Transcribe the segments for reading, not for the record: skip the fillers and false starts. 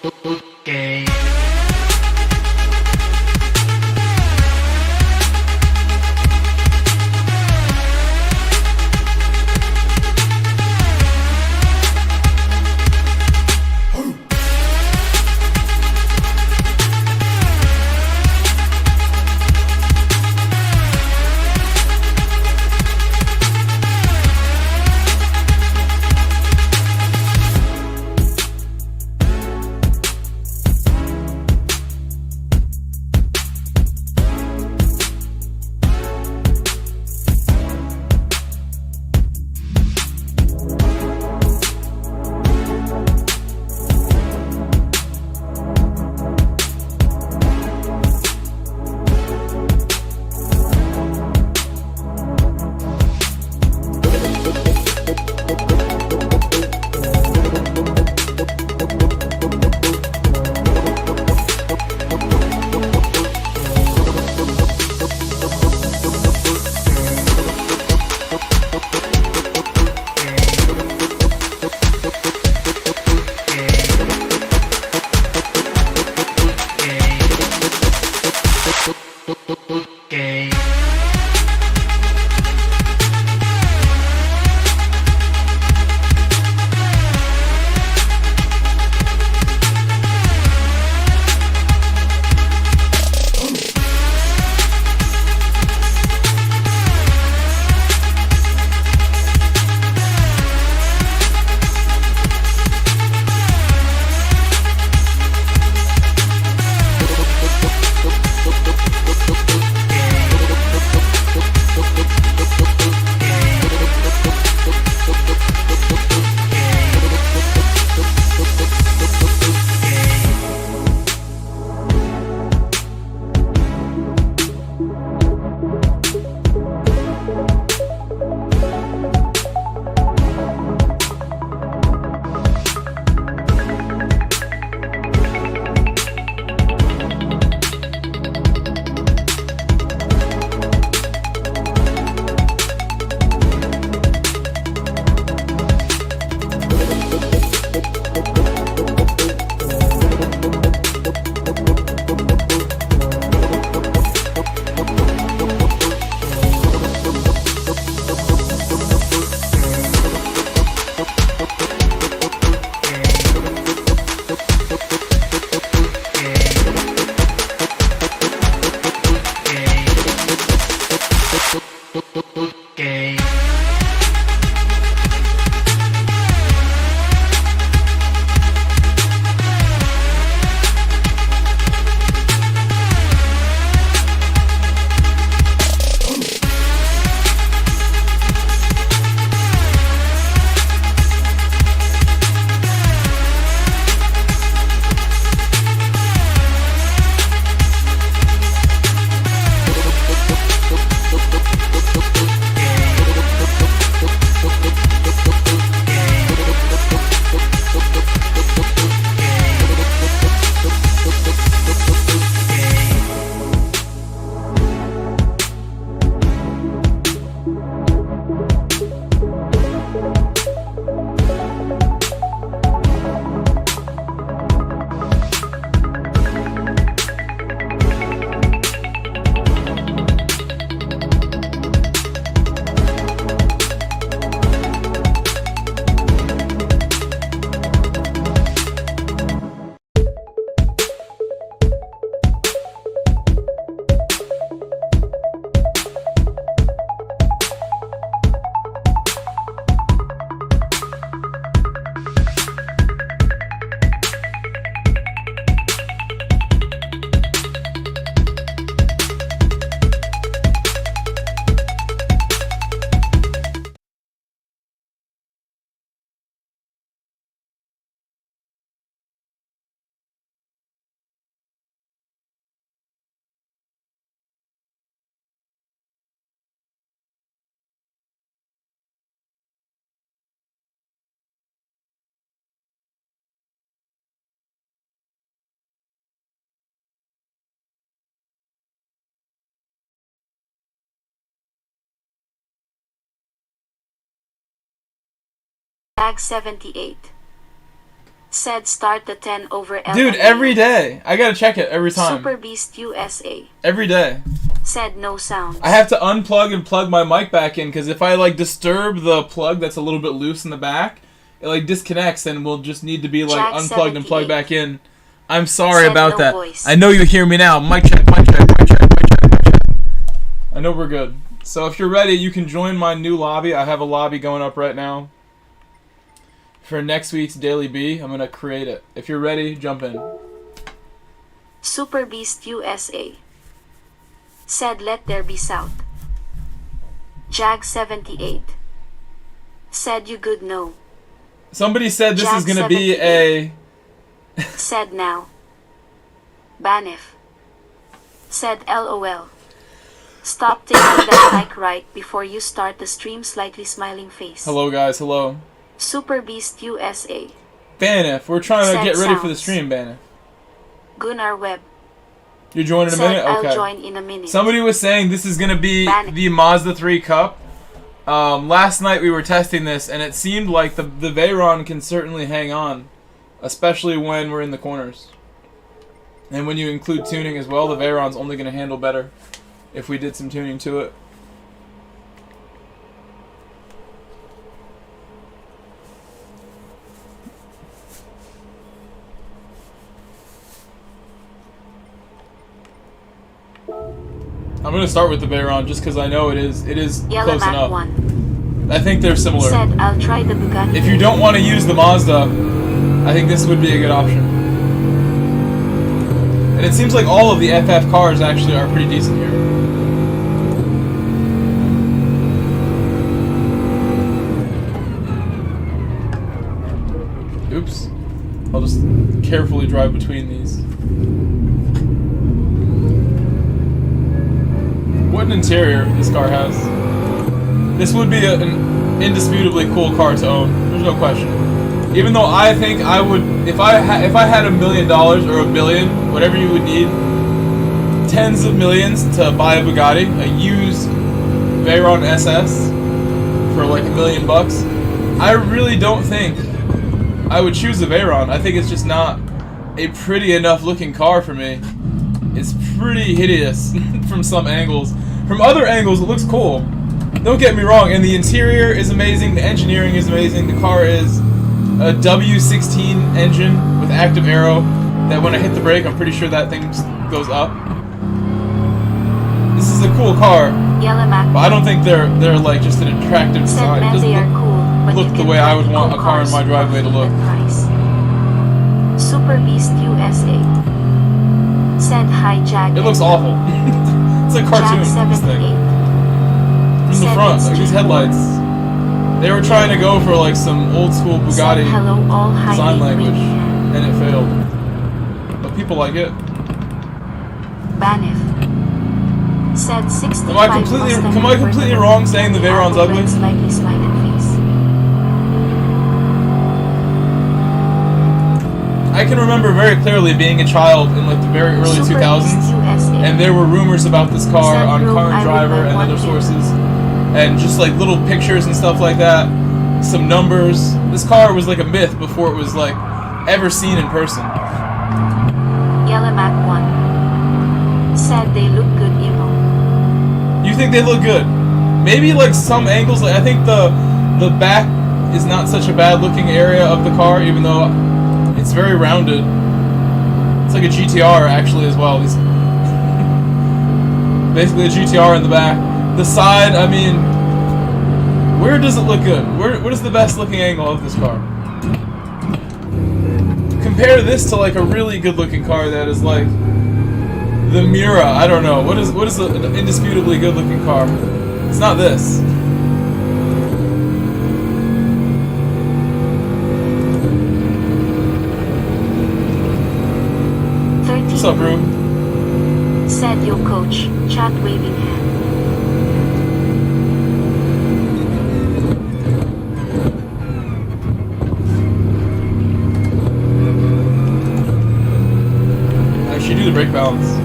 Okay. Okay. Okay. Bag 78. Said start the 10 over LMA. Dude, every day. I gotta check it every time. Super Beast USA. Every day. Said no sounds. I have to unplug and plug my mic back in, because if I like disturb the plug that's a little bit loose in the back, it like disconnects and will just need to be like Jack unplugged and plugged 78. back in. I'm sorry Said about no that. voice. I know you hear me now. Mic check, mic check, mic check, mic check, mic check. I know we're good. So if you're ready, you can join my new lobby. I have a lobby going up right now. For next week's Daily B, I'm going to create it. If you're ready, jump in. Super Beast USA. Said let there be South. Jag 78. Said you good no. Somebody said this Jag is going to be 78. a... Said now. Banif. Said LOL. Stop taking that like right before you start the stream, slightly smiling face. Hello guys, hello. Super Beast USA. Banif, we're trying to Said get ready for the sounds. stream, Banif. Gunnar Webb. You're joining in a Said minute? Okay. I'll join in a minute. Somebody was saying this is going to be Banif. the Mazda 3 Cup. Last night we were testing this, and it seemed like the Veyron can certainly hang on, especially when we're in the corners. And when you include tuning as well, the Veyron's only going to handle better if we did some tuning to it. I'm going to start with the Veyron just because I know it is Yellow close Mac enough. 1. I think they're similar. Said I'll try the Bugatti. If you don't want to use the Mazda, I think this would be a good option. And it seems like all of the FF cars actually are pretty decent here. Oops. I'll just carefully drive between these. What an interior this car has. This would be an indisputably cool car to own. There's no question. Even though I think I would, if I had $1 million or $1 billion, whatever you would need, tens of millions to buy a Bugatti, a used Veyron SS for like $1 million, I really don't think I would choose a Veyron. I think it's just not a pretty enough looking car for me. It's pretty hideous from some angles. From other angles, it looks cool. Don't get me wrong, and the interior is amazing, the engineering is amazing, the car is a W16 engine with active aero that when I hit the brake, I'm pretty sure that thing just goes up. This is a cool car, but I don't think they're like just an attractive design. It doesn't look the way I would want a car in my driveway to look. Super Beast USA. Said hi Jag. It looks awful. It's a cartoon, this thing. From the front, like these headlights. They were trying to go for like some old school Bugatti design language, and it failed. But people like it. Banif. Said 65. Am I completely wrong saying the Veyron's ugly? Slightly smiling face. I can remember very clearly being a child in like the very early 2000s, and there were rumors about this car on Car and Driver and other sources, and just like little pictures and stuff like that, some numbers. This car was like a myth before it was like ever seen in person. Yellow Mac 1. Said they look good, emo. You think they look good? Maybe like some angles, like I think the back is not such a bad looking area of the car, even though it's very rounded. It's like a GTR actually as well. Basically a GTR in the back. The side, I mean, where does it look good? What is the best looking angle of this car? Compare this to like a really good looking car that is like the Mira. I don't know. What is an indisputably good looking car? It's not this. What's up, bro? Said your coach, chat waving hand. I should do the brake balance.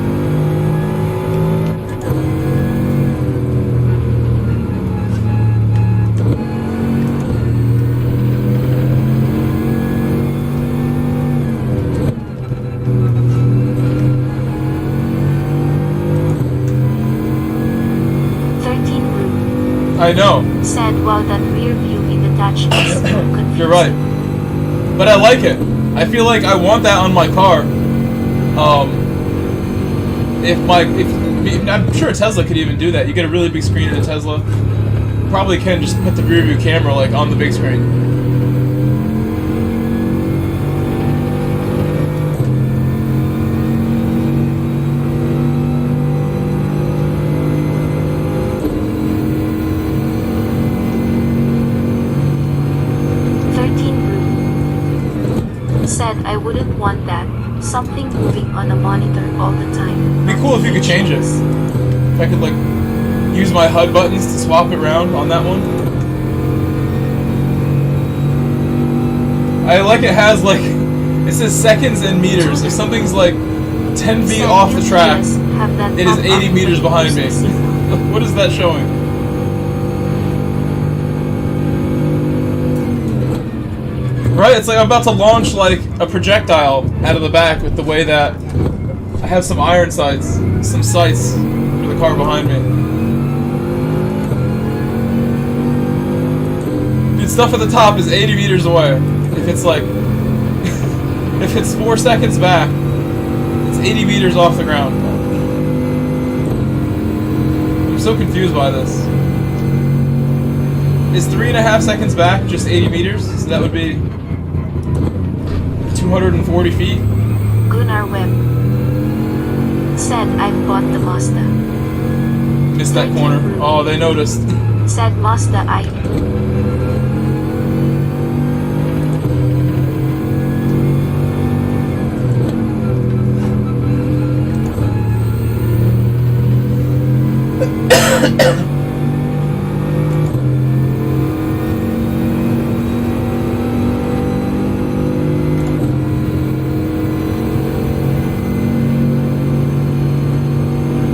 I know. Said while that rear view in the dash is confusing. You're right. But I like it. I feel like I want that on my car. I'm sure a Tesla could even do that. You get a really big screen in a Tesla. Probably can just put the rear view camera like on the big screen. Said I wouldn't want that. Something moving on a monitor all the time. It'd be cool if you could change it. If I could like use my HUD buttons to swap it around on that one. I like it has like, it says seconds and meters. If something's like 10 feet off the track, it is 80 meters behind me. What is that showing? Right, it's like I'm about to launch like a projectile out of the back with the way that I have some iron sights, some sights for the car behind me. Dude, stuff at the top is 80 meters away. If it's like, if it's 4 seconds back, it's 80 meters off the ground. I'm so confused by this. Is 3.5 seconds back just 80 meters? So that would be 240 feet. Gunnar Webb said I've bought the Mazda. Missed that corner. Oh, they noticed. Said Mazda I.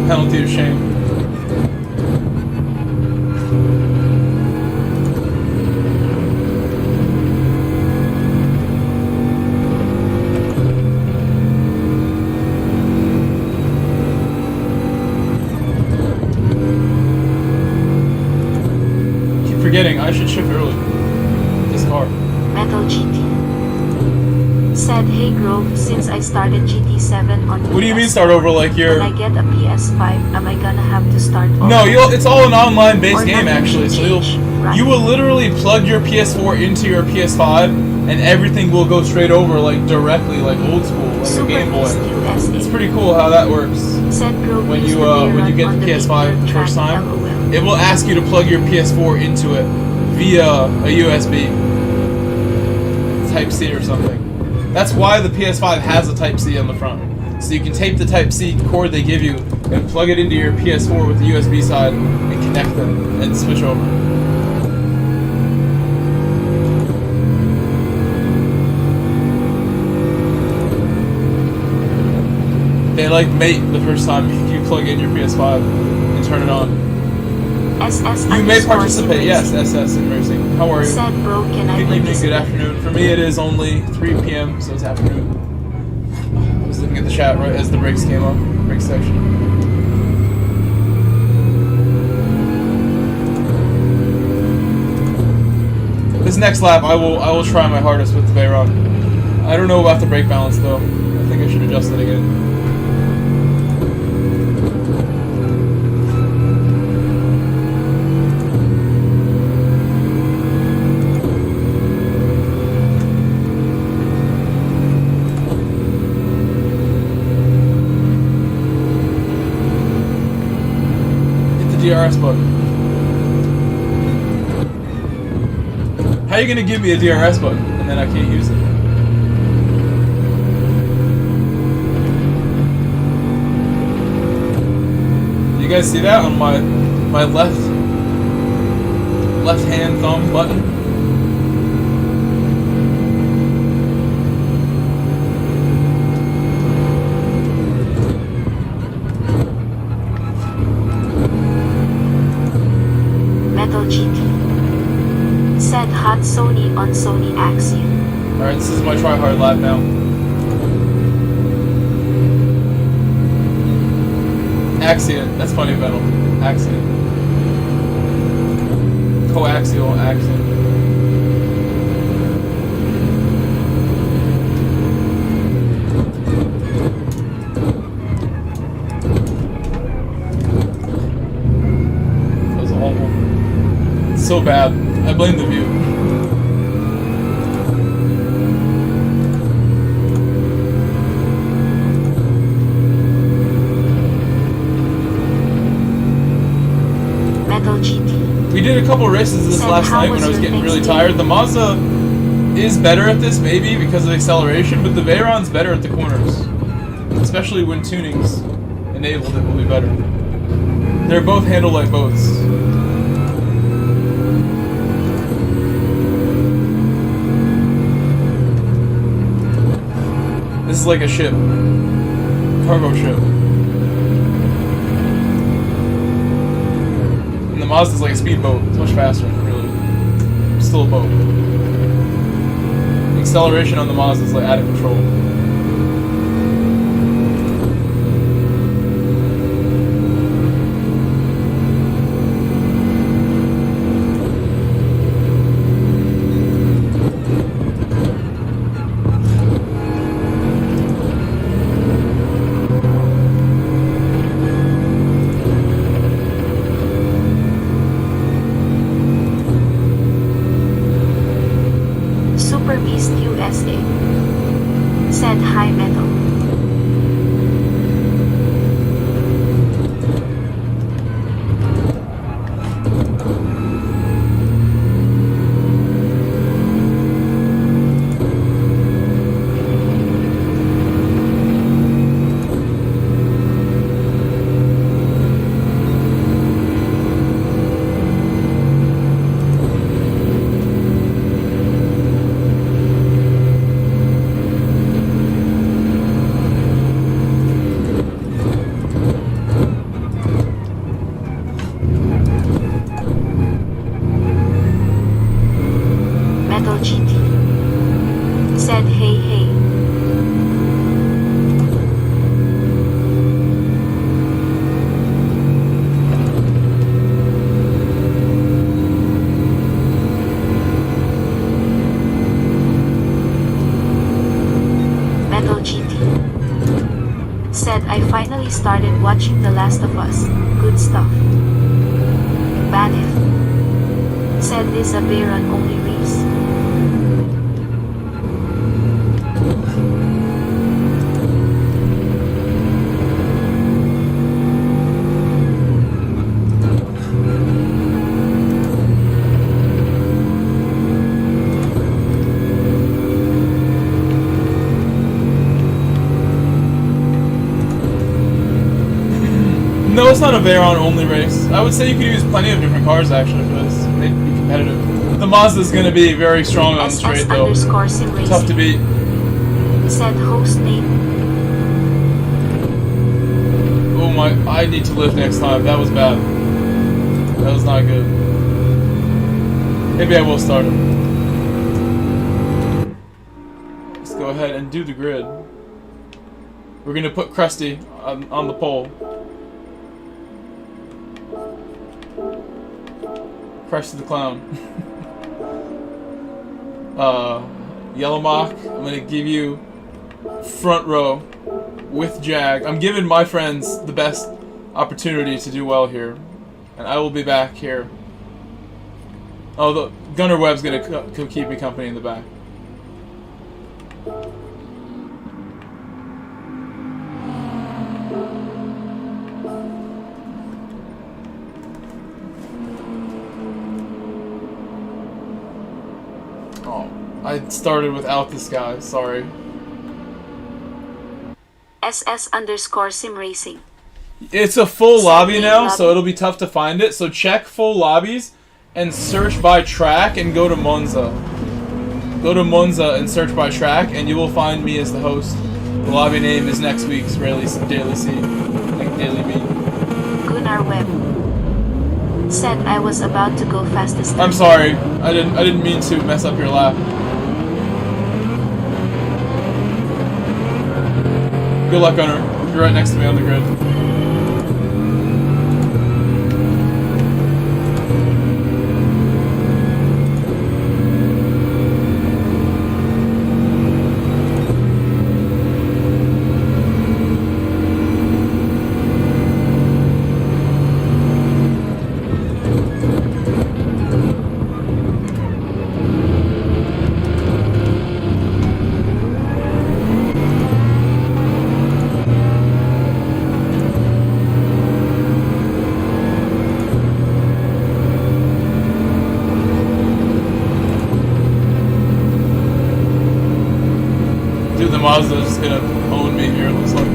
Penalty of shame. Keep forgetting, I should shift early. This car. Metal GT. Said, hey Grove, since I started GT7 on What do you mean start over like you're... When I get a PS5, am I gonna have to start over? No, it's all an online-based game actually, so right. you will literally plug your PS4 into your PS5 and everything will go straight over like directly, like old school, like Super a Game Boy. USA. It's pretty cool how that works. Said Grove When used you the get Veyron the on PS5 the Trak, first time, LOL. it will ask you to plug your PS4 into it via a USB, Type C or something. That's why the PS5 has a Type C on the front. So you can tape the Type C cord they give you and plug it into your PS4 with the USB side and connect them and switch over. They like mate the first time you plug in your PS5 and turn it on. SS You may participate, yes, SS in racing. How are you? Said, bro, can I Good evening, good afternoon. For me, it is only 3 p.m., so it's afternoon. I was looking at the chat right as the brakes came up, brake section. This next lap, I will try my hardest with the Veyron. I don't know about the brake balance though. I think I should adjust it again. DRS button. How are you gonna give me a DRS button and then I can't use it? You guys see that on my left hand thumb button? GT. Said hot Sony on Sony Axion. Alright, this is my try-hard lap now. Axion, that's funny, Metal. Axion. coaxial axle. That was awful. It's so bad. I blame the view. GT. We did a couple races this last night when I was getting really tired. The Mazda is better at this, maybe, because of acceleration, but the Veyron's better at the corners. Especially when tuning's enabled, it will be better. They're both handled like boats. This is like a ship. Cargo ship. The Mazda's like a speedboat. It's much faster, really. Still a boat. The acceleration on the Mazda is like out of control. Said high metal. Said hey hey. Metal GT said I finally started watching The Last of Us. Good stuff. Banif said this a Veyron only race. No, it's not a Veyron only race. I would say you could use plenty of different cars actually for this. They'd be competitive. The Mazda's gonna be very strong on the straight though. Tough to beat. Said host name. Oh my, I need to lift next time. That was bad. That was not good. Maybe I will start it. Let's go ahead and do the grid. We're gonna put Krusty on the pole. Krusty the Clown. Yellow Mock, I'm gonna give you front row with Jag. I'm giving my friends the best opportunity to do well here. And I will be back here. Oh, the Gunner Webb's gonna keep me company in the back. I started without this guy, sorry. SS_sim racing. It's a full lobby now, so it'll be tough to find it. So check full lobbies and search by track and go to Monza. Go to Monza and search by track and you will find me as the host. The lobby name is next week's Daily C. Like Daily B. Gunnar Webb said I was about to go fastest. I'm sorry. I didn't mean to mess up your lap. Good luck, Gunner. You're right next to me on the grid. Mazda is just gonna own me here, it looks like.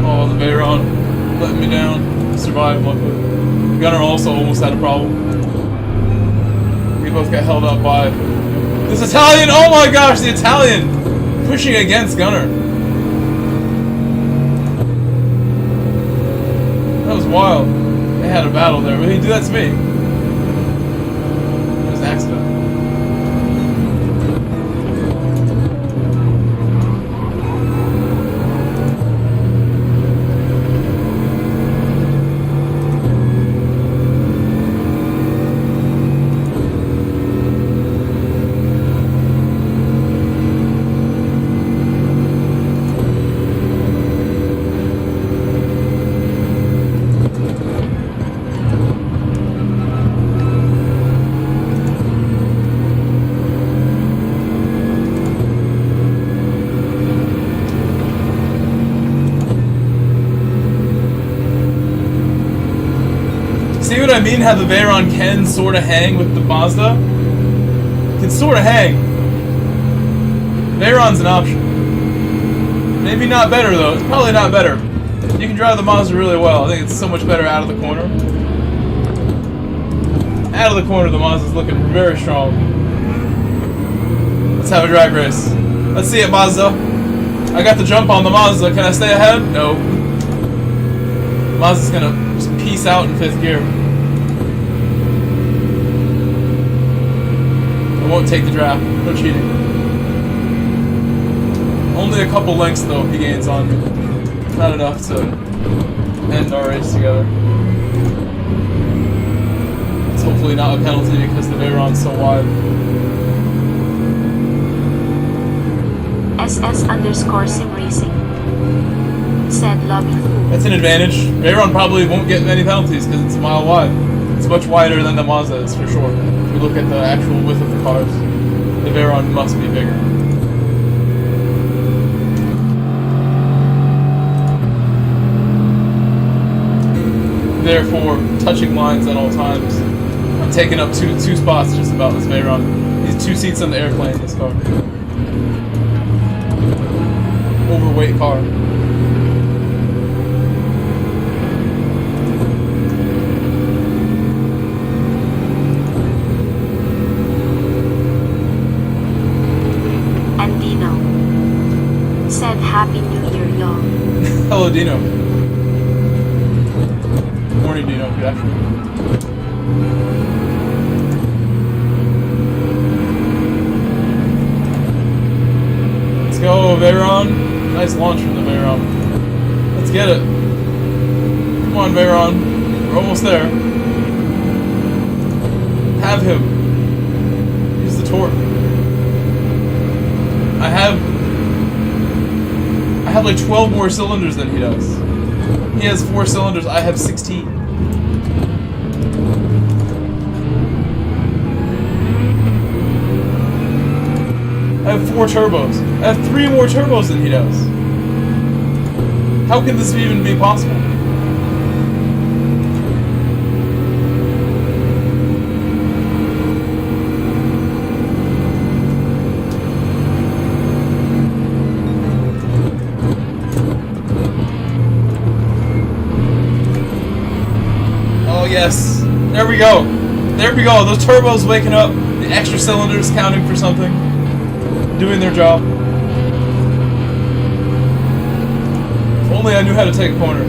Oh, the Veyron letting me down. Survived, luckily. Gunner also almost had a problem. We both got held up by this Italian. Oh my gosh, the Italian pushing against Gunner. That was wild. They had a battle there, but he did that to me. It was an accident. See what I mean? How the Veyron can sort of hang with the Mazda? Can sort of hang. Veyron's an option. Maybe not better though. It's probably not better. You can drive the Mazda really well. I think it's so much better out of the corner. Out of the corner, the Mazda's looking very strong. Let's have a drag race. Let's see it, Mazda. I got the jump on the Mazda. Can I stay ahead? No. Mazda's gonna just peace out in 5th gear. I won't take the draft. No cheating. Only a couple lengths though he gains on me. Not enough to end our race together. It's hopefully not a penalty because the Veyron's so wide. SS_sim racing. Said lobby fool. That's an advantage. Veyron probably won't get many penalties because it's a mile wide. It's much wider than the Mazda is for sure. If we look at the actual width of the cars, the Veyron must be bigger. Therefore, touching lines at all times. I'm taking up two spots just about this Veyron. These 2 seats on the airplane in this car. Overweight car. And Dino said Happy New Year, y'all. Hello, Dino. Morning, Dino. Good afternoon. Let's go, Veyron. Nice launch from the Veyron. Let's get it. Come on, Veyron. We're almost there. Have him. Use the torque. I have like 12 more cylinders than he does. He has 4 cylinders, I have 16. I have 4 turbos. I have 3 more turbos than he does. How can this even be possible? Oh yes, there we go. There we go. Those turbos waking up. The extra cylinders counting for something. Doing their job. If only I knew how to take a corner.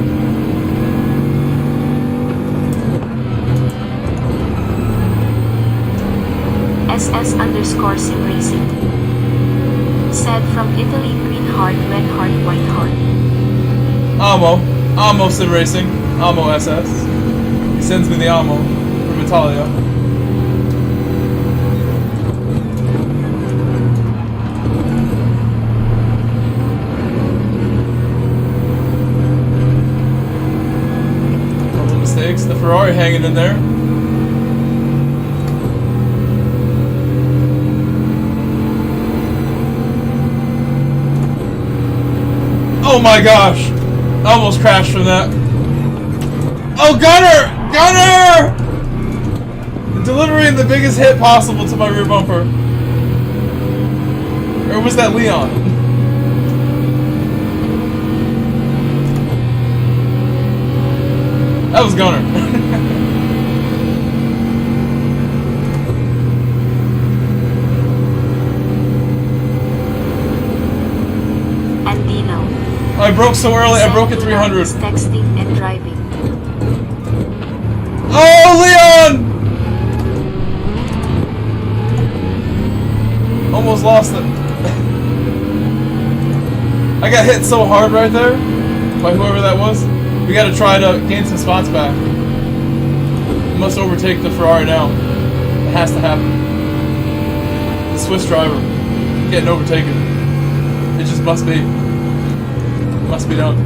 SS_sim racing. Said from Italy, green heart, red heart, white heart. Amo sim racing. Amo SS. He sends me the Amo from Italia. Couple mistakes. The Ferrari hanging in there. Oh my gosh! I almost crashed from that. Oh, Gunner! Gunner! Delivering the biggest hit possible to my rear bumper. Or was that Leon? That was Gunner. Andino. I broke so early, I broke at 300. Texting and driving. Oh, Leon! Almost lost it. I got hit so hard right there by whoever that was. We gotta try to gain some spots back. We must overtake the Ferrari now. It has to happen. The Swiss driver getting overtaken. It just must be. Must be done.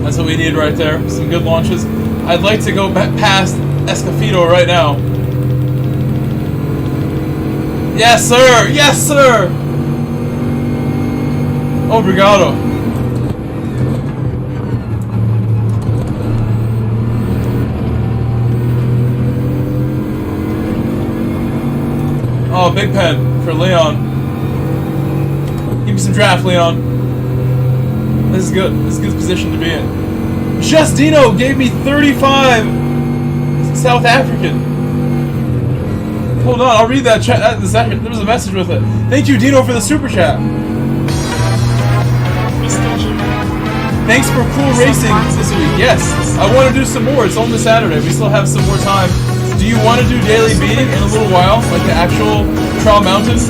That's what we need right there. Some good launches. I'd like to go back past Escafito right now. Yes, sir! Yes, sir! Obrigado. Oh, big pen for Leon. Give me some draft, Leon. This is good. This is a good position to be in. Justino gave me 35 South African. Hold on, I'll read that chat in a second. There was a message with it. Thank you, Dino, for the super chat. Thanks for cool racing this week. Yes, I want to do some more. It's only Saturday. We still have some more time. Do you want to do daily beating in a little while, like the actual Trial Mountain?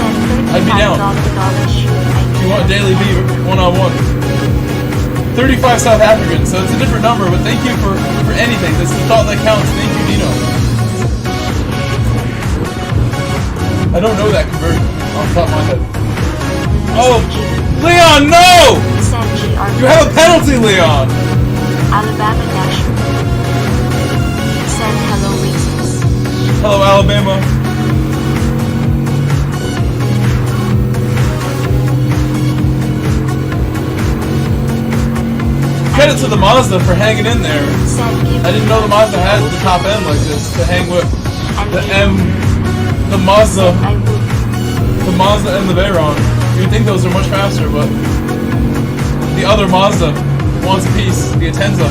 I'd be down. If you want daily beat one-on-one. 35 South Africans, so it's a different number, but thank you for anything. This is the thought that counts. Thank you, Dino. I don't know that conversion off the top of my head. Oh, Leon, no! You have a penalty, Leon! Alabama National. Send hello races. Hello, Alabama. Credit to the Mazda for hanging in there. I didn't know the Mazda had the top end like this to hang with the Mazda and the Veyron. You'd think those are much faster, but the other Mazda wants a piece, the Atenza.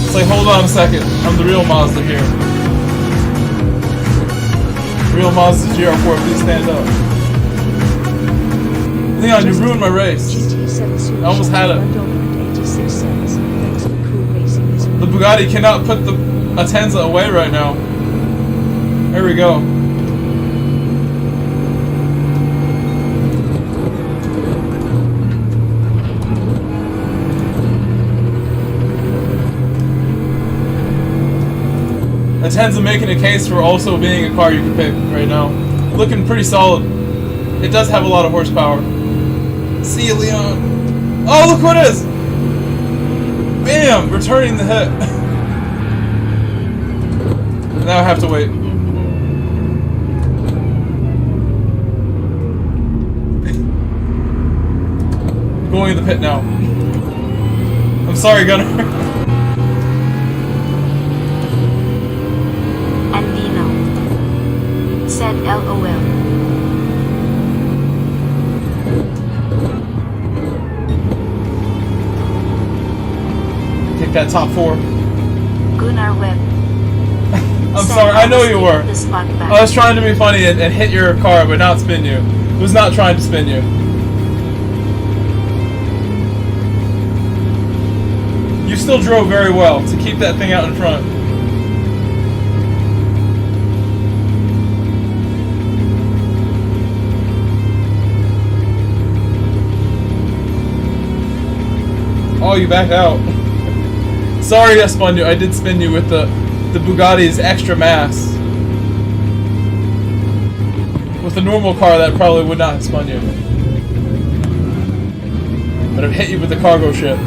It's like, hold on a second, I'm the real Mazda here. Real Mazda GR4, please stand up. Leon, you ruined my race. I almost had it. The Bugatti cannot put the Atenza away right now. There we go. Atenza making a case for also being a car you can pick right now. Looking pretty solid. It does have a lot of horsepower. See you, Leon. Oh, look what it is! Bam! Returning the hit. Now I have to wait. Going in the pit now. I'm sorry, Gunner. Andino. Said LOL. Take that top four. Gunnar Webb. I'm sorry, I know you were. I was trying to be funny and hit your car, but not spin you. I was not trying to spin you. You still drove very well to keep that thing out in front. Oh, you backed out. Sorry I spun you. I did spin you with the Bugatti's extra mass. With a normal car, that probably would not have spun you. But I've hit you with the cargo ship.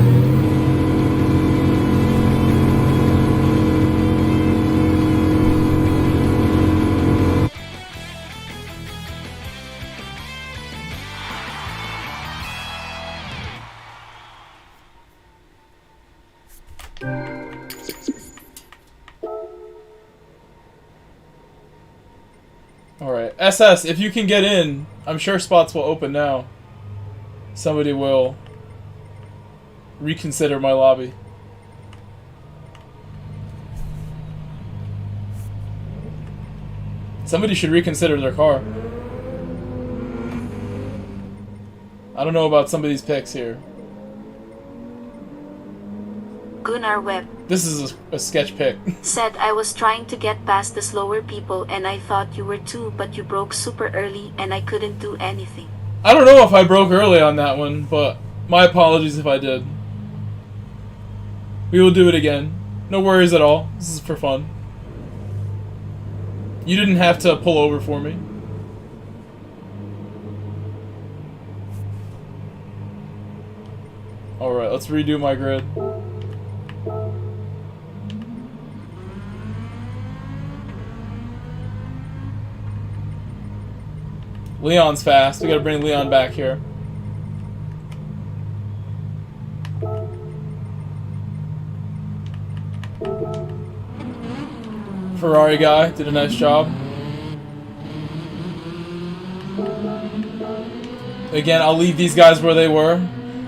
Alright, SS, if you can get in, I'm sure spots will open now. Somebody will reconsider my lobby. Somebody should reconsider their car. I don't know about some of these picks here. Gunnar Webb This is a sketch pick. said I was trying to get past the slower people and I thought you were too, but you broke super early and I couldn't do anything. I don't know if I broke early on that one, but my apologies if I did. We will do it again. No worries at all. This is for fun. You didn't have to pull over for me. Alright, let's redo my grid. Leon's fast. We gotta bring Leon back here. Ferrari guy did a nice job. Again, I'll leave these guys where they were.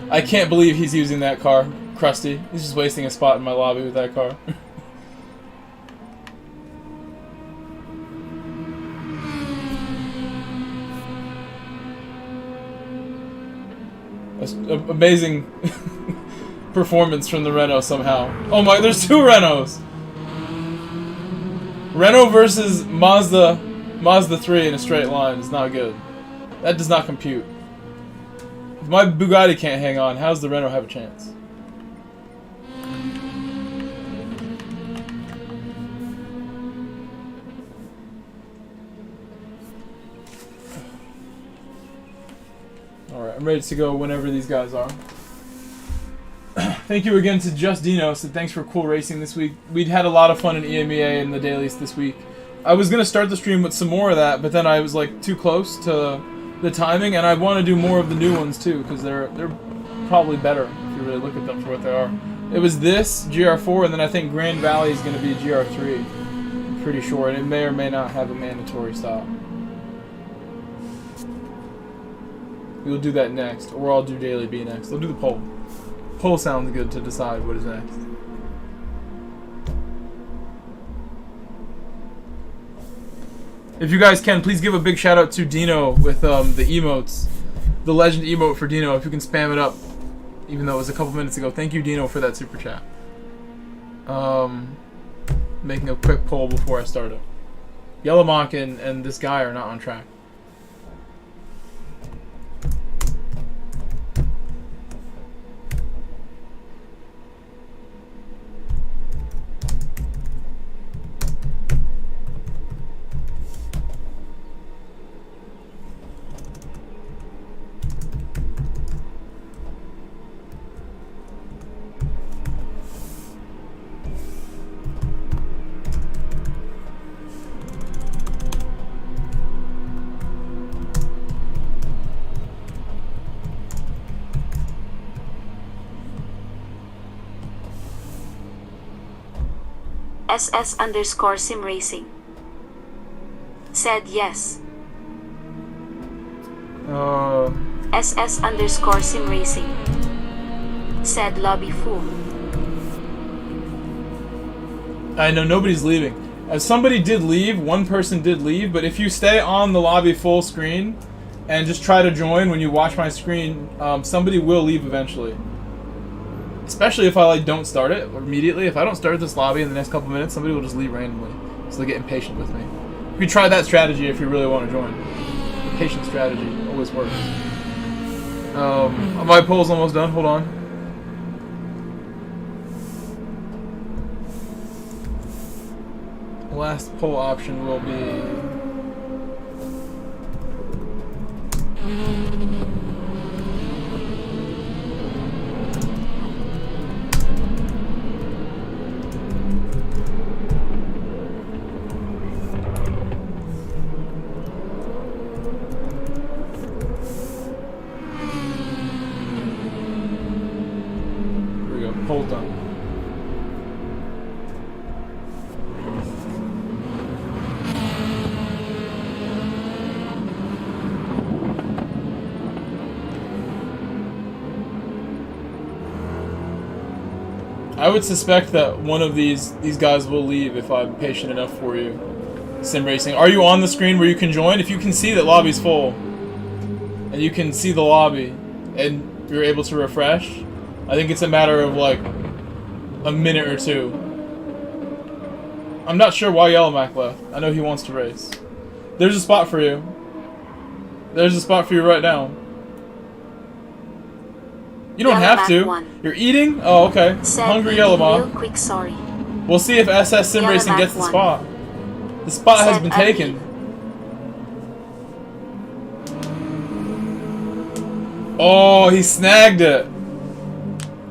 I can't believe he's using that car. Krusty. He's just wasting a spot in my lobby with that car. Amazing performance from the Renault somehow. Oh my, there's two Renaults! Renault versus Mazda 3 in a straight line is not good. That does not compute. If my Bugatti can't hang on, how does the Renault have a chance? Alright, I'm ready to go whenever these guys are. Thank you again to Just Dino, so thanks for cool racing this week. We'd had a lot of fun in EMEA and the dailies this week. I was going to start the stream with some more of that, but then I was like too close to the timing, and I want to do more of the new ones too, because they're probably better if you really look at them for what they are. It was this, GR4, and then I think Grand Valley is going to be GR3. I'm pretty sure, and it may or may not have a mandatory stop. We'll do that next, or I'll do Daily B next. We'll do the poll. Poll sounds good to decide what is next. If you guys can, please give a big shout out to Dino with the emotes. The legend emote for Dino, if you can spam it up, even though it was a couple minutes ago. Thank you, Dino, for that super chat. Making a quick poll before I start it. Yellowmock and this guy are not on track. SS_sim racing said yes. SS_sim racing said lobby full. I know nobody's leaving. As somebody did leave, one person did leave, but if you stay on the lobby full screen and just try to join when you watch my screen, somebody will leave eventually. Especially if I like don't start it immediately. If I don't start this lobby in the next couple minutes, somebody will just leave randomly. So they get impatient with me. You can try that strategy if you really want to join. The patient strategy always works. My poll's almost done. Hold on. last pole option will be... Here we go, pole done. I would suspect that one of these guys will leave if I'm patient enough for you. Sim Racing. Are you on the screen where you can join? If you can see that lobby's full, and you can see the lobby, and you're able to refresh, I think it's a matter of like a minute or two. I'm not sure why Yellowmac left. I know he wants to race. There's a spot for you. There's a spot for you right now. You don't have to. You're eating? Oh, okay. Hungry Yellowmac. Real quick, sorry. We'll see if SS Sim Racing gets the spot. The spot has been taken. Oh, he snagged it.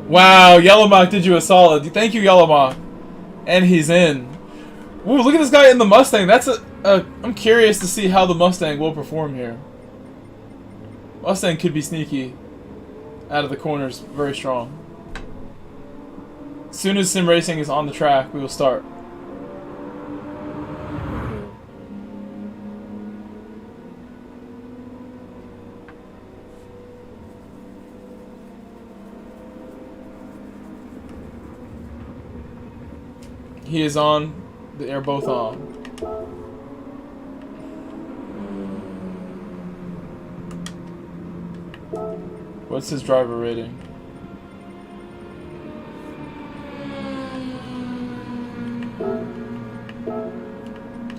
Wow, Yellowmac did you a solid. Thank you, Yellowmac. And he's in. Ooh, look at this guy in the Mustang. That's I'm curious to see how the Mustang will perform here. Mustang could be sneaky. Out of the corners, very strong. As soon as Sim Racing is on the track, we will start. He is on. They are both on. What's his driver rating?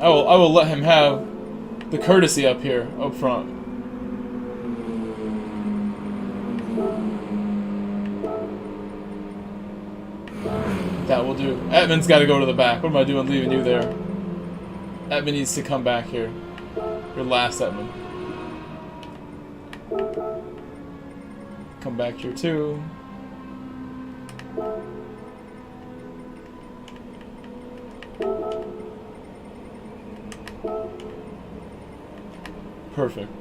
I will let him have the courtesy up here, up front. That will do. Edmund's got to go to the back. What am I doing leaving you there? Edmund needs to come back here. Your last Edmund. Come back here too. Perfect.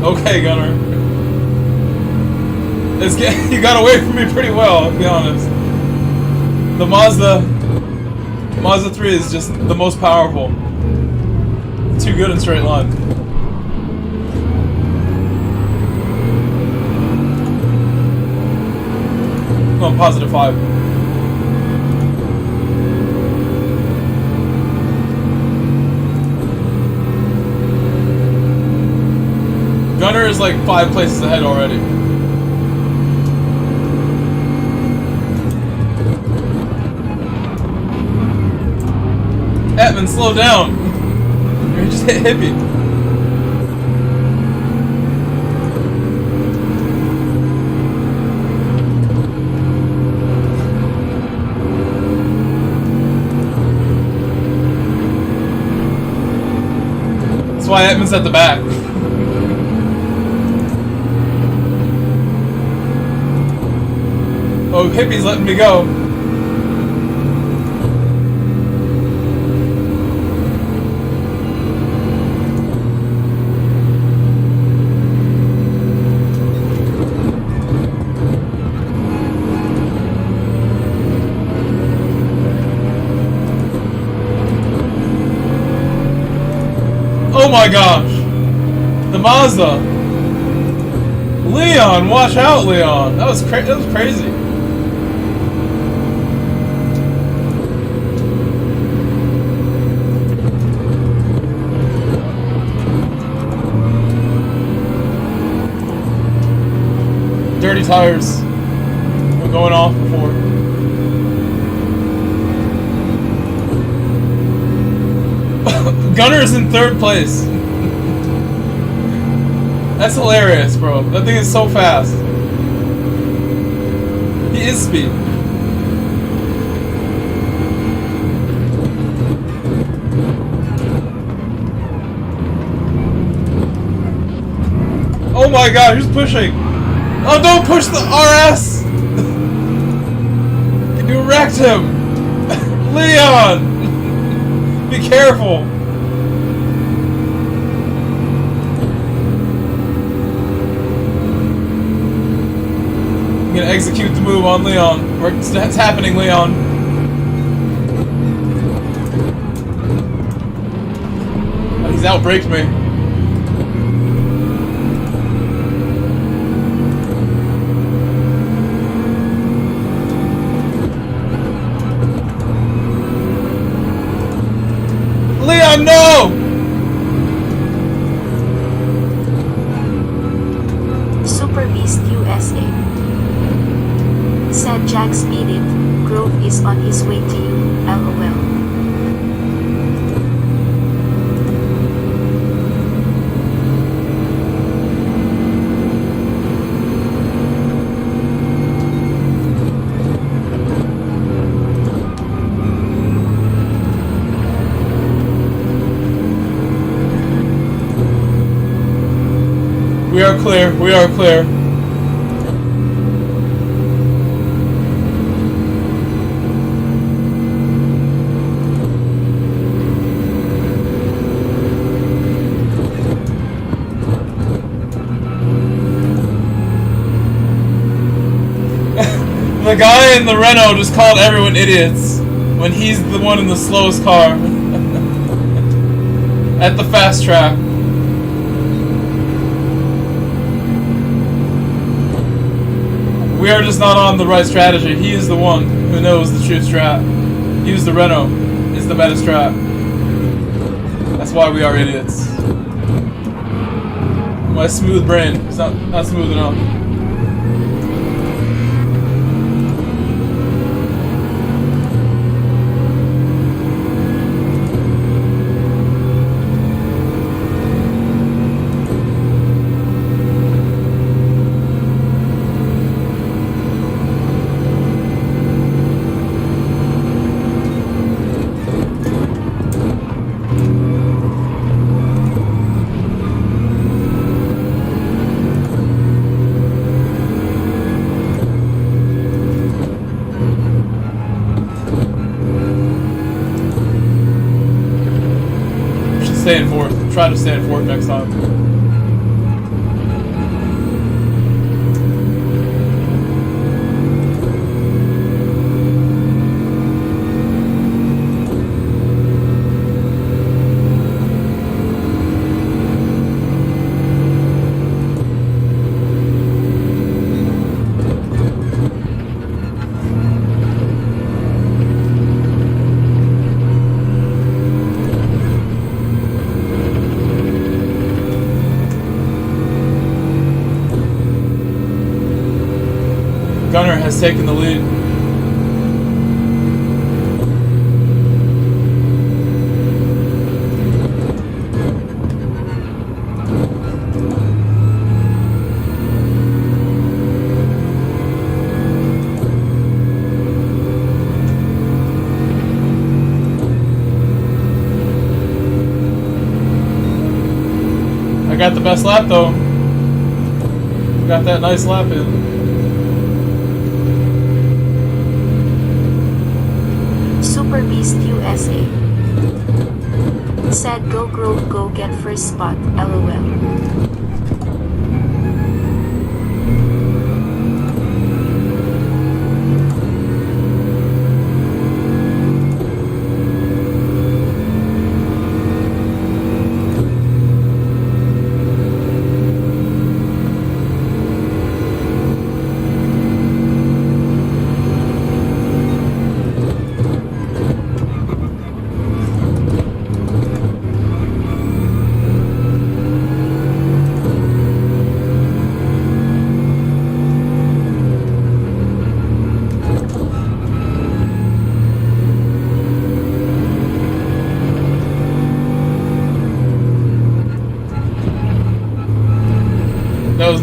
Okay, Gunner. You got away from me pretty well, I'll be honest. The Mazda 3 is just the most powerful. Too good in straight line. Going positive 5. Gunner is like 5 places ahead already. Edmund, slow down. You just hit Hippie. That's why Edmund's at the back. Oh, Hippie's letting me go. my gosh! The Mazda! Leon, watch out, Leon! That was crazy. Dirty tires. We're going off before. Gunner is in 3rd place. That's hilarious, bro. That thing is so fast. He is speed. Oh my god, who's pushing? Oh, don't push the RS! You wrecked him! Leon! Be careful! I'm gonna execute the move on Leon. It's happening, Leon. Oh, he's outbraked me. Leon, no! Super Beast USA said Jack speed it. Grove is on his way to you. LOL. We are clear. We are clear. The guy in the Renault just called everyone idiots when he's the one in the slowest car at the fast track. We are just not on the right strategy. He is the one who knows the true strat. Use the Renault. It's the better strat. That's why we are idiots. My smooth brain is not smooth enough. Stay in 4th. Try to stay in 4th next time. Gunner has taken the lead. I got the best lap though. Got that nice lap in. Super Beast USA said go Grove, go get first spot. LOL.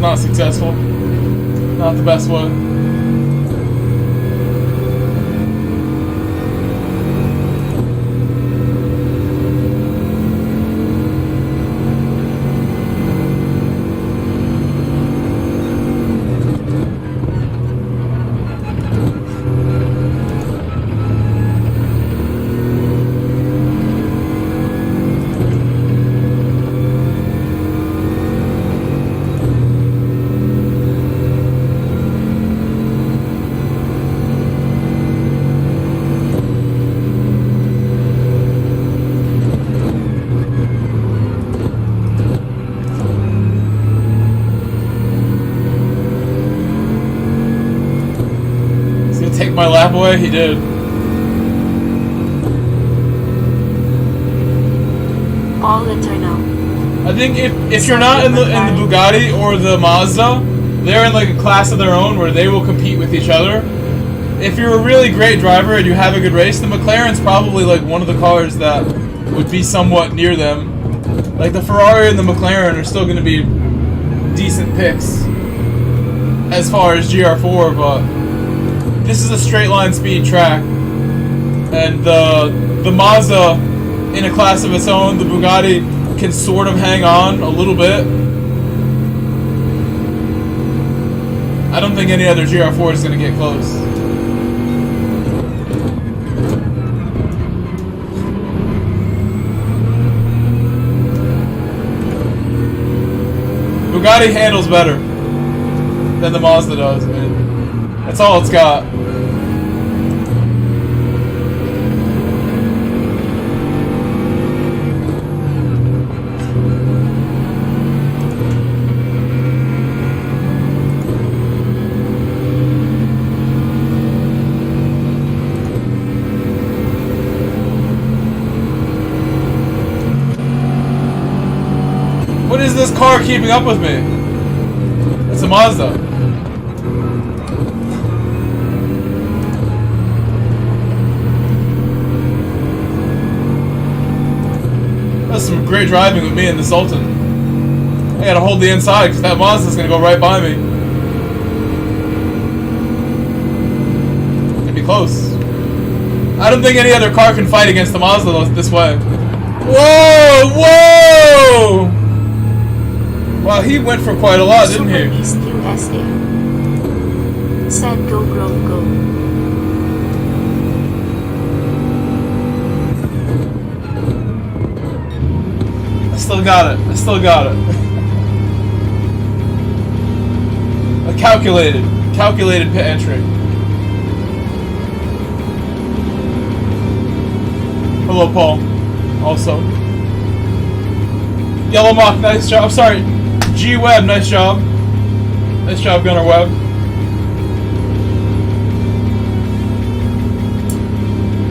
not successful. Not the best way. Take my lap away? He did. All eternal. I think if you're not in the Bugatti or the Mazda, they're in like a class of their own where they will compete with each other. If you're a really great driver and you have a good race, the McLaren's probably like one of the cars that would be somewhat near them. Like the Ferrari and the McLaren are still going to be decent picks as far as GR4, but this is a straight line speed track, and the Mazda in a class of its own, the Bugatti can sort of hang on a little bit. I don't think any other GR4 is going to get close. Bugatti handles better than the Mazda does, man. That's all it's got. What is this car keeping up with me? It's a Mazda. That's some great driving with me and the Sultan. I gotta hold the inside because that Mazda's gonna go right by me. It'd be close. I don't think any other car can fight against the Mazda this way. Whoa! Whoa! Wow, he went for quite a lot, didn't he? USA. Said go, bro, go. I still got it. I still got it. A calculated pit entry. Hello, Paul. Also. Yellow Mock, nice job. Sorry. G Web, nice job. Nice job, Gunnar Webb.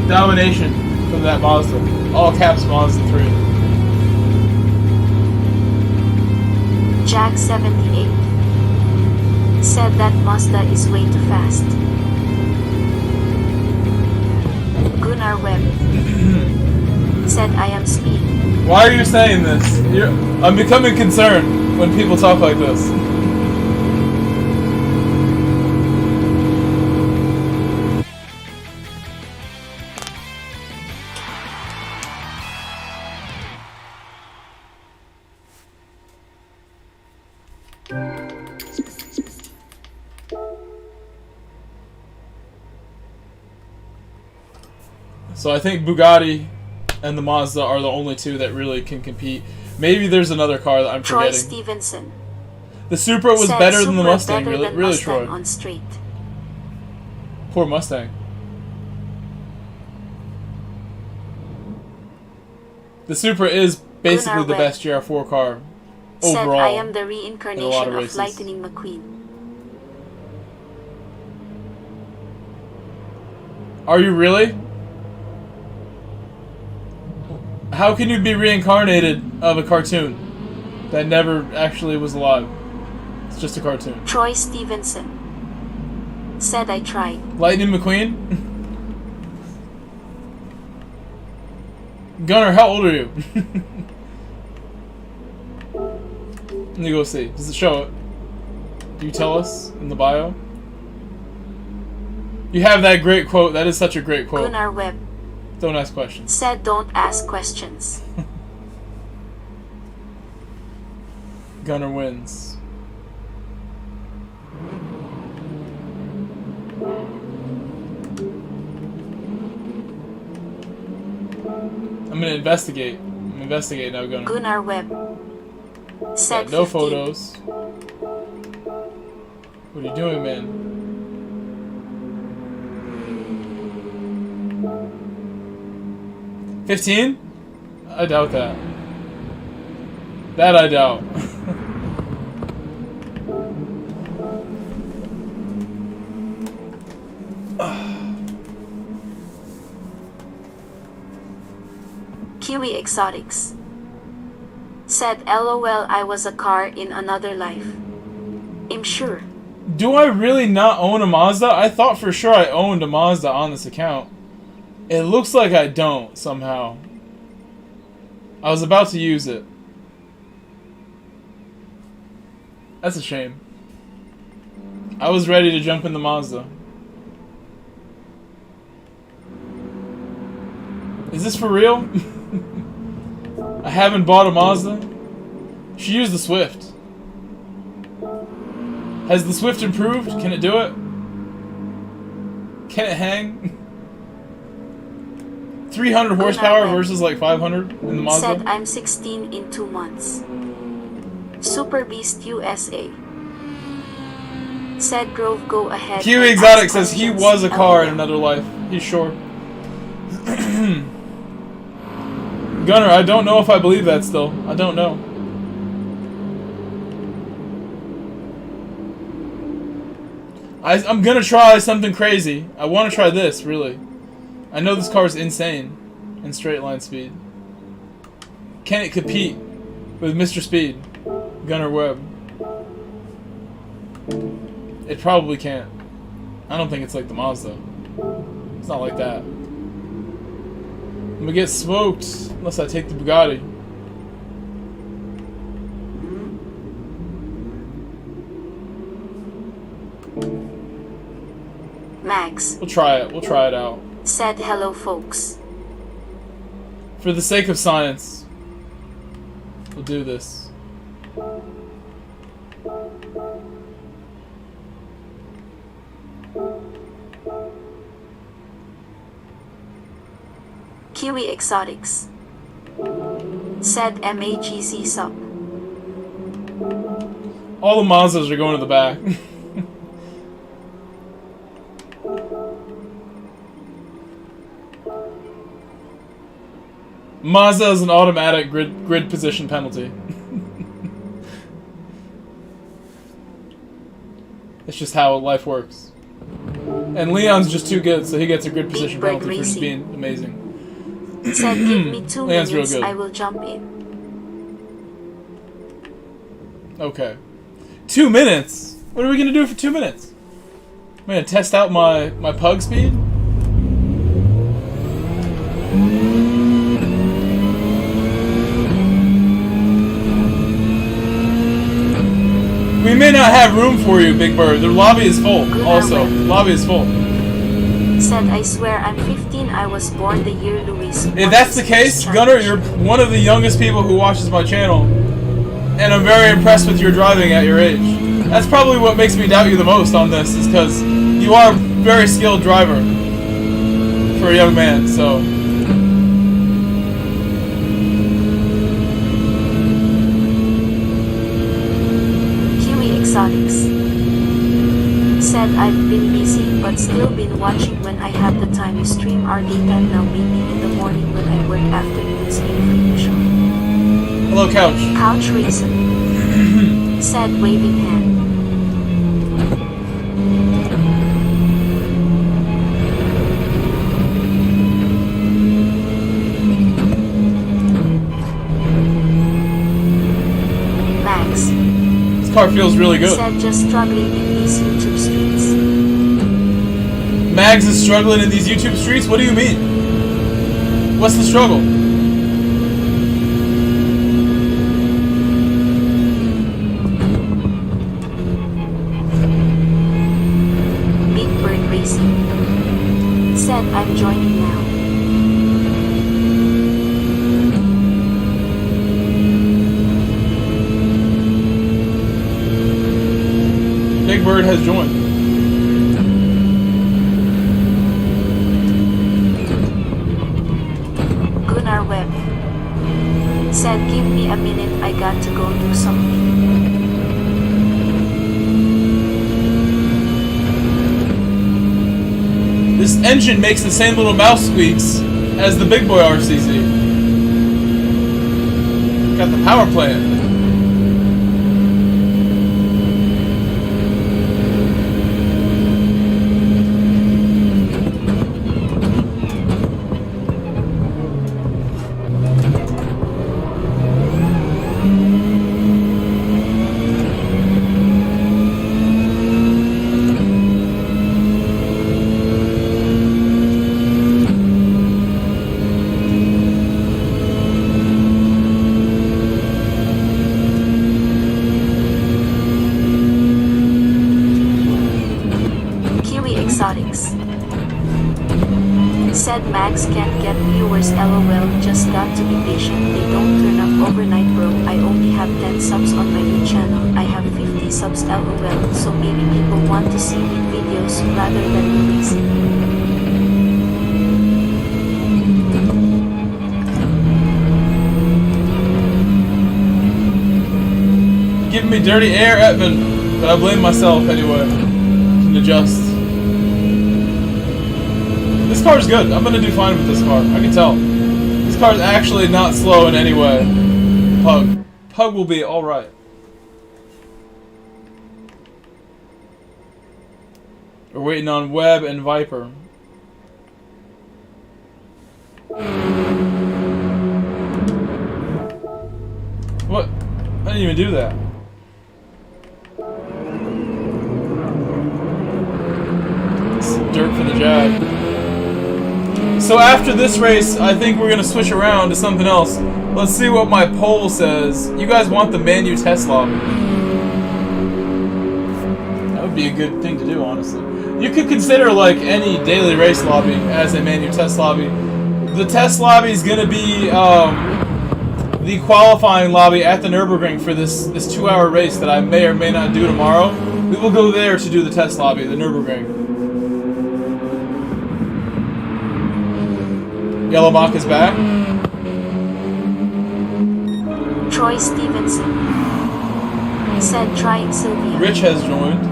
Domination from that Mazda. All caps Mazda 3. Jack 78 said that Mazda is way too fast. Gunnar Webb said I am speed. Why are you saying this? I'm becoming concerned when people talk like this. So I think Bugatti and the Mazda are the only two that really can compete. Maybe there's another car that I'm Troy forgetting. Stevenson. The Supra was Said better than the Supra Mustang, better really, than really, Mustang Troy. on straight. Poor Mustang. The Supra is basically the best GR4 car Said overall. I am the in a lot reincarnation of of races. Lightning McQueen. Are you really? How can you be reincarnated of a cartoon that never actually was alive? It's just a cartoon. Troy Stevenson said I tried. Lightning McQueen? Gunnar, how old are you? Let me go see. Does it show it? Do you tell us in the bio? You have that great quote. That is such a great quote. Gunnar Webb Don't ask questions. said don't ask questions. Gunnar wins. I'm gonna investigate. I'm investigating now, Gunnar. Gunnar Webb said No 15. photos. What are you doing, man? $15? I doubt that. That I doubt. Kiwi Exotics said LOL I was a car in another life. I'm sure. Do I really not own a Mazda? I thought for sure I owned a Mazda on this account. It looks like I don't, somehow. I was about to use it. That's a shame. I was ready to jump in the Mazda. Is this for real? I haven't bought a Mazda. She used the Swift. Has the Swift improved? Can it do it? Can it hang? 300 horsepower versus like 500 in the Mazda? Said I'm 16 in 2 months. Super Beast USA said Grove go ahead. Kiwi and Exotic ask says he questions. was a car in another life. He's sure. Gunnar, I don't know if I believe that still. I don't know. I'm gonna try something crazy. I want to try this, really. I know this car is insane in straight line speed. Can it compete with Mr. Speed, Gunnar Webb? It probably can't. I don't think it's like the Mazda. It's not like that. I'm gonna get smoked unless I take the Bugatti. Max We'll try it. We'll try it out. said hello folks. For the sake of science, we'll do this. Kiwi Exotics said MAGC sub. All the Mazdas are going to the back. Mazda is an automatic grid position penalty. It's just how life works. And Leon's just too good, so he gets a grid position Bird penalty for just Racing being amazing. said give me 2 Leon's real minutes, good. I will jump in. Okay. 2 minutes? What are we gonna do for 2 minutes? I'm gonna test out my pug speed? We may not have room for you, Big Bird. The lobby is full. Also, lobby is full. Said I swear I'm 15, I was born the year Louis. If that's the case, Gunnar, you're one of the youngest people who watches my channel. And I'm very impressed with your driving at your age. That's probably what makes me doubt you the most on this, is because you are a very skilled driver for a young man, so. Kiwi Exotics said I've been busy but still been watching when I have the time. You stream our daytime now, maybe in the morning when I work afternoons information. Hello, Couch. Couch Reason said waving hand. Max This car feels really good. said just struggling in these YouTube streets. Mags is struggling in these YouTube streets? What do you mean? What's the struggle? joining now. Big Bird has joined. Gunnar Webb said, "Give me a minute, I got to go do something." This engine makes the same little mouse squeaks as the big boy RCZ. Got the power plant. Said Max can't get viewers LOL, just got to be patient, they don't turn up overnight bro, I only have 10 subs on my new channel, I have 50 subs LOL, so maybe people want to see me videos rather than movies. Giving me dirty air, Edmund, but I blame myself anyway. Can adjust. This car's good. I'm gonna do fine with this car. I can tell. This car's actually not slow in any way. Pug. Pug will be alright. We're waiting on Webb and Viper. What? I didn't even do that. Some dirt for the Jag. So after this race, I think we're gonna switch around to something else. Let's see what my poll says. You guys want the MANU test lobby? That would be a good thing to do, honestly. You could consider like any daily race lobby as a MANU test lobby. The test lobby is gonna be the qualifying lobby at the Nürburgring for this 2-hour race that I may or may not do tomorrow. We will go there to do the test lobby, the Nürburgring. Yellow Mock is back. Troy Stevenson said, "Trying Sylvia." Rich has joined.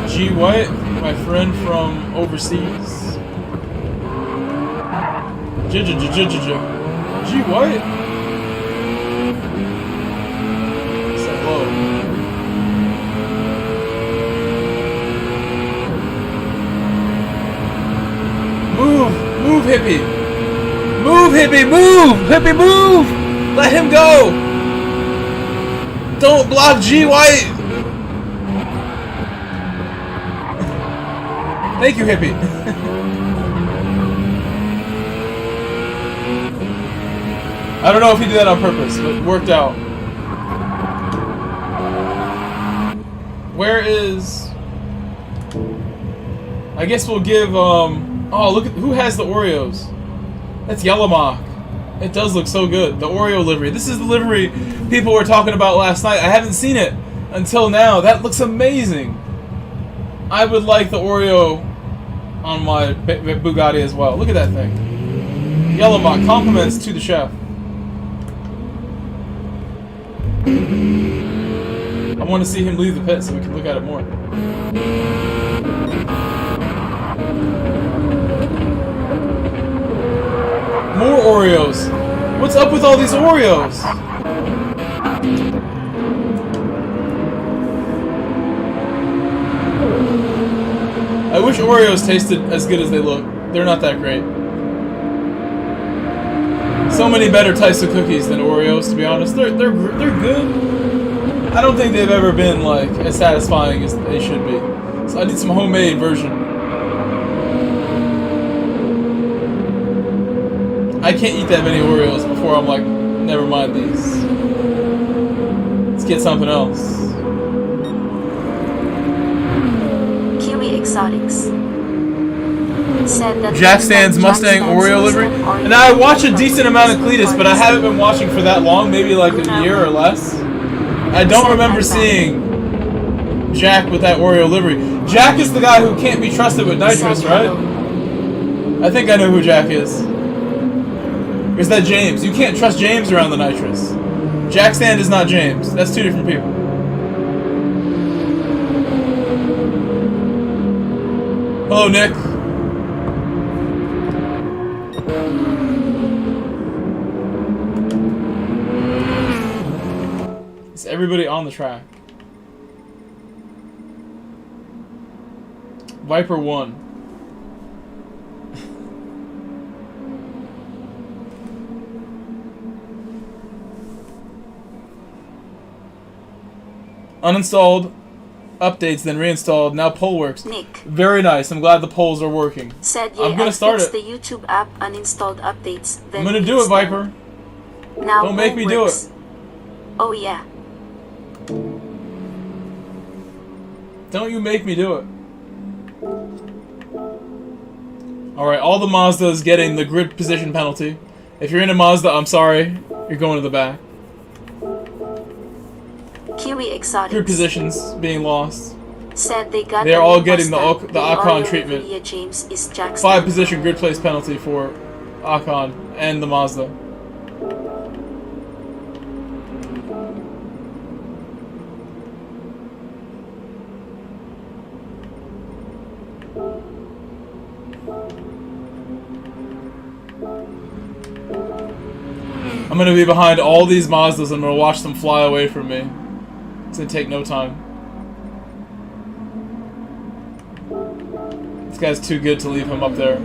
G White, my friend from overseas. G White. Say hello. Move, hippie! Move, hippie, move! Hippie, move! Let him go! Don't block G White! Thank you, hippie. I don't know if he did that on purpose, but it worked out. Where is... I guess we'll give, oh, look at who has the Oreos. That's Yellow Mock. It does look so good. The Oreo livery. This is the livery people were talking about last night. I haven't seen it until now. That looks amazing. I would like the Oreo on my Bugatti as well. Look at that thing. Yellow Mock. Compliments to the chef. I want to see him leave the pit so we can look at it more. More Oreos. What's up with all these Oreos? I wish Oreos tasted as good as they look. They're not that great. So many better types of cookies than Oreos, to be honest. They're good. I don't think they've ever been like as satisfying as they should be. So I need some homemade version. I can't eat that many Oreos before I'm like, never mind these. Let's get something else. Exotics said that Jack Stan's Mustang Oreo livery. And I watch a decent amount of Cletus, but I haven't been watching for that long, maybe like a year or less. I don't remember seeing Jack with that Oreo livery. Jack is the guy who can't be trusted with nitrous, right? I think I know who Jack is. Or is that James? You can't trust James around the nitrous. Jack Stan is not James. That's two different people. Hello, Nick. Is everybody on the track? Viper 1. Uninstalled, updates, then reinstalled. Now poll works. Nick. Very nice. I'm glad the polls are working. Said, I'm gonna start it. The YouTube app uninstalled updates. Then I'm gonna do it, Viper. Now don't make me do it. Oh yeah. Don't you make me do it. Alright, all the Mazdas getting the grid position penalty. If you're in a Mazda, I'm sorry. You're going to the back. Kiwi Exotics Grid positions being lost. said they got They're all getting the Mustang. Akon treatment. James is Jackson. 5 position grid place penalty for Akon and the Mazda. I'm gonna be behind all these Mazdas and I'm gonna watch them fly away from me. It's gonna take no time. This guy's too good to leave him up there.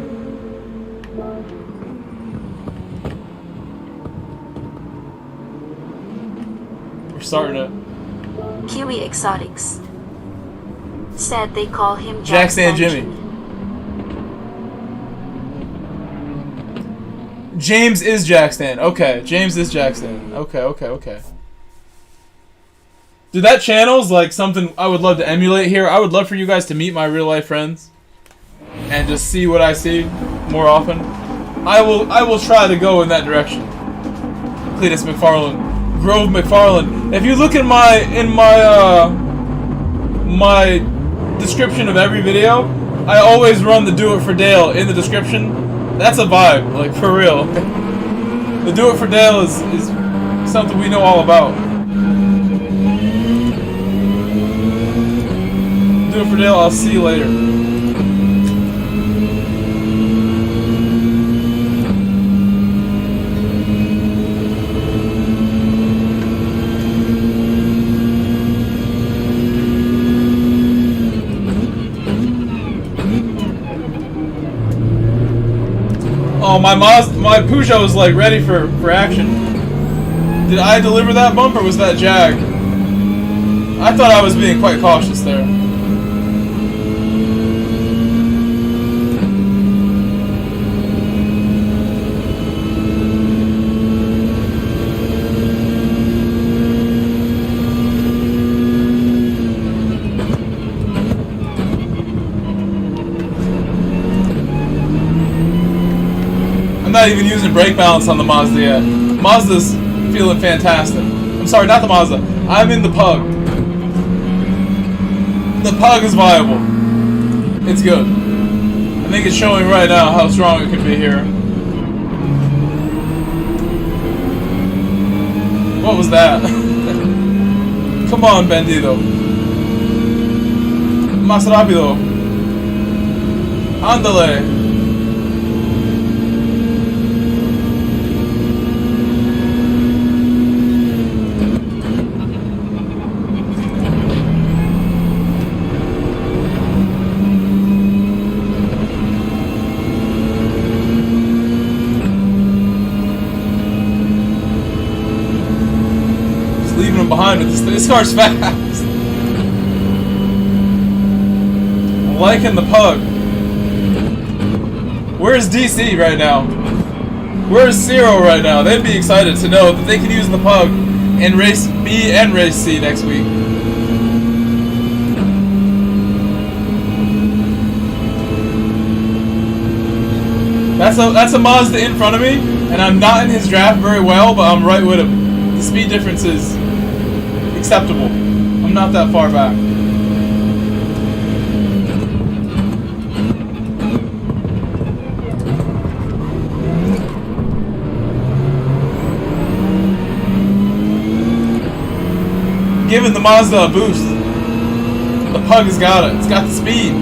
We're starting it. Kiwi Exotics said they call him Jack Stan Jimmy. James is Jack Stan. Okay, James is Jack Stan. Okay. Dude, that channel's like something I would love to emulate here. I would love for you guys to meet my real life friends and just see what I see more often. I will try to go in that direction. Cletus McFarland, Grove McFarland. If you look at my my description of every video, I always run the Do It For Dale in the description. That's a vibe, like for real. The Do It For Dale is something we know all about. Do It For Dale, I'll see you later. Oh, my Peugeot is like ready for action. Did I deliver that bump or was that Jag? I thought I was being quite cautious there. I'm not even using brake balance on the Mazda yet. Mazda's feeling fantastic. I'm sorry, not the Mazda. I'm in the Pug. The Pug is viable. It's good. I think it's showing right now how strong it can be here. What was that? Come on, Bandido. Más rápido. Ándale. Behind it. This car's fast. I'm liking the Pug. Where's DC right now? Where's Zero right now? They'd be excited to know that they can use the Pug in Race B and Race C next week. That's a Mazda in front of me, and I'm not in his draft very well, but I'm right with him. The speed difference is acceptable. I'm not that far back. Giving the Mazda a boost. The Pug has got it. It's got the speed.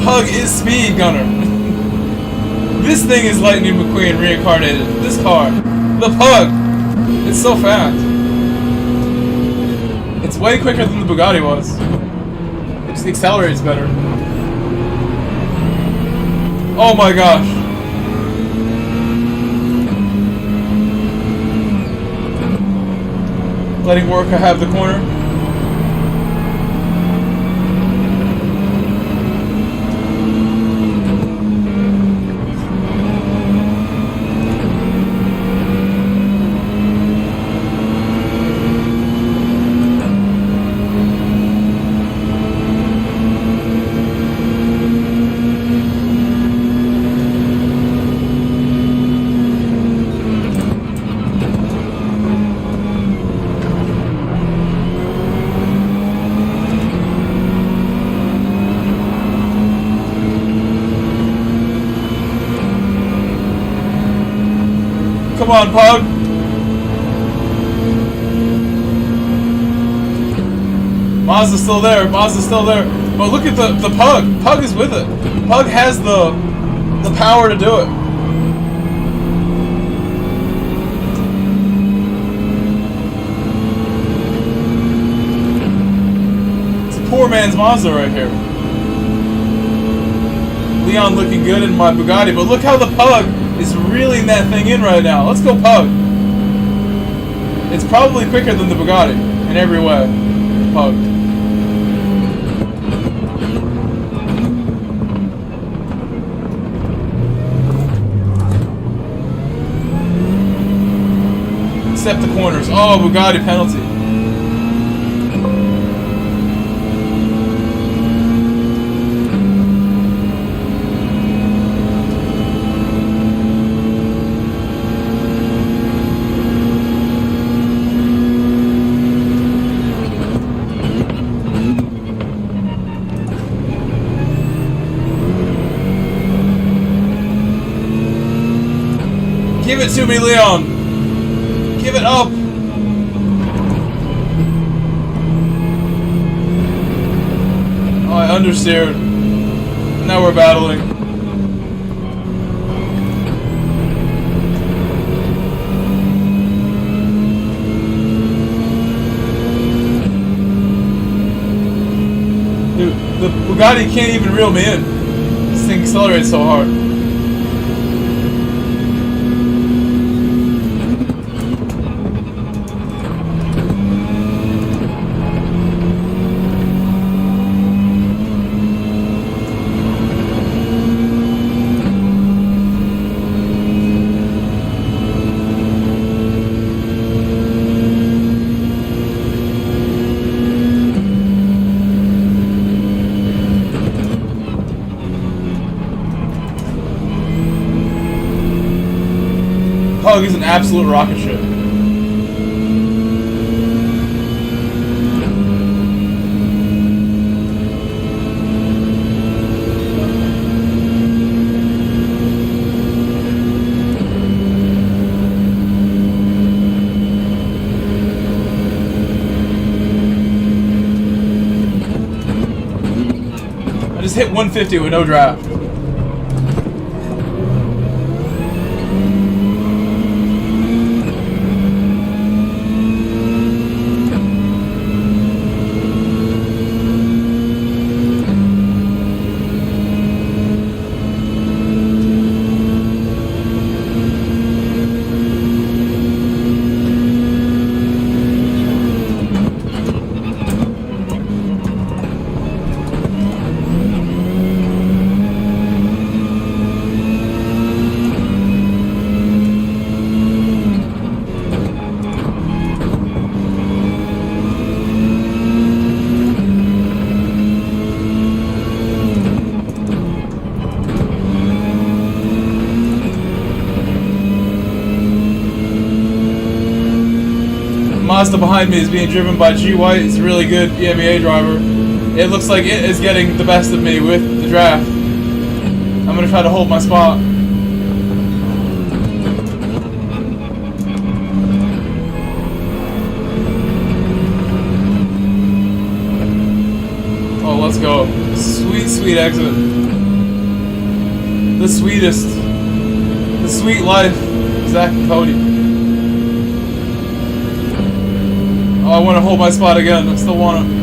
Pug is speed, Gunner. This thing is Lightning McQueen reincarnated. This car. The Pug. It's so fast. It's way quicker than the Bugatti was. It just accelerates better. Oh my gosh. Letting Worka have the corner. Come on, Pug. Mazda's still there. Mazda's still there. But look at the Pug. Pug is with it. Pug has the power to do it. It's a poor man's Mazda right here. Leon looking good in my Bugatti, but look how the Pug is reeling that thing in right now. Let's go, Pug. It's probably quicker than the Bugatti in every way. Pug. Except the corners. Oh, Bugatti penalty. Give it to me, Leon. Give it up. Oh, I understeered. Now we're battling. Dude, the Bugatti can't even reel me in. This thing accelerates so hard. Pug is an absolute rocket ship. I just hit 150 with no draft. Mazda behind me is being driven by G White. It's a really good EMEA driver. It looks like it is getting the best of me with the draft. I'm gonna try to hold my spot. Oh, let's go. Sweet, sweet exit. The sweetest. The sweet life. Zach and Cody. Oh, I want to hold my spot again. I still want to.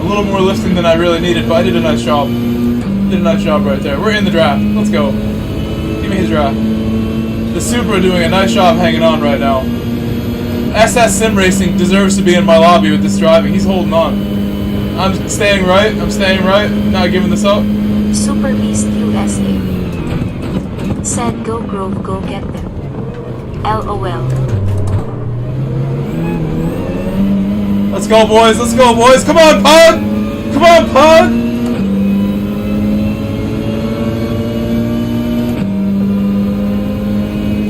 A little more lifting than I really needed, but I did a nice job. Did a nice job right there. We're in the draft. Let's go. Give me his draft. The Supra doing a nice job hanging on right now. SS Sim Racing deserves to be in my lobby with this driving. He's holding on. I'm staying right. I'm staying right. Not giving this up. Super Beast USA said, "Go Grove, go get them." LOL. Let's go, boys. Let's go, boys. Come on, Pug. Come on, Pug.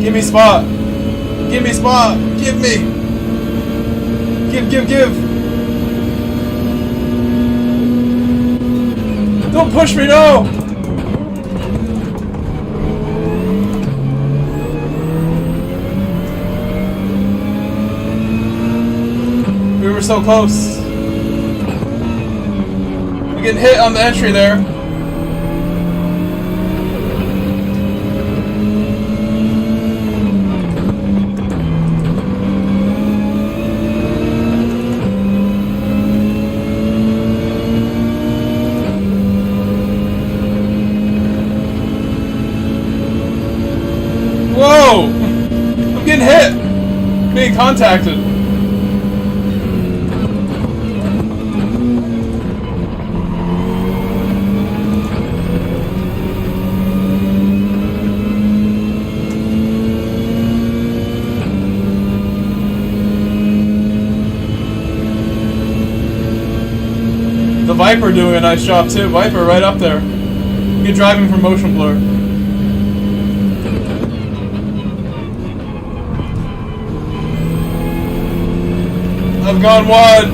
Give me spot. Give me spot. Give me. Give. Don't push me, no! We were so close. We're getting hit on the entry there. Whoa! I'm getting hit! Being contacted. The Viper doing a nice job too. Viper right up there. Good driving from motion blur. I've gone wide.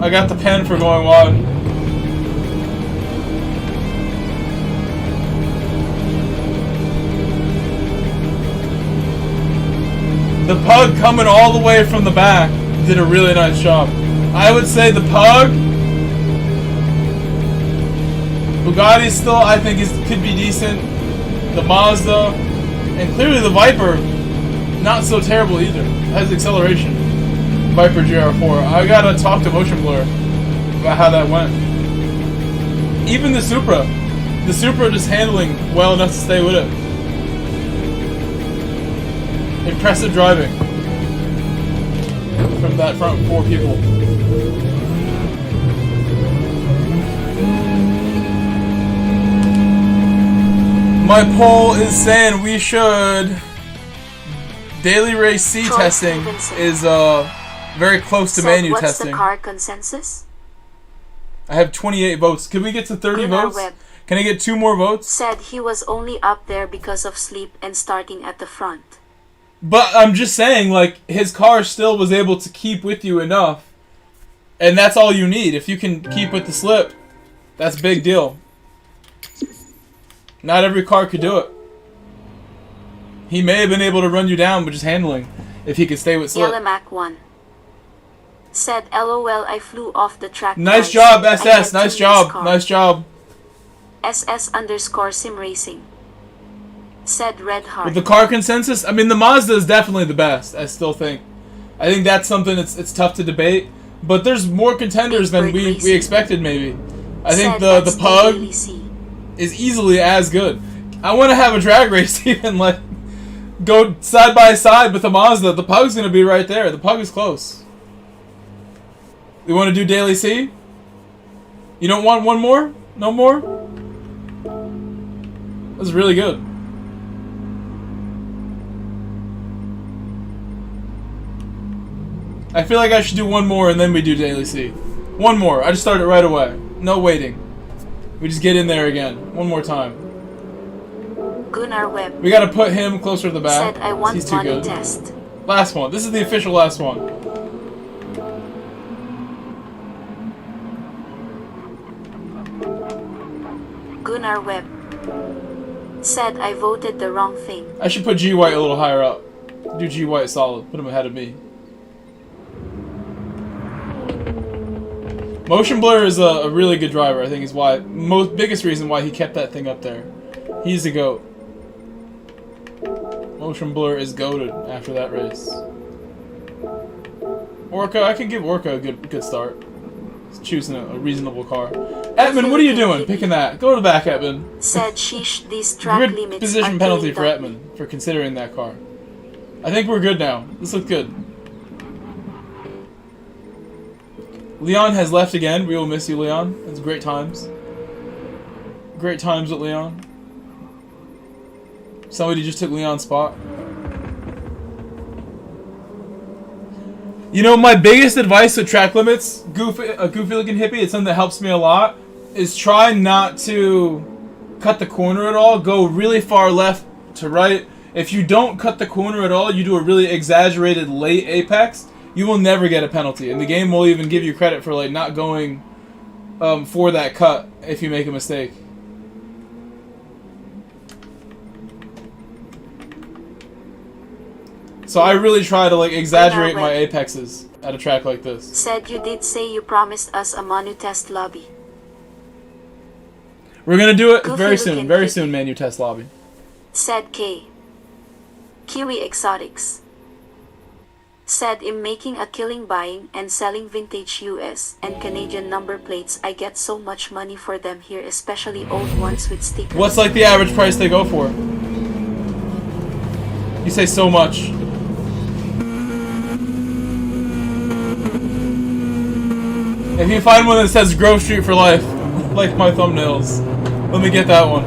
I got the pen for going wide. The Pug coming all the way from the back did a really nice job. I would say the Pug. Bugatti still, I think, could be decent. The Mazda, and clearly the Viper, not so terrible either. Has acceleration. Viper GR4. I gotta talk to Motion Blur about how that went. Even the Supra just handling well enough to stay with it. Impressive driving from that front four people. My poll is saying we should. Daily race C Troy testing Stevenson is very close to MANU what's testing. the car consensus? I have 28 votes. Can we get to 30 Gunnar votes? Webb Can I get 2 more votes? said he was only up there because of sleep and starting at the front. But I'm just saying, like, his car still was able to keep with you enough. And that's all you need. If you can keep with the slip, that's a big deal. Not every car could do it. He may have been able to run you down with just handling, if he could stay with slip. Yelamac1 said, "LOL, I flew off the track." Nice twice. job, I SS. had Nice to job. race car." Nice job. SS_sim racing said, "Red Heart." With the car consensus, I mean, the Mazda is definitely the best, I still think. I think that's something it's tough to debate. But there's more contenders than we expected, maybe. I think Said, the Pug Daily C. is easily as good. I want to have a drag race even, like, go side by side with the Mazda. The Pug's going to be right there. The Pug is close. You want to do Daily C? You don't want one more? No more? That's really good. I feel like I should do one more and then we do Daily C. One more. I just started right away. No waiting. We just get in there again. One more time. Gunnar Webb We gotta put him closer to the back. said I want He's too money good. test. Last one. This is the official last one. Gunnar Webb said I voted the wrong thing. I should put G White a little higher up. Do G White solid. Put him ahead of me. Motion Blur is a really good driver. I think is why biggest reason why he kept that thing up there. He's the GOAT. Motion Blur is goated after that race. Orca, I can give Orca a good start. He's choosing a reasonable car. Edmund, what are you doing? Picking that. Go to the back, Edmund. Said sheesh, these track Good limits position are penalty killing for Dudley. Edmund for considering that car. I think we're good now. This looks good. Leon has left again. We will miss you, Leon. It's great times. Great times with Leon. Somebody just took Leon's spot. You know, my biggest advice with track limits, a goofy looking hippie, it's something that helps me a lot, is try not to cut the corner at all. Go really far left to right. If you don't cut the corner at all, you do a really exaggerated late apex, you will never get a penalty. And the game will even give you credit for like not going for that cut if you make a mistake. So I really try to like exaggerate my apexes at a track like this. Said you did say you promised us a MANU test lobby. We're gonna do it Goofy very soon. looking Very hippie. soon, MANU test lobby. Said K. Kiwi Exotics. Said I'm making a killing buying and selling vintage US and Canadian number plates. I get so much money for them here, especially old ones with stickers. What's like the average price they go for? You say so much. If you find one that says Grove Street for life, like my thumbnails, let me get that one.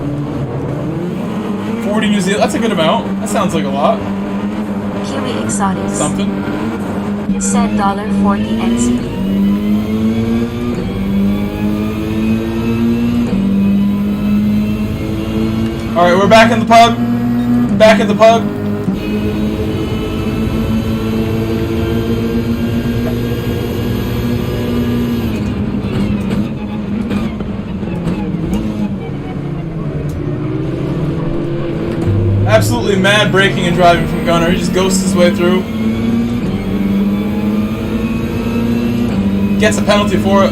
40 New Zealand, that's a good amount. That sounds like a lot. Kiwi Exotics. Something. Said $40 NC. Alright, we're back in the pub. Back in the pub. Absolutely mad braking and driving from Gunner. He just ghosts his way through. Gets a penalty for it.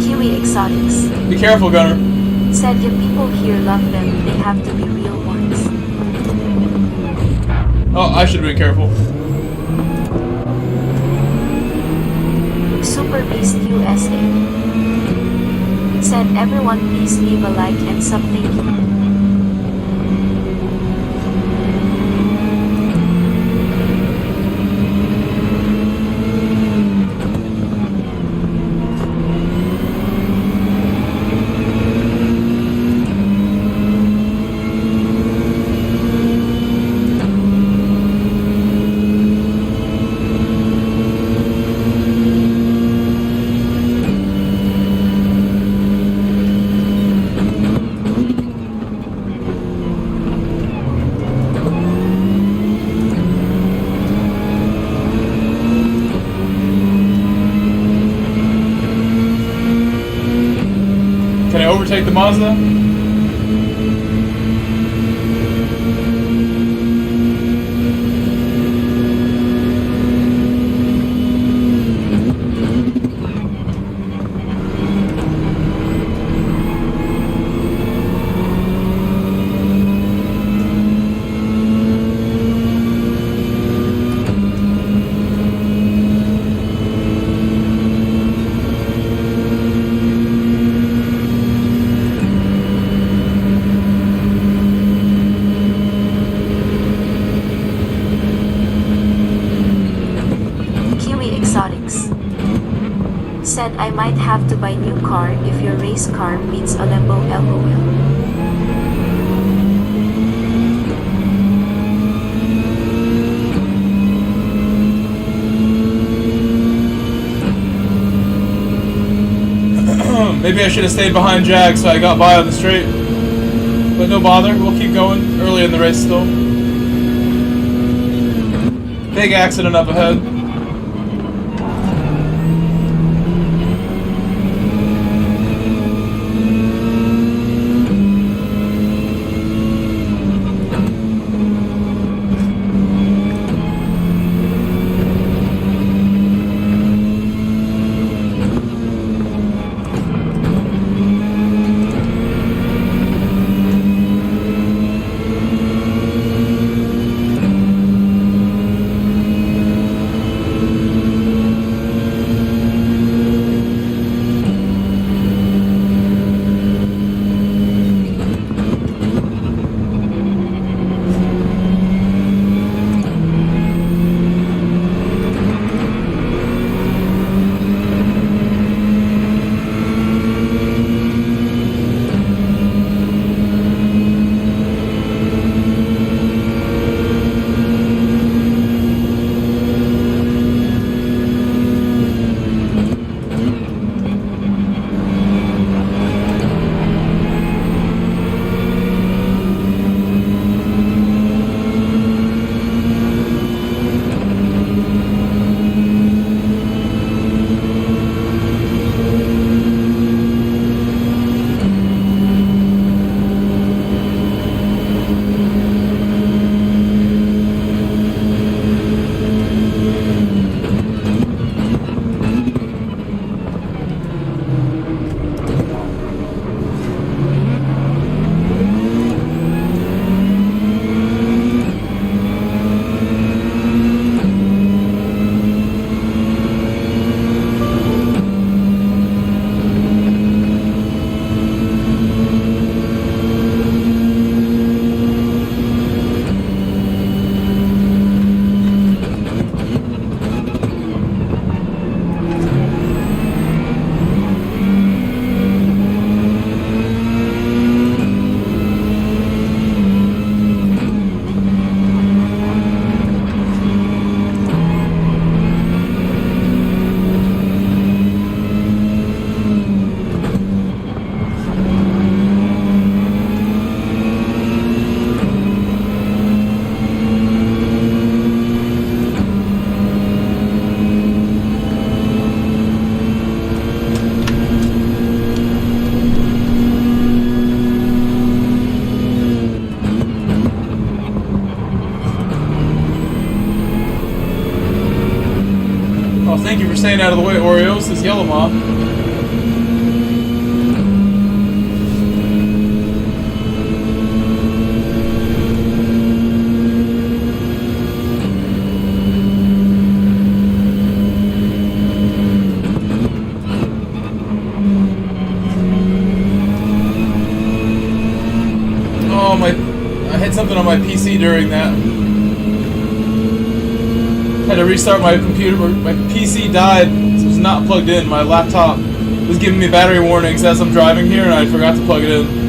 Kiwi Exotics. Be careful, Gunner. Said your people here love them. They have to be real ones. Oh, I should have been careful. Super Beast USA. Said everyone please leave a like and sub, thank you. Can I overtake the Mazda? Said I might have to buy new car if your race car beats a Lambo LOL. Maybe I should have stayed behind Jag so I got by on the straight. But no bother, we'll keep going. Early in the race still. Big accident up ahead. Thank you for staying out of the way, Oreos. This yellow mob. Oh, I hit something on my PC during that. Had to restart my computer. My PC died, so it's not plugged in. My laptop was giving me battery warnings as I'm driving here, and I forgot to plug it in.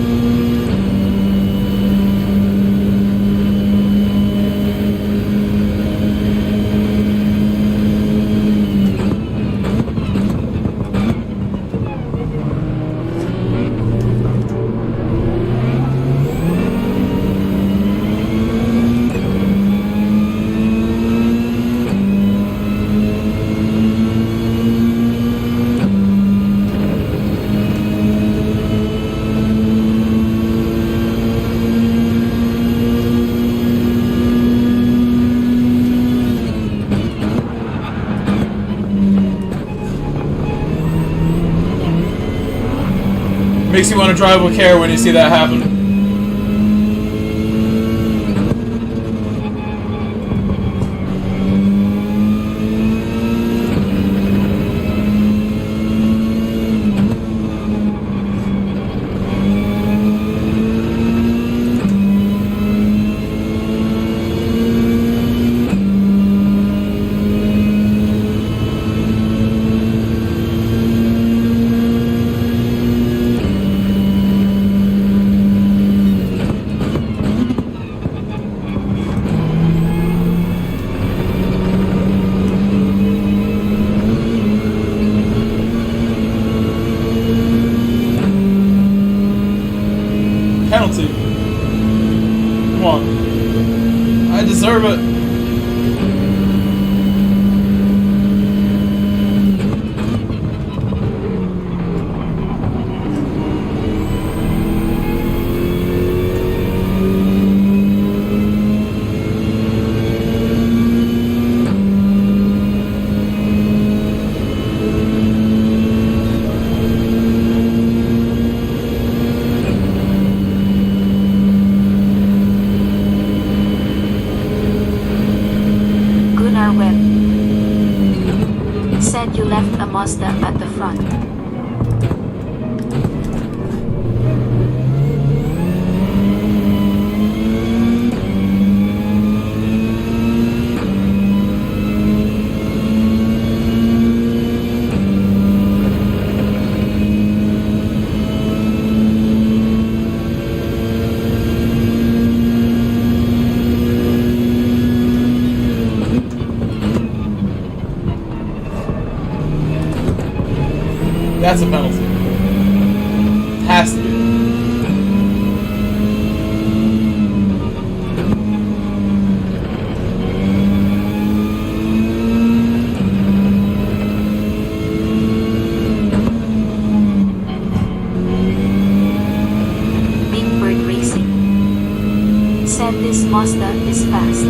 Makes you want to drive with care when you see that happen. on. I deserve it. Mazda at the front. That's a penalty. Has to be. Big Bird Racing said this Mazda is fast.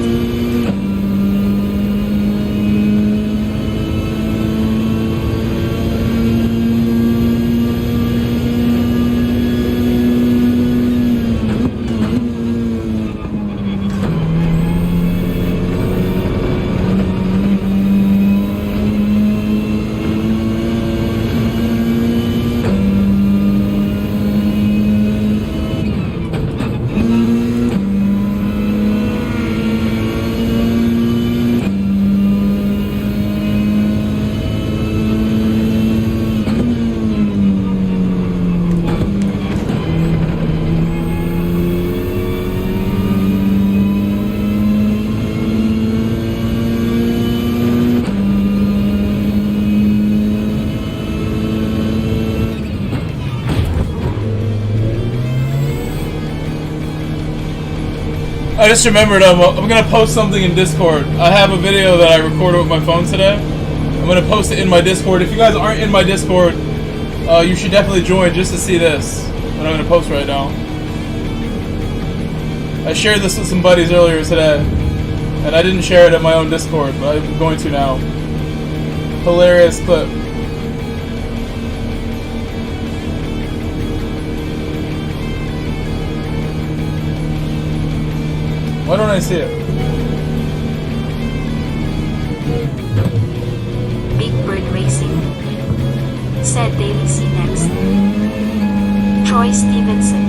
I just remembered I'm gonna post something in Discord. I have a video that I recorded with my phone today. I'm gonna post it in my Discord. If you guys aren't in my Discord, you should definitely join just to see this. What I'm gonna post right now. I shared this with some buddies earlier today, and I didn't share it in my own Discord, but I'm going to now. Hilarious clip. Why don't I see it? Big Bird Racing said they'll see next. Troy Stevenson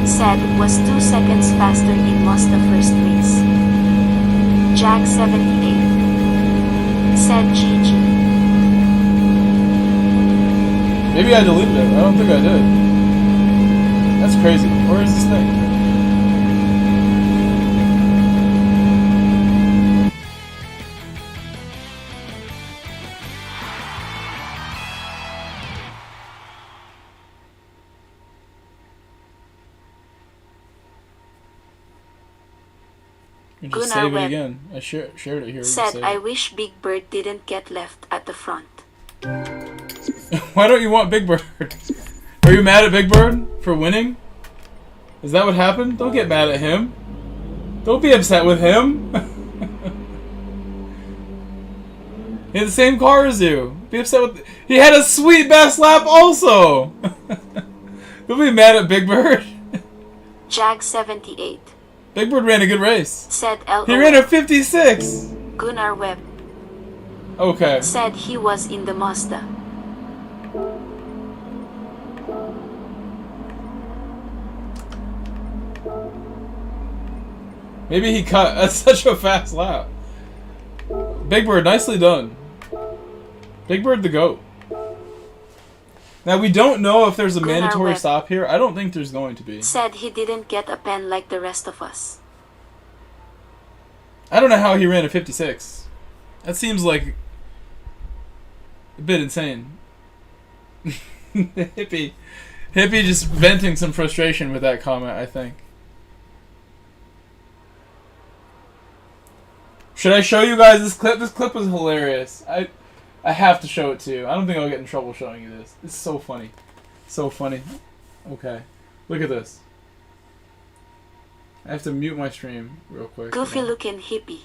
said was 2 seconds faster in Mazda first race. Jack 78 said GG. Maybe I deleted it. I don't think I did. That's crazy. Where is this thing? Just save it again. I shared it here. Said I wish Big Bird didn't get left at the front. Why don't you want Big Bird? Are you mad at Big Bird for winning? Is that what happened? Don't get mad at him. Don't be upset with him. He had the same car as you. Be upset with. He had a sweet best lap also. Don't be mad at Big Bird. Jag 78. Big Bird ran a good race. Said LO. He ran a 56. Gunnar Webb. Okay. Said he was in the Mazda. Maybe he cut. That's such a fast lap. Big Bird, nicely done. Big Bird the GOAT. Now, we don't know if there's a mandatory stop here. I don't think there's going to be. Said he didn't get a pen like the rest of us. I don't know how he ran a 56. That seems like a bit insane. Hippie just venting some frustration with that comment, I think. Should I show you guys this clip? This clip was hilarious. I have to show it to you. I don't think I'll get in trouble showing you this. It's so funny. So funny. Okay. Look at this. I have to mute my stream real quick. Goofy looking hippie.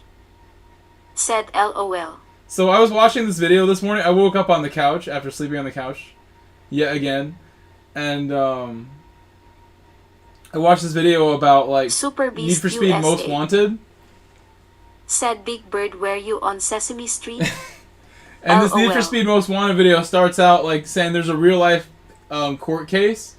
Said LOL. So I was watching this video this morning. I woke up on the couch after sleeping on the couch yet again. And I watched this video about like Super Need Beast for Speed USA. Most Wanted. Said Big Bird, were you on Sesame Street? And this Need for Speed Most Wanted video starts out like saying there's a real life court case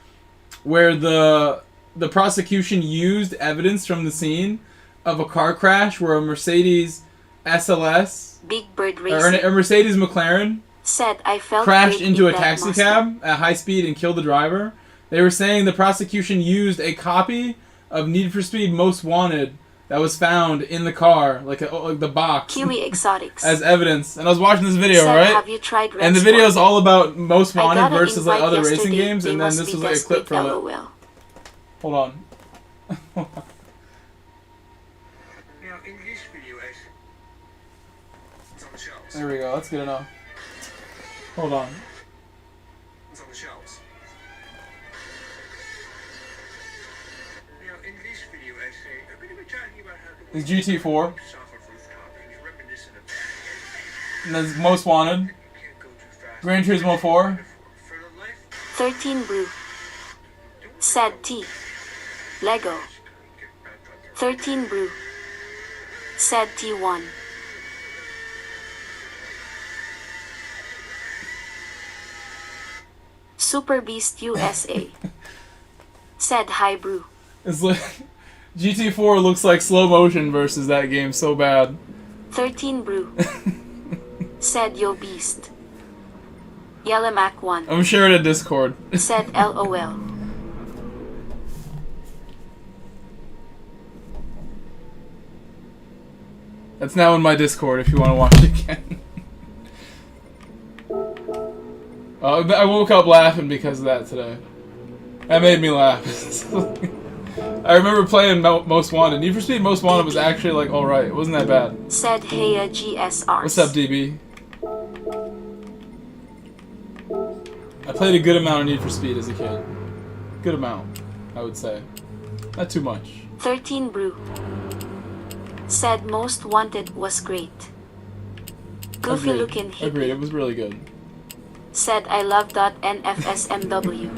where the prosecution used evidence from the scene of a car crash where a Mercedes SLS Big Bird or Racing. a Mercedes McLaren Said I felt crashed great into in a that taxi Mustang. cab at high speed and killed the driver. They were saying the prosecution used a copy of Need for Speed Most Wanted that was found in the car, like the box, Kiwi Exotics. as evidence. And I was watching this video, Said, right? have you tried Red And the Sport? video is all about Most I Wanted got an versus like invite other racing yesterday. games, They and then must this be was like a clip desperate, from it. LOL. Hold on. Now, in this video, it's on the shelves. There we go. That's good enough. Hold on. It's on the shelves. Now, in this video, I'm going to be talking about how the This GT4, software rooftop is reminiscent of that. and that's Most Wanted. You can't go too fast. Gran Turismo 4. For the life, 13 Brew. Said T. Lego. 13 Brew. Said T1. Super Beast USA. Said Hi Brew. It's like GT4 looks like slow motion versus that game so bad. 13 Brew. Said Yo Beast. Yellow Mac 1. I'm sharing a Discord. Said LOL. That's now in my Discord if you want to watch it again. I woke up laughing because of that today. That made me laugh. I remember playing Most Wanted. Need for Speed Most Wanted was actually like alright. It wasn't that bad. Said Heya GSR. What's up, DB? I played a good amount of Need for Speed as a kid. Good amount, I would say. Not too much. 13 Brew. Said Most Wanted was great. Goofy Agreed. looking hippie. Agreed, it was really good. Said I love .nfsmw.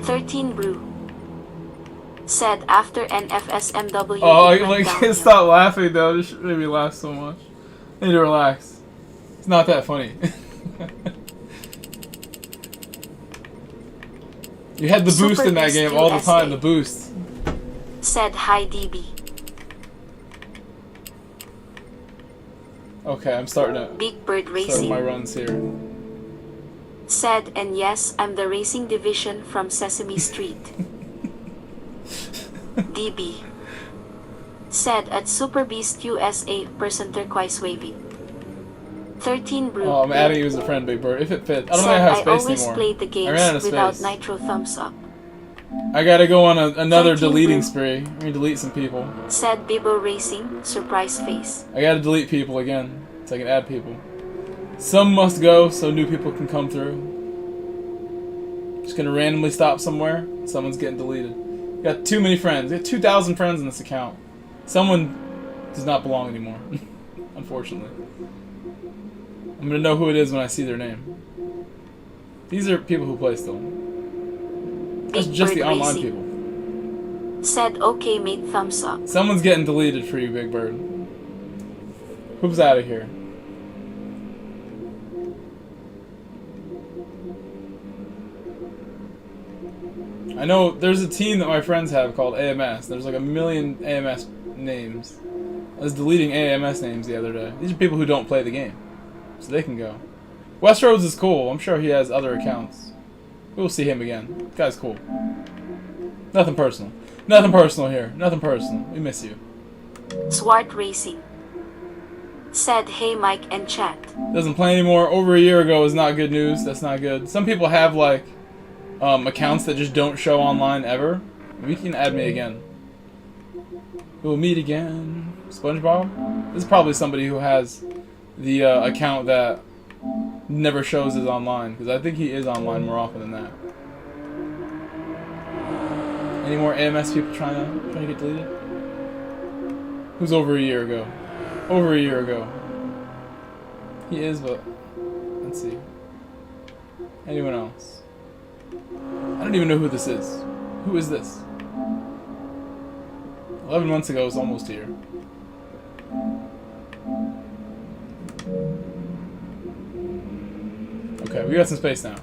13 Brew. Said after NFSMW Oh, it I went can't downhill. stop laughing though. This made me laugh so much. I need to relax. It's not that funny. You had the boost Super in that Beast game all the USA. time, the boost. Said hi DB. Okay, I'm starting Big Bird my Racing. runs here. Said and yes, I'm the racing division from Sesame Street. DB. Said at Super Beast USA person turquoise waving. 13 Brew. Oh, I'm adding you as a friend, Big Bird. If it fits. I don't Said have I space always anymore. played the I ran out games of without space. nitro thumbs up. I gotta go on another 13 deleting Brew. spree. I'm gonna delete some people. Said Bibo Racing, surprise face. I gotta delete people again, so I can add people. Some must go, so new people can come through. Just gonna randomly stop somewhere. Someone's getting deleted. Got too many friends. Got 2,000 friends in this account. Someone does not belong anymore, unfortunately. I'm gonna know who it is when I see their name. These are people who play still. That's Big just Bird the online Racing. people. Said okay mate thumbs up. Someone's getting deleted for you, Big Bird. Who's out of here? I know there's a team that my friends have called AMS. There's like a million AMS names. I was deleting AMS names the other day. These are people who don't play the game. So they can go. Westroads is cool. I'm sure he has other accounts. We'll see him again. Guy's cool. Nothing personal. Nothing personal here. Nothing personal. We miss you. Swart Racing. Said hey Mike and chat. Doesn't play anymore. Over a year ago is not good news. That's not good. Some people have like accounts that just don't show online ever. You can add me again. We'll meet again. SpongeBob? This is probably somebody who has the account that never shows is online, because I think he is online more often than that. Any more AMS people trying to get deleted? Who's over a year ago? Over a year ago. He is, but let's see. Anyone else? I don't even know who this is. Who is this? 11 months ago, it's almost here. Okay, we got some space now.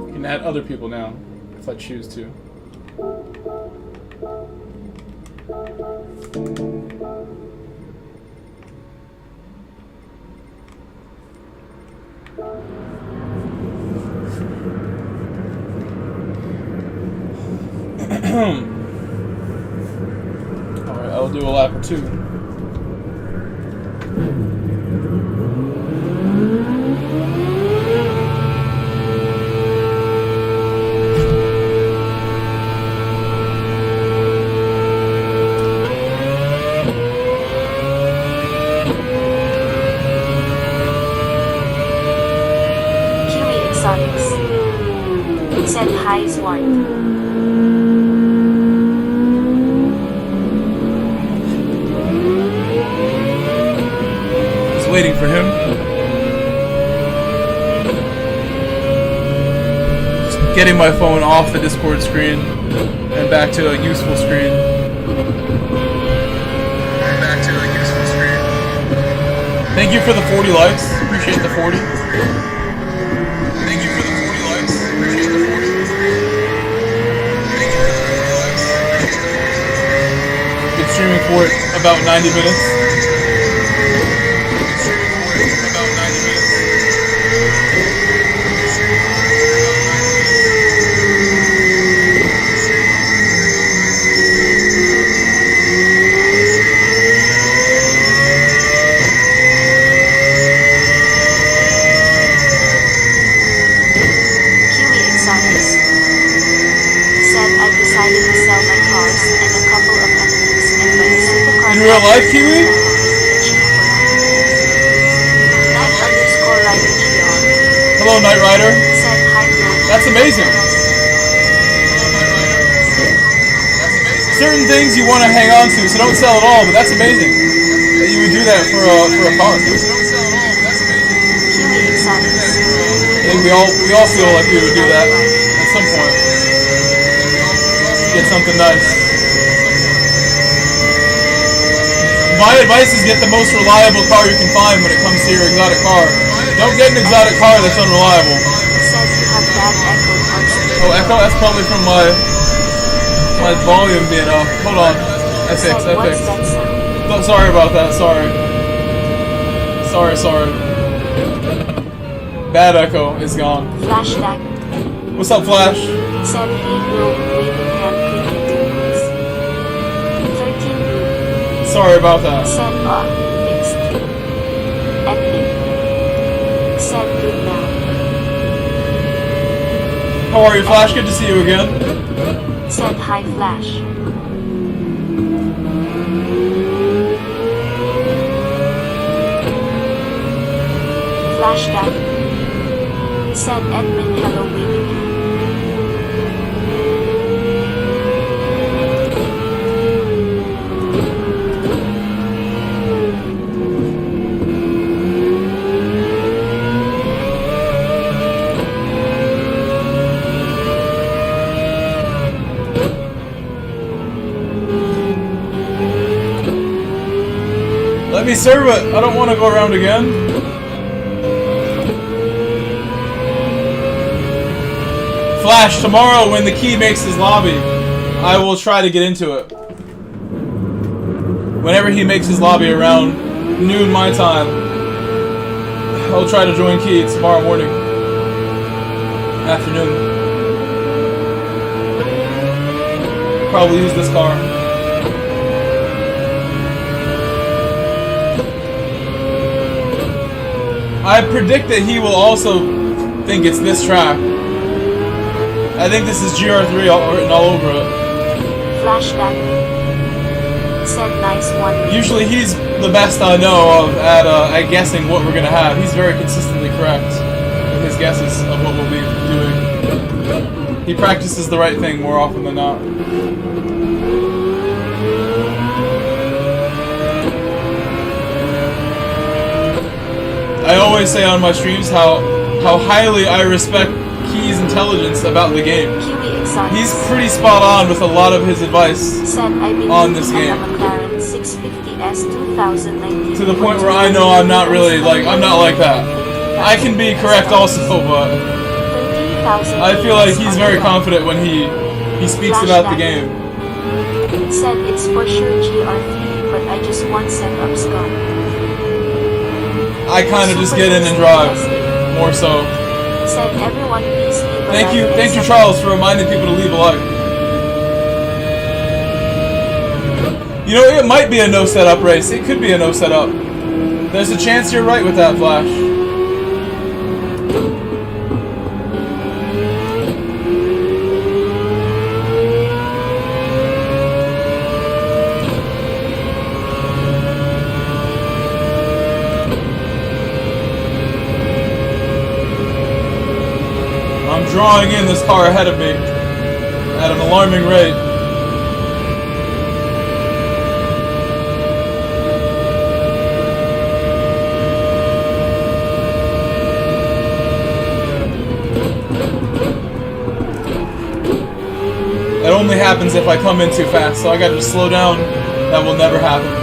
You can add other people now, if I choose to. Alright, I'll do a lap or two. Said hi, Swart. Just waiting for him. Just getting my phone off the Discord screen and back to a useful screen. Thank you for the 40 likes. Appreciate the 40. Streaming for it about 90 minutes. Kiwi Exotics said I've decided to sell my cars and a couple of enemies and buy a supercar. In real life, Kiwi? Hello, Knight Rider. Said hi, Bro. That's amazing. Certain things you want to hang on to, so don't sell it all, but that's amazing that you would do that for a car. Kiwi Exotics. I think we all feel like we would do that at some point. Get something nice. My advice is get the most reliable car you can find when it comes to your exotic car. Don't get an exotic car that's unreliable. Said you have bad echo parts. Oh, echo? That's probably from my volume being off. Hold on. I fixed. What's that sound? Oh, sorry about that. Sorry. Bad echo is gone. Flash that. What's up, Flash? Said hey bro, waving hand, could you do this? 13 bro. Sorry about that. Said fixed. Epic. Said good now. How are you, Flash? Good to see you again. Said hi, Flash. Flash that. Said Edmund hello waving hand. Let me serve it. I don't want to go around again. Flash, tomorrow when the key makes his lobby, I will try to get into it. Whenever he makes his lobby around noon my time, I'll try to join Key tomorrow morning. Afternoon. Probably use this car. I predict that he will also think it's this track. I think this is GR3 written all over it. Flashback. Said nice one. Usually he's the best I know of at guessing what we're gonna have. He's very consistently correct with his guesses of what we'll be doing. He practices the right thing more often than not. I always say on my streams how highly I respect Key's intelligence about the game. He's pretty spot on with a lot of his advice on this game. To the point where I know I'm not really I'm not like that. I can be correct also, but I feel like he's very confident when he speaks about the game. Said it's for sure GR3, but I just want set up Scott. I kind of just get in and drive, more so. Said everyone please leave a Thank you like. Charles for reminding people to leave a like. You know, it might be a no setup race. It could be a no setup. There's a chance you're right with that, Flash. Drawing in this car ahead of me at an alarming rate. It only happens if I come in too fast, so I gotta just slow down. That will never happen.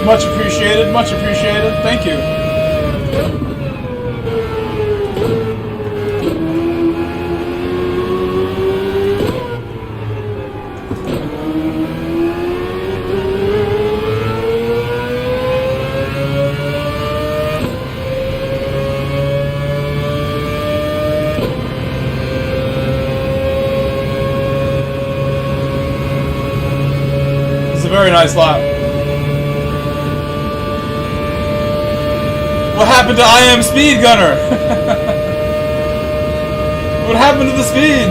Much appreciated, much appreciated. Thank you. nice lap. What happened to I am speed, Gunner? What happened to the speed?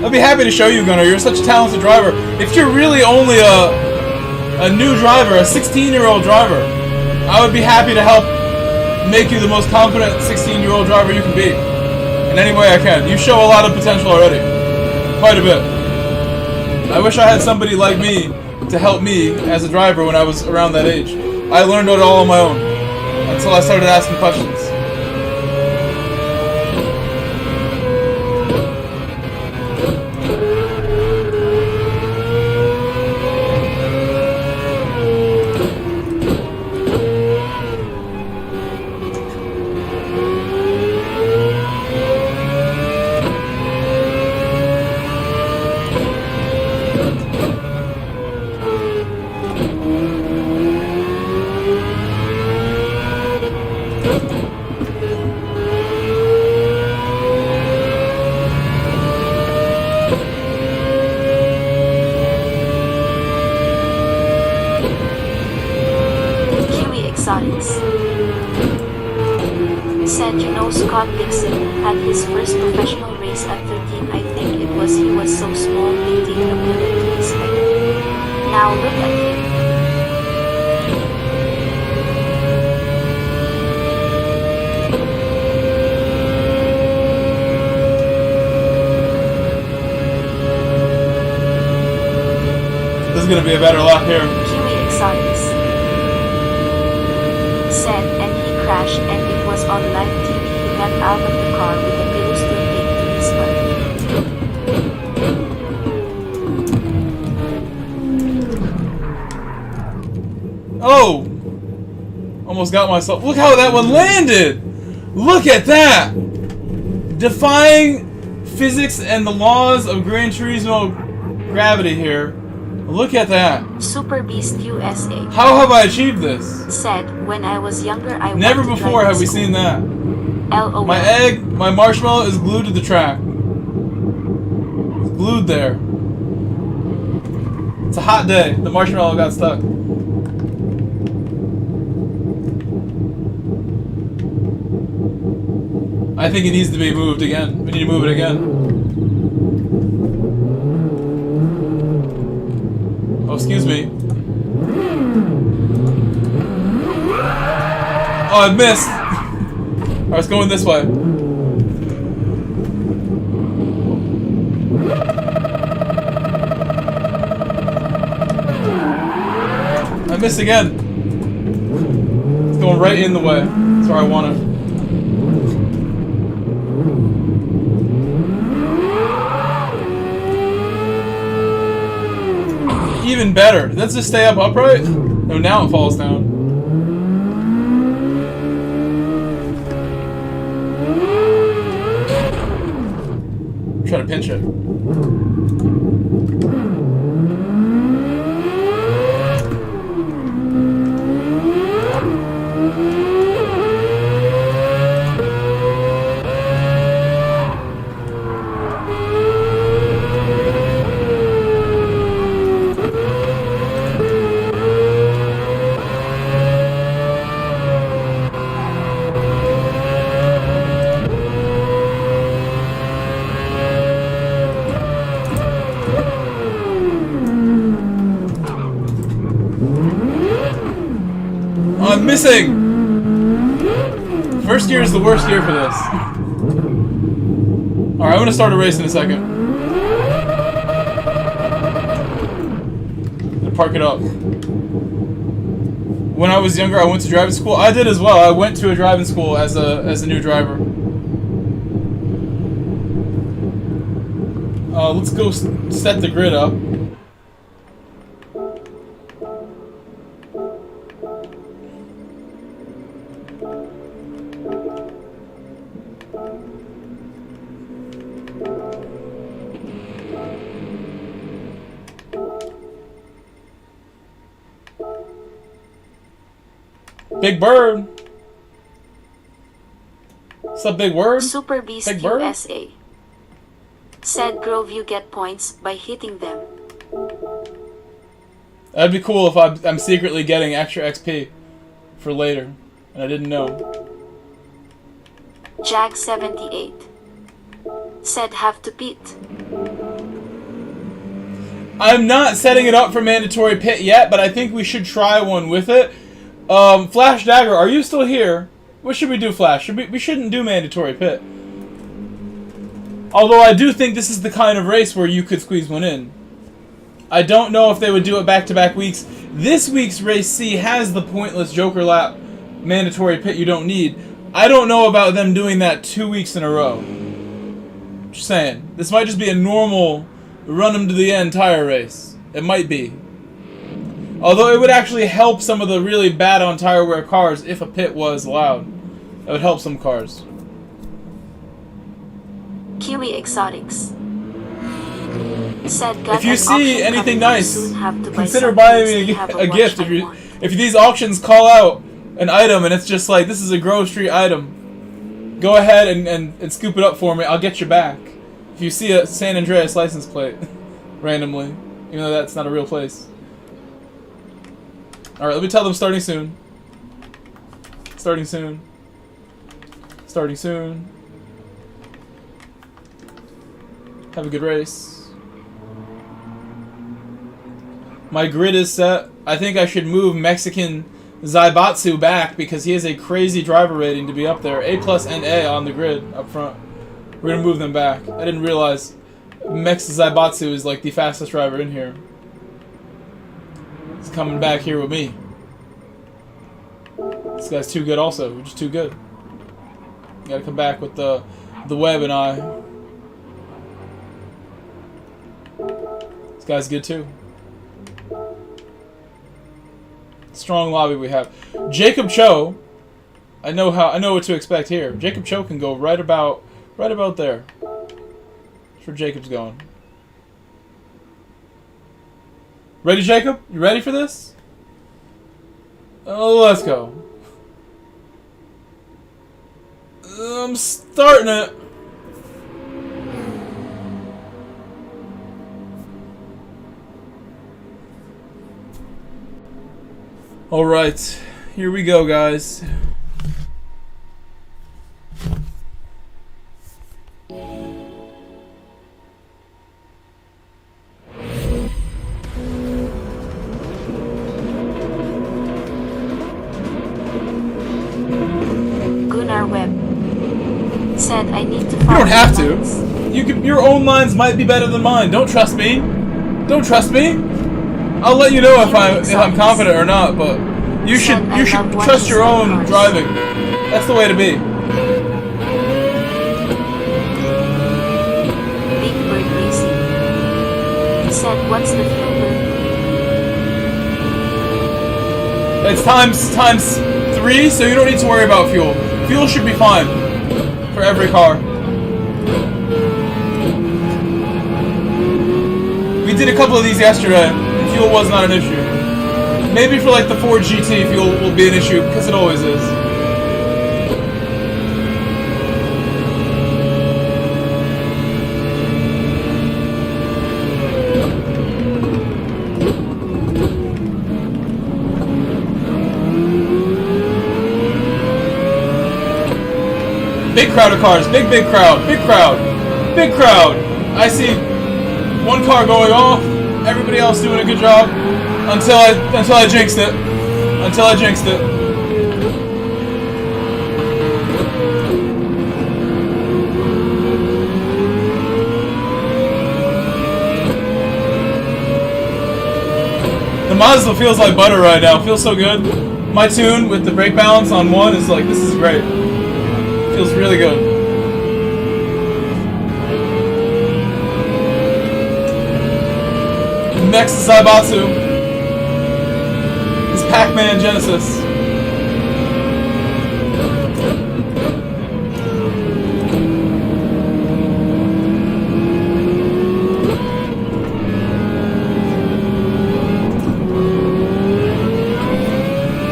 I'd be happy to show you, Gunner. You're such a talented driver. If you're really only a new driver, a 16-year-old driver, I would be happy to help make you the most confident 16-year-old driver you can be. In any way I can. You show a lot of potential already. Quite a bit. I wish I had somebody like me to help me as a driver when I was around that age. I learned it all on my own until I started asking questions. Said you know Scott Dixon had his first professional race at 13. I think it was he was so small they take a minute to respect. Now look at him. This is gonna be a better lap here. Kiwi Exotics said, and he crashed, and it was on live TV. He got out of the car with the pillow still taped to his butt. Oh! Almost got myself. Look how that one landed! Look at that! Defying physics and the laws of Gran Turismo gravity here. Look at that. Super Beast USA. How have I achieved this? Said, when I was younger I Never wanted to before drive have we school. seen that. LOL. My egg, my marshmallow is glued to the track. It's glued there. It's a hot day. The marshmallow got stuck. I think it needs to be moved again. We need to move it again. Oh, excuse me. Oh, I missed. I was going this way. I missed again. It's going right in the way. That's where I want it. Even better. Let's just stay up upright. No, now it falls down. Try to pinch it. I'm missing! First gear is the worst gear for this. Alright, I'm gonna start a race in a second. And park it up. When I was younger, I went to driving school. I did as well. I went to a driving school as a new driver. Let's go set the grid up. Big Bird. What's up, Big Word? Super Beast Big Bird? USA Said Grove, you get points by hitting them. That'd be cool if I'm secretly getting extra XP for later, and I didn't know. Jag78 said have to pit. I'm not setting it up for mandatory pit yet, but I think we should try one with it. Flash Dagger, are you still here? What should we do, Flash? We shouldn't do mandatory pit. Although I do think this is the kind of race where you could squeeze one in. I don't know if they would do it back-to-back weeks. This week's race C has the pointless Joker Lap mandatory pit you don't need. I don't know about them doing that 2 weeks in a row. Just saying. This might just be a normal run them to the end tire race. It might be. Although it would actually help some of the really bad on tire wear cars if a pit was allowed. It would help some cars. Kiwi Exotics said, if you see anything nice, consider buying me a gift. If these auctions call out an item and it's just like, this is a Grove Street item, go ahead and scoop it up for me. I'll get you back. If you see a San Andreas license plate randomly, even though that's not a real place. Alright, let me tell them starting soon. Starting soon. Starting soon. Have a good race. My grid is set. I think I should move Mexican Zaibatsu back because he has a crazy driver rating to be up there. A+ and A on the grid up front. We're gonna move them back. I didn't realize Mex Zaibatsu is like the fastest driver in here. He's coming back here with me. This guy's too good also. We're just too good. You gotta come back with the web and I. This guy's good too. Strong lobby we have. Jacob Cho. I know what to expect here. Jacob Cho can go right about there. That's where Jacob's going. Ready, Jacob? You ready for this? Oh, let's go. I'm starting it. Alright, here we go, guys. Gunnar Webb said I need to You don't have to. Your own lines might be better than mine. Don't trust me. Don't trust me. I'll let you know if I'm confident or not, but you should trust your own driving. That's the way to be. Big Bird Racing said, what's the fuel burn? It's times 3, so you don't need to worry about fuel. Fuel should be fine for every car. We did a couple of these yesterday. Fuel was not an issue. Maybe for like the Ford GT, fuel will be an issue because it always is. Big crowd of cars. Big crowd. Big crowd. Big crowd. I see one car going off. Everybody else doing a good job until I jinxed it. Until I jinxed it. The Mazda feels like butter right now. Feels so good. My tune with the brake balance on 1 is like, this is great. Feels really good. Next is Zaibatsu. This Pac-Man Genesis.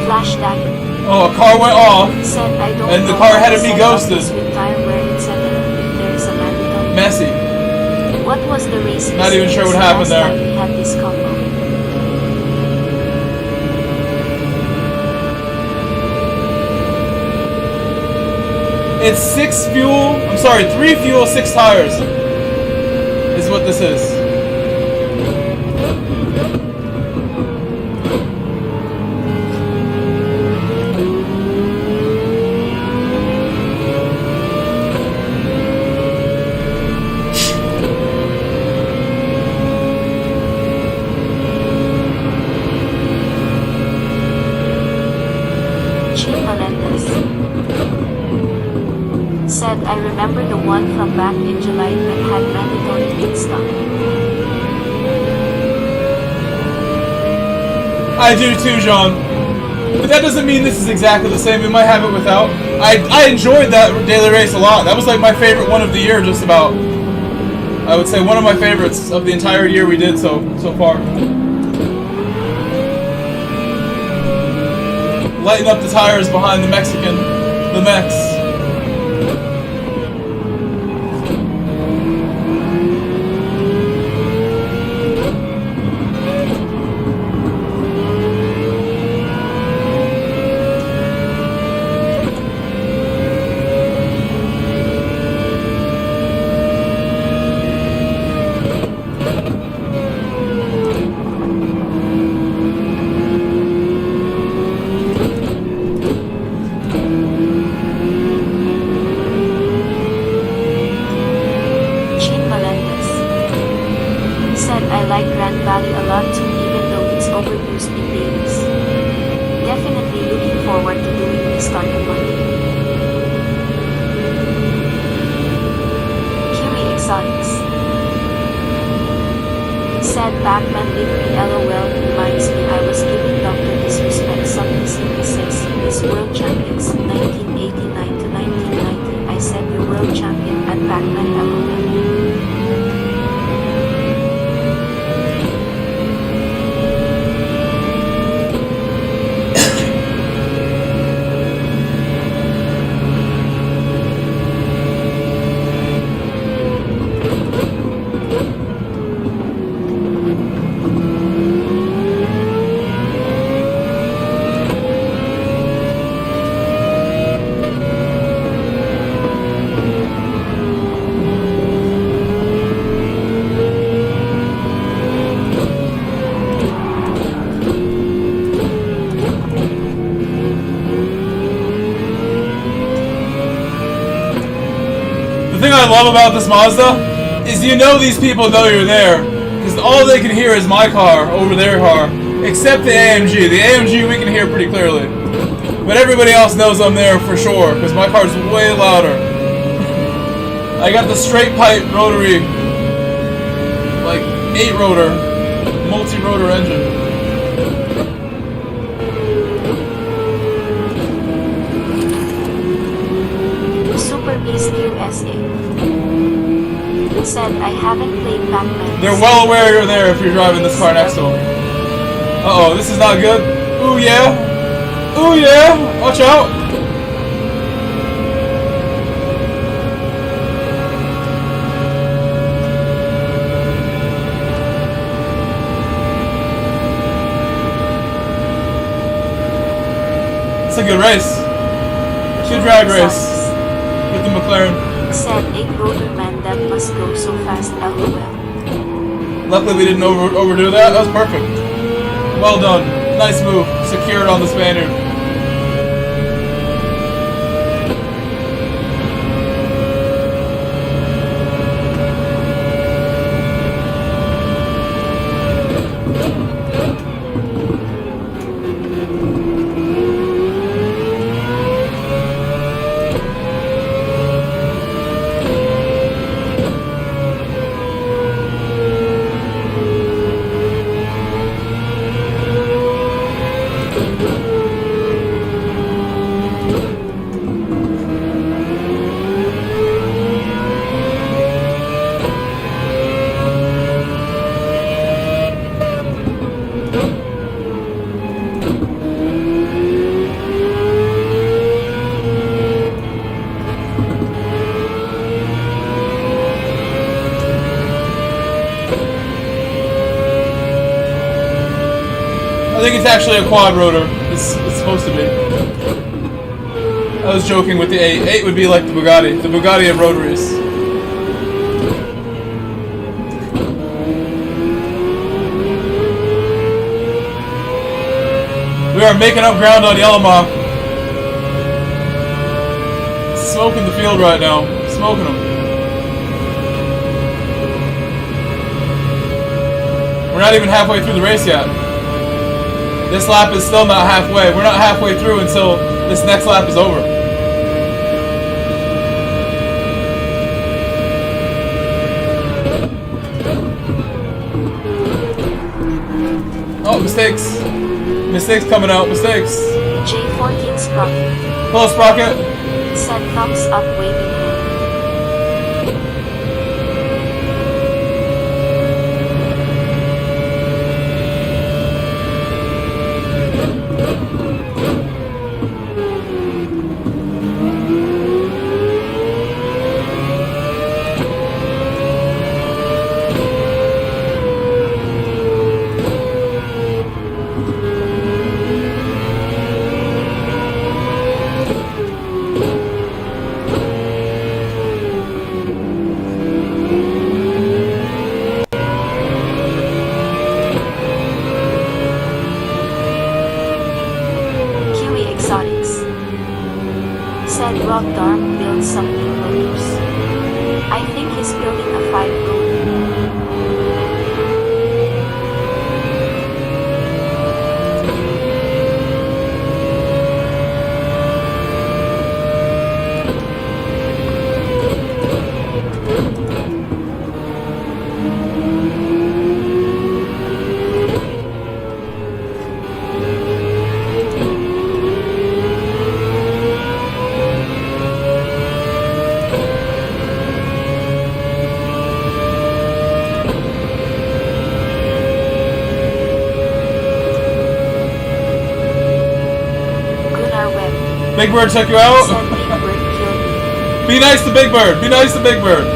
Flash dagger. Oh, a car went off, Said, I don't and the know car what had to be set ghosted. up this with tire wear, etc. There's a mandatory. Messy. was the race? Not even sure what happened there. Last time we had this combo. It's 6 fuel. I'm sorry, 3 fuel, 6 tires. Is what this is. Said I remember the one from back in July that had mandatory pit stop. I do too, Jean. But that doesn't mean this is exactly the same. We might have it without. I enjoyed that daily race a lot. That was like my favorite one of the year, just about. I would say one of my favorites of the entire year we did so far. Lighten up the tires behind the Mexican, the Mex. The thing I love about this Mazda is you know these people know you're there because all they can hear is my car over their car, except the AMG. The AMG we can hear pretty clearly, but everybody else knows I'm there for sure because my car's way louder. I got the straight pipe rotary, like 8-rotor, multi-rotor engine. Said I haven't played Pac-Man. They're well aware you're there if you're driving this car next to them. Uh-oh, this is not good. Ooh yeah. Ooh yeah. Watch out. It's a good race. 2 drag race with the McLaren. Said 8-rotor man that must go so fast, LOL. Luckily we didn't overdo that. That was perfect. Well done. Nice move. Secured on the Spaniard. I think it's actually a quad rotor. It's supposed to be. I was joking with the 8. 8 would be like the Bugatti. The Bugatti of rotaries. We are making up ground on Yellowmont. Smoking the field right now. Smoking them. We're not even halfway through the race yet. This lap is still not halfway. We're not halfway through until this next lap is over. Oh, mistakes. Mistakes coming out. Mistakes. J14 Sprocket. Hello, Sprocket. Said thumbs up waving hand. Big Bird took you out? Be nice to Big Bird. Be nice to Big Bird.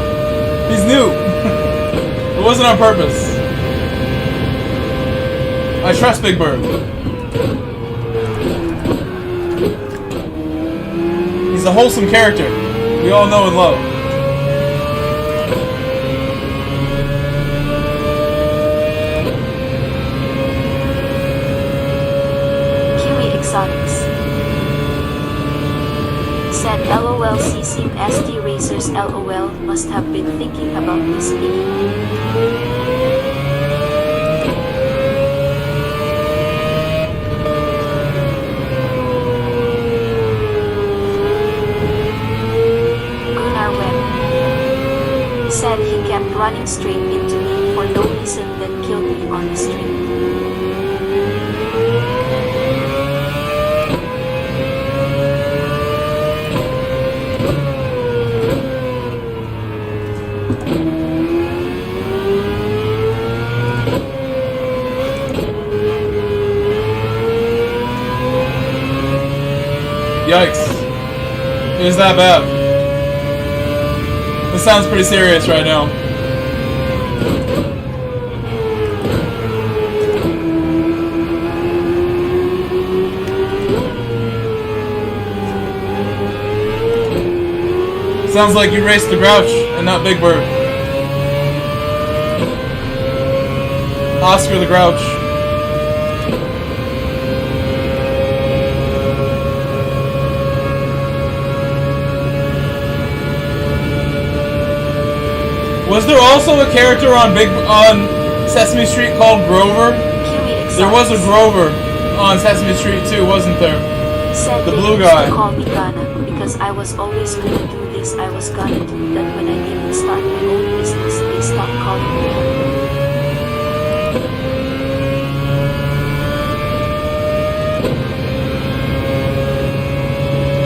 He's new. It wasn't on purpose. I trust Big Bird. He's a wholesome character. We all know and love. Kiwi Exotics. Said LOL CC ST Racers LOL must have been thinking about this mini. Gunnar Webb said he kept running straight into me for no reason, then killed me on the street. Yikes. It is that bad. This sounds pretty serious right now. Sounds like you raced the Grouch and not Big Bird. Oscar the Grouch. Was there also a character on Sesame Street called Grover? There was a Grover on Sesame Street too, wasn't there? Said the they blue used guy. to call me Ghana because I was always gonna do this. I was gonna do that. When I didn't start my own business, they stopped calling me that.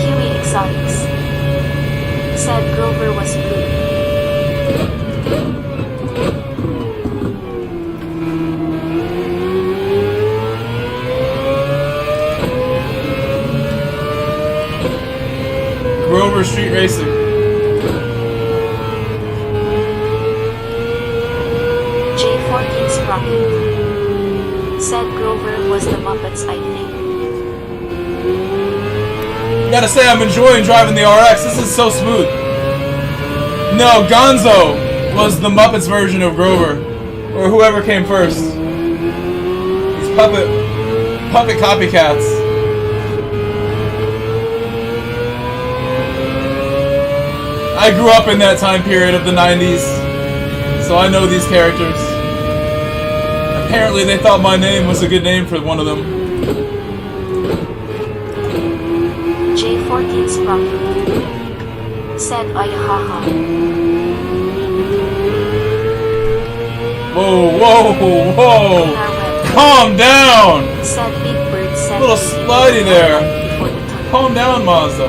Kiwi Exotics said Grover was blue. Grover Street Racing. J14 Sprocket Said Grover was the Muppets, I think. Gotta say, I'm enjoying driving the RX. This is so smooth. No, Gonzo was the Muppets version of Grover. Or whoever came first. These puppet copycats. I grew up in that time period of the 90s, so I know these characters. Apparently they thought my name was a good name for one of them. J14's problem. Said Ayahaha. Whoa, whoa, whoa! Calm down! Said Big Bird. Said Little slidey there. Calm down, Mazda.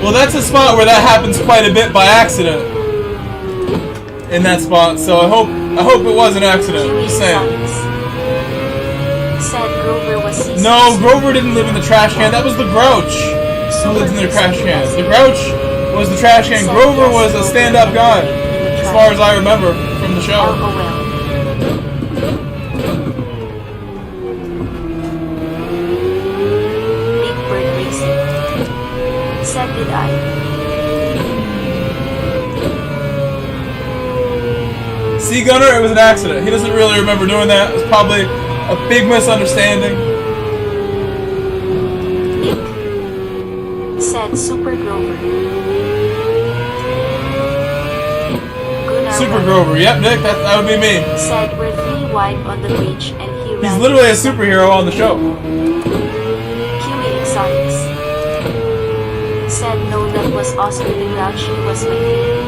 Well, that's a spot where that happens quite a bit by accident. In that spot, so I hope it was an accident. Just saying. Said Grover was seasoned. No, Grover didn't live in the trash can. That was the Grouch who lived in the trash can. The Grouch was the trash can. Grover was a stand-up guy, as far as I remember from the show. Big Bird Racing. Said did I. See, Gunner, it was an accident. He doesn't really remember doing that. It was probably a big misunderstanding. Nick. Said Super Grover. Super Grover. Yep, Nick, that would be me. Said we're 3 wide on the beach and he ran. He's literally a superhero on the show. Kiwi Exotics. Said no, that was Oscar the Grouch. He was my favorite.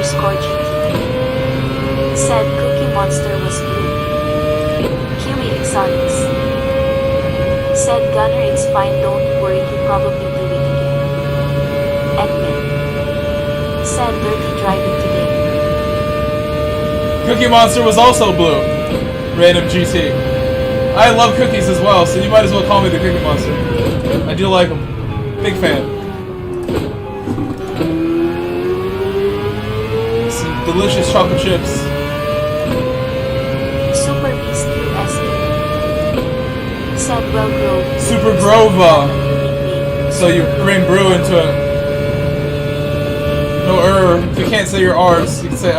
_GT. Said Cookie Monster was blue. Kiwi Exotics. Said Gunner, it's fine, don't worry, he probably do it again. Edmund. Said dirty driving today. Cookie Monster was also blue. Random GT. I love cookies as well, so you might as well call me the Cookie Monster. I do like them. Big fan. Delicious chocolate chips. Super Beast USA. Said well Grove. Super Grova. So you bring brew into it. No if you can't say your R's, you can say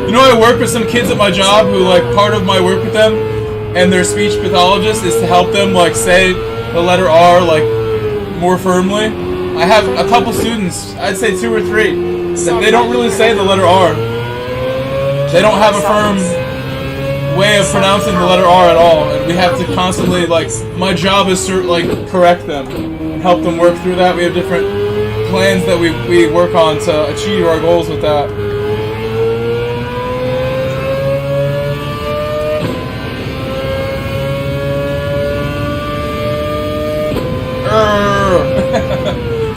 You know, I work with some kids at my job who, like, part of my work with them and their speech pathologist is to help them, like, say the letter R, like, more firmly. I have a couple students, I'd say 2 or 3, that they don't really say the letter R. They don't have a firm way of pronouncing the letter R at all, and we have to constantly, like, my job is to, like, correct them and help them work through that. We have different plans that we work on to achieve our goals with that.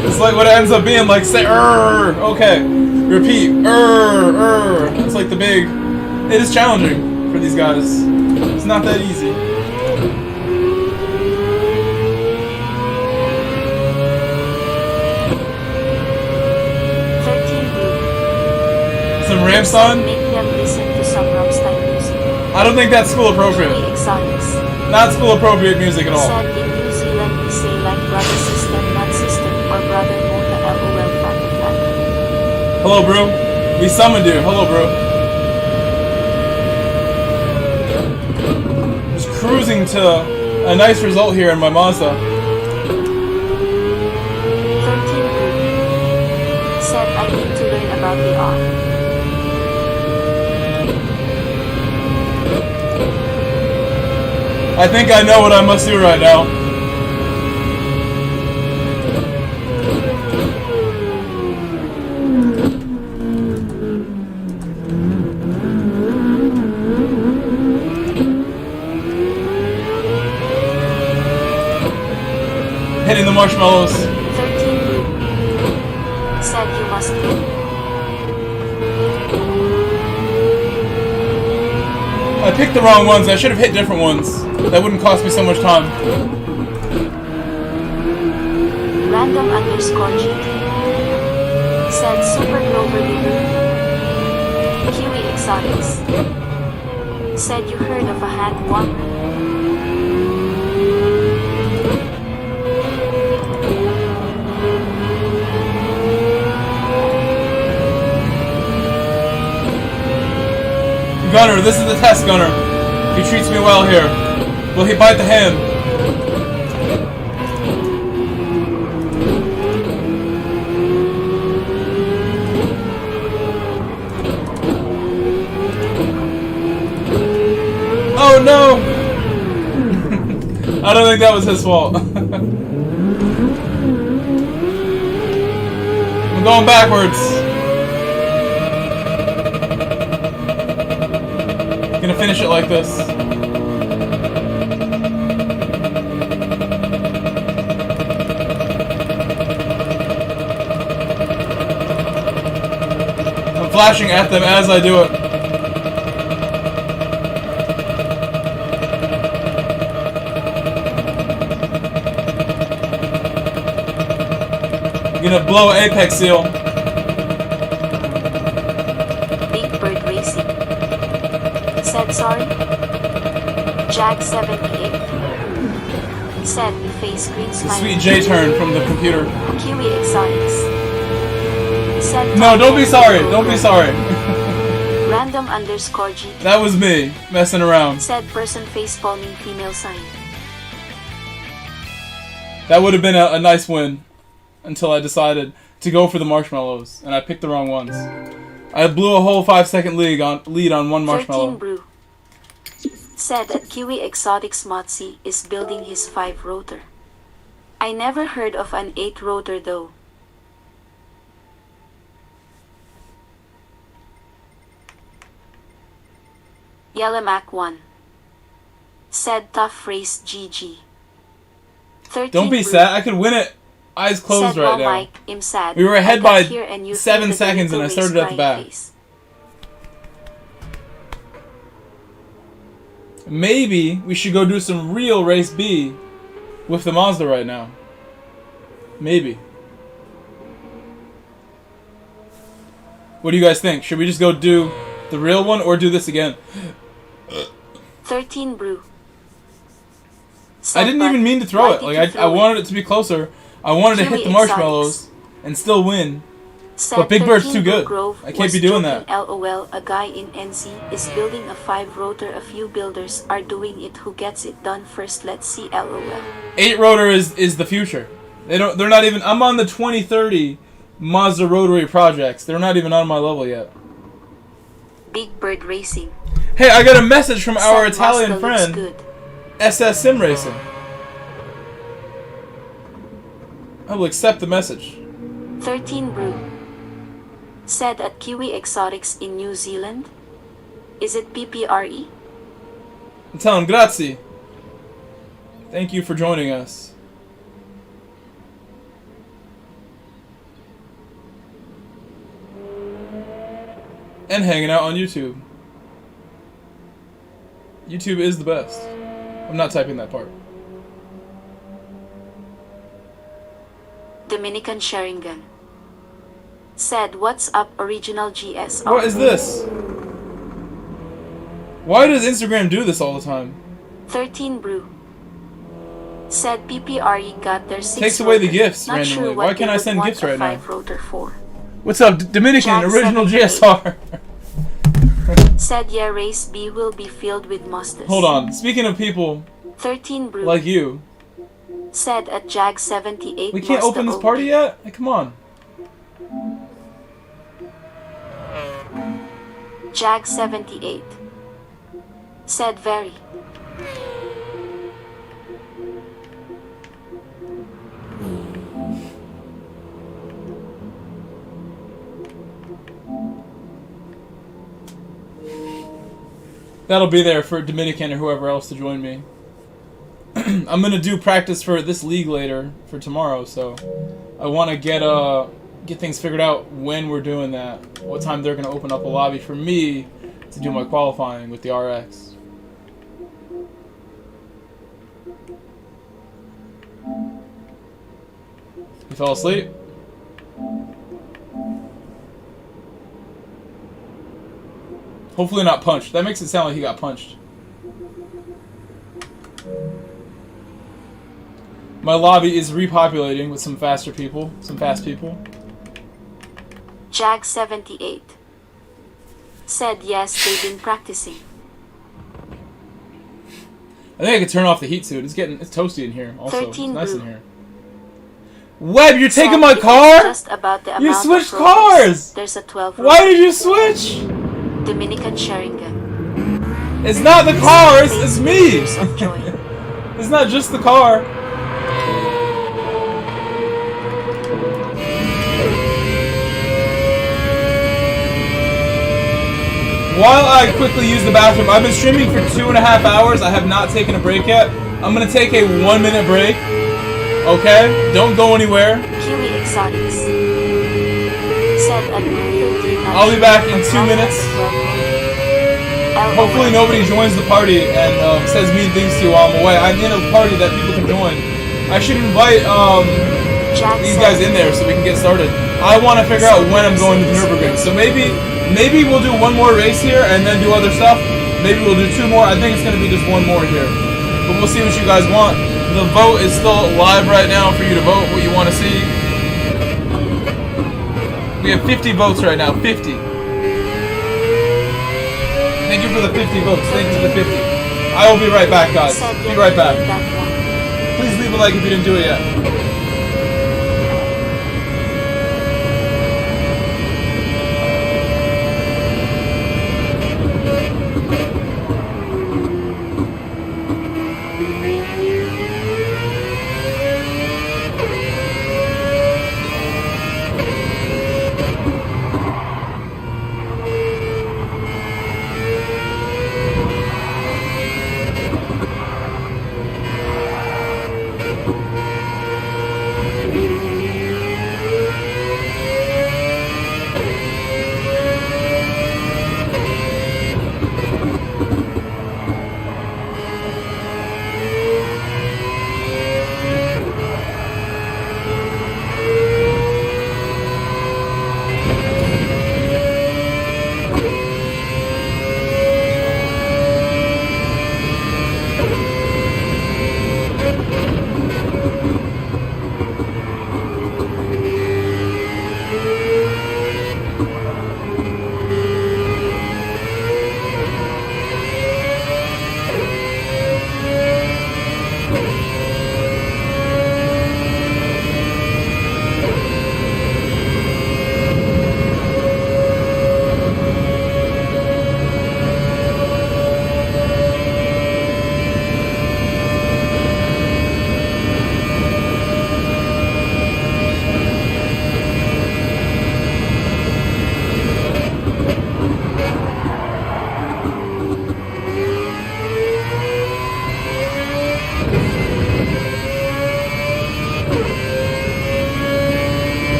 It's like what it ends up being, like, say okay, repeat, It's like the big, it is challenging for these guys. It's not that easy. Some Ramson? Make them listen to some Rammstein music. I don't think that's school appropriate. Exotics. Not school appropriate music at all. Said in New Zealand we say like brother system, not system, or brother mota LOL fan. Hello, bro. We summoned you. Hello, bro. Just cruising to a nice result here in my Mazda. 13 said I need to learn about the R. I think I know what I must do right now. Hitting the marshmallows. 13 said you must win. I picked the wrong ones. I should have hit different ones. That wouldn't cost me so much time. Random underscore GT said Super Grover Leader. Kiwi Exotics said you heard of a hand warmer. Gunner, this is the test, Gunner. He treats me well here. Will he bite the hand? Oh no! I don't think that was his fault. I'm going backwards. Gonna finish it like this. I'm flashing at them as I do it. I'm gonna blow Apex Seal. Big Bird Racing said sorry. Jag 78 said you face green The smile. sweet J turn from the computer. Kiwi Exotics said No, don't be sorry. Don't be sorry. Random underscore GT That was me messing around. said person face palming female sign. That would have been a nice win until I decided to go for the marshmallows and I picked the wrong ones. I blew a whole 5-second lead on one 13 marshmallow. Brew said that Kiwi Exotics Motzi is building his 5-rotor. I never heard of an 8-rotor though. Yellamac 1 said tough race GG. 13 Don't be Brew sad. I could win it. Eyes closed said, right well, now. Mike, I'm sad. We were ahead I got by here and you 7 feel the seconds and I vehicle started at the race back. face. Maybe we should go do some real race B with the Mazda right now. Maybe. What do you guys think? Should we just go do the real one or do this again? 13 Brew I didn't even mean to throw it. Like I wanted it to be closer. I wanted to hit the marshmallows and still win. But Big Bird's too good. I can't be doing that. LOL, a guy in NC is building a 5-rotor. A few builders are doing it. Who gets it done first? Let's see. LOL. 8-rotor is the future. They're not even. I'm on the 2030 Mazda rotary projects. They're not even on my level yet. Big Bird Racing Hey, I got a message from our said Italian Mazda looks friend, good. SS Sim Racing. I will accept the message. 13 Brew said at Kiwi Exotics in New Zealand. Is it PPRE? Tell him grazie. Thank you for joining us. And hanging out on YouTube. YouTube is the best. I'm not typing that part. Dominican Sheringan said, what's up, original GSR? What is this? Why does Instagram do this all the time? 13 Brew said PPRE got their 6 Takes away the rotor. gifts Not randomly. Sure Why what can't they I would send want gifts a right now? 5-rotor for. What's up, Dominican Jack original 78 GSR? said, yeah, race B will be filled with Mustas. Hold on. Speaking of people 13 Brew like you, said at Jag 78 we can't open this Mazda party yet? Hey, come on. Jag 78 said very That'll be there for Dominican or whoever else to join me. I'm gonna do practice for this league later for tomorrow, so I want to get things figured out when we're doing that. What time they're gonna open up a lobby for me to do my qualifying with the RX. You fell asleep? Hopefully not punched. That makes it sound like he got punched. My lobby is repopulating with some faster people, some fast people. Jag78 said yes, they've been practicing. I think I could turn off the heat suit. It's toasty in here. Also, it's 13 nice in blue. here. Webb, you're taking my Said car? just about the You amount switched of progress. cars! There's a 12 Why did you switch? Dominican Sheringan. It's not the car, it's me! Of joy. It's not just the car. While I quickly use the bathroom, I've been streaming for 2.5 hours. I have not taken a break yet. I'm gonna take a 1-minute break. Okay? Don't go anywhere. Kiwi Exotics said at 13. I'll be back in 2 minutes. Hopefully nobody joins the party and says mean things to you while I'm away. I'm in a party that people can join. I should invite these guys in there so we can get started. I want to figure out when I'm going to the Nürburgring. So maybe we'll do one more race here and then do other stuff. Maybe we'll do 2 more. I think it's going to be just 1 more here. But we'll see what you guys want. The vote is still live right now for you to vote what you want to see. We have 50 votes right now. 50. Thank you for the 50 votes. Thank you for the 50. I will be right back, guys. Be right back. Please leave a like if you didn't do it yet.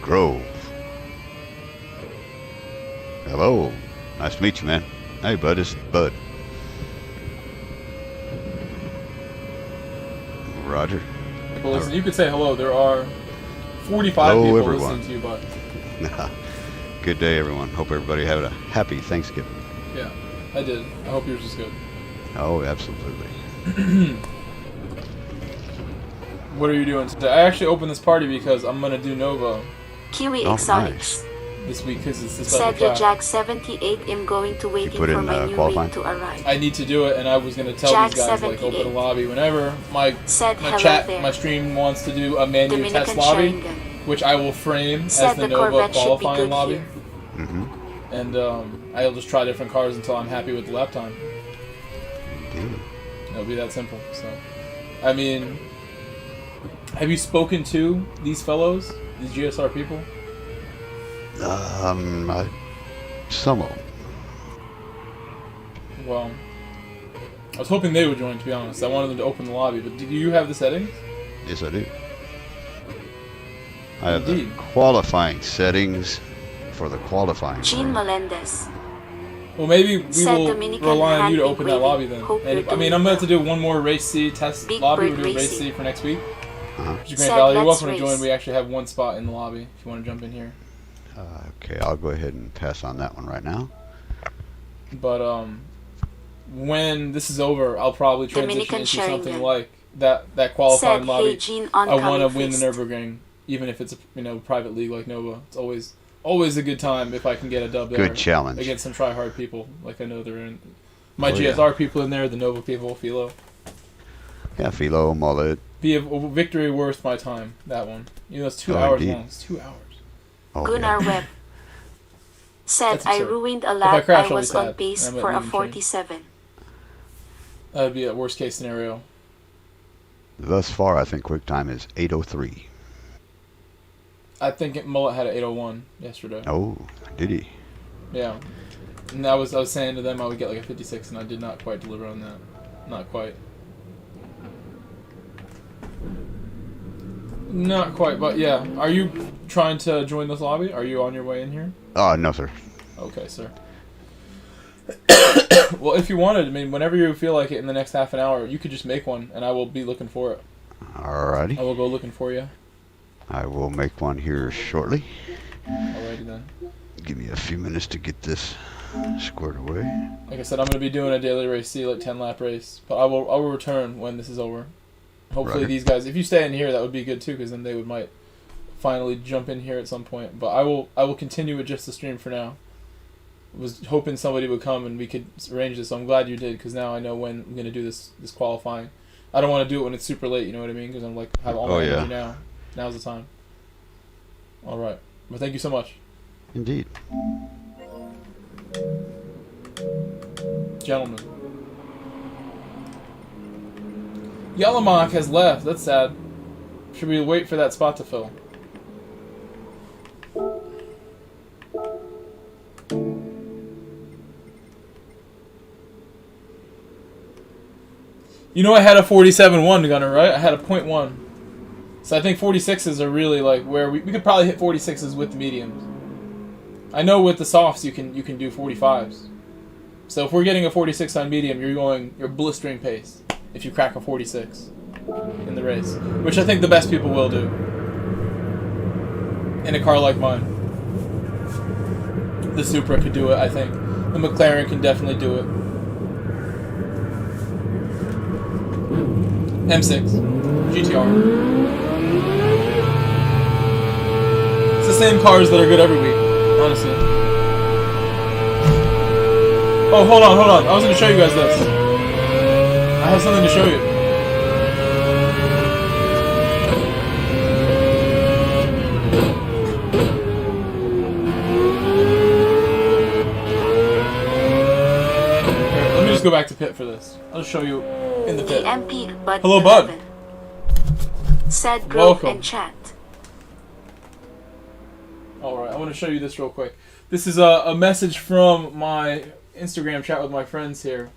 Grove. Hello. Nice to meet you, man. Hey, bud. It's Bud. Roger. Well, listen, you could say hello. There are 45 hello, people everyone. listening to you, but... Good day, everyone. Hope everybody had a happy Thanksgiving. Yeah, I did. I hope yours is good. Oh, absolutely. What are you doing today? I actually opened this party because I'm going to do Nova Kiwi Oh, Exotics. this week because it's the special Said the track. Jack 78 I'm going to waiting put for in, my new qualifying? rig to arrive. I need to do it, and I was going to tell Jack these guys, like, open a 78. lobby whenever my Said hello chat, there. my stream wants to do a MANU Dominican test lobby, Sharingan. which I will frame Said as the the Nova Corvette should be qualifying good lobby. here. Mm-hmm. And I'll just try different cars until I'm happy with the lap time. Indeed. It'll be that simple. So, I mean, have you spoken to these fellows, these GSR people? Some of them. Well, I was hoping they would join, to be honest. I wanted them to open the lobby, but do you have the settings? Yes, I do. I have Indeed. the qualifying settings for the qualifying. Jean room. Melendez. Well, maybe we Said will Dominican rely on you to hand open big that lobby waving. then. Hope And, you're I mean, doing I'm going to well. do one more race C test Big lobby. Bird We're doing race Racing. C for next week. Uh-huh. Grand Said Valley, you're let's welcome to race. join. We actually have one spot in the lobby if you want to jump in here. Okay, I'll go ahead and pass on that one right now. But when this is over, I'll probably transition Dominican into something Sharingan. like that qualifying Said lobby. hey Jean I want to oncoming win the feast. Nürburgring, even if it's a private league like Nova. It's always a good time if I can get a dub there. Good challenge. Against some try-hard people, like I know they're in. My Oh, yeah. GSR people in there, the Nova people, Philo. Yeah, Philo, Mullet. Be a victory worth my time, that one. You know, it's 2 Oh, hours indeed. long. It's 2 hours. Oh, Gunnar yeah. Webb. Said That's I absurd. ruined a I lap. crash, I I'll be was on sad. pace I might for a leave and change. 47. That would be a worst case scenario. Thus far, I think quick time is 8:03. I think Mullet had an 801 yesterday. Oh, did he? Yeah. And I was saying to them I would get like a 56, and I did not quite deliver on that. Not quite. Not quite, but yeah. Are you trying to join this lobby? Are you on your way in here? No, sir. Okay, sir. Well, if you wanted, I mean, whenever you feel like it in the next half an hour, you could just make one, and I will be looking for it. Alrighty. I will go looking for you. I will make one here shortly. Alrighty then. Give me a few minutes to get this squared away. Like I said, I'm going to be doing a daily race, see, like 10-lap race. But I will return when this is over. Hopefully Right. these guys, if you stay in here, that would be good too, because then they might finally jump in here at some point. But I will continue with just the stream for now. I was hoping somebody would come and we could arrange this. So I'm glad you did, because now I know when I'm going to do this qualifying. I don't want to do it when it's super late, you know what I mean? Because I'm like, have all my energy now. Now's the time. All right. Well, thank you so much. Indeed. Gentlemen. Yellowmock has left. That's sad. Should we wait for that spot to fill? You know I had a 47.1 gunner, right? I had a .1. So I think 46s are really like where we could probably hit 46s with the mediums. I know with the softs you can do 45s. So if we're getting a 46 on medium, you're blistering pace if you crack a 46 in the race, which I think the best people will do in a car like mine. The Supra could do it, I think. The McLaren can definitely do it. M6 GTR. It's the same cars that are good every week, honestly. Oh, hold on. I was going to show you guys this. I have something to show you. Here, let me just go back to pit for this. I'll just show you in the pit. MP Bud Hello, Bud. 11. Said group Welcome. and chat. Alright, I want to show you this real quick. This is a message from my Instagram chat with my friends here.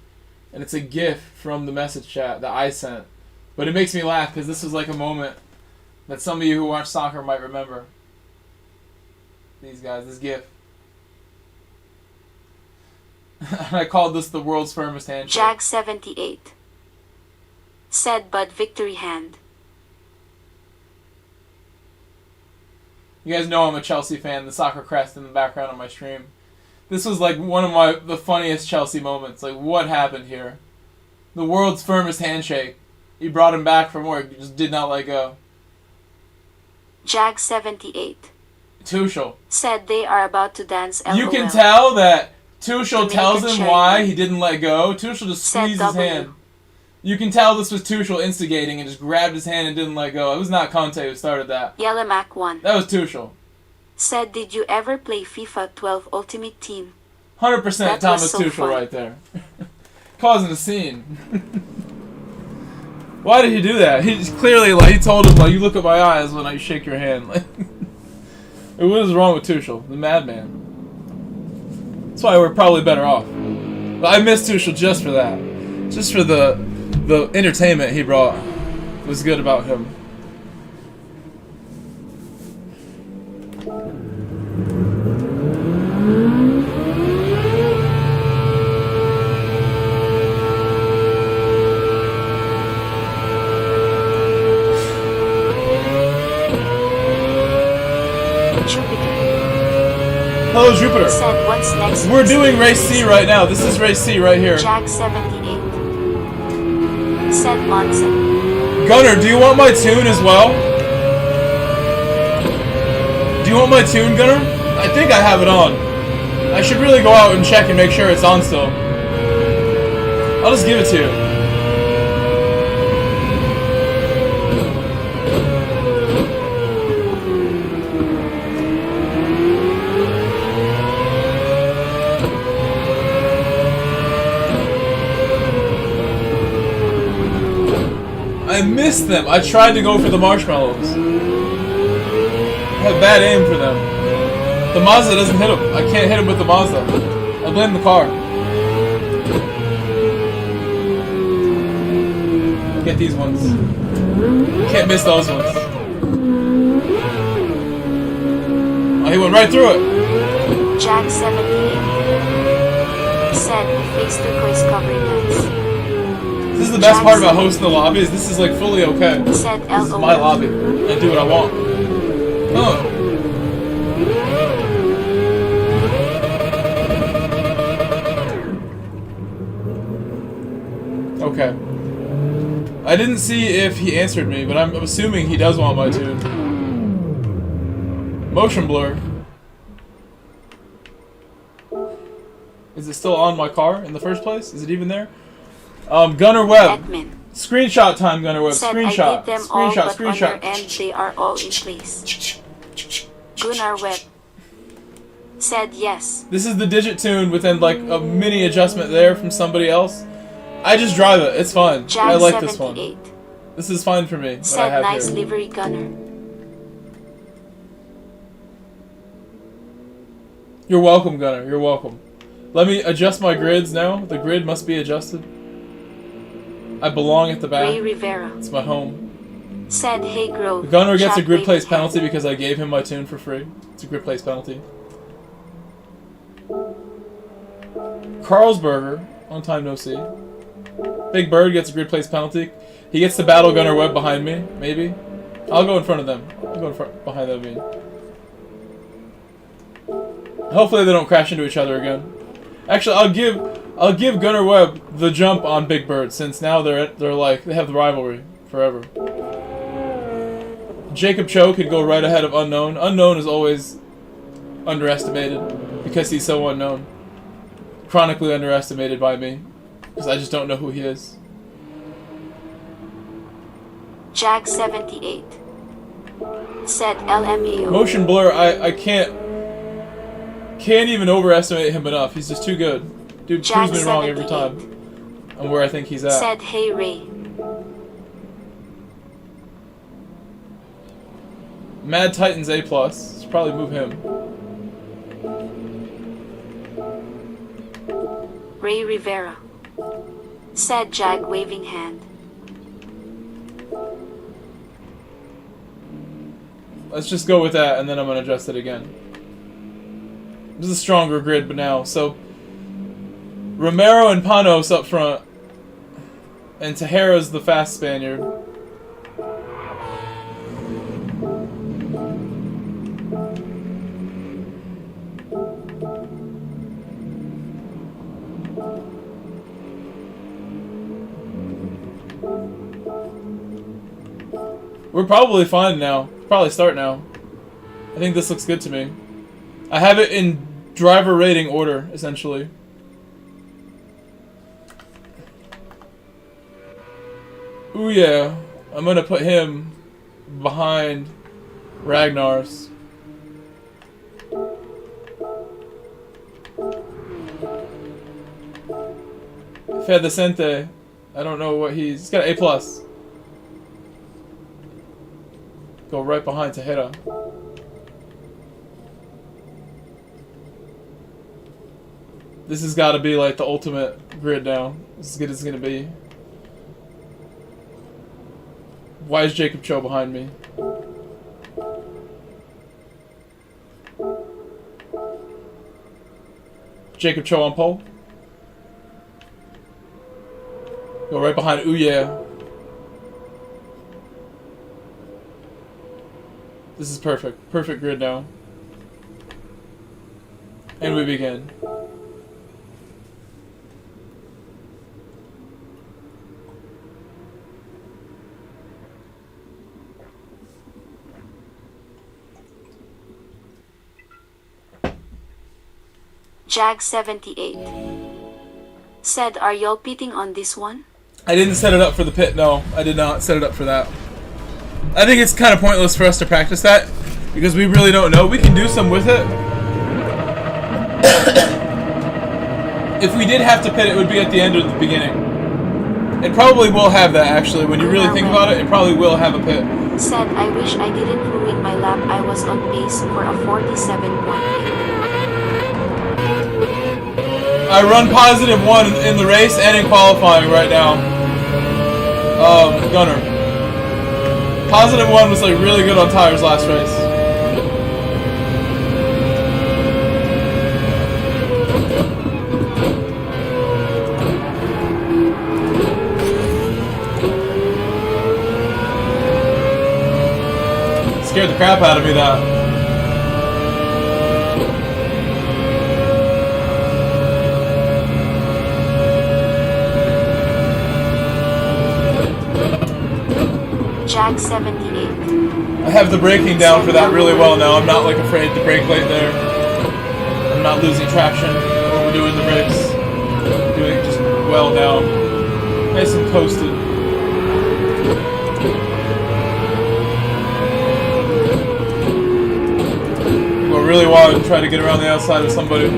And it's a GIF from the message chat that I sent. But it makes me laugh because this was like a moment that some of you who watch soccer might remember. These guys, this GIF. I called this the world's firmest handshake. Jag 78. Said Bud victory hand. You guys know I'm a Chelsea fan, the soccer crest in the background on my stream. This was like one of the funniest Chelsea moments. Like, what happened here? The world's firmest handshake. He brought him back from work, just did not let go. Jag 78. Tuchel. Said they are about to dance LOL. You can tell that Tuchel tells him Jamaican why cherry. he didn't let go. Tuchel just Said squeezed his W. hand. You can tell this was Tuchel instigating and just grabbed his hand and didn't let go. It was not Conte who started that. Yellowmac 1. That was Tuchel. Said did you ever play FIFA 12 Ultimate Team? 100% That Thomas was so Tuchel fun. right there. Causing a scene. Why did he do that? He just clearly, like, he told him, like, you look at my eyes when I shake your hand. Like, what is wrong with Tuchel? The madman. That's why we're probably better off. But I miss Tuchel just for that. Just for the entertainment he brought was good about him. Jupiter. Hello, Jupiter. Said what's next? We're doing race C right now. This is race C right here. Jag 78. Said Monson. Gunner, do you want my tune as well? Do you want my tune, Gunner? I think I have it on. I should really go out and check and make sure it's on still. I'll just give it to you. I missed them. I tried to go for the marshmallows. I had bad aim for them. The Mazda doesn't hit him. I can't hit him with the Mazda. I blame the car. Get these ones. Can't miss those ones. Oh, he went right through it. Jack 78 said face turquoise covering lens. This is the best part about hosting the lobby is this is like fully okay. Said This is my lobby. I do what I want. Oh. Okay. I didn't see if he answered me, but I'm assuming he does want my tune. Motion blur. Is it still on my car in the first place? Is it even there? Gunner Webb. Edmund Screenshot time, Gunner Webb. said Screenshot. I did them all, Screenshot. but Screenshot. on your end they are all in place. Gunnar Webb said yes. This is the digit tune within like a mini adjustment there from somebody else. I just drive it. It's fine. Jack I like this one. 78 This is fine for me. What I said have nice here. livery Gunner. You're welcome, Gunner. You're welcome. Let me adjust my grids now. The grid must be adjusted. I belong at the back. Ray Rivera It's my home. said hey Grove. Gunner gets a Jack grid place waving penalty hand. because I gave him my tune for free. It's a grid place penalty. Carlsberger, long time no see. Big Bird gets a grid place penalty. He gets to battle Gunner Webb behind me, maybe. I'll go in front of them. I'll go in front behind them. I mean. Hopefully they don't crash into each other again. Actually, I'll give Gunner Webb the jump on Big Bird since now they're like they have the rivalry forever. Jacob Cho could go right ahead of Unknown. Unknown is always underestimated because he's so unknown. Chronically underestimated by me because I just don't know who he is. Jack 78 said LMAO. Motion blur, I can't even overestimate him enough. He's just too good. Dude Jack proves me wrong every 78 time. I'm where I think he's at. said hey Ray. Mad Titans A+. Should probably move him. Ray Rivera said Jag waving hand. Let's just go with that, and then I'm going to adjust it again. This is a stronger grid, but now. So, Romero and Panos up front. And Tejera's the fast Spaniard. We're probably fine now. Probably start now. I think this looks good to me. I have it in driver rating order, essentially. Ooh yeah. I'm gonna put him behind Ragnar's. Fedecente. I don't know what he's got an A+. Go right behind Tejera. This has got to be like the ultimate grid now. As good as it's going to be. Why is Jacob Cho behind me? Jacob Cho on pole. Go right behind Ooh Yeah. This is perfect. Perfect grid now. And we begin. Jag 78 said, are y'all pitting on this one? I didn't set it up for the pit, no. I did not set it up for that. I think it's kind of pointless for us to practice that because we really don't know. We can do some with it. If we did have to pit, it would be at the end or the beginning. It probably will have that, actually. When you really think about it, it probably will have a pit. Said, I wish I didn't ruin my lap. I was on pace for a 47.8. I run +1 in the race and in qualifying right now. Gunner. +1 was like really good on tires last race. Scared the crap out of me, that. Jag 78. I have the braking down for that really well now. I'm not like afraid to brake late there. I'm not losing traction, overdoing the brakes. Doing it just well now. Nice and coasted. Go really wide and try to get around the outside of somebody.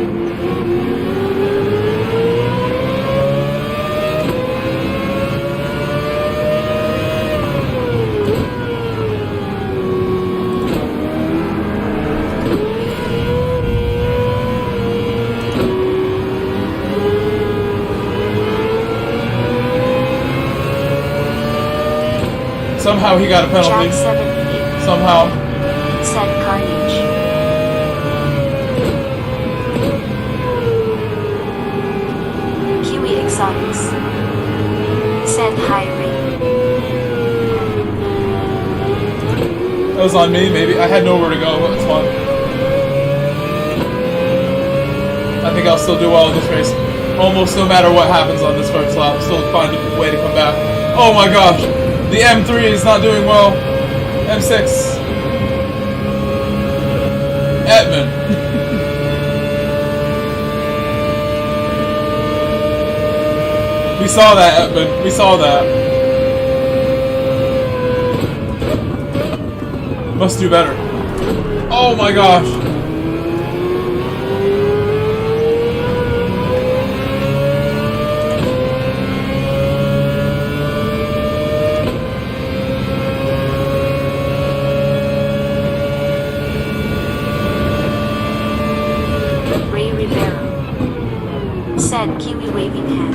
Somehow he got a penalty. Jag 78. Somehow. Said Carnage. Kiwi Exotics. Said High Ray. That was on me, maybe. I had nowhere to go, but it's fun. I think I'll still do well in this race. Almost no matter what happens on this first lap. Still find a way to come back. Oh my gosh! The M3 is not doing well. M6. Edmund. We saw that, Edmund. We saw that. Must do better. Oh my gosh. Said Kiwi waving hand.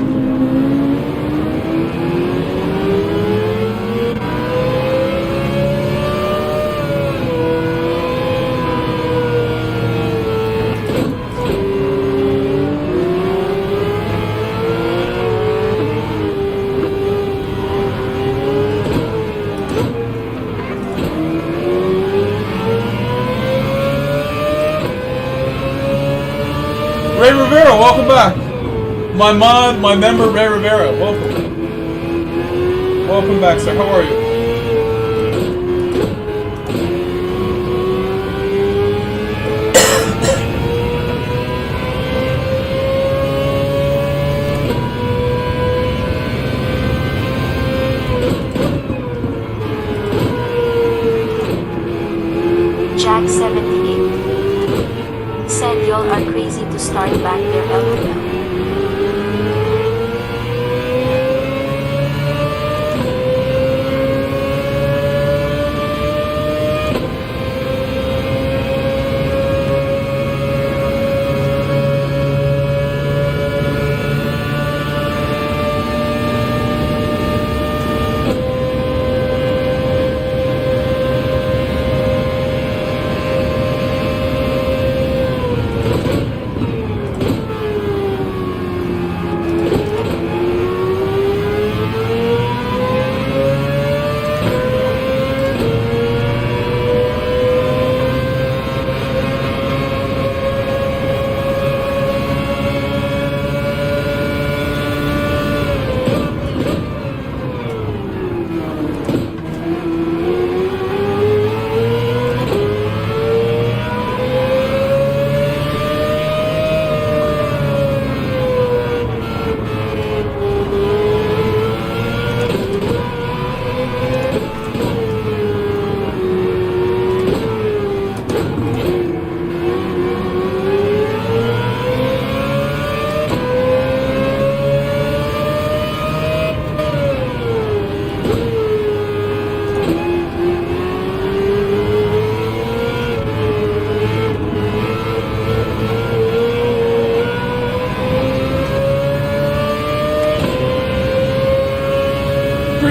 Ray Rivera, welcome back. My mod, my member, Ray Rivera, welcome. Welcome back, sir. How are you? Jag 78. Said y'all are crazy to start back there, LPL.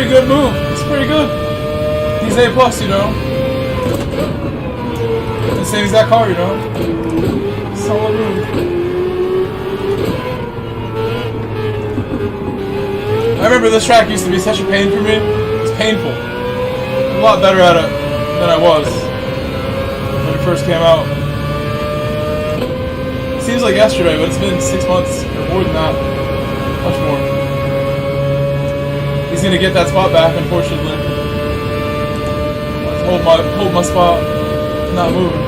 pretty good move. It's pretty good. He's A+, you know. The same exact car, you know. Solid move. I remember this track used to be such a pain for me. It's painful. I'm a lot better at it than I was when it first came out. Seems like yesterday, but it's been 6 months or more than that. Much more. He's gonna get that spot back, unfortunately. Hold my spot. Not moving.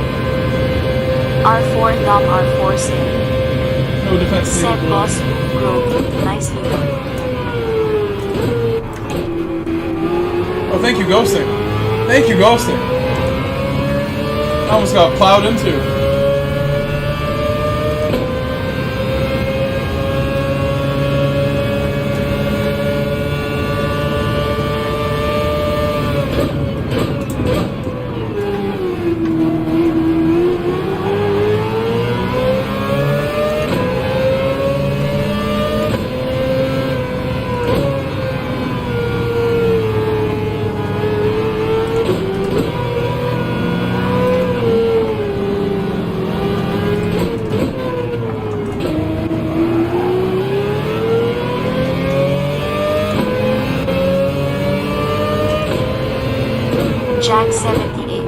R4 Dom R4 Sim. No defense Said needed. boss move growth. Nicely done. Oh, thank you, Ghosting. Thank you, Ghosting. I almost got plowed into. Jack 78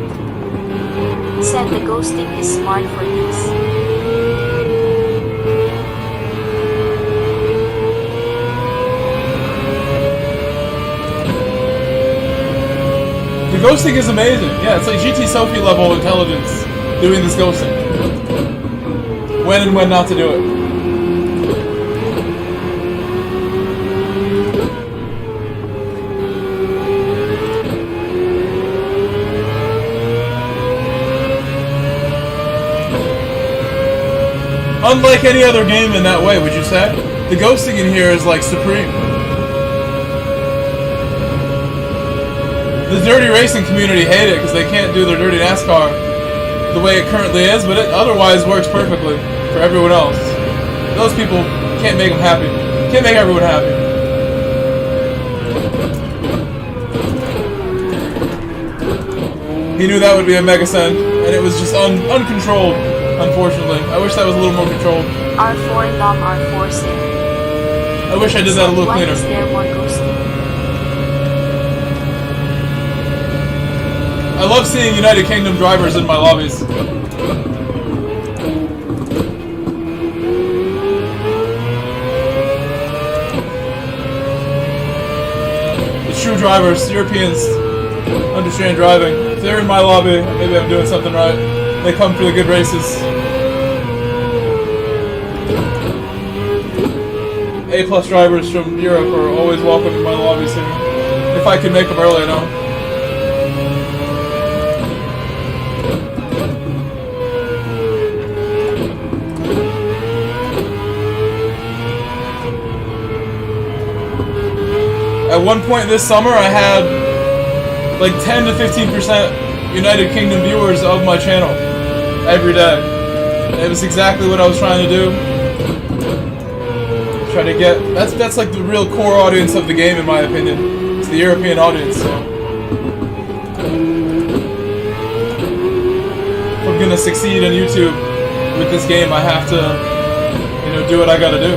said the ghosting is smart for this. The ghosting is amazing. Yeah, it's like GT Sophie level intelligence doing this ghosting. When and when not to do it. Unlike any other game in that way, would you say? The ghosting in here is like supreme. The dirty racing community hate it because they can't do their dirty NASCAR the way it currently is, but it otherwise works perfectly for everyone else. Those people can't make them happy. Can't make everyone happy. He knew that would be a mega send, and it was just uncontrolled, unfortunately. I wish that was a little more controlled. R4 Dom R4 Sim. I wish I did that a little Why cleaner. is there more ghosting? I love seeing United Kingdom drivers in my lobbies. The true drivers, Europeans, understand driving. If they're in my lobby, maybe I'm doing something right. They come for the good races. A+ drivers from Europe are always welcome in my lobbies here. If I can make them early, I know. At one point this summer, I had like 10 to 15% United Kingdom viewers of my channel every day. It was exactly what I was trying to do. Try to get that's like the real core audience of the game, in my opinion. It's the European audience. So if I'm gonna succeed on YouTube with this game, I have to, do what I gotta do.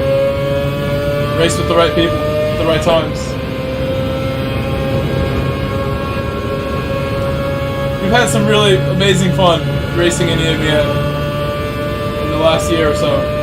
Race with the right people at the right times. We've had some really amazing fun racing in EMEA in the last year or so.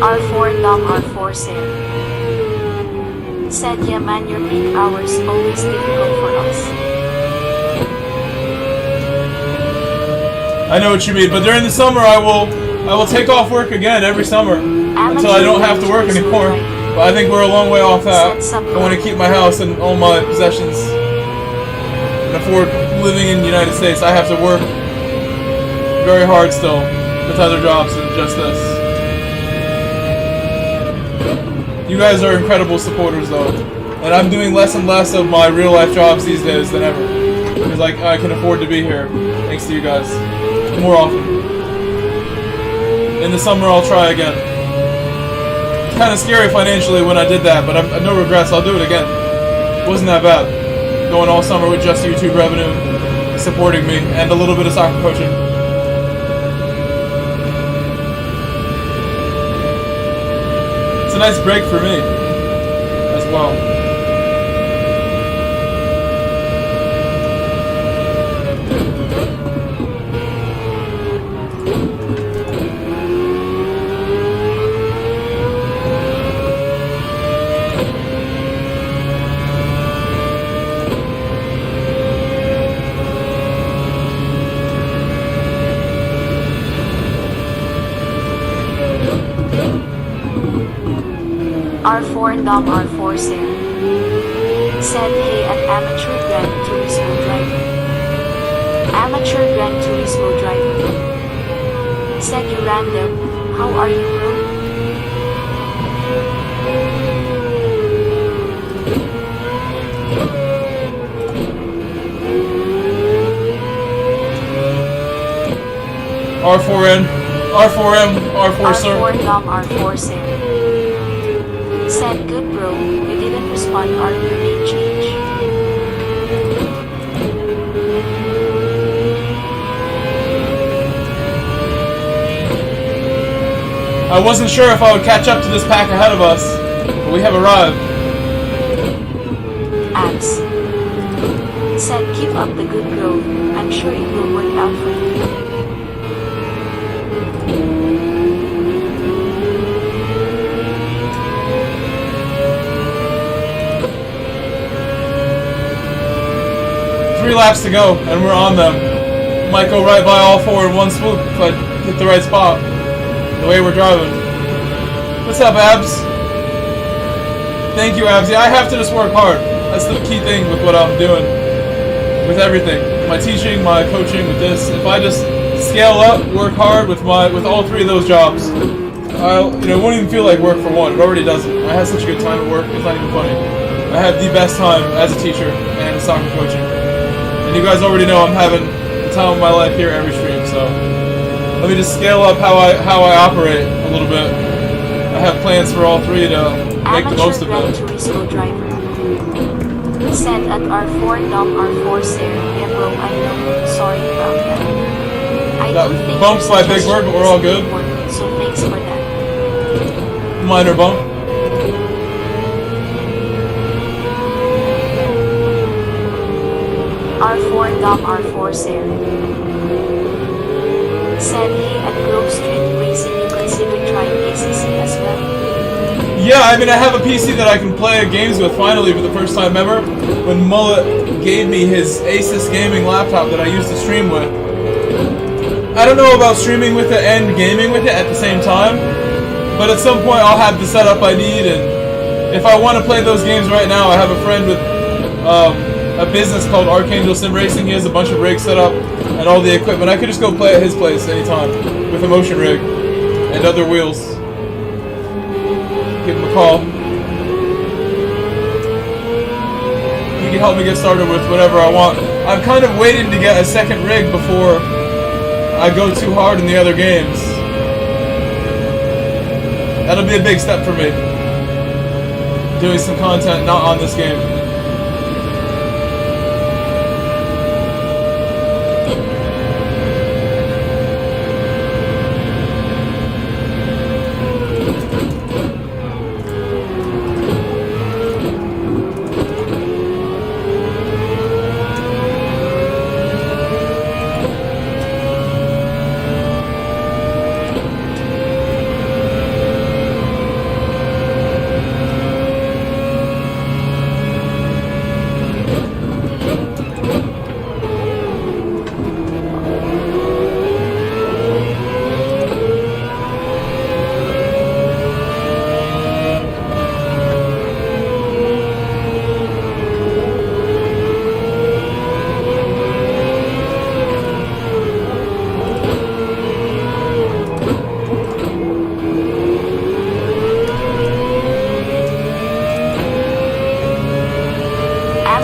R4 Dom R4 Sim Said yeah man, your peak hours always difficult for us. I know what you mean, but during the summer I will take off work again every summer until I don't have to work anymore. But I think we're a long way off that. I want to keep my house and all my possessions and afford living in the United States. I have to work very hard still with other jobs than just this. You guys are incredible supporters though, and I'm doing less and less of my real life jobs these days than ever because I can afford to be here thanks to you guys more often. In the summer I'll try again. It's kind of scary financially when I did that, but I've no regrets. I'll do it again. It wasn't that bad. Going all summer with just YouTube revenue supporting me and a little bit of soccer coaching. It's a nice break for me as well. R4 Dom R4 Sarah said hey at amateur Gran Turismo driver. Amateur Gran Turismo driver. Said you random. How are you bro? R4N, R4M, R4 sir. R4 Dom R4 Sarah said good bro, you didn't respond, are you name change? I wasn't sure if I would catch up to this pack ahead of us, but we have arrived. Abs said keep up the good growth, I'm sure it will work out for you. Three laps to go, and we're on them. Might go right by all four in one swoop if I hit the right spot. The way we're driving. What's up, Abs? Thank you, Abs. Yeah, I have to just work hard. That's the key thing with what I'm doing. With everything. My teaching, my coaching, with this. If I just scale up, work hard with all three of those jobs, it won't even feel like work for one. It already doesn't. I have such a good time at work, it's not even funny. I have the best time as a teacher and soccer coaching. And you guys already know I'm having the time of my life here every stream, so let me just scale up how I operate a little bit. I have plans for all three to make the most of Amateur it. Gran Turismo driver said at R4 Dom R4 Sarah, yeah bro, I know, sorry about that. I Got don't think bumped your by Big Bird, but we're all good. suggestion is important, so thanks for that. Minor bump. R4 Dom R4 Sarah said hey at Grove Street Racing, you consider trying ACC as well? Yeah, I mean, I have a PC that I can play games with finally for the first time ever. When Mullet gave me his Asus gaming laptop that I used to stream with. I don't know about streaming with it and gaming with it at the same time, but at some point I'll have the setup I need, and if I want to play those games right now, I have a friend with a business called Archangel Sim Racing. He has a bunch of rigs set up and all the equipment. I could just go play at his place anytime with a motion rig and other wheels. Give him a call. He can help me get started with whatever I want. I'm kind of waiting to get a second rig before I go too hard in the other games. That'll be a big step for me. Doing some content not on this game.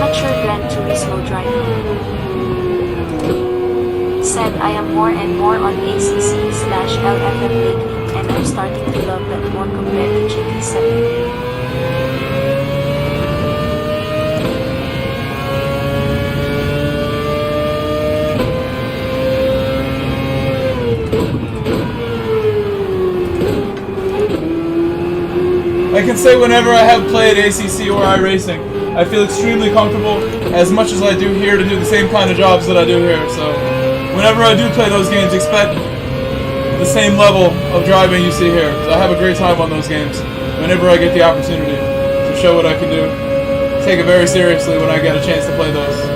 amateur Gran Turismo driver. Said I am more and more on ACC/LFM lately, and I'm starting to love that more compared to GT7. I can say whenever I have played ACC or iRacing, I feel extremely comfortable, as much as I do here, to do the same kind of jobs that I do here. So, whenever I do play those games, expect the same level of driving you see here. So I have a great time on those games whenever I get the opportunity to show what I can do. Take it very seriously when I get a chance to play those.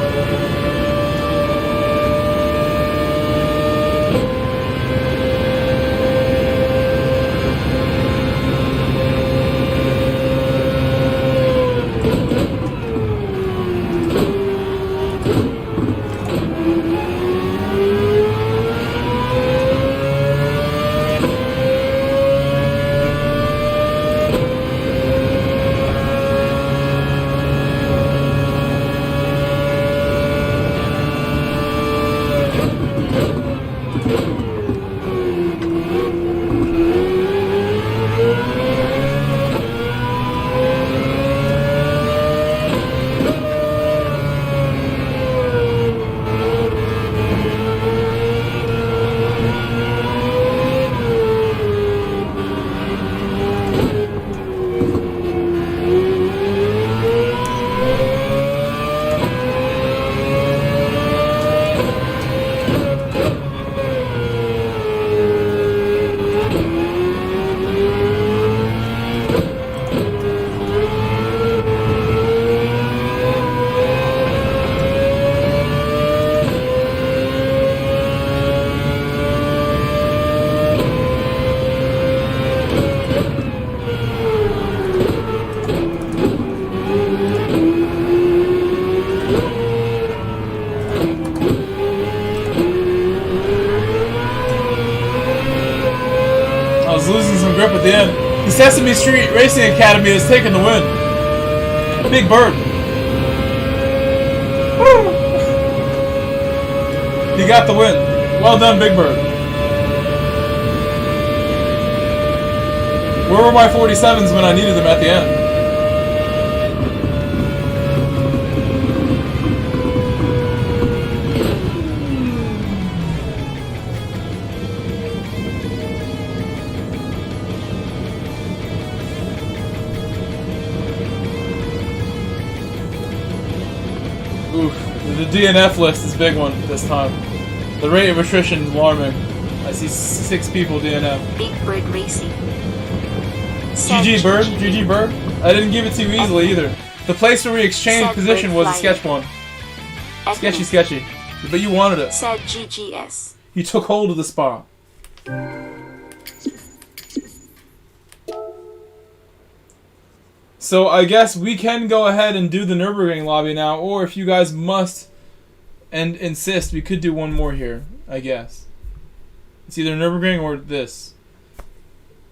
Grip at the end. The Sesame Street Racing Academy has taken the win. Big Bird. Woo! He got the win. Well done, Big Bird. Where were my 47s when I needed them at the end? The DNF list is a big one this time. The rate of attrition is alarming. I see 6 people DNF. Big Bird Racing. GG Bird? GG Bird? I didn't give it to you easily either. The place where we exchanged position was a sketch one. Sketchy. But you wanted it. Said GGS. You took hold of the spot. So I guess we can go ahead and do the Nürburgring lobby now, or if you guys must and insist, we could do one more here, I guess. It's either Nürburgring or this.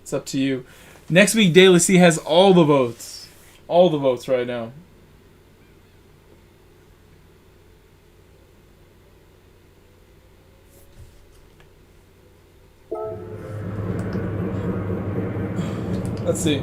It's up to you. Next week, Daily C has all the votes. All the votes right now. Let's see.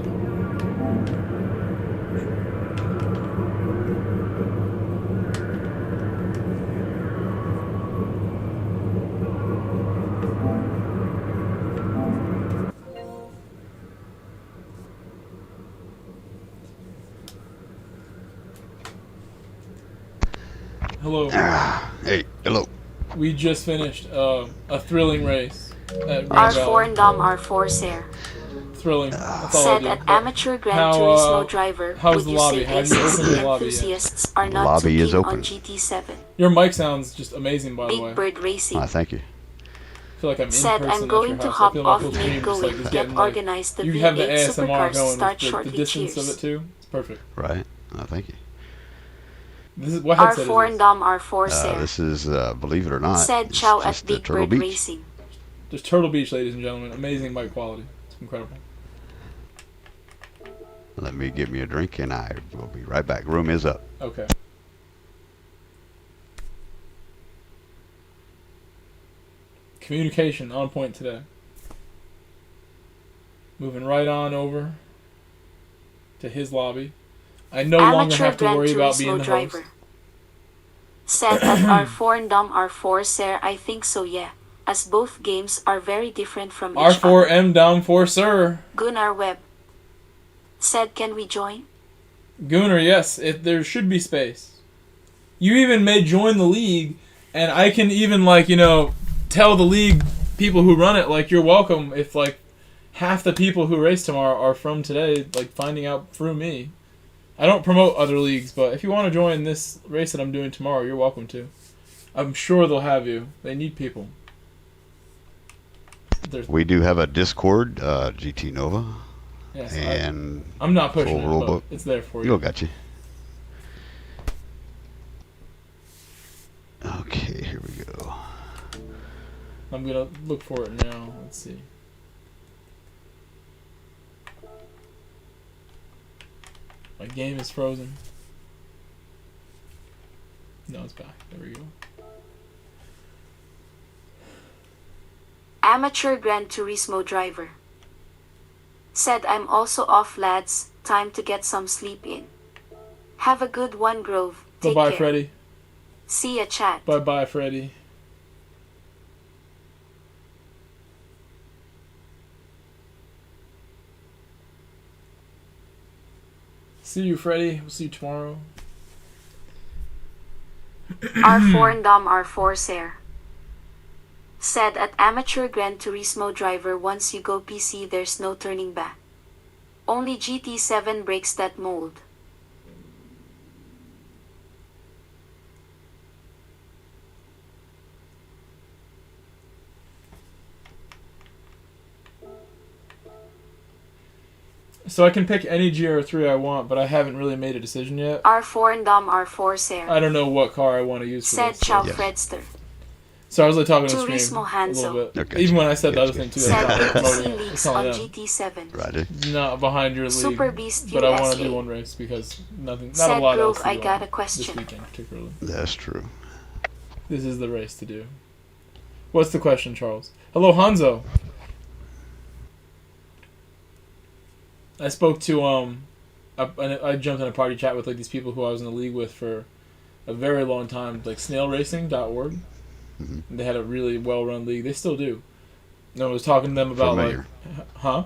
Hello. Hey, hello. We just finished a thrilling race at Green R4 Valley. and Dom R4 Sir. Thrilling. That's all I Said do. an amateur Gran Turismo driver. How's Would the you lobby? say How do you open the ACC lobby? enthusiasts are The not lobby too is keen open. on GT7? Your mic sounds just amazing, by the way. Big Bird Racing. Thank you. I feel like I'm in Said person I'm going at to your house. hop I feel my off whole stream mid just going. is Get getting organized. The you have the V8 ASMR supercars going start with the shortly. distance Cheers. of it too. It's perfect. Right. Thank you. This is what headset R4 is and this? Dom R4 Sir. This is, believe it or not, Said it's ciao at just the Big Turtle Bird Beach. Racing. There's Turtle Beach, ladies and gentlemen. Amazing mic quality. It's incredible. Let me get me a drink and I will be right back. Room is up. Okay. Communication on point today. Moving right on over to his lobby. I no longer Amateur have to Gran worry about being Turismo the driver. host. Said at R4 and R4 sir, I think so yeah. As both games are very different from each other. R4M down 4 sir. Gunnar Webb. Said can we join? Gunnar, yes, if there should be space. You even may join the league, and I can even, like, you know, tell the league people who run it, like, you're welcome if, like, half the people who race tomorrow are from today, like, finding out through me. I don't promote other leagues, but if you want to join this race that I'm doing tomorrow, you're welcome to. I'm sure they'll have you. They need people. We do have a Discord, GT Nova, Yes, and I'm not pushing full it, but rulebook. it's there for You you. got you. Okay, here we go. I'm gonna look for it now. Let's see. My game is frozen. No, it's back. There we go. Amateur Gran Turismo driver. Said I'm also off lads, time to get some sleep in. Have a good one Grove, take Bye-bye, care. Freddy. See ya chat. Bye-bye, Freddy. See you, Freddy. We'll see you tomorrow. R4 and R4 sir. Said at Amateur Gran Turismo driver once you go PC there's no turning back. Only GT7 breaks that mold. So I can pick any GR3 I want, but I haven't really made a decision yet. R4 and R4 sir. I don't know what car I want to use for Said this. Chow Yes. Fredster. So I was like talking to the Turismo stream a Hanzo. little bit. Okay. Even when I said the Yes, other yes. thing too, I Said thought I was PC promoting it. leaks It's on not them. GT7. Right. Not behind your league. Super Beast But I want to USA. do one race because not a Said lot Grove, else to I do got on a question. this weekend particularly. That's true. This is the race to do. What's the question, Charles? Hello, Hanzo. I spoke to I jumped in a party chat with like these people who I was in the league with for a very long time, like snailracing.org. Mhm. They had a really well-run league. They still do. And I was talking to them about Familiar. huh?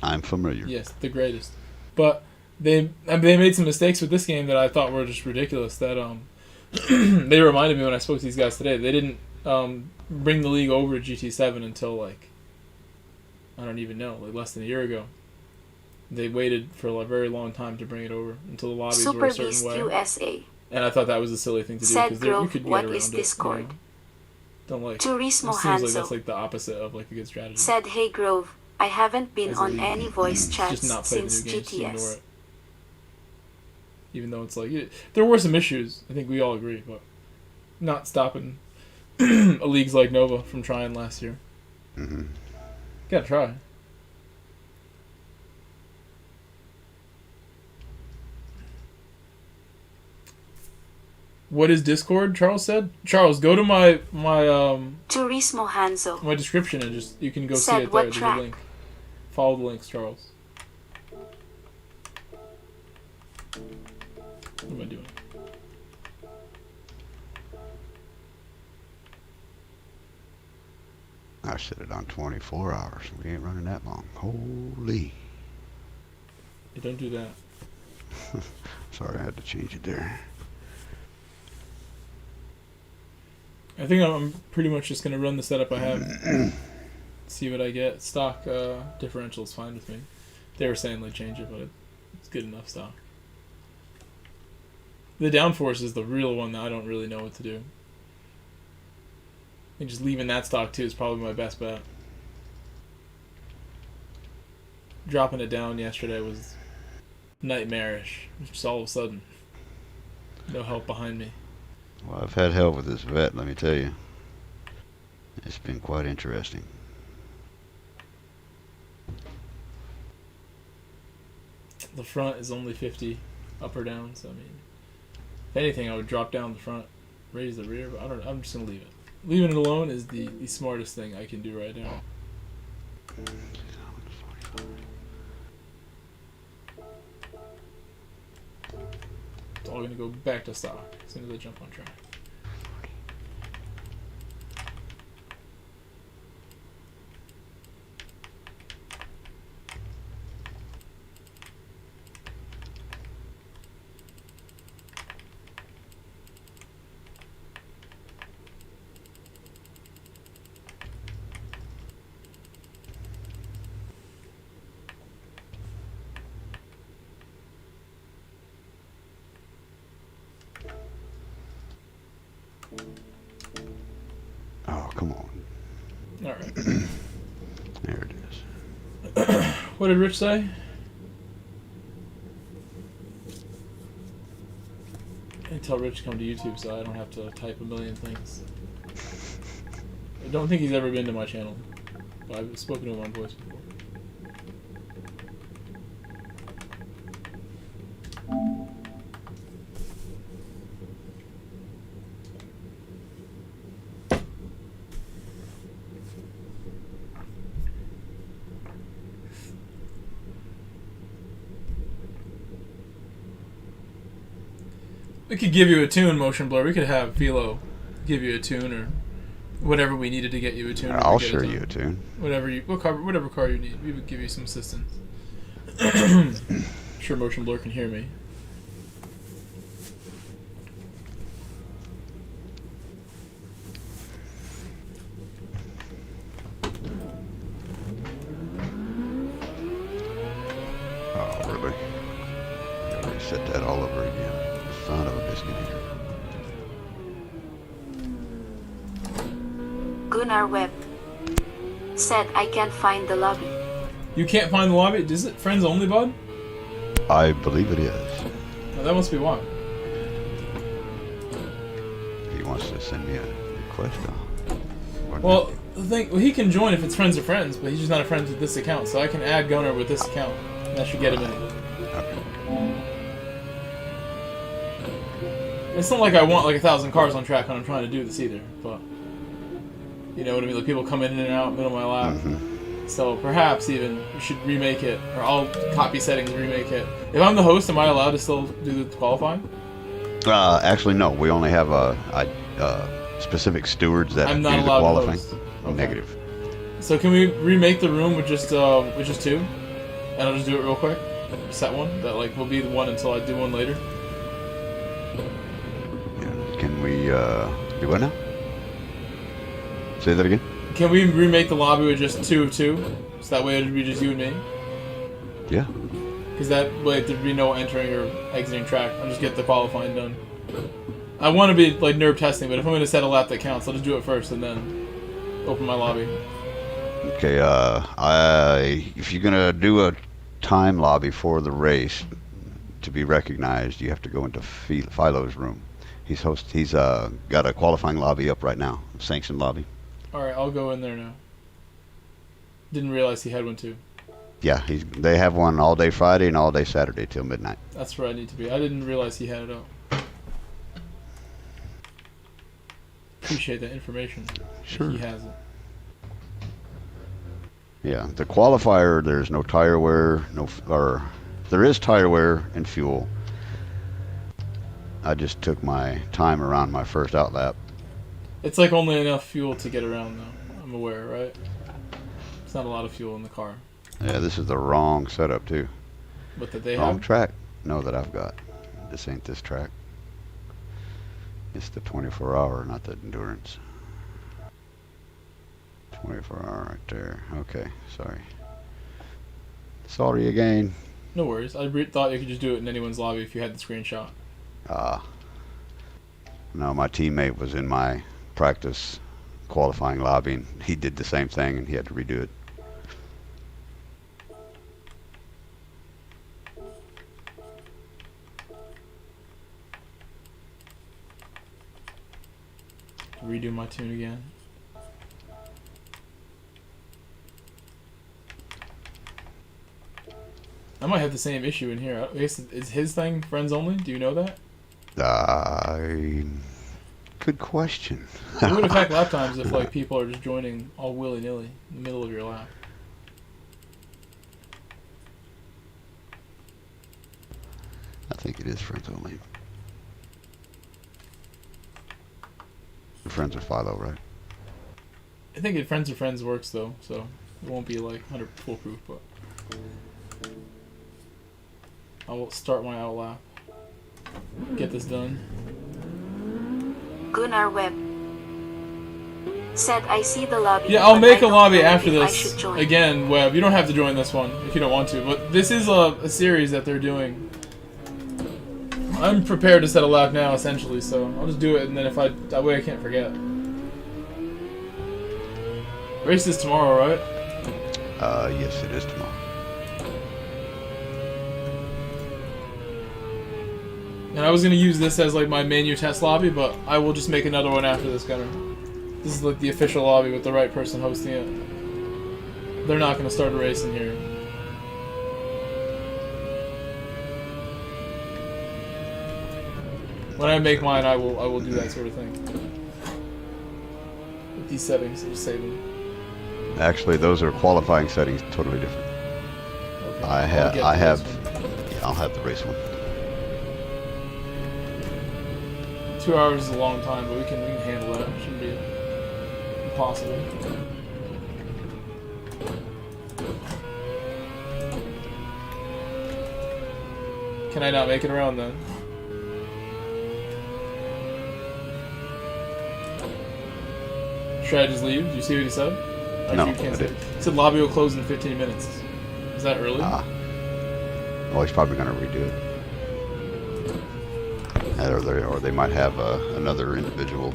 I'm familiar. Yes, the greatest. But they made some mistakes with this game that I thought were just ridiculous. That they reminded me when I spoke to these guys today. They didn't bring the league over to GT7 until like I don't even know, like less than a year ago. They waited for a very long time to bring it over until the lobbies were Super a certain Beast way. USA. And I thought that was a silly thing to do Said because you Grove, could get what around is it. Discord? You know? Don't like. It Turismo seems like Hanzo. that's like the opposite of like a good strategy. Said hey Grove, I haven't been As a on league. any voice Just chats not play the since new games. Just ignore GTS. it. Even though it's like there were some issues. I think we all agree, but not stopping leagues like Nova from trying last year. Mm-hmm. Gotta try. What is Discord? Charles said. Charles, go to my Turismo Hanzo. my description and just you can go see Said it what there. There's a track? link. Follow the links, Charles. What am I doing? I set it on 24 hours. We ain't running that long. Holy. Hey, don't do that. Sorry, I had to change it there. I think I'm pretty much just gonna run the setup I have. See what I get. Stock differential is fine with me. They were saying like change it, but it's good enough stock. The downforce is the real one that I don't really know what to do. I think just leaving that stock too is probably my best bet. Dropping it down yesterday was nightmarish. Just all of a sudden. No help behind me. Well, I've had help with this vet, let me tell you. It's been quite interesting. The front is only 50 up or down, so I mean, if anything, I would drop down the front, raise the rear, but I'm just gonna leave it. Leaving it alone is the smartest thing I can do right now. It's all gonna go back to stock as soon as I jump on track. Oh, come on. Alright. There it is. What did Rich say? I tell Rich to come to YouTube so I don't have to type a million things. I don't think he's ever been to my channel, but I've spoken to him on voice before. We could give you a tune, Motion Blur. We could have Philo give you a tune or whatever we needed to get you a tune. I'll share you a tune. Whatever car you need, we would give you some assistance. Sure, Motion Blur can hear me. Oh, really? Gotta reset that all over again. Son of a biscuit eater. Gunnar Webb said I can't find the lobby. You can't find the lobby? Is it friends only, bud? I believe it is. Well, that must be why. He wants to send me a request. Well, the thing, he can join if it's friends of friends, but he's just not a friend with this account, so I can add Gunnar with this account. That should get him in. Okay. It's not like I want like 1,000 cars on track when I'm trying to do this either, but you know what I mean? Like people come in and out, middle of my lap. Mm-hmm. So perhaps even we should remake it, or I'll copy settings, remake it. If I'm the host, am I allowed to still do the qualifying? Actually, no. We only have specific stewards that I'm do not the allowed to qualifying. host. Oh, Okay. negative. So can we remake the room with just 2? And I'll just do it real quick. Set one that like will be the one until I do one later. Yeah. Can we do what now? Say that again. Can we remake the lobby with just 2 of 2? So that way it'd be just you and me. Yeah. Because that way there'd be no entering or exiting track. I'll just get the qualifying done. I want to be like nerve testing, but if I'm going to set a lap that counts, I'll just do it first and then open my lobby. Okay. If you're gonna do a time lobby for the race to be recognized, you have to go into Philo's room. He's got a qualifying lobby up right now, a sanctioned lobby. Alright, I'll go in there now. Didn't realize he had one too. Yeah, they have one all day Friday and all day Saturday till midnight. That's where I need to be. I didn't realize he had it up. Appreciate that information. Sure. He has it. Yeah, the qualifier, there's no tire wear, or there is tire wear and fuel. I just took my time around my first outlap. It's like only enough fuel to get around though. I'm aware, right? It's not a lot of fuel in the car. Yeah, this is the wrong setup too. But that they Wrong have? track. No, that I've got. This ain't this track. It's the 24-hour, not the endurance. 24-hour right there. Okay, sorry. Sorry again. No worries. I thought you could just do it in anyone's lobby if you had the screenshot. No, my teammate was in my practice qualifying lobby, and he did the same thing, and he had to redo it. Redo my tune again. I might have the same issue in here. I guess is his thing friends only? Do you know that? Good question. It would affect lap times if like people are just joining all willy-nilly in the middle of your lap. I think it is friends only. Friends with Philo, right? I think it friends of friends works though, so it won't be like 100 foolproof, but I will start my out lap. Get this done. Gunnar Webb said, I see the lobby. Yeah, I'll but make I a don't lobby know after if I this. should join." Again, Webb, you don't have to join this one if you don't want to, but this is a series that they're doing. I'm prepared to set a lap now, essentially, so I'll just do it, and then that way I can't forget. Race is tomorrow, right? Yes, it is tomorrow. And I was gonna use this as like my menu test lobby, but I will just make another one after this, Gunner. This is like the official lobby with the right person hosting it. They're not gonna start a race in here. When I make mine, I will do that sort of thing. With these settings, I'll just save them. Actually, those are qualifying settings, totally different. Okay. I'll have the race one. 2 hours is a long time, but we can handle that. It shouldn't be impossible. Can I not make it around then? Should I just leave? Do you see what he said? Actually, No, you can't I see it. didn't. He said lobby will close in 15 minutes. Is that early? Oh, he's probably going to redo it. Or they might have another individual.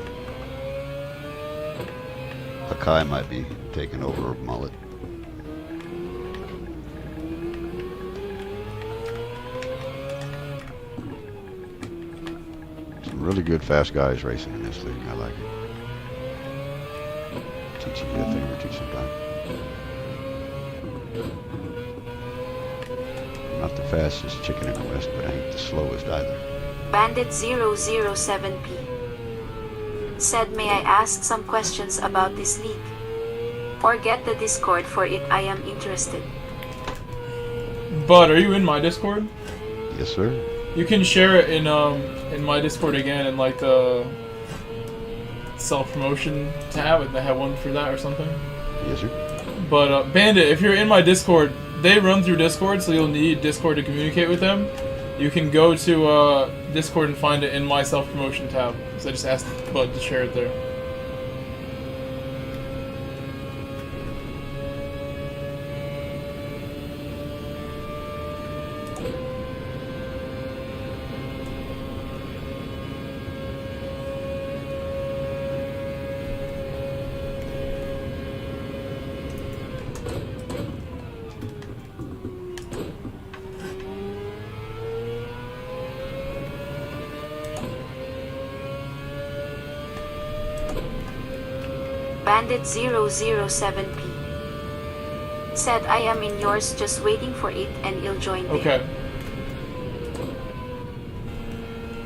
Hakai might be taking over Mullet. Some really good fast guys racing in this league. I like it. Teaching you a thing or two sometime. I'm not the fastest chicken in the West, but I ain't the slowest either. Bandit007P said, may I ask some questions about this league? Forget the Discord for it, I am interested. Bud, are you in my Discord? Yes, sir. You can share it in my Discord again in like the self-promotion tab, and they have one for that or something. Yes, sir. But Bandit, if you're in my Discord, they run through Discord, so you'll need Discord to communicate with them. You can go to Discord and find it in my self-promotion tab. So I just asked Bud to share it there. Bandit007P said, I am in yours, just waiting for it and you'll join there. Okay.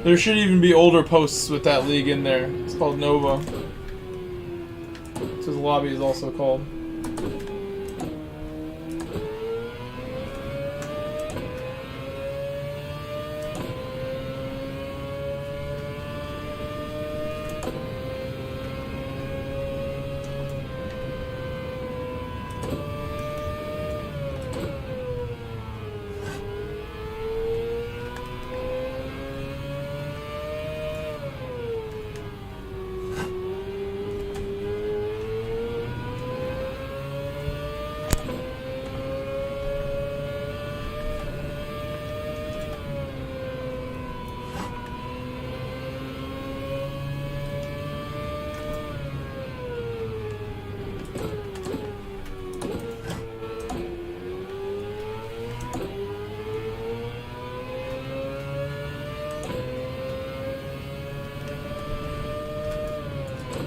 There should even be older posts with that league in there. It's called Nova. So the lobby is also called.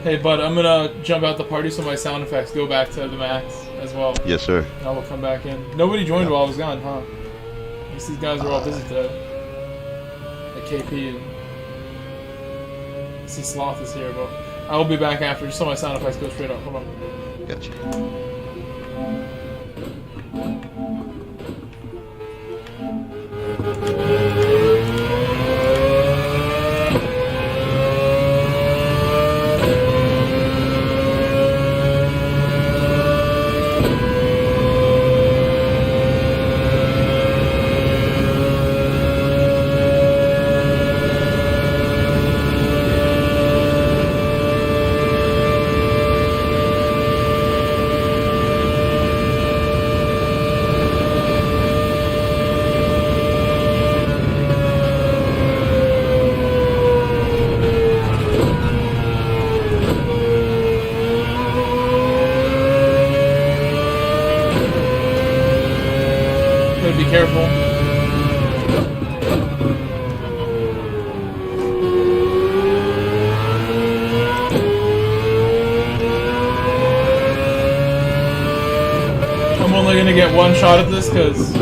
Hey, bud, I'm gonna jump out the party so my sound effects go back to the max as well. Yes, sir. And I will come back in. Nobody joined while I was gone, huh? I guess these guys are all busy today. Like KP and see Sloth is here, but I will be back after. Just so my sound effects go straight up. Hold on. Gotcha. Be careful. I'm only gonna get one shot at this because,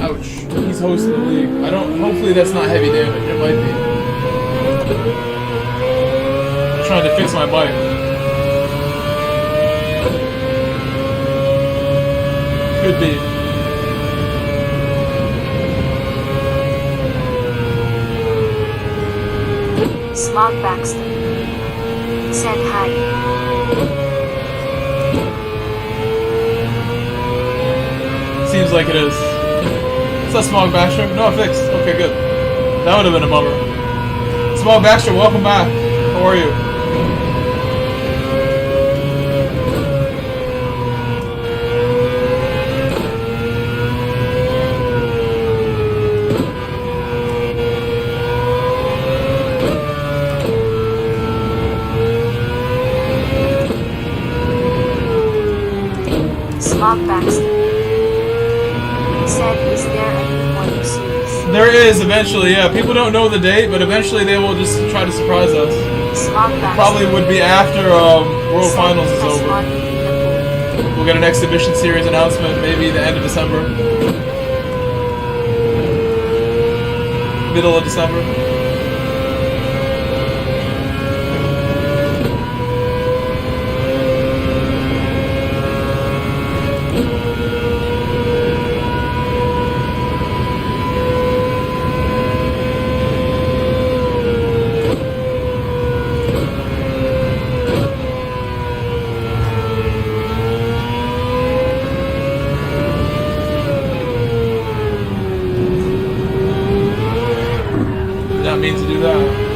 ouch, he's hosting the league. I don't. Hopefully that's not heavy damage. It might be. I'm trying to fix my bike. Could be. Smog Baxter said hi. Seems like it is. What's up, Smog Baxter? No, fixed. Okay, good. That would have been a bummer. Smog Baxter, welcome back. How are you? Smog Baxter said, is there a new Podium series? There is, eventually, yeah. People don't know the date, but eventually they will just try to surprise us. Smog Baxter Probably would be after World said, Finals is has over. one in the pool. We'll get an exhibition series announcement, maybe the end of December. Middle of December. Mean to do that.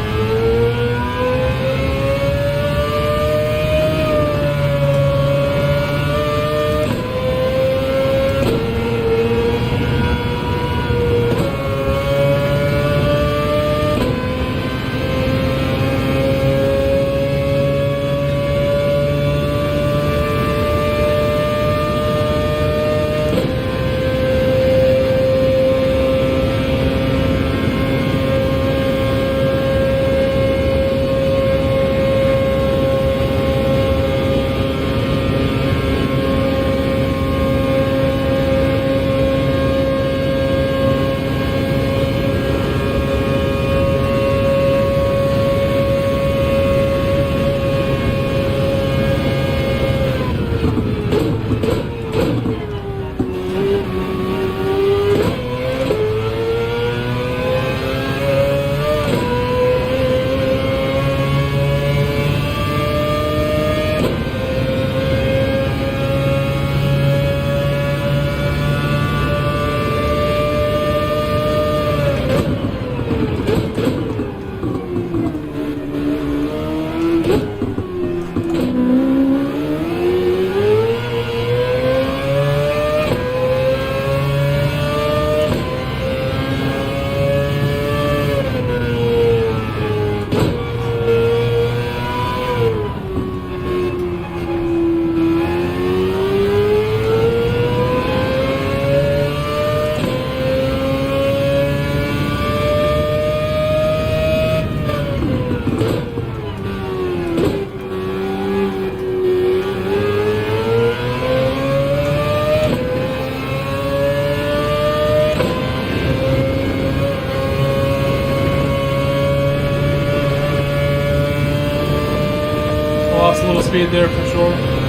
speed there for sure.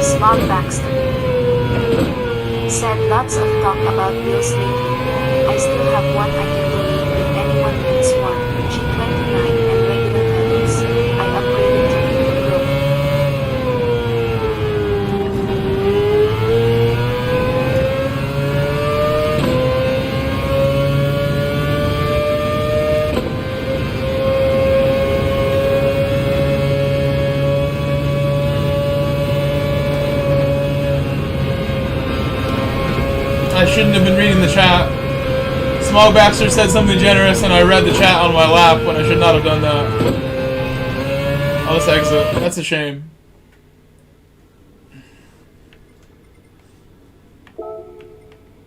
Smog Baxter said lots of talk about bills lately. I still have one I can donate if anyone needs one. G29 and regular pedals. I upgraded to LedgeCrew. I shouldn't have been reading the chat. Small Baxter said something generous and I read the chat on my lap when I should not have done that. I'll just exit. That's a shame.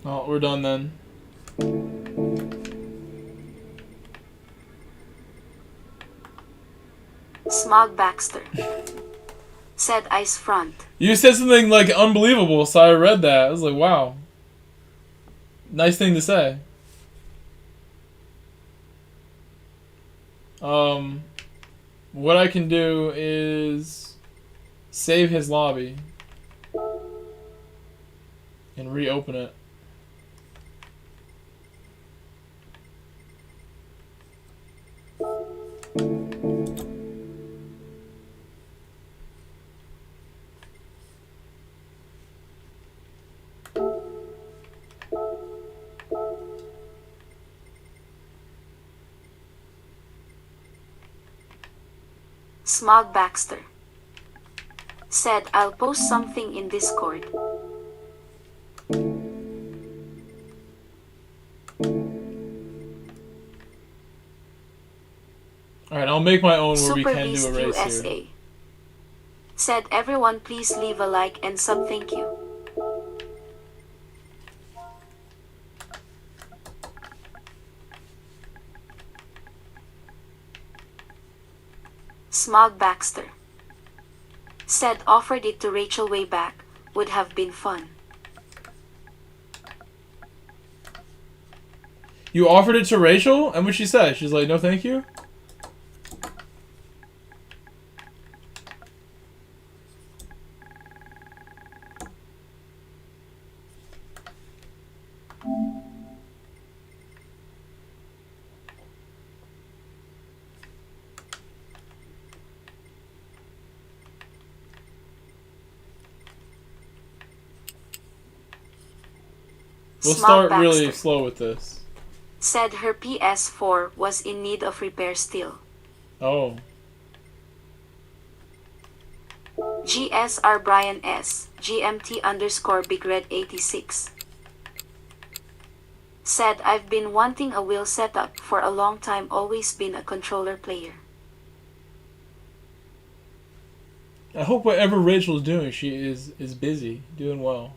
Oh, we're done then. Smog Baxter said ice front. You said something like unbelievable, so I read that. I was like, wow. Nice thing to say. What I can do is save his lobby and reopen it. Smog Baxter said I'll post something in Discord. Alright, I'll make my own where we Super can do Beast a race USA here. said everyone please leave a like and sub, thank you. Smog Baxter said offered it to Rachel way back, would have been fun. You offered it to Rachel? And what she said? She's like, no thank you? We'll Smog start really Baxter slow with this. said her PS4 was in need of repair still. Oh. GSR Brian S. GMT underscore Big Red 86 said I've been wanting a wheel setup for a long time, always been a controller player. I hope whatever Rachel's doing, she is busy, doing well.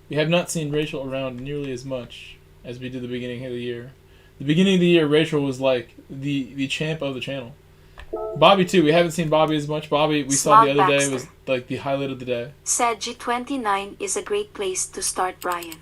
We have not seen Rachel around nearly as much as we did the beginning of the year. The beginning of the year, Rachel was like the champ of the channel. Bobby too. We haven't seen Bobby as much. Bobby, we saw the other day, was like the highlight of the day. Said G29 is a great place to start, Brian.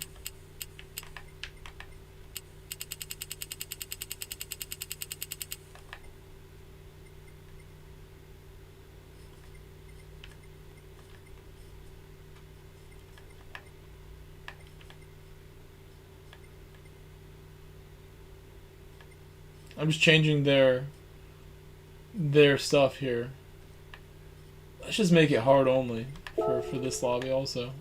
I'm just changing their stuff here. Let's just make it hard only for this lobby also.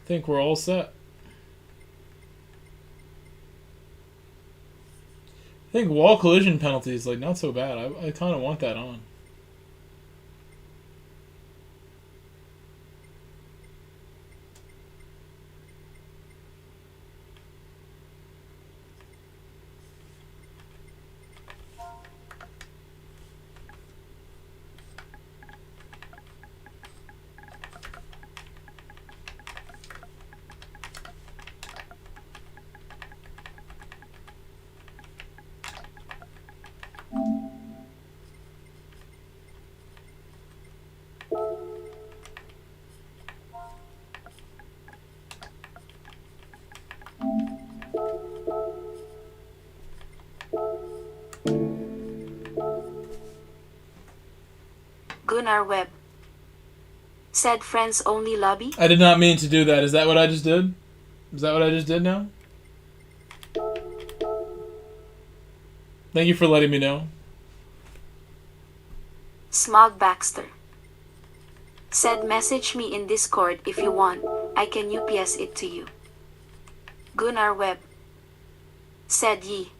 think we're all set. I think wall collision penalty is like not so bad. I kind of want that on. Gunnar Webb said friends only lobby. I did not mean to do that. Is that what I just did? Is that what I just did now? Thank you for letting me know. Smog Baxter said message me in Discord if you want. I can UPS it to you. Gunnar Webb said ye.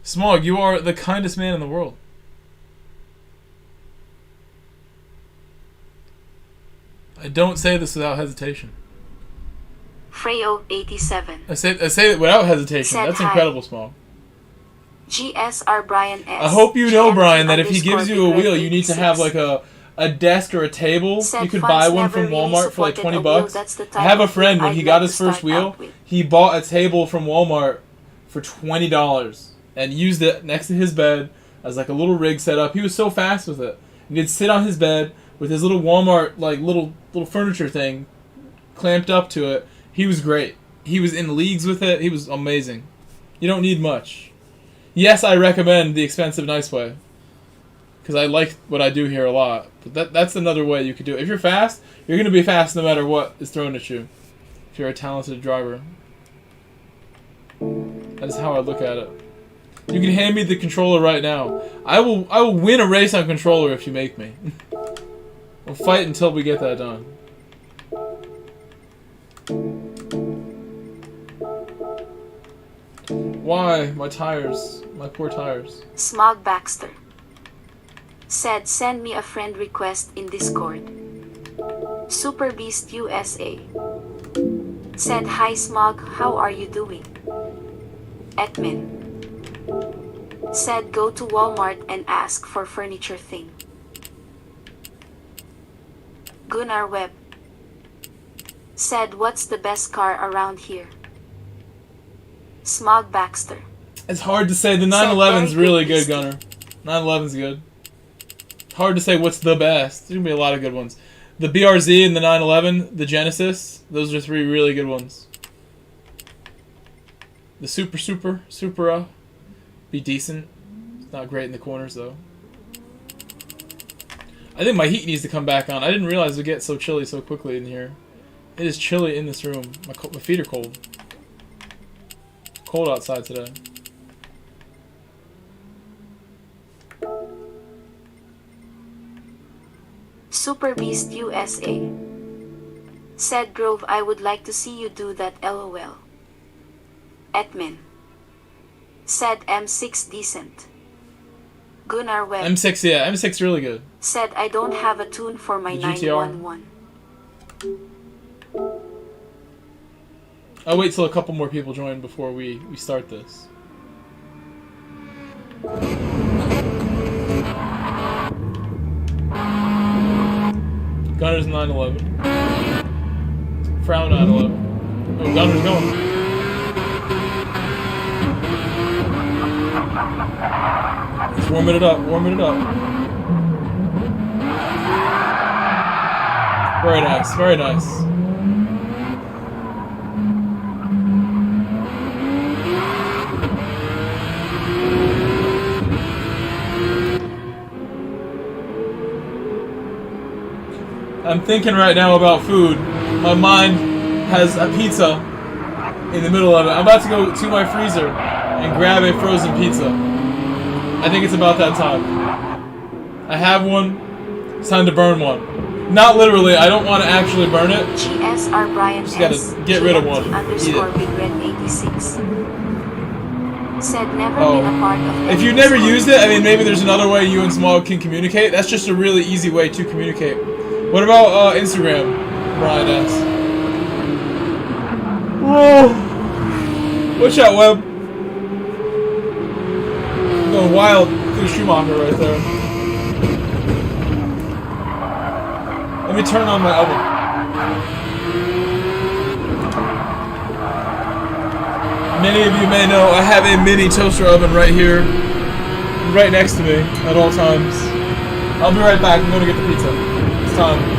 Smog, you are the kindest man in the world. I don't say this without hesitation. Freyo 87 I say it without hesitation. Said That's hi. incredible, Smog. GSR Brian S. I hope you know, GMT Brian, that if he gives you a _big wheel, red you need to 86. have like a desk or a table. Said You could funds buy one never from really Walmart for like supported a 20 wheel. bucks. That's the I type have a of friend, thing when I'd he got like his to first start wheel, out with. he bought a table from Walmart for $20 and used it next to his bed as like a little rig setup. He was so fast with it. He'd sit on his bed with his little Walmart like little furniture thing clamped up to it. He was great. He was in leagues with it. He was amazing. You don't need much. Yes, I recommend the expensive nice way, because I like what I do here a lot. But that's another way you could do it. If you're fast, you're going to be fast no matter what is thrown at you. If you're a talented driver. That's how I look at it. You can hand me the controller right now. I will win a race on controller if you make me. We'll fight until we get that done. Why? My tires. My poor tires. Smog Baxter said send me a friend request in Discord. Super Beast USA said hi Smog, how are you doing? Edmin said go to Walmart and ask for furniture thing. Gunnar Webb said what's the best car around here? Smog Baxter It's hard to say. The Said 911's very really good good, Gunner. 911's good. Hard to say what's the best. There's gonna be a lot of good ones. The BRZ and the 911, the Genesis, those are three really good ones. The Supra, be decent. It's not great in the corners though. I think my heat needs to come back on. I didn't realize it would get so chilly so quickly in here. It is chilly in this room. My feet are cold. Cold outside today. Super Beast USA said Grove I would like to see you do that LOL. Edmin said M6 decent. Gunnar Webb M6, yeah, M6 really good. said I don't have a tune for my The GTR. 911. I'll wait till a couple more people join before we start this. Gunner's 911. Frown 911. Oh, Gunner's going. Just warming it up, warming it up. Very nice, very nice. I'm thinking right now about food. my mind has a pizza in the middle of it. I'm about to go to my freezer and grab a frozen pizza. I think it's about that time. I have one. It's time to burn one. Not literally. I don't want to actually burn it. GSR Brian Just gotta S. get rid of one. _Big Red 86. Said never been a part of If you never used it, I mean, maybe there's another way you and Smog can communicate. That's just a really easy way to communicate. What about Instagram, Brian S? Whoa. Watch out, Web. I'm going wild through Schumacher right there. Let me turn on my oven. Many of you may know I have a mini toaster oven right here, right next to me at all times. I'll be right back. I'm going to get the pizza. It's time.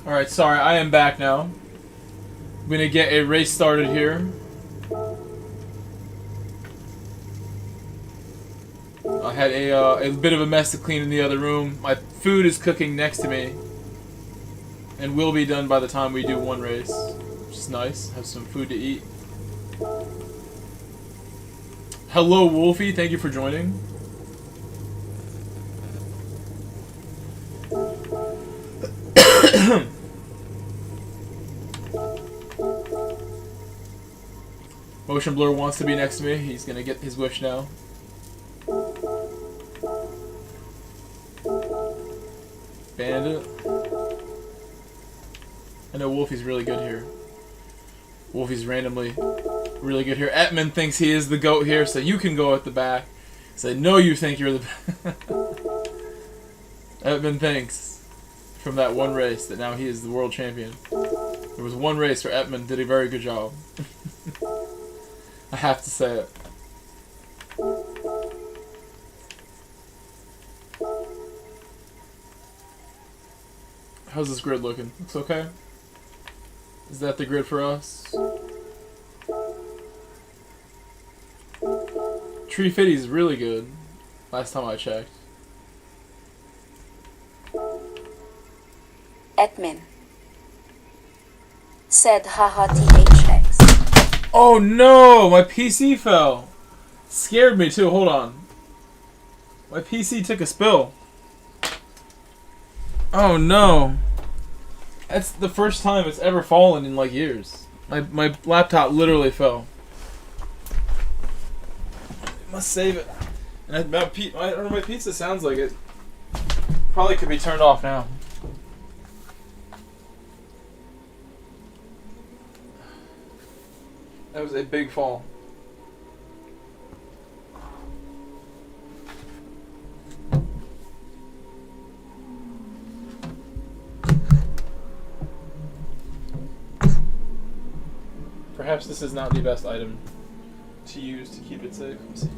Alright, sorry, I am back now. I'm gonna get a race started here. I had a bit of a mess to clean in the other room. My food is cooking next to me. And will be done by the time we do one race. Which is nice. Have some food to eat. Hello, Wolfie. Thank you for joining. Motion Blur wants to be next to me. He's gonna get his wish now. Bandit. I know Wolfie's really good here. Wolfie's randomly really good here. Etman thinks he is the GOAT here, so you can go at the back. So I know you think you're the Etman thinks from that one race that now he is the world champion. There was one race where Etman did a very good job. I have to say it. How's this grid looking? Looks okay? Is that the grid for us? Tree Fitty is really good. Last time I checked. Admin said haha THX. Oh no! My PC fell! Scared me too, hold on. My PC took a spill. Oh no. That's the first time it's ever fallen in like years. My laptop literally fell. Must save it. And I don't know, my pizza sounds like it. Probably could be turned off now. That was a big fall. Perhaps this is not the best item to use to keep it safe. Let's see.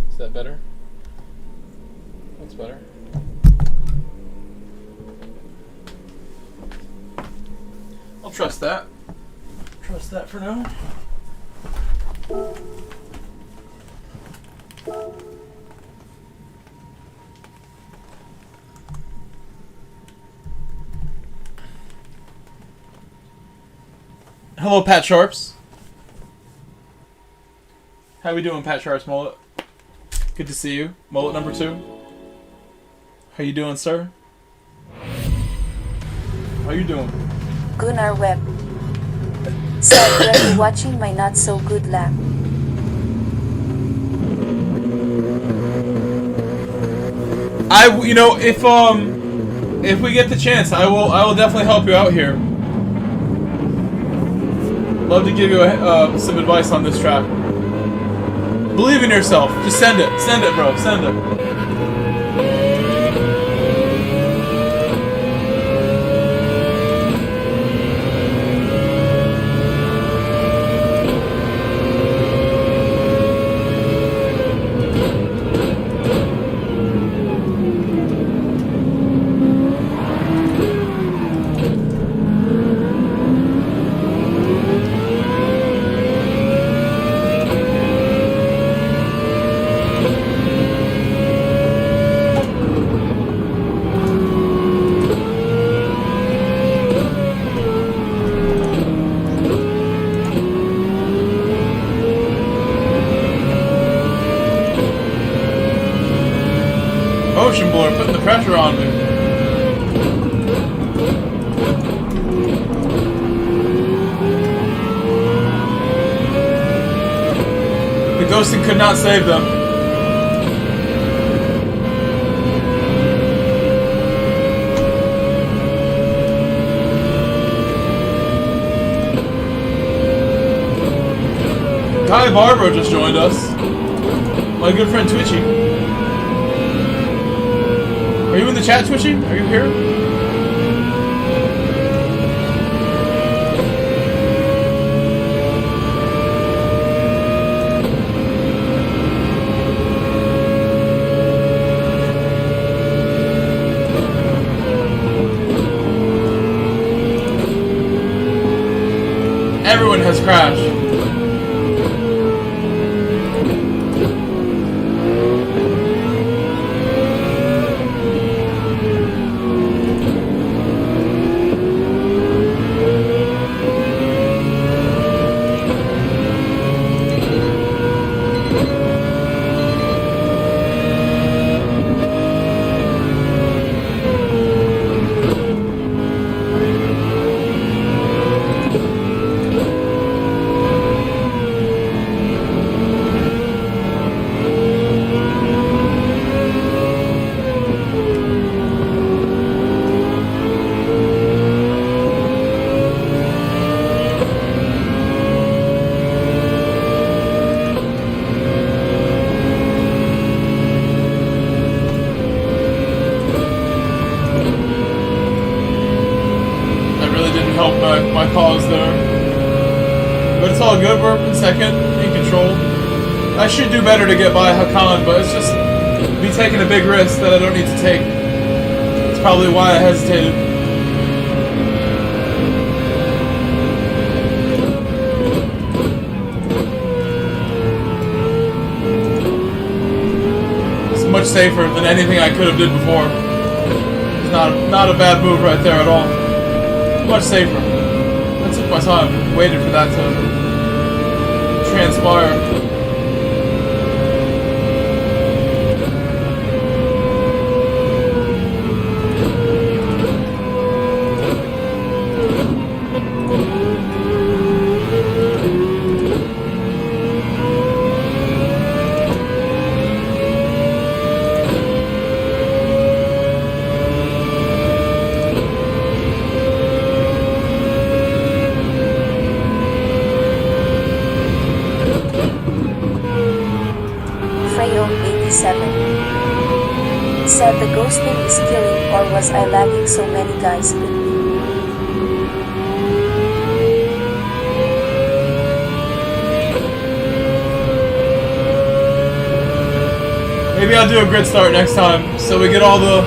Is that better? That's better. I'll trust that. Trust that for now. Hello, Pat Sharps. How we doing, Pat Sharps Mullet? Good to see you. Mullet number 2. How you doing, sir? How you doing? Gunnar Webb said, "Ready watching my not so good lap." You know, if we get the chance, I will definitely help you out here. Love to give you some advice on this track. Believe in yourself. Just send it. Send it, bro. Send it. pressure on me. The ghosting could not save them. Guy Barbaro just joined us. My good friend Twitchy. Are you in the chat, Twitchy? Are you here? Everyone has crashed. My cause there. But it's all good, we're in second, in control. I should do better to get by Hakan, but it's just me taking a big risk that I don't need to take. It's probably why I hesitated. It's much safer than anything I could have did before. It's not a bad move right there at all. Much safer. I took my time, waited for that to transpire. Said the ghosting is killing, or was I lagging so many guys beat me? Maybe I'll do a grid start next time, so we get all the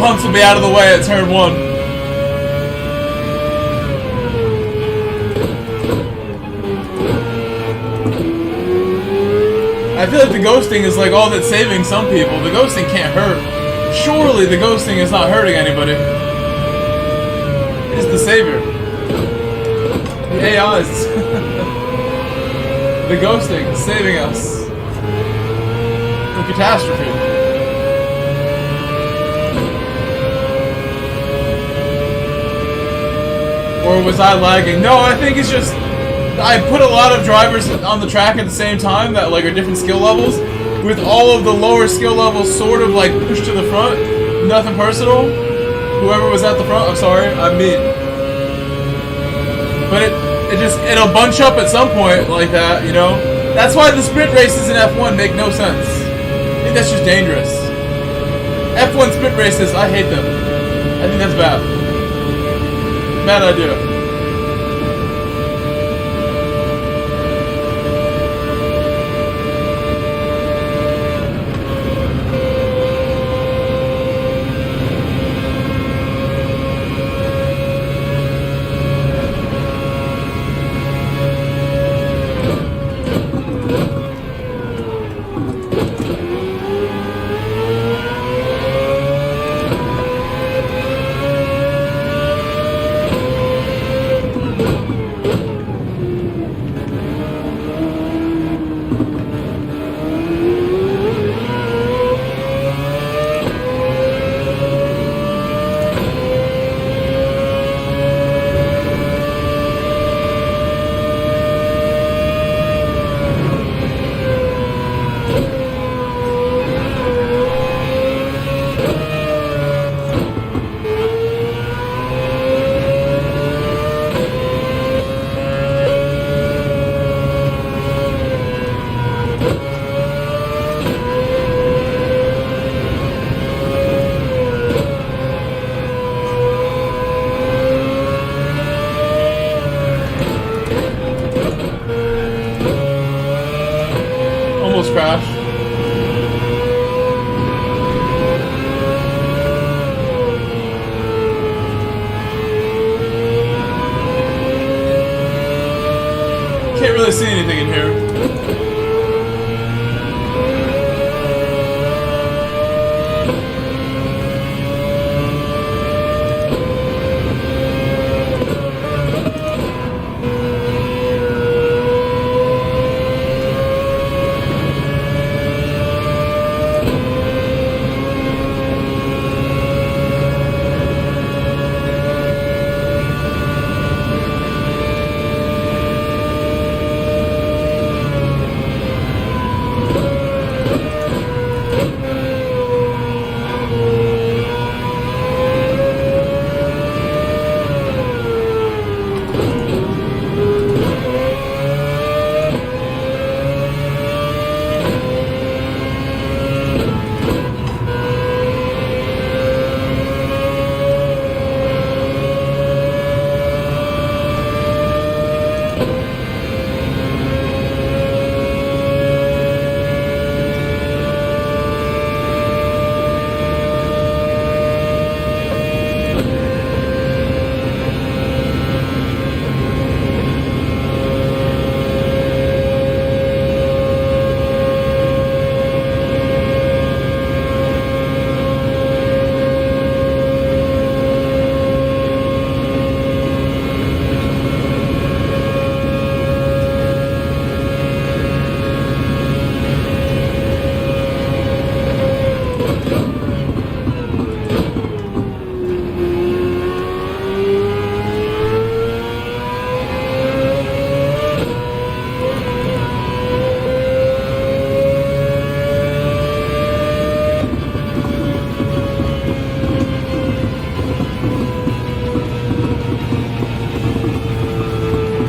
punks will be out of the way at turn 1. I feel like the ghosting is like all that's saving some people. The ghosting can't hurt. Surely the ghosting is not hurting anybody. It's the savior. The AIs. The ghosting is saving us from catastrophe. Or was I lagging? No, I think it's just I put a lot of drivers on the track at the same time that like are different skill levels, with all of the lower skill levels sort of like pushed to the front. Nothing personal. Whoever was at the front, I'm sorry, I'm me. But it'll bunch up at some point like that, you know? That's why the sprint races in F1 make no sense. I think that's just dangerous. F1 sprint races, I hate them. I think that's bad. Bad idea. anything in here.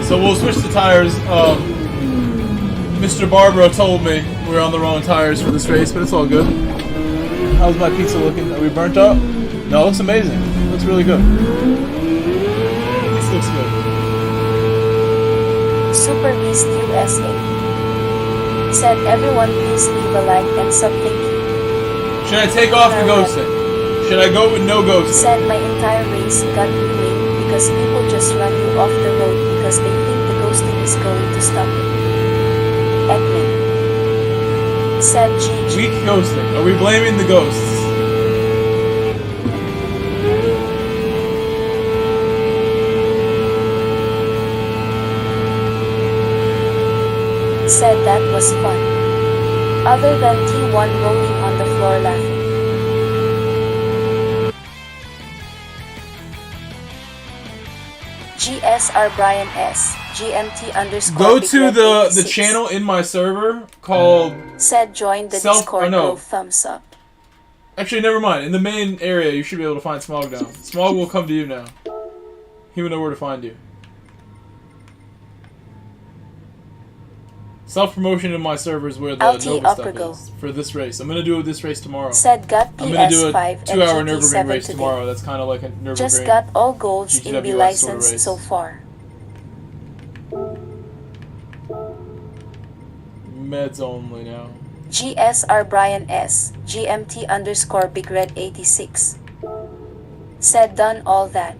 So we'll switch the tires. Mr. Barbaro told me we were on the wrong tires for this race, but it's all good. How's my pizza looking? Are we burnt up? No, it looks amazing. It looks really good. This looks good. Super Beast USA said, everyone please leave a like and sub, thank you. Should I take off the ghosting? Should I go with no ghosting? Said my entire race got ruined because people just run you off the road because they think the ghosting is going to stop it. Edmund said GG. Weak ghosting. Are we blaming the ghosts? Said that was fun. Other than T1 rolling on the floor laughing. GSR Brian S. GMT underscore. Go to the channel in my server called. Said join the Discord. No. Thumbs up. Actually, never mind. In the main area, you should be able to find Smog now. Smog will come to you now. He will know where to find you. Self-promotion in my server is where the Nova stuff is for this race. I'm gonna do this race tomorrow. Said got PS5 I'm gonna do a 2-hour Nürburgring race tomorrow. That's kind of like a Nürburgring. Just got all golds in the license sort of so far. Meds only now. GSR Brian S. GMT underscore Big Red 86. Said done all that.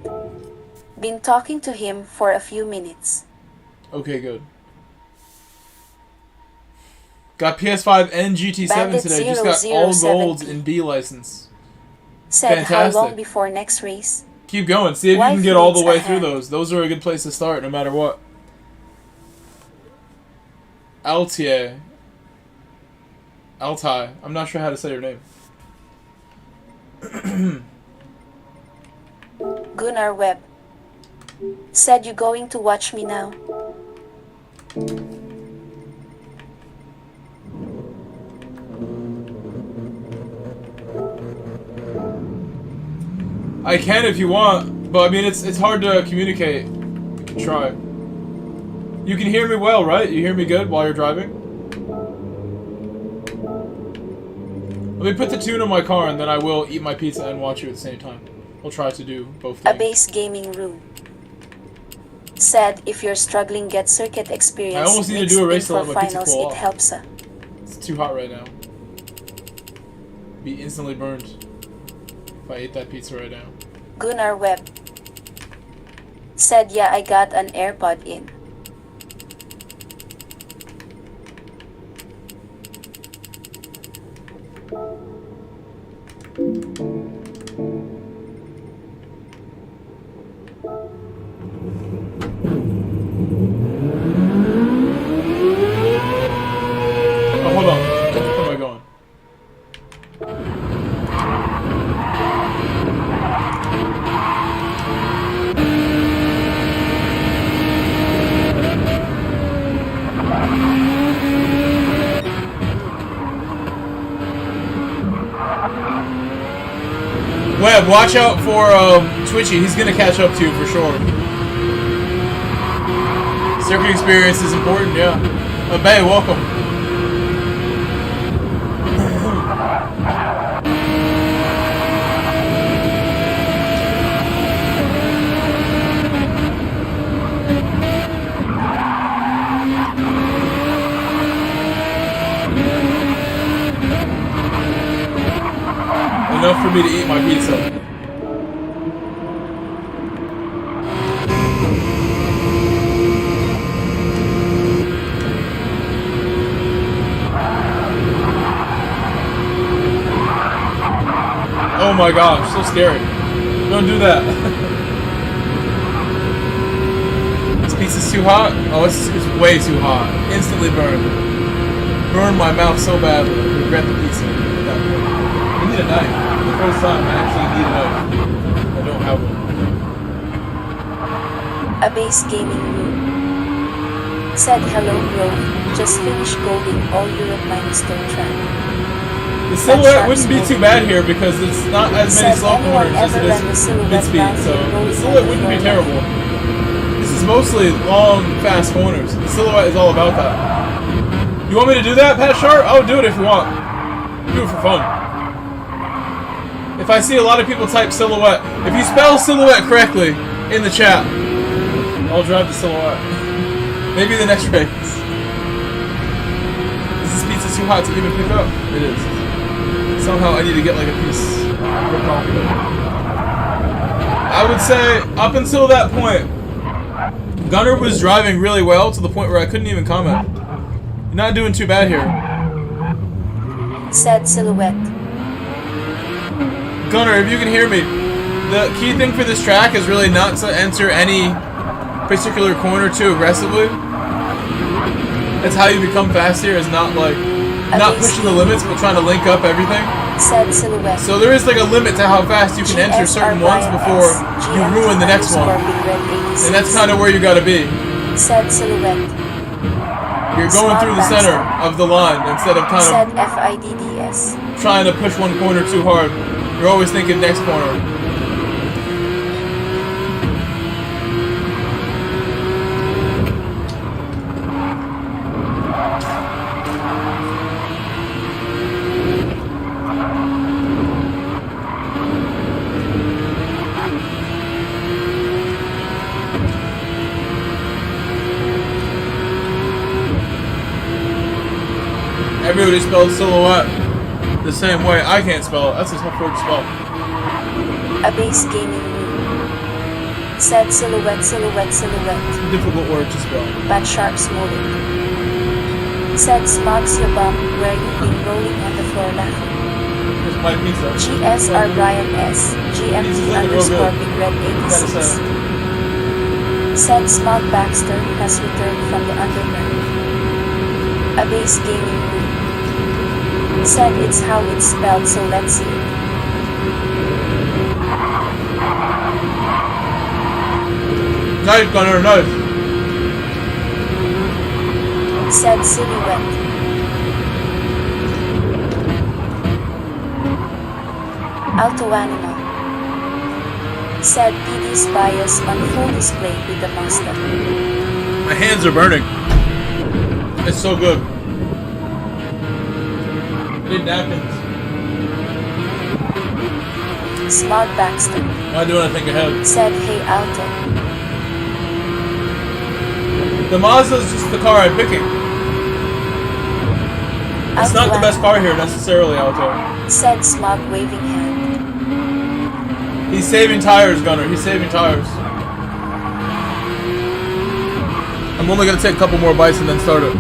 Been talking to him for a few minutes. Okay, good. Got PS5 and GT7 Bandit today. Just got all golds in B license. Said fantastic. How long before next race? Keep going. See if you can get all the way through those. Those are a good place to start, no matter what. Altai. Altai. I'm not sure how to say your name. Gunnar Webb. Said you going to watch me now? I can if you want, but I mean it's hard to communicate. You can try. You can hear me well, right? You hear me good while you're driving? Let me put the tune on my car and then I will eat my pizza and watch you at the same time. We'll try to do both things. A base gaming room. Said if you're struggling get circuit experience. I almost need to do a race to let my pizza finals, cool it helps. It's too hot right now. Be instantly burned if I ate that pizza right now. Gunnar Webb. Said yeah, I got an AirPod in. Beb, watch out for Twitchy. He's gonna catch up to you for sure. Circuit experience is important, yeah. Bay, welcome. Enough for me to eat my pizza. Oh my gosh, so scary. Don't do that. This pizza's too hot? Oh, it's way too hot. Instantly burned. Burned my mouth so badly. I regret the pizza at that point. I need a knife. For the first time, I actually need a knife. I don't have one. A base gaming room. Said hello bro, just finished golding all Europe minus the track. The silhouette wouldn't be too bad here because it's not as many slow corners as it is mid-speed, so the silhouette wouldn't be terrible. This is mostly long, fast corners. The silhouette is all about that. You want me to do that, Pat Sharp? I'll do it if you want. Do it for fun. If I see a lot of people type silhouette, if you spell silhouette correctly in the chat, I'll drive the silhouette. Maybe the next race. Is this pizza too hot to even pick up? It is. Somehow I need to get like a piece ripped off of it. I would say up until that point, Gunner was driving really well to the point where I couldn't even comment. You're not doing too bad here. Said silhouette. Gunner, if you can hear me, the key thing for this track is really not to enter any particular corner too aggressively. That's how you become fast here, is not like not pushing the limits but trying to link up everything. Said silhouette. So there is like a limit to how fast you can enter certain ones before you ruin the next one. And that's kind of where you gotta be. Said silhouette. You're going through the center of the line instead of kind Said of FIDDS. trying to push one corner too hard. You're always thinking next corner. Everybody spells silhouette the same way. I can't spell it. That's a tough word to spell. A base gaming room. Said silhouette, silhouette, silhouette. It's a difficult word to spell. But sharp smoldering. Said smogs your bum where you've been rolling on the floor laughing. Here's my pizza. GSR Brian S. GMT underscore Big Red 86. Said Smog Baxter has returned from the underground. A base gaming room. Said it's how it's spelled, so let's see it. Nice, Gunner, nice. Said silhouette. Alto animal. Said PD's bias on full display with the Mustang. My hands are burning. It's so good. I need napkins. Smog Baxter. Why do I think ahead? Said hey Alto. The Mazda is just the car I'm picking. It's not the best car here necessarily, Alto. Said Smog waving hand. He's saving tires, Gunner. He's saving tires. I'm only gonna take a couple more bites and then start it.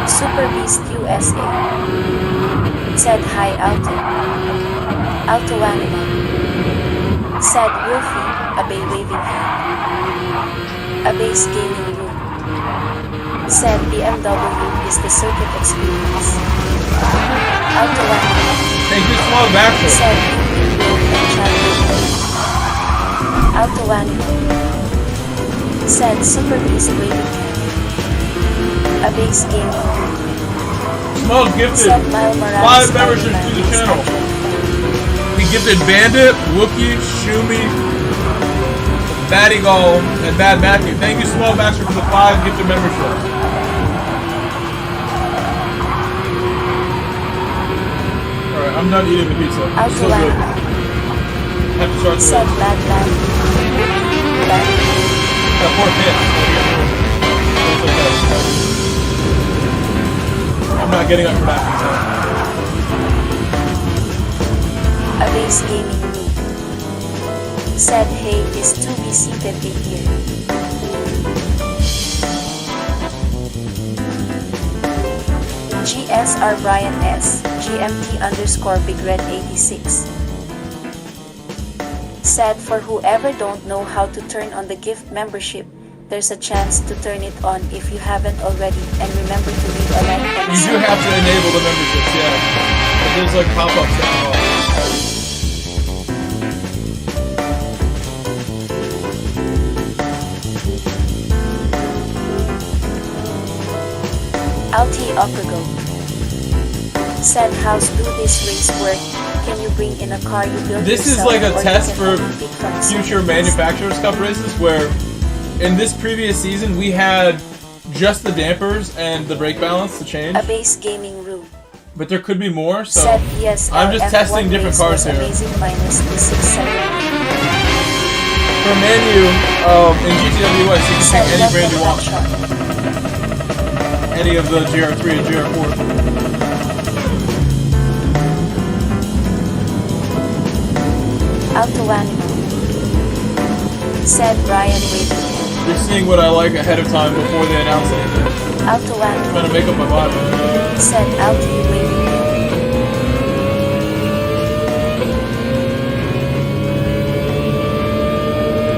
Super Beast USA. Said hi Alto. Alto animal. Said Wolfie, a bay waving hand. A base gaming room. Said BMW is the circuit experience. Alto animal. Thank you, Small Baxter. Said and Chad. Alto animal. Said Super Beast waving hand. A base gaming room. Small gifted Said Mile Morales 5 memberships to the channel. gifted Bandit, Wookie, Shumi, Battigall, and Bad Matthew. Thank you, Small Master, for the 5 gifted memberships. Alright, I'm done eating the pizza. It's so good. Have to start the Said bad. Got 4 hits. I'm not getting up for that pizza. A base gaming room. Said hey is to be seated in here. GSR Brian S. GMT_Big Red 86. Said for whoever don't know how to turn on the gift membership, there's a chance to turn it on if you haven't already, and remember to leave a like and You do have to enable the memberships, yeah. But there's like pop-ups that come Alti Opergo. Said how's do this race work? Can you bring in a car you built This is yourself, like a or you test can for only pick from future some Manufacturers Cup races where in this previous season we had just the dampers and the brake balance to change. A base gaming room. But there could be more, so Said yes, I'm just testing LF1 different race cars was here. amazing minus the 6-7. For menu, in GTWS you can Said pick any left brand you and want. shot. Any of the GR3 and GR4. Auto Animal. Said Brian waiting. You're seeing what I like ahead of time before they announce anything. Auto I'm Animal. trying to make up my body. Said Auto waiting.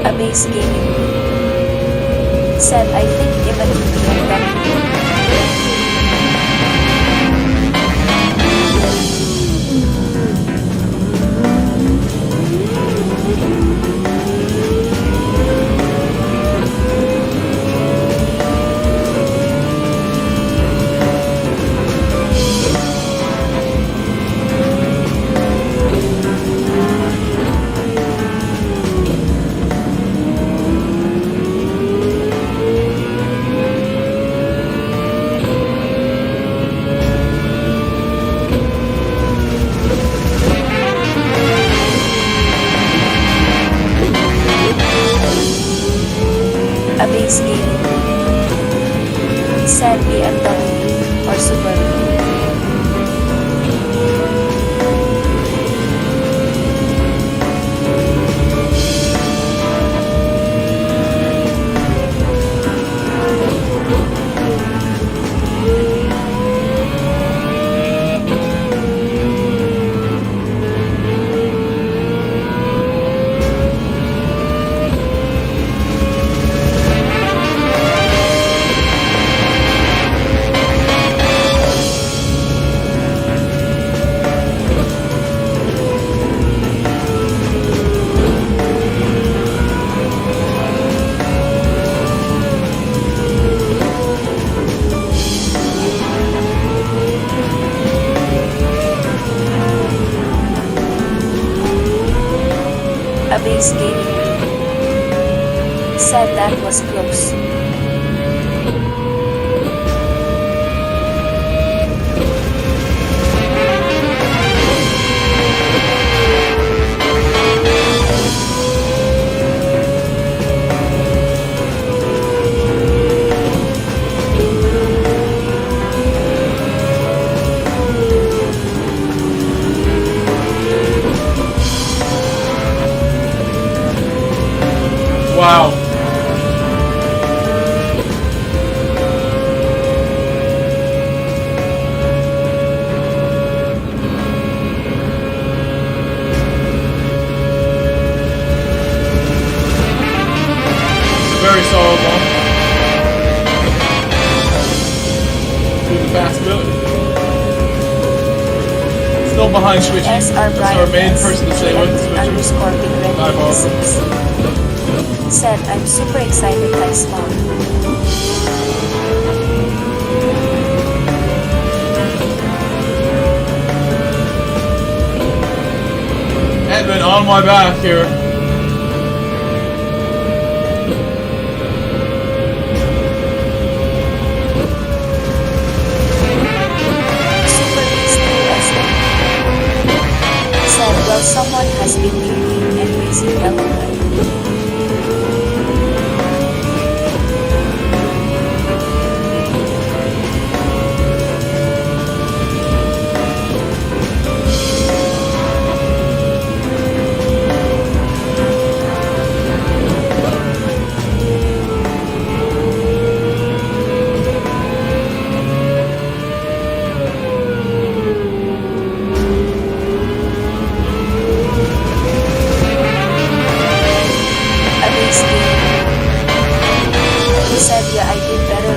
A base gaming room. Said I think even if we had done a base gaming room. Said BMW or Subaru. A base gaming room. Said that was close. Wow. Very solid one. Do the fast build. Still behind switching. SR That's Brian our main S. person to stay with switching. _Big Red Eyeball. 86. Said I'm super excited I smile. been on my back here. Said, well, someone has been drinking and racing LOL.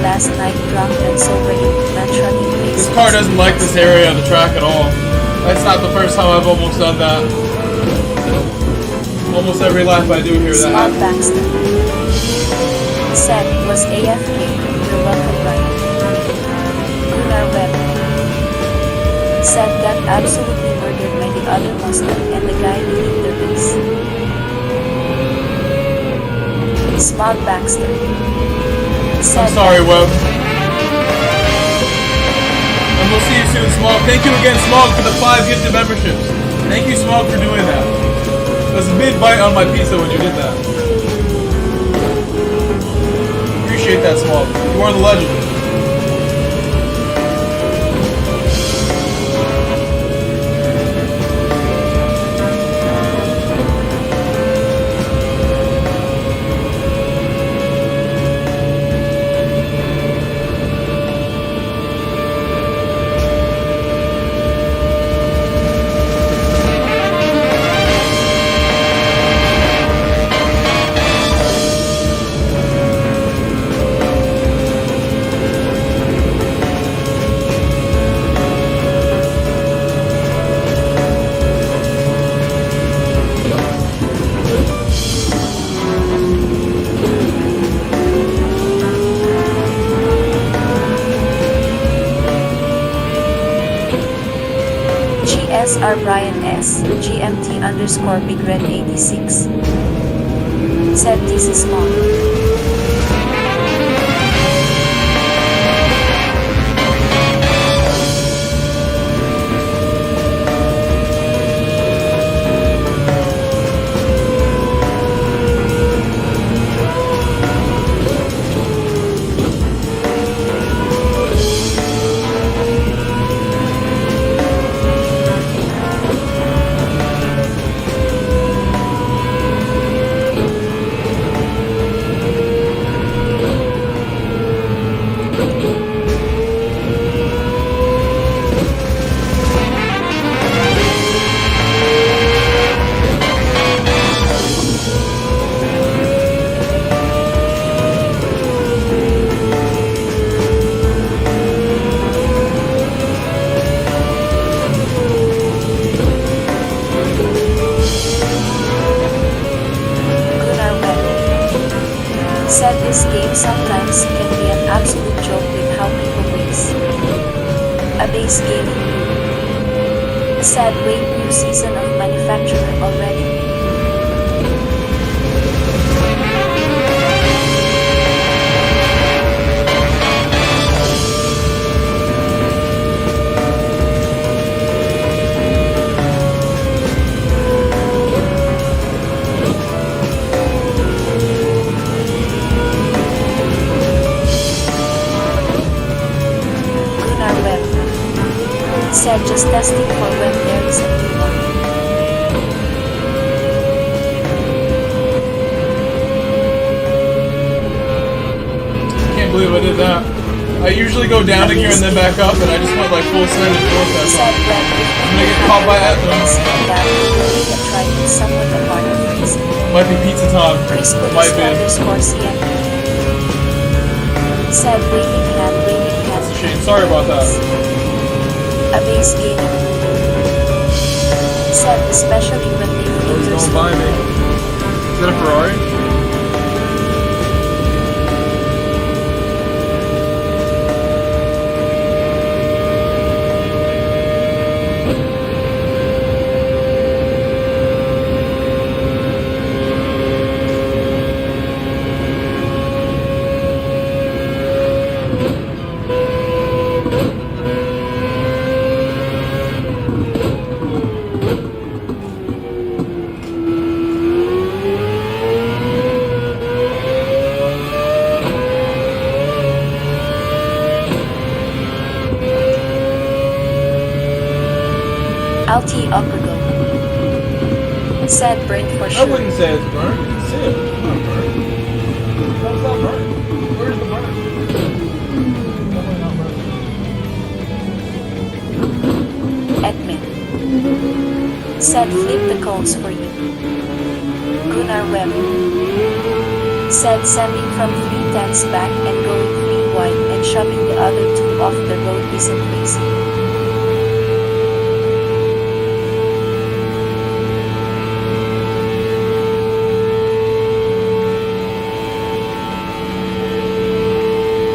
Last night, drunk and sober in running place. This car doesn't like this area of the track at all. That's not the first time I've almost done that. Almost every lap I do hear that. Small Baxter said was AFK. You're welcome, Ryan. Gunnar Webb said got absolutely murdered by the other Mustang and the guy leading the race. Small Baxter. I'm sorry, Webb. And we'll see you soon, Smog. Thank you again, Smog, for the 5 gifted memberships. Thank you, Smog, for doing that. There's a big bite on my pizza when you did that. Appreciate that, Smog. You are the legend. R. Brian S. GMT _ Big Red 86 said this is small. This game sometimes can be an absolute joke with how people race. A base gaming. Sad way new season of manufacturer already. Said just testing for when there is a new one. Can't believe I did that. I usually go down a gear and then back up, and I just went like full send and forth that time. I'm gonna get caught by Atlas. Might be pizza time. Might be. Said waving hand. That's a shame. Sorry about that. A base game. Said especially when they Please don't buy me. Is that a Ferrari? Said burnt for I sure. wouldn't say it's burnt. It's it. It's not burnt. That's not burnt. Where's the burnt? Definitely not burnt. Edmund. Said flip the cones for you. Gunnar Webb. Said sending from 3/10 back and going 3 wide and shoving the other 2 off the road isn't lazy.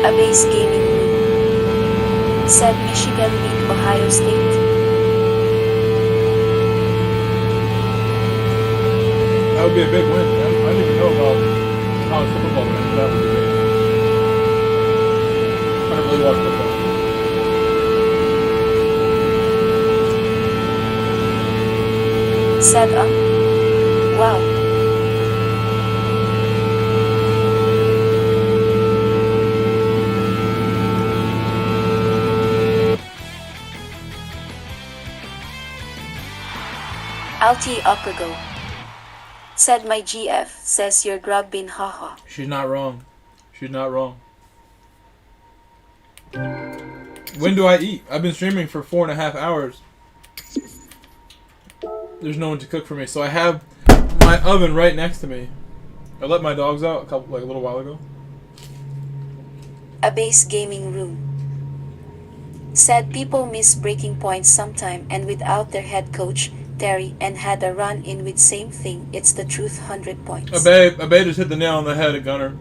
A base gaming room. Said Michigan beat Ohio State. That would be a big win. I didn't even know about college football, man. That would be big. I don't really watch football. Said wow. Alti Uppergo. Said my GF says your grub bin haha. She's not wrong. She's not wrong. When do I eat? I've been streaming for 4.5 hours. There's no one to cook for me, so I have my oven right next to me. I let my dogs out a little while ago. A base gaming room. Said people miss breaking points sometime and without their head coach, Terry, and had a run-in with same thing. It's the truth, 100 points. Abe just hit the nail on the head, Gunner.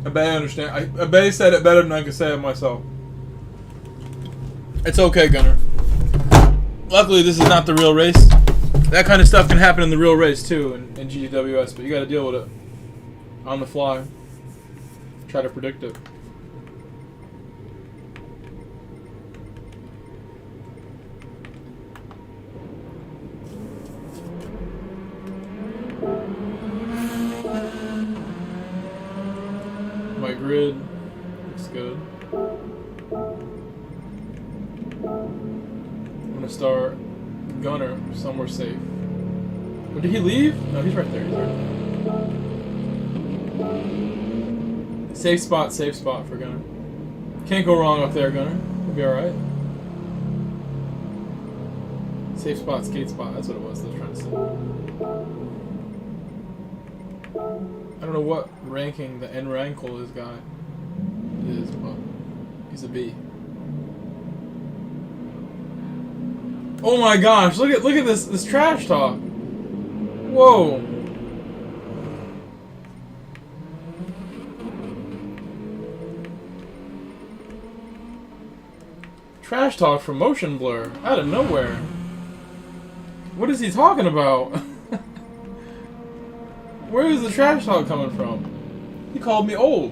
Abe understand. Abe said it better than I could say it myself. It's okay, Gunner. Luckily, this is not the real race. That kind of stuff can happen in the real race too, in GWS, but you got to deal with it on the fly. Try to predict it. My grid looks good. I'm gonna start Gunner somewhere safe. Oh, did he leave? No, he's right there. He's right there. Safe spot for Gunner. Can't go wrong up there, Gunner. He'll be alright. Safe spot, skate spot. That's what it was I was trying to say. I don't know what ranking the N rankle this guy is, but he's a B. Oh my gosh! Look at this trash talk. Whoa. Trash talk from Motion Blur out of nowhere. What is he talking about? Where is the trash talk coming from? He called me old.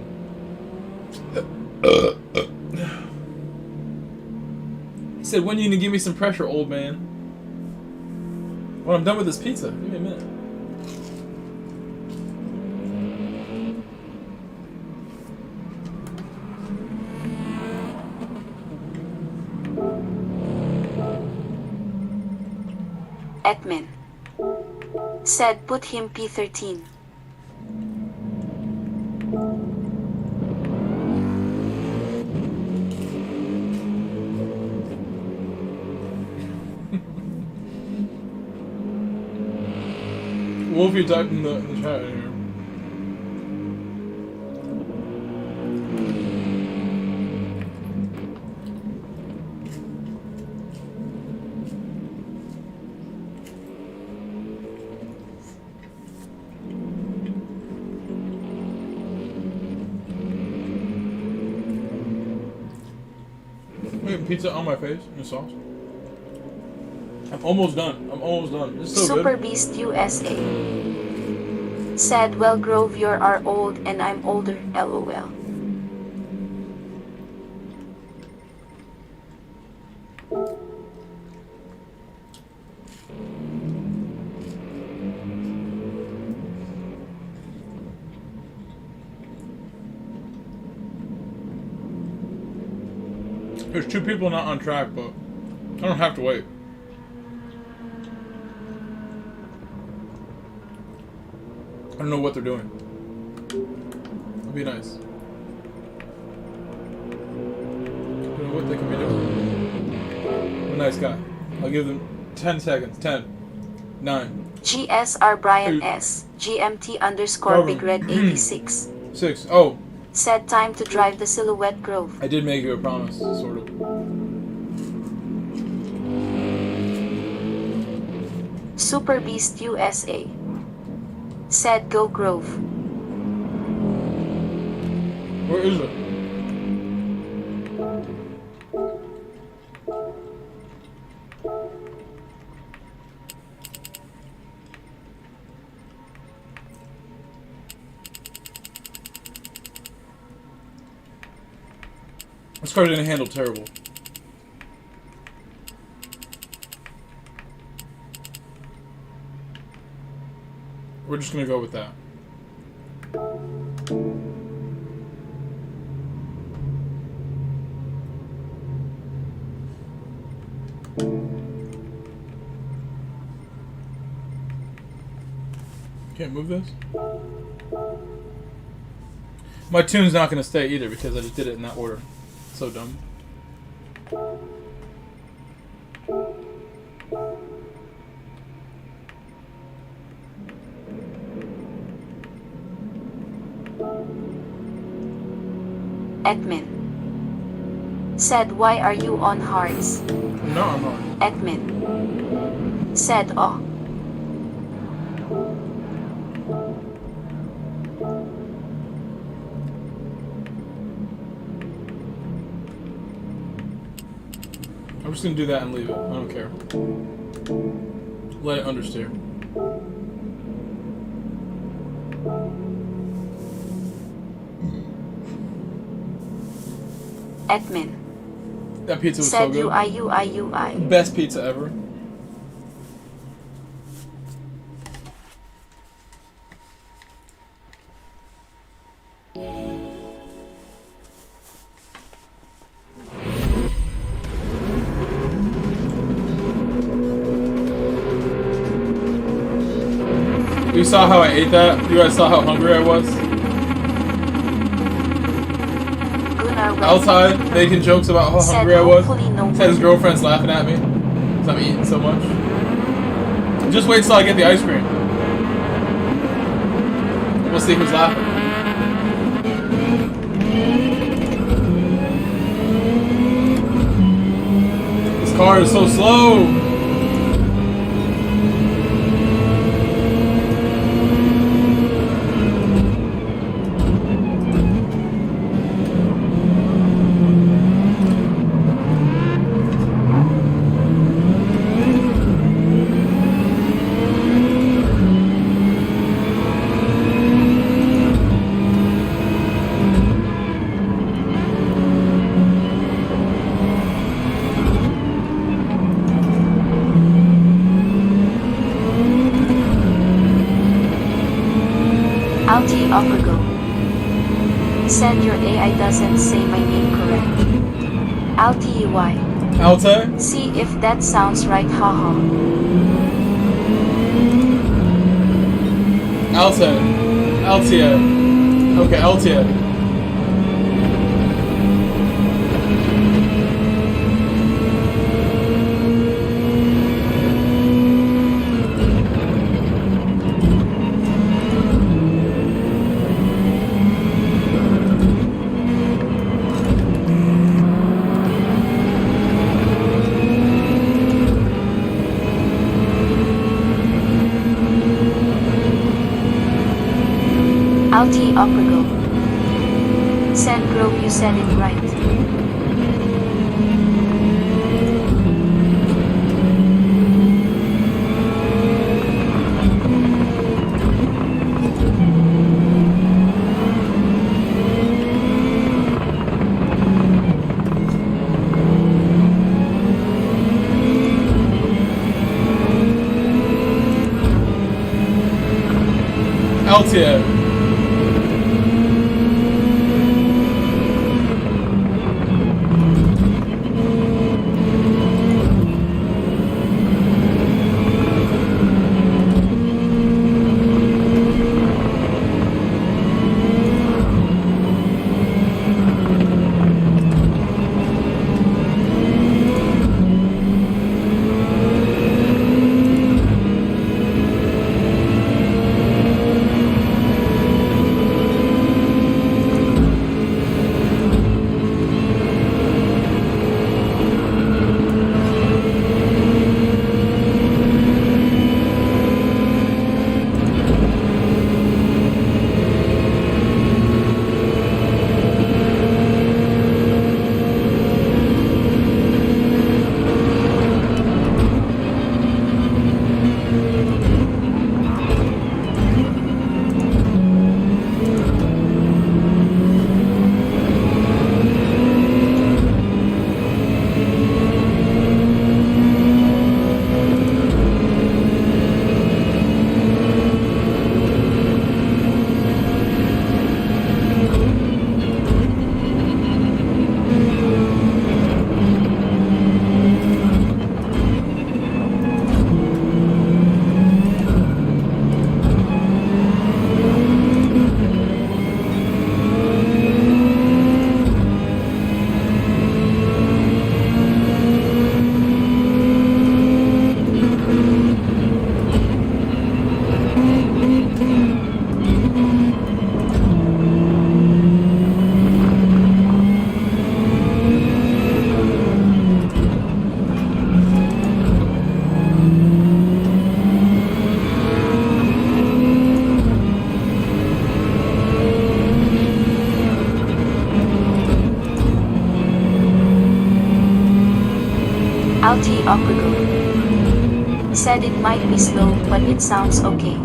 He said, when are you gonna give me some pressure, old man? When I'm done with this pizza. Give me a minute. Edmund. Said put him P13. Wolfie typed in the chat here. Pizza on my face and sauce. I'm almost done. It's so Super good. Beast USA. Said well Grove you are old and I'm older, LOL. There's 2 people not on track, but I don't have to wait. I don't know what they're doing. It'd be nice. I don't know what they can be doing. I'm a nice guy. I'll give them 10 seconds. 10, 9, GSR Brian 8, S. GMT underscore Big Red 86. 6. Oh, Said time to drive the Silhouette Grove. I did make you a promise, sort of. Super Beast USA. Said go Grove. Where is it? This car didn't handle terrible. We're just gonna go with that. Can't move this? My tune's not gonna stay either because I just did it in that order. So dumb. Edmin. Said why are you on hearts? No, I'm not. Edmin. Said oh. I'm just gonna do that and leave it. I don't care. Let it understeer. Edmin. That pizza was so Said good. UI. Best pizza ever. You saw how I ate that? You guys saw how hungry I was? Outside, making jokes about how hungry I was. Said his girlfriend's laughing at me because I'm eating so much. Just wait till I get the ice cream. We'll see who's laughing. This car is so slow. Alti Oppergo. Said your AI doesn't say my name correct. Alti UI. Alta? See if that sounds right, haha. Alta. Altia. Okay, Altia. Alti Oppergo. Said Grove, you said it right. Altia. Alti Okrego. Said it might be slow, but it sounds okay.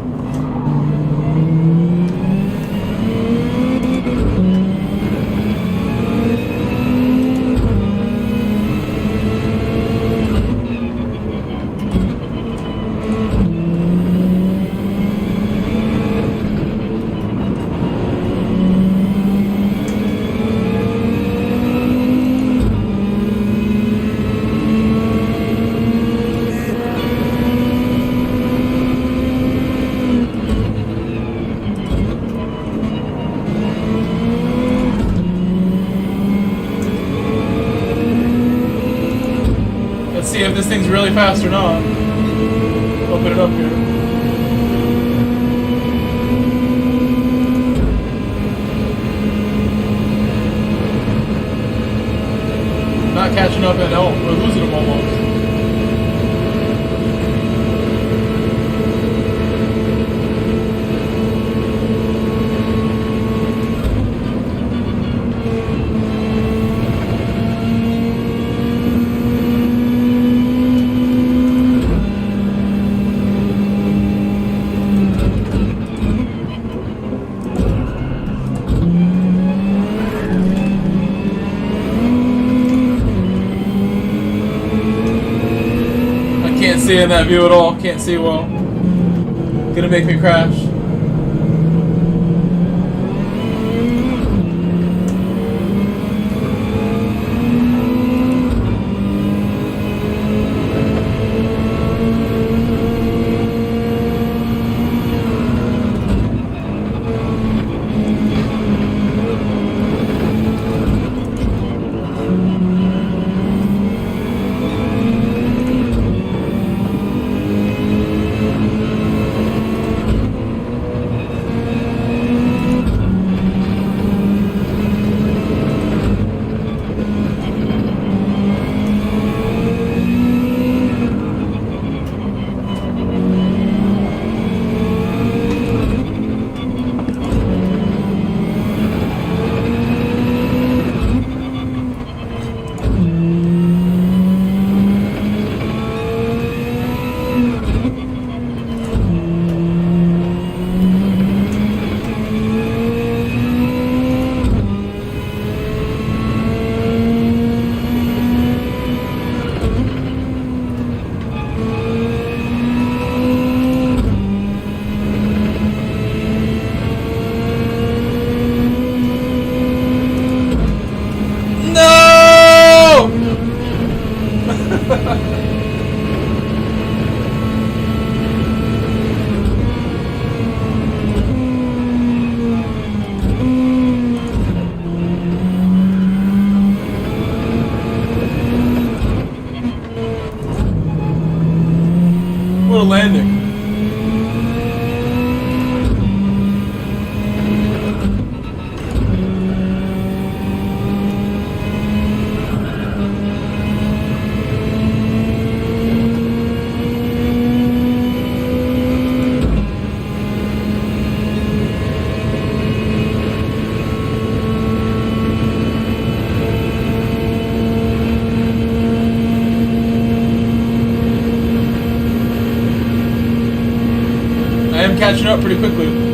See if this thing's really fast or not. Open it up here. Not catching up at all. We're losing them almost. Can't see in that view at all. Can't see well. Gonna make me crash. What a landing. Catching up pretty quickly.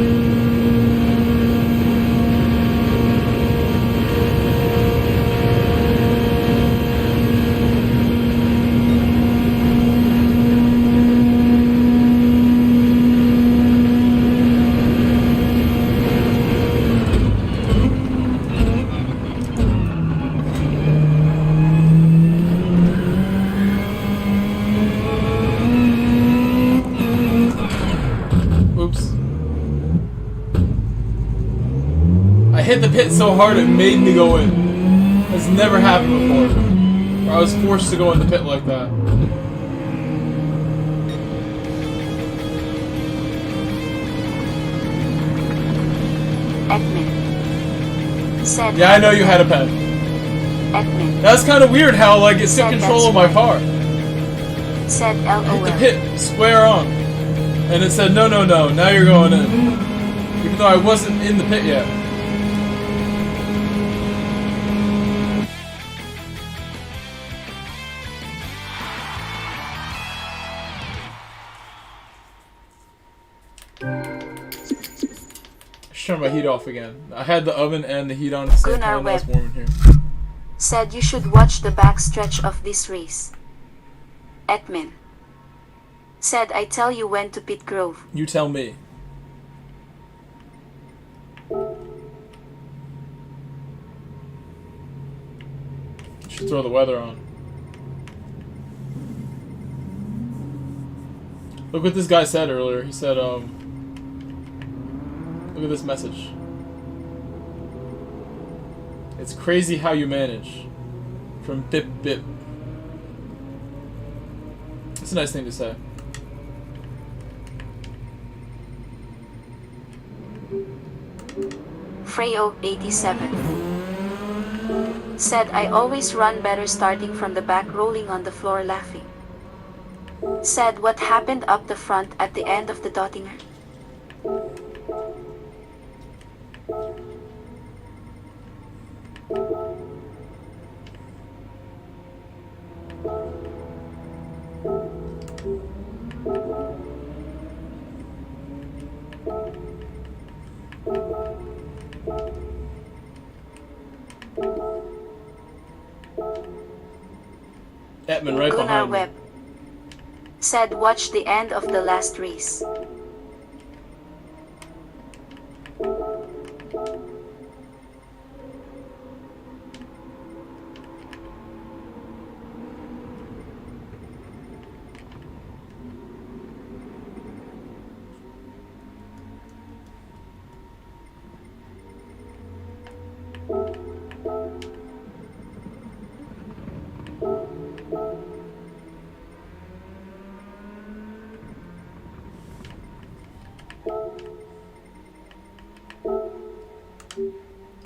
I hit the pit so hard it made me go in. That's never happened before. Or I was forced to go in the pit like that. Admin. Said Yeah, I know you had a pet. Admin. That's kind of weird how like it took control of my car. Said I hit the LOL. pit square on. And it said, no, no, no, now you're going in. Even though I wasn't in the pit yet. Just turn my heat off again. I had the oven and the heat on at the same Gunnar time. Now it's Webb warm in here. said you should watch the backstretch of this race. Edmin said I tell you when to pit Grove. You tell me. Should throw the weather on. Look what this guy said earlier. He said, look at this message. It's crazy how you manage. From Bip Bip. It's a nice thing to say. Freyo87 said I always run better starting from the back, rolling on the floor laughing. Said what happened up the front at the end of the Dottinger. Etman right Gunnar behind me. Webb said watch the end of the last race.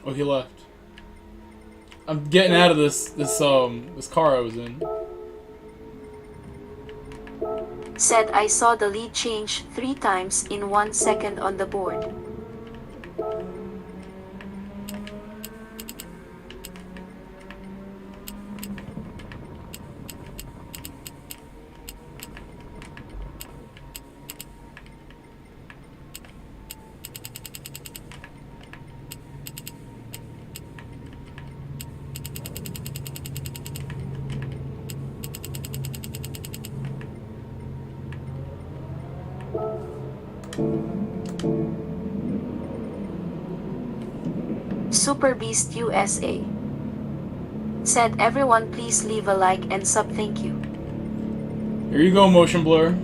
Oh, he left. I'm getting out of this car I was in. Said I saw the lead change 3 times in 1 second on the board. Super Beast USA said everyone please leave a like and sub, thank you. Here you go, motion blur.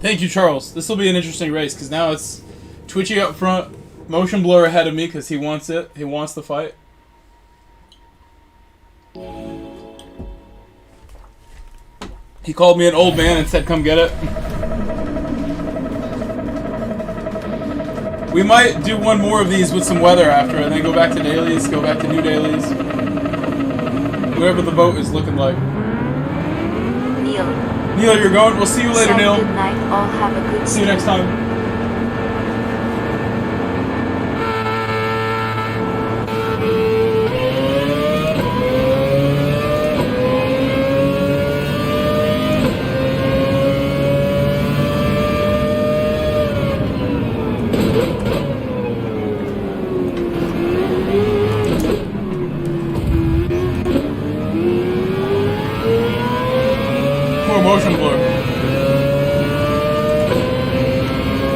Thank you, Charles. This will be an interesting race because now it's Twitchy up front, motion blur ahead of me because he wants it. He wants the fight. He called me an old man and said, "Come get it." We might do one more of these with some weather after, and then go back to dailies, go back to new dailies. Whatever the boat is looking like. Neil Neil, you're going. We'll see you later, said Neil. good night, all have a good See you next time. Poor motion blur.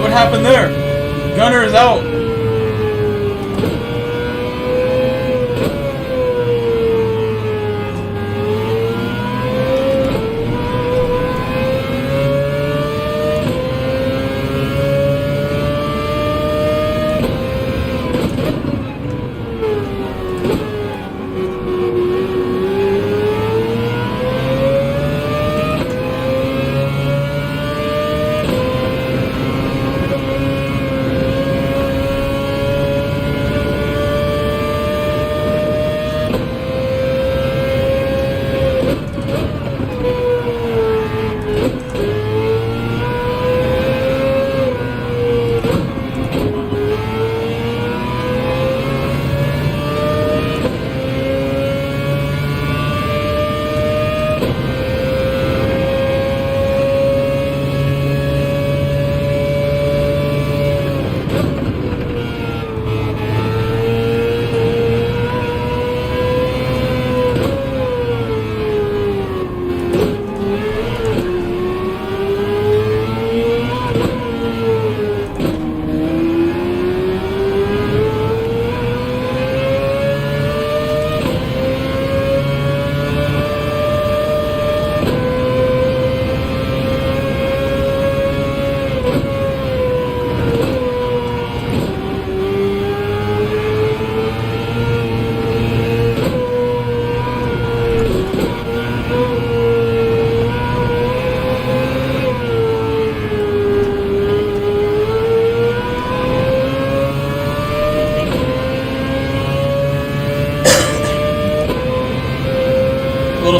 What happened there? Gunner is out.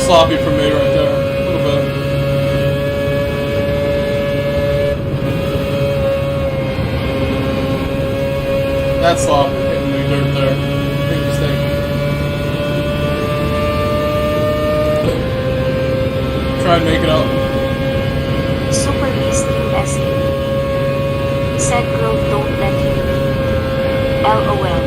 sloppy for me right there. A little bit. That's sloppy. Hitting the dirt there. Big mistake. Try and make it up. Super Beast USA. Said Grove don't let you leave. LOL.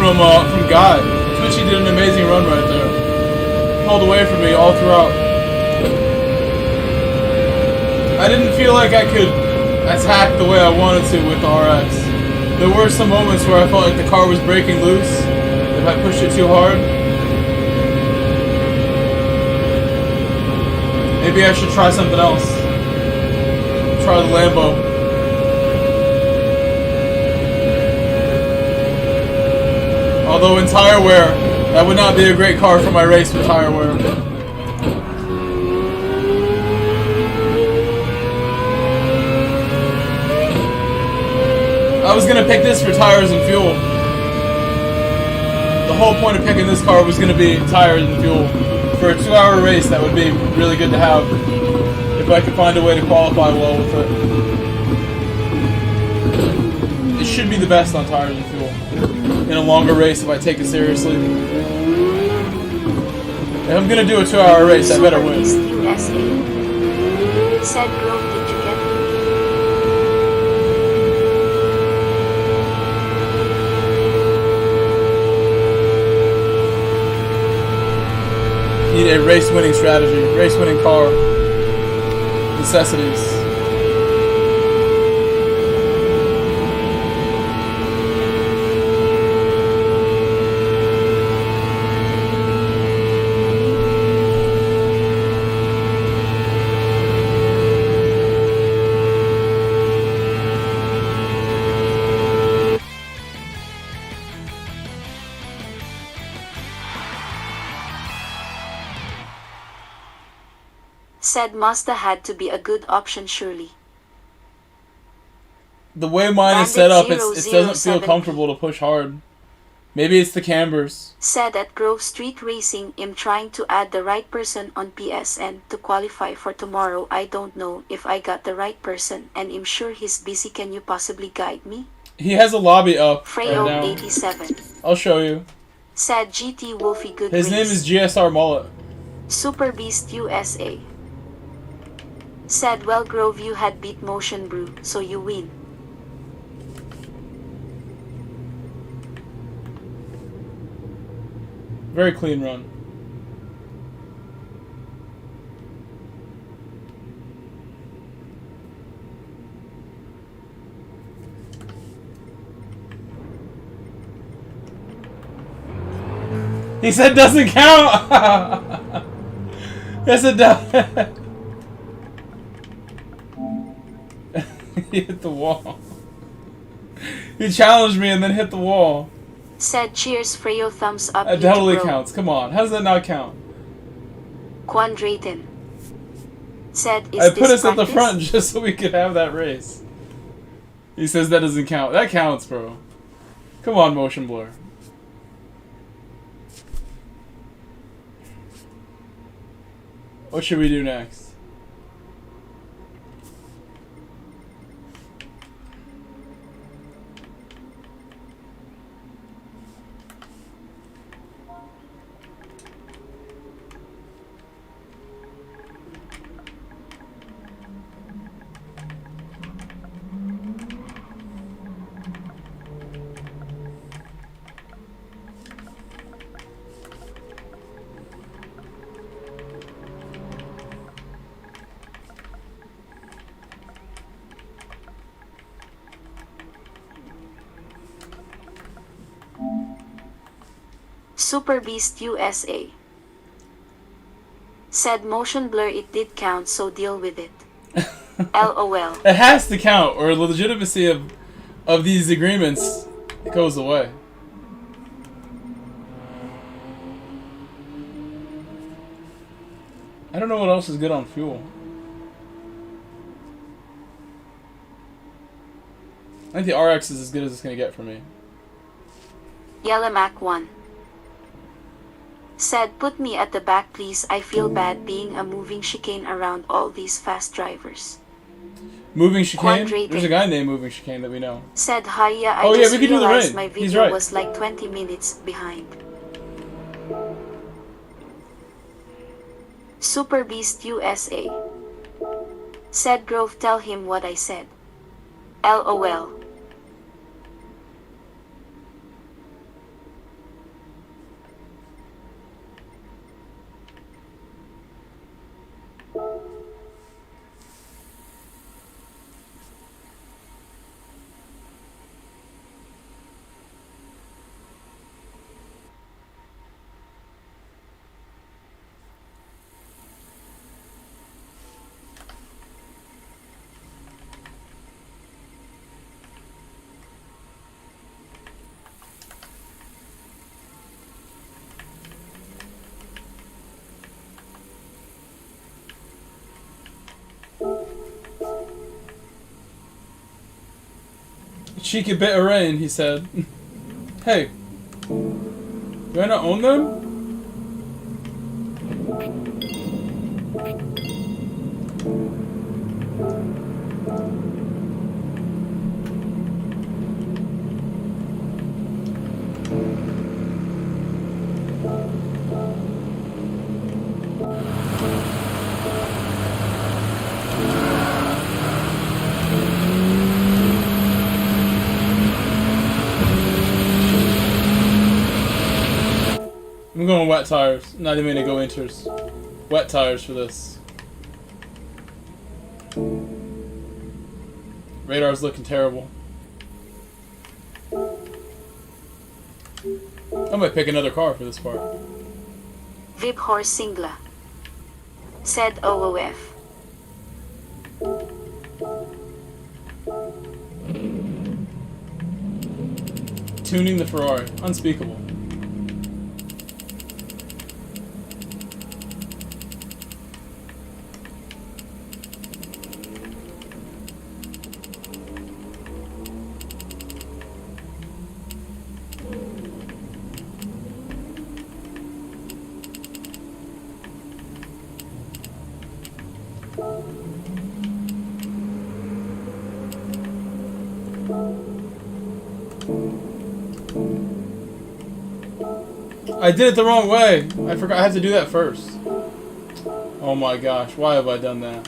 from Guy. Twitchy did an amazing run right there. Pulled away from me all throughout. I didn't feel like I could attack the way I wanted to with the RX. There were some moments where I felt like the car was breaking loose if I pushed it too hard. Maybe I should try something else. Try the Lambo. Although in tire wear, that would not be a great car for my race with tire wear. I was gonna pick this for tires and fuel. The whole point of picking this car was gonna be tires and fuel. For a 2-hour race, that would be really good to have if I could find a way to qualify well with it. It should be the best on tires and fuel in a longer race if I take it seriously. If I'm gonna do a 2-hour race, I better win. USA. Said Grove, did you get me? Need a race-winning strategy, race-winning car, necessities. Said Mazda had to be a good option surely. The way mine is set up, it doesn't feel comfortable to push hard. Maybe it's the cambers. Said at Grove Street Racing, I'm trying to add the right person on PSN to qualify for tomorrow. I don't know if I got the right person and I'm sure he's busy. Can you possibly guide me? He has a lobby up Freyo right now. 87. I'll show you. Said GT Wolfie, good His race. name is GSR Mullet. Super Beast USA. Said, well Grove, you had beat Motion Brew, so you win. Very clean run. He said doesn't count! Yes it does! He hit the wall. He challenged me and then hit the wall. Said cheers Freyo, thumbs up. That totally counts. Come on. How does that not count? Quandraten. Said, is I put this us at the practice? front just so we could have that race. He says that doesn't count. That counts, bro. Come on, Motion Blur. What should we do next? Super Beast USA. Said Motion Blur, it did count, so deal with it. LOL. It has to count, or the legitimacy of these agreements goes away. I don't know what else is good on fuel. I think the RX is as good as it's gonna get for me. Yellamac 1. Said, put me at the back please, I feel bad being a moving chicane around all these fast drivers. Moving Chicane? Quadrating. There's a guy named Moving Chicane that we know. Said, hiya, I Oh, yeah, just we can do the realized rain. my He's video right. was like 20 minutes behind. Super Beast USA. Said Grove, tell him what I said. LOL. cheeky bit of rain, he said. Hey, do I not own them? I'm going wet tires. Not even gonna go inters. Wet tires for this. Radar's looking terrible. I might pick another car for this part. Vib Horse Singla. Said OOF. Tuning the Ferrari. Unspeakable. I did it the wrong way. I forgot I had to do that first. Oh my gosh, why have I done that?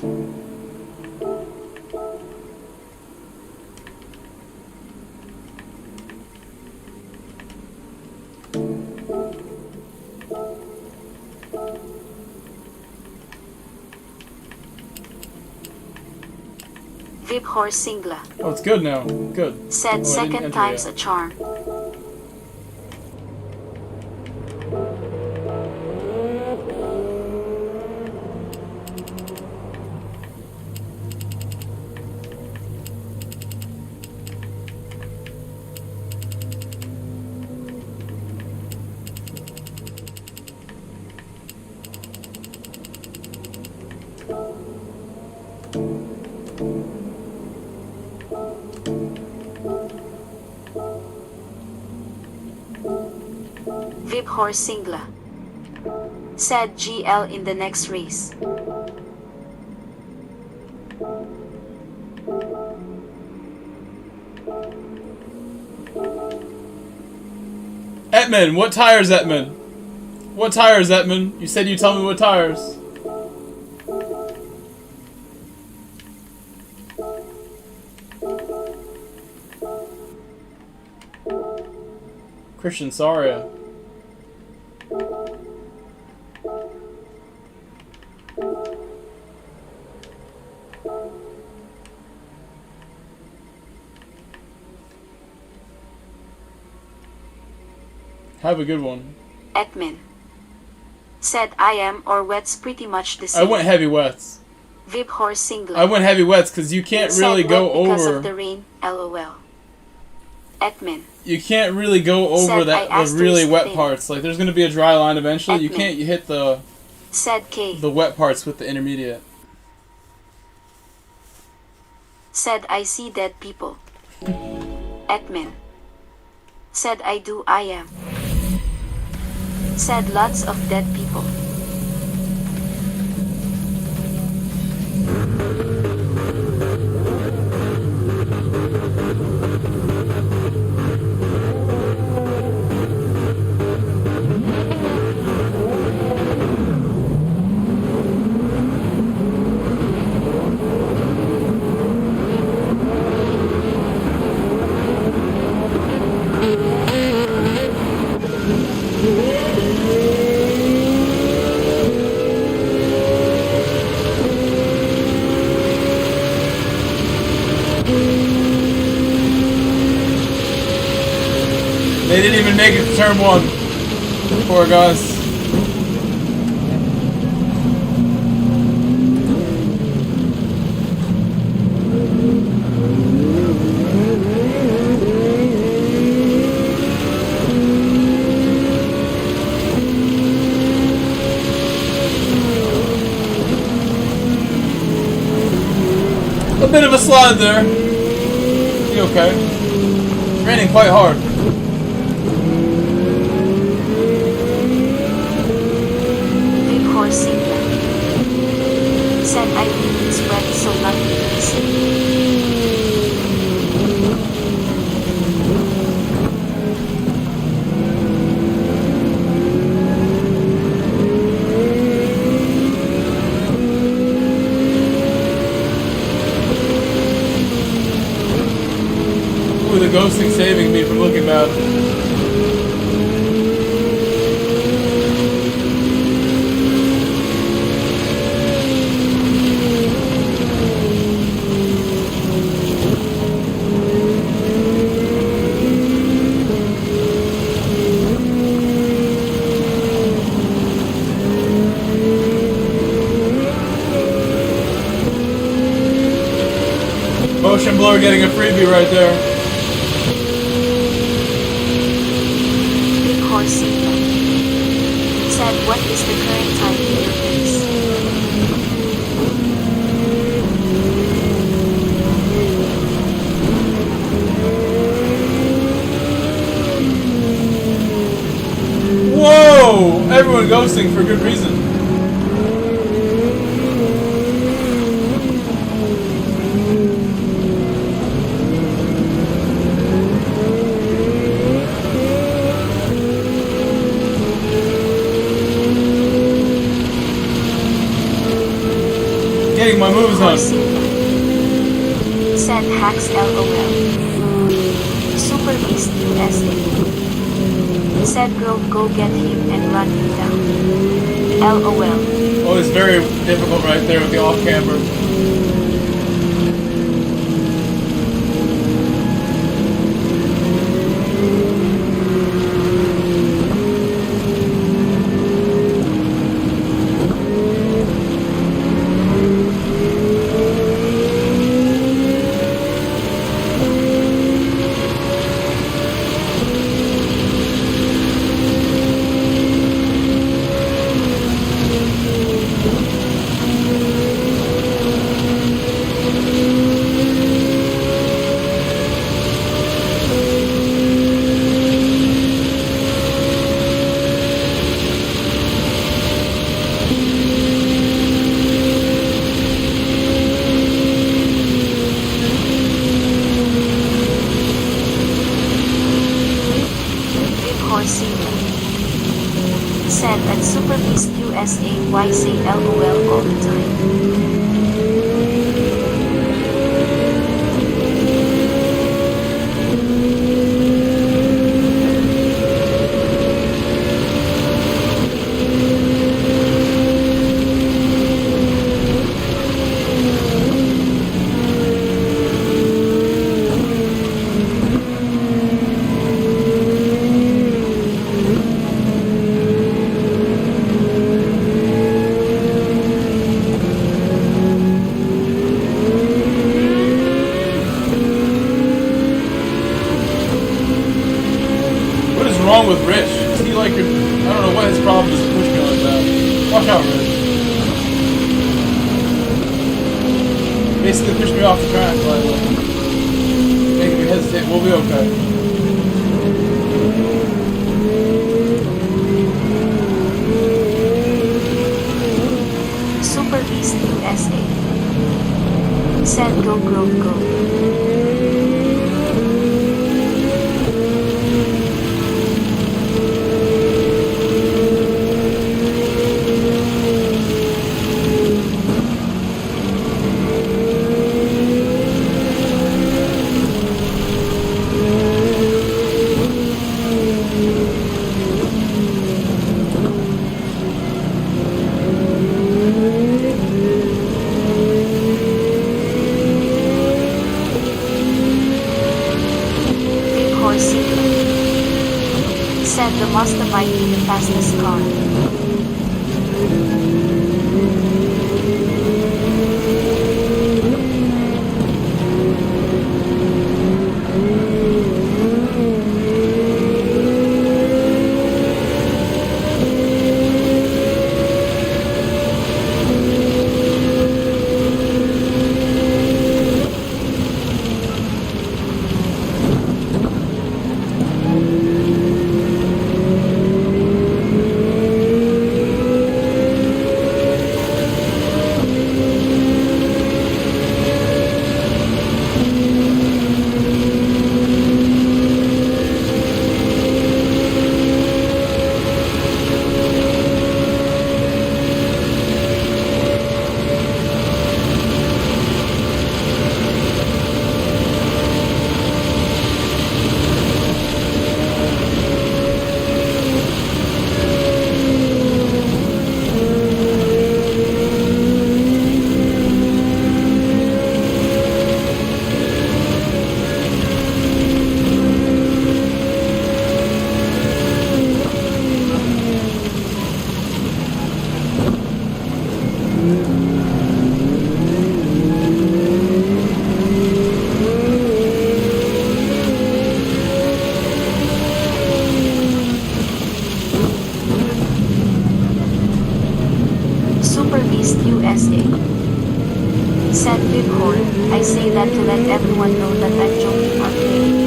Vib Horse Singla. Oh, it's good now. Good. Said I didn't second enter time's yet. a charm. Vib Horse Singla. Said GL in the next race. Etman, what tires, Etman? What tires, Etman? You said you tell me what tires. Christian Saria. Have a good one. Etman. Said I am or wet's pretty much the I same. went heavy wets. Vib Horse Singla. I went heavy wets because you can't Said really go wet because over. of the rain. LOL. Etman. You can't really go over Said that I the asked really her wet thing. parts. Like there's gonna be a dry line eventually. You Etman. can't hit the Said K. wet parts with the intermediate. Said I see dead people. Etman. Said I do I am. Said lots of dead people. They didn't even make it to turn one. Poor guys. A bit of a slide there. You okay? raining quite hard. Big horse Zebra. Said I think it's wet, so lucky to be safe. Ooh, the ghosting saving me from looking bad. Motion blur getting a freebie right there. Big horse Zebra. Said what is the current time in your place? Whoa! Everyone ghosting for good reason. Getting my moves on. Horse Zebra. Said hacks LOL. Super Beast USA. Said girl go get him and run him down. LOL. Oh, it's very difficult right there with the off camber. Said at Super Beast USA why say LOL all the time. Wrong with Rich? Is he like, I don't know what his problem is to push me like that. Watch out, Rich. Basically push me off the track, like, making me hesitate. We'll be okay. Super Beast USA. Said go go go. Said the Mustang might be the fastest car. USA. Said Bighorn, I say that to let everyone know that I'm joking or playing.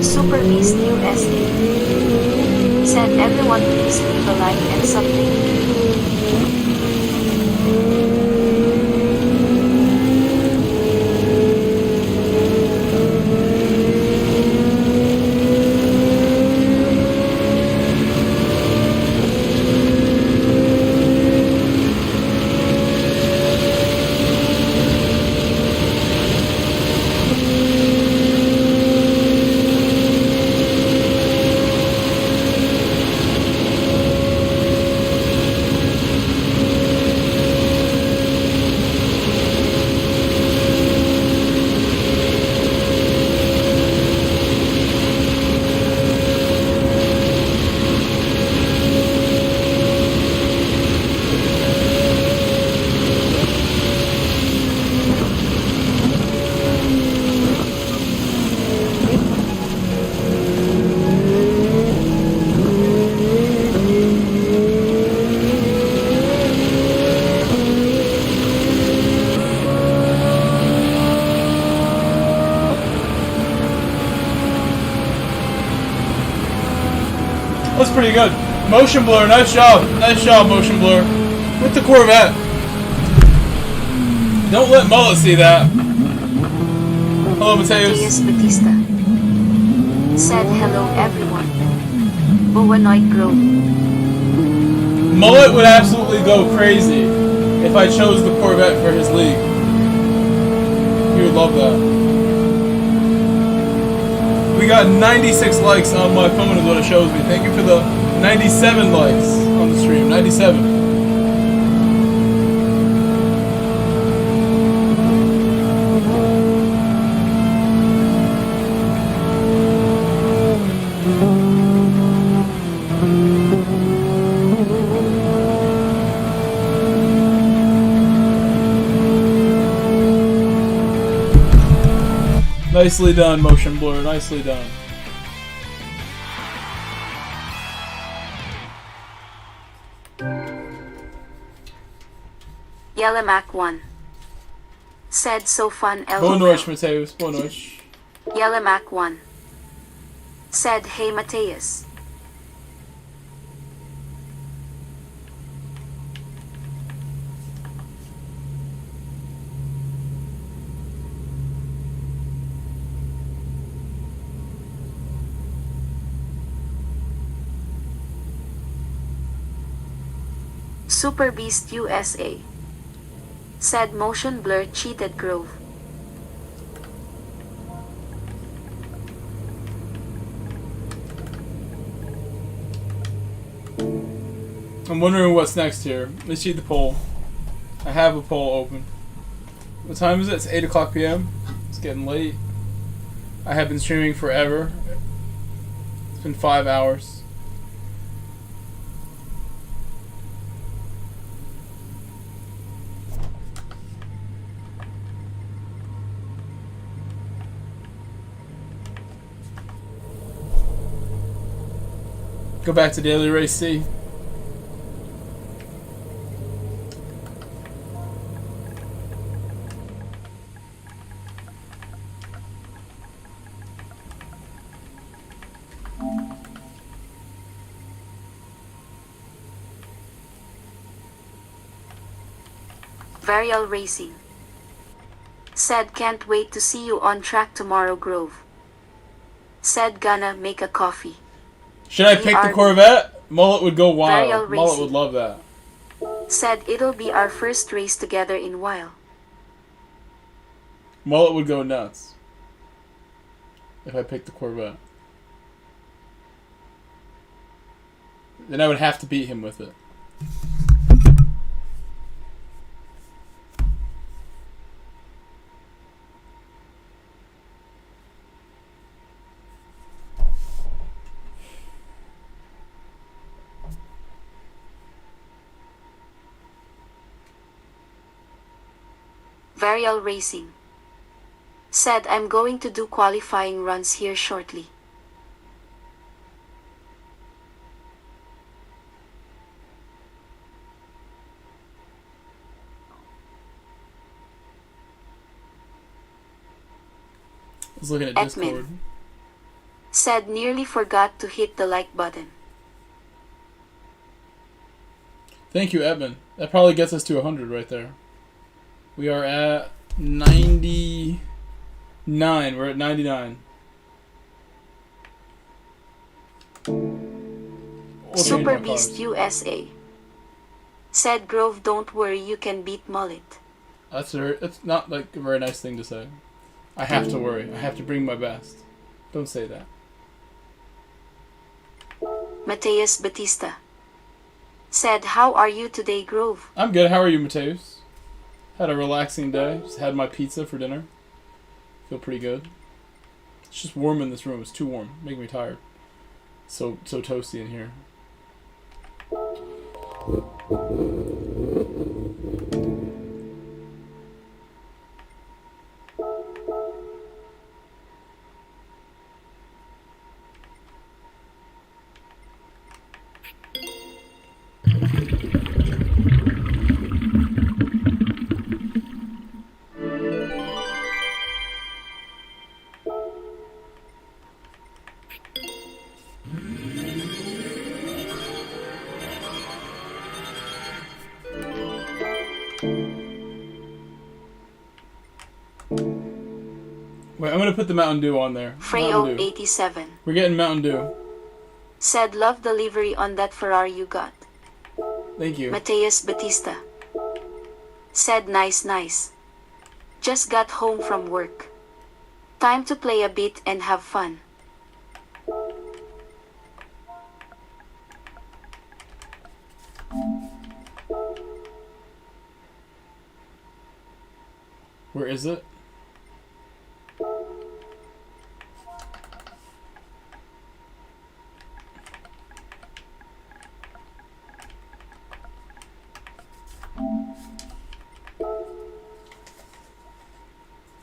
Super Beast USA. Said everyone please leave a like and something. That's pretty good. Motion blur, nice job. Nice job, motion blur. With the Corvette. Don't let Mullet see that. Hello, Mateus. Mateus Batista. Said hello everyone. Bowanoid Grove. Mullet would absolutely go crazy if I chose the Corvette for his league. He would love that. We got 96 likes on my phone is what it shows me. Thank you for the 97 likes on the stream. 97. Nicely done, motion blur. Nicely done. Yellamac 1. Said so fun Boa LOL. noite, Mateus. Boa noite. Yellamac 1. Said hey Mateus. Super Beast USA. Said motion blur cheated Grove. I'm wondering what's next here. Let's see the poll. I have a poll open. What time is it? It's 8 o'clock p.m. It's getting late. I have been streaming forever. It's been 5 hours. Go back to Daily Race C. Varial Racing. Said can't wait to see you on track tomorrow Grove. Said gonna make a coffee. Should I pick the Corvette? Mullet would go Varial wild. Mullet Racing. would love that. Said it'll be our first race together in while. Mullet would go nuts if I picked the Corvette. Then I would have to beat him with it. Varial Racing. Said I'm going to do qualifying runs here shortly. I was looking at Admin. Discord. Said nearly forgot to hit the like button. Thank you, Edmund. That probably gets us to 100 right there. We are at 99. We're at 99. We'll change Super my Beast cars. USA. Said Grove don't worry you can beat Mullet. That's not like a very nice thing to say. I have to worry. I have to bring my best. Don't say that. Mateus Batista. Said how are you today Grove? I'm good. How are you, Mateus? Had a relaxing day. Just had my pizza for dinner. Feel pretty good. It's just warm in this room. It's too warm. Making me tired. So toasty in here. Wait, I'm gonna put the Mountain Dew on there. Freyo Mountain Dew. 87. We're getting Mountain Dew. Said love the livery on that Ferrari you got. Thank you. Mateus Batista. Said nice. Just got home from work. Time to play a bit and have fun. Where is it?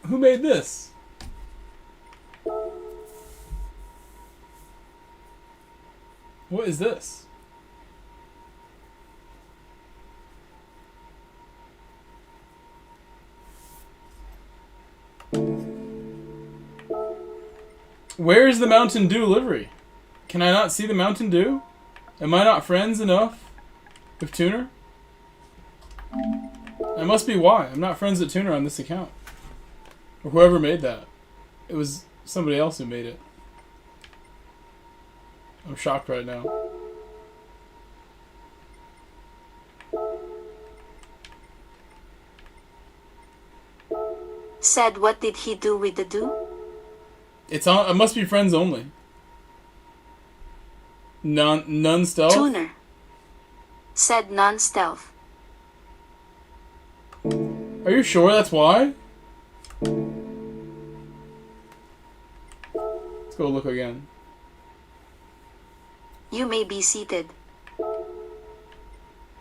Who made this? What is this? Where is the Mountain Dew livery? Can I not see the Mountain Dew? Am I not friends enough with Tuner? That must be why. I'm not friends with Tuner on this account. Or whoever made that. It was somebody else who made it. I'm shocked right now. Said what did he do with the do? It's on. It must be friends only. None stealth. Tuner. Said non-stealth. Are you sure that's why? Let's go look again. You may be seated.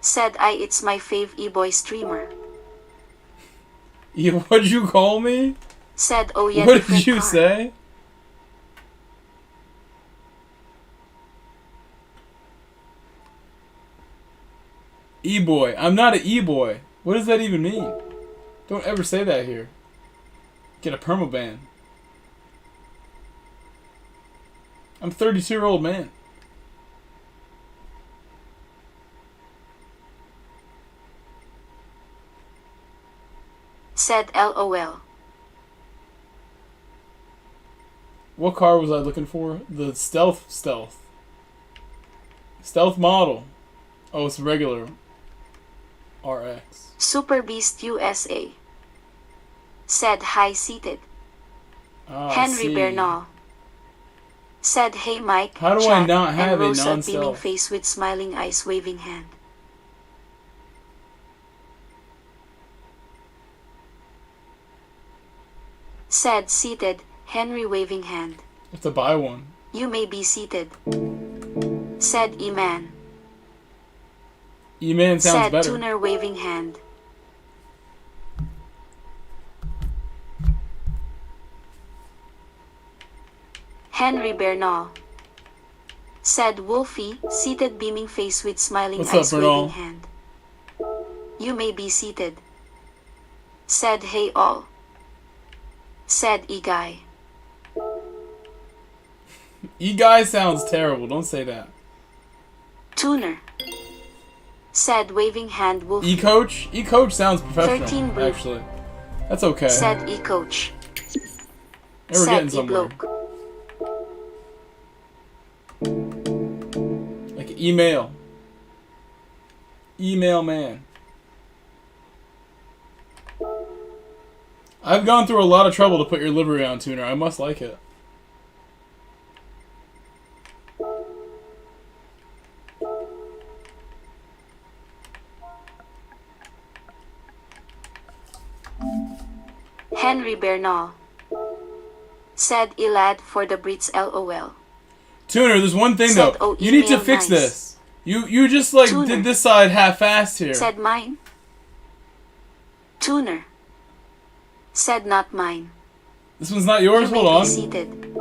Said I it's my fave e-boy streamer. What'd you call me? Said oh yeah. What different did you car. say? E-boy. I'm not an e-boy. What does that even mean? Don't ever say that here. Get a permaban. I'm a 32-year-old man. Said LOL. What car was I looking for? The stealth. Stealth model. Oh, it's regular. RX. Super Beast USA. Said hi seated. Ah, I Henry see. Bernal. Said hey Mike. How do I Jack, not have and a Rosa non-stealth? beaming face with smiling eyes waving hand. Said seated, Henry waving hand. I have to buy one. You may be seated. Said E-Man. E-Man sounds Said better. Tuner waving hand. Henry Bernal. Said Wolfie, seated beaming face with smiling What's up, eyes Bernal? waving hand. You may be seated. Said hey all. Said E-Guy. E-Guy sounds terrible. Don't say that. Tuner. Said waving hand Wolfie. E-Coach? E-Coach sounds professional, 13 brew. actually. That's okay. Said E-Coach. Hey, we're getting Said somewhere. E-Bloke. Like email. Email man. I've gone through a lot of trouble to put your livery on, Tuner. I must like it. Henry Bernal. Said Elad for the Brits LOL. Tuner, there's one thing Said, though. oh, You need to email fix nice. this. You just like Tuner. did this side half-assed here. Said mine. Tuner. Said not mine. This one's not yours? You Hold may be on. seated.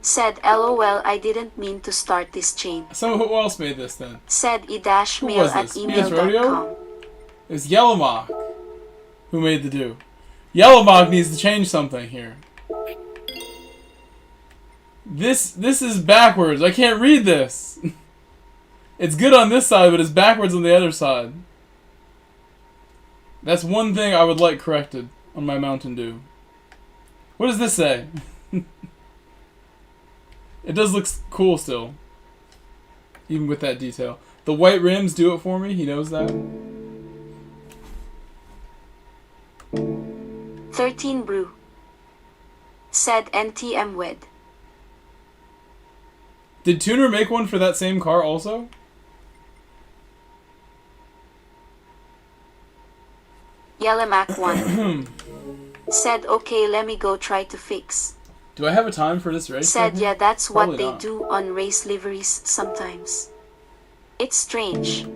Said LOL I didn't mean to start this chain. So who else made this then? Said e-mail Who was at this? PS Rodeo? email.com. It was Yellowmock who made the do. Yellowmock needs to change something here. This is backwards. I can't read this. It's good on this side, but it's backwards on the other side. That's one thing I would like corrected on my Mountain Dew. What does this say? It does look cool still. Even with that detail. The white rims do it for me. He knows that. 13 brew. Said NTM wed. Did Tuner make one for that same car also? Yellamac 1. Said okay let me go try to fix. Do I have a time for this race? Said yeah that's what Probably they not. do on race liveries sometimes. It's strange.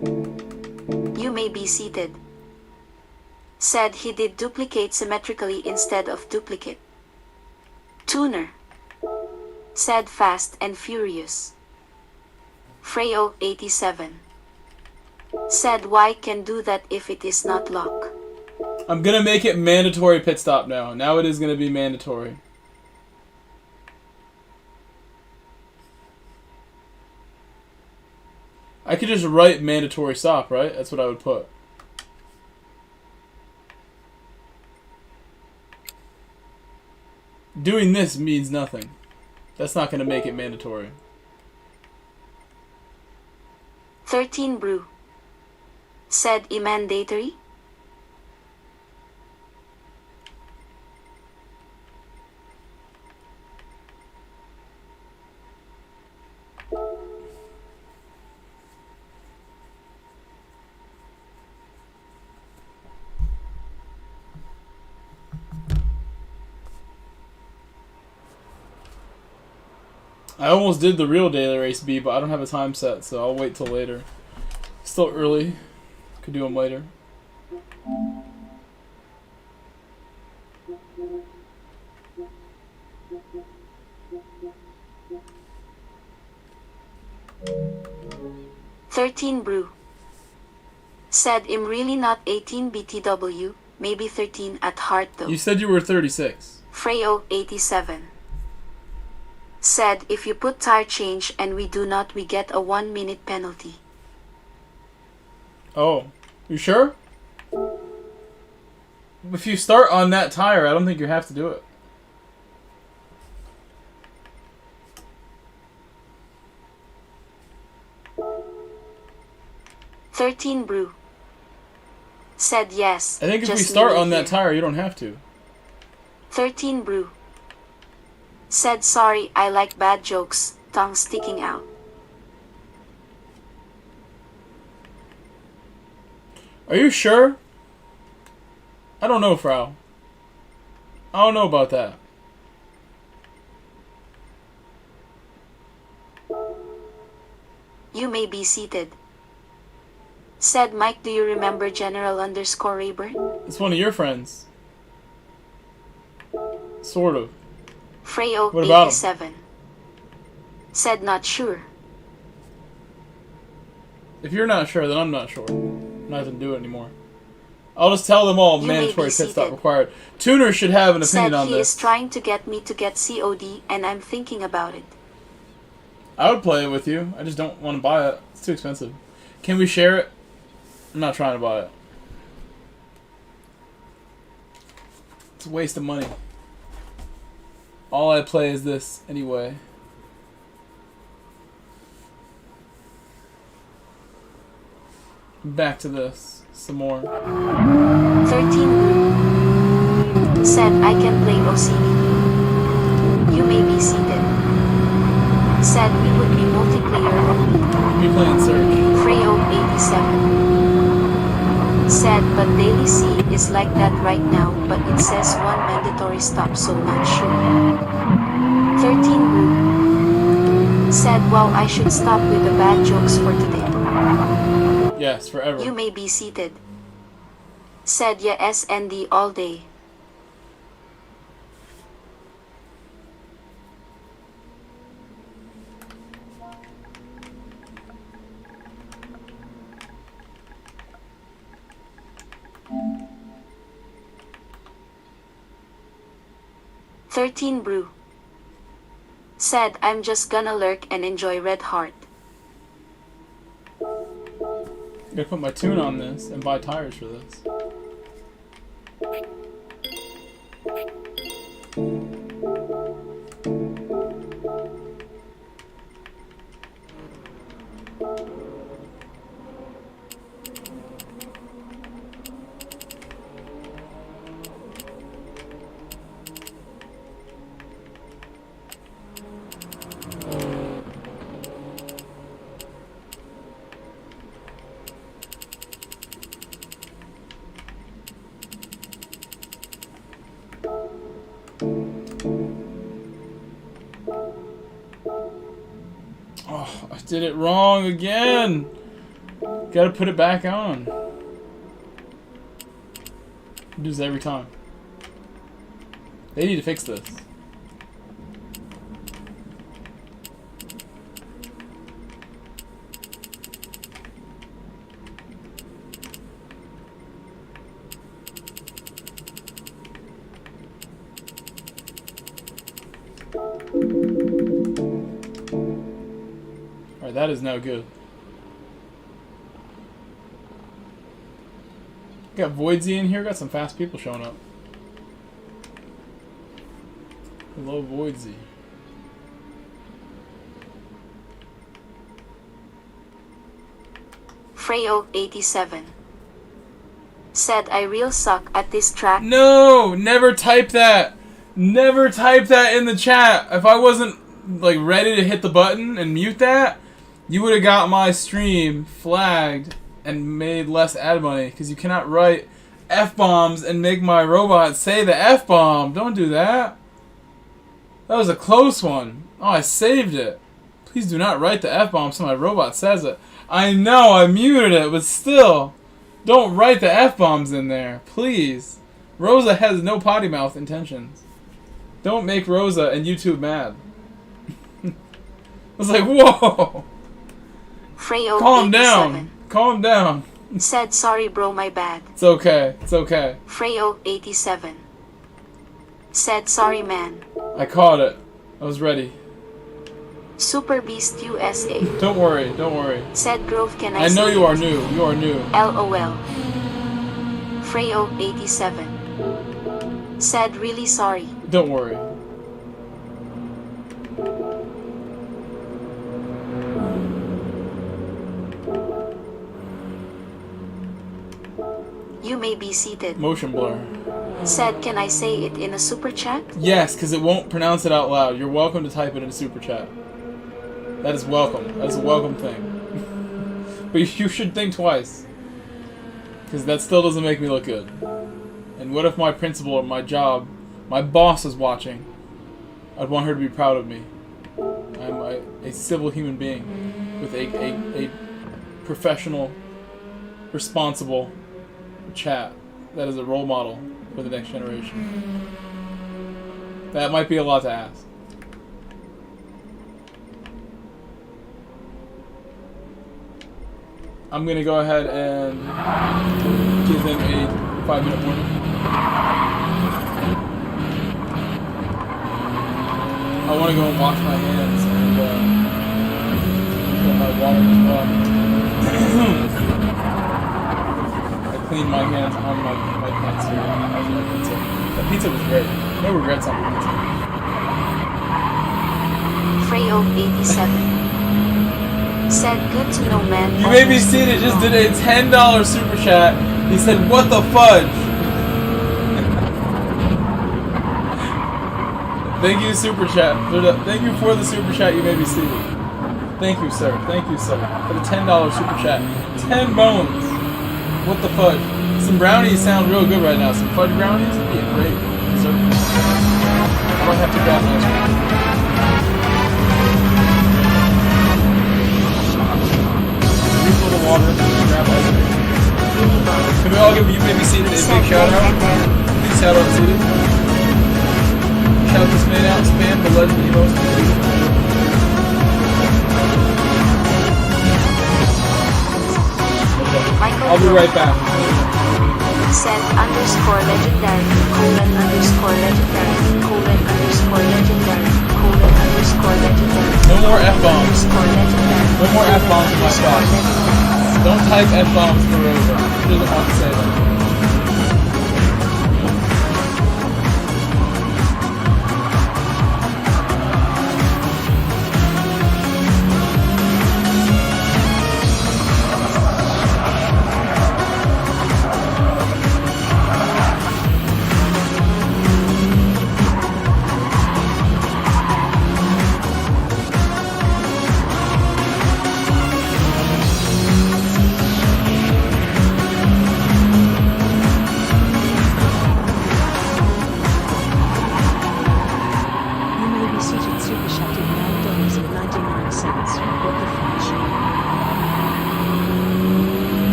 You may be seated. Said he did duplicate symmetrically instead of duplicate. Tuner. Said fast and furious. Freyo 87. Said why can do that if it is not lock. I'm gonna make it mandatory pit stop now. Now it is gonna be mandatory. I could just write mandatory stop, right? That's what I would put. Doing this means nothing. That's not gonna make it mandatory. 13 brew. Said mandatory. I almost did the real daily race B, but I don't have a time set, so I'll wait till later. Still early. Could do them later. "13 Brew said I'm really not 18 BTW, maybe 13 at heart though." You said you were 36. Freyo87 said if you put tire change and we do not, we get a 1-minute penalty. Oh, you sure? If you start on that tire, I don't think you have to do it. "13 Brew said yes. I think if we just start leave it on that here." tire, you don't have to. 13 Brew said sorry, I like bad jokes, tongue sticking out. Are you sure? I don't know, Frau. I don't know about that. "You may be seated," said Mike. "Do you remember General_Rayburn?" It's one of your friends. Sort of. What about him? Freyo87 said not sure. If you're not sure, then I'm not sure. I'm not going to do it anymore. I'll just tell them all You may mandatory be pit stop seated. required. Tuner should have an Said opinion on he is this. trying to get me to get COD and I'm thinking about it. I would play it with you. I just don't want to buy it. It's too expensive. Can we share it? I'm not trying to buy it. It's a waste of money. All I play is this anyway. Back to this. Some more. 13 Blue said I can play OCD. You may be seated. Said we would be multiplayer only. Me playing Surge. Freyo87 said but Daily C is like that right now, but it says 1 mandatory stop, so not sure. 13 Blue said wow, I should stop with the bad jokes for today. Yes, forever. You may be seated. Said yeah, SND all day. "13 Brew said I'm just gonna lurk and enjoy Red Heart. I'm gonna put my tune on this and buy tires for this. Oh, I did it wrong again. Gotta put it back on. Do this every time. They need to fix this. Alright, that is now good. Got Voidsy in here, got some fast people showing up. Hello, Voidsy. Freyo87 said I real suck at this track. No! Never type that! Never type that in the chat! If I wasn't like ready to hit the button and mute that, you would have got my stream flagged and made less ad money, because you cannot write F-bombs and make my robot say the F-bomb. Don't do that. That was a close one. Oh, I saved it. Please do not write the F-bomb so my robot says it. I know, I muted it, but still. Don't write the F-bombs in there. Please. Rosa has no potty mouth intentions. Don't make Rosa and YouTube mad. I was like, whoa. Freyo Calm 87 down. Calm down. said, sorry bro, my bad. It's okay. It's okay. Freyo 87 said, sorry man. I caught it. I was ready. Super Beast USA Don't worry. Don't worry. said, Grove, can I I know see you it? are new. You are new. LOL. Freyo 87 said, really sorry. Don't worry. You may be seated. Motion blur. Said, can I say it in a super chat? Yes, because it won't pronounce it out loud. You're welcome to type it in a super chat. That is welcome. That is a welcome thing. But you should think twice. Because that still doesn't make me look good. And what if my principal or my job, my boss is watching? I'd want her to be proud of me. I'm a civil human being with a professional, responsible chat that is a role model for the next generation. That might be a lot to ask. I'm gonna go ahead and give him a 5-minute warning. I want to go and wash my hands and get my water as well. I cleaned my hands on my pants here after my pizza. That pizza was great. No regrets on the pizza. Freyo 87 said, good to know man. You may be seated, just did a $10 super chat. He said, what the fudge? Thank you, super chat. Thank you for the super chat. You may be seated. Thank you, sir. Thank you, sir, for the $10 super chat. 10 bones. What the fudge? Some brownies sound real good right now. Some fudge brownies would be a great dessert. I might have to grab an ice cream. Refill the water. Grab ice cream. Can we all give you may be seated a big shout out? Big shout out seated. Shout this man out, spam the legend he most. I'll be right back. Said underscore legendary, underscore legendary, underscore legendary, underscore legendary. No more F-bombs. No more F-bombs in my thoughts. Don't type F-bombs for Rosa. She doesn't want to say that.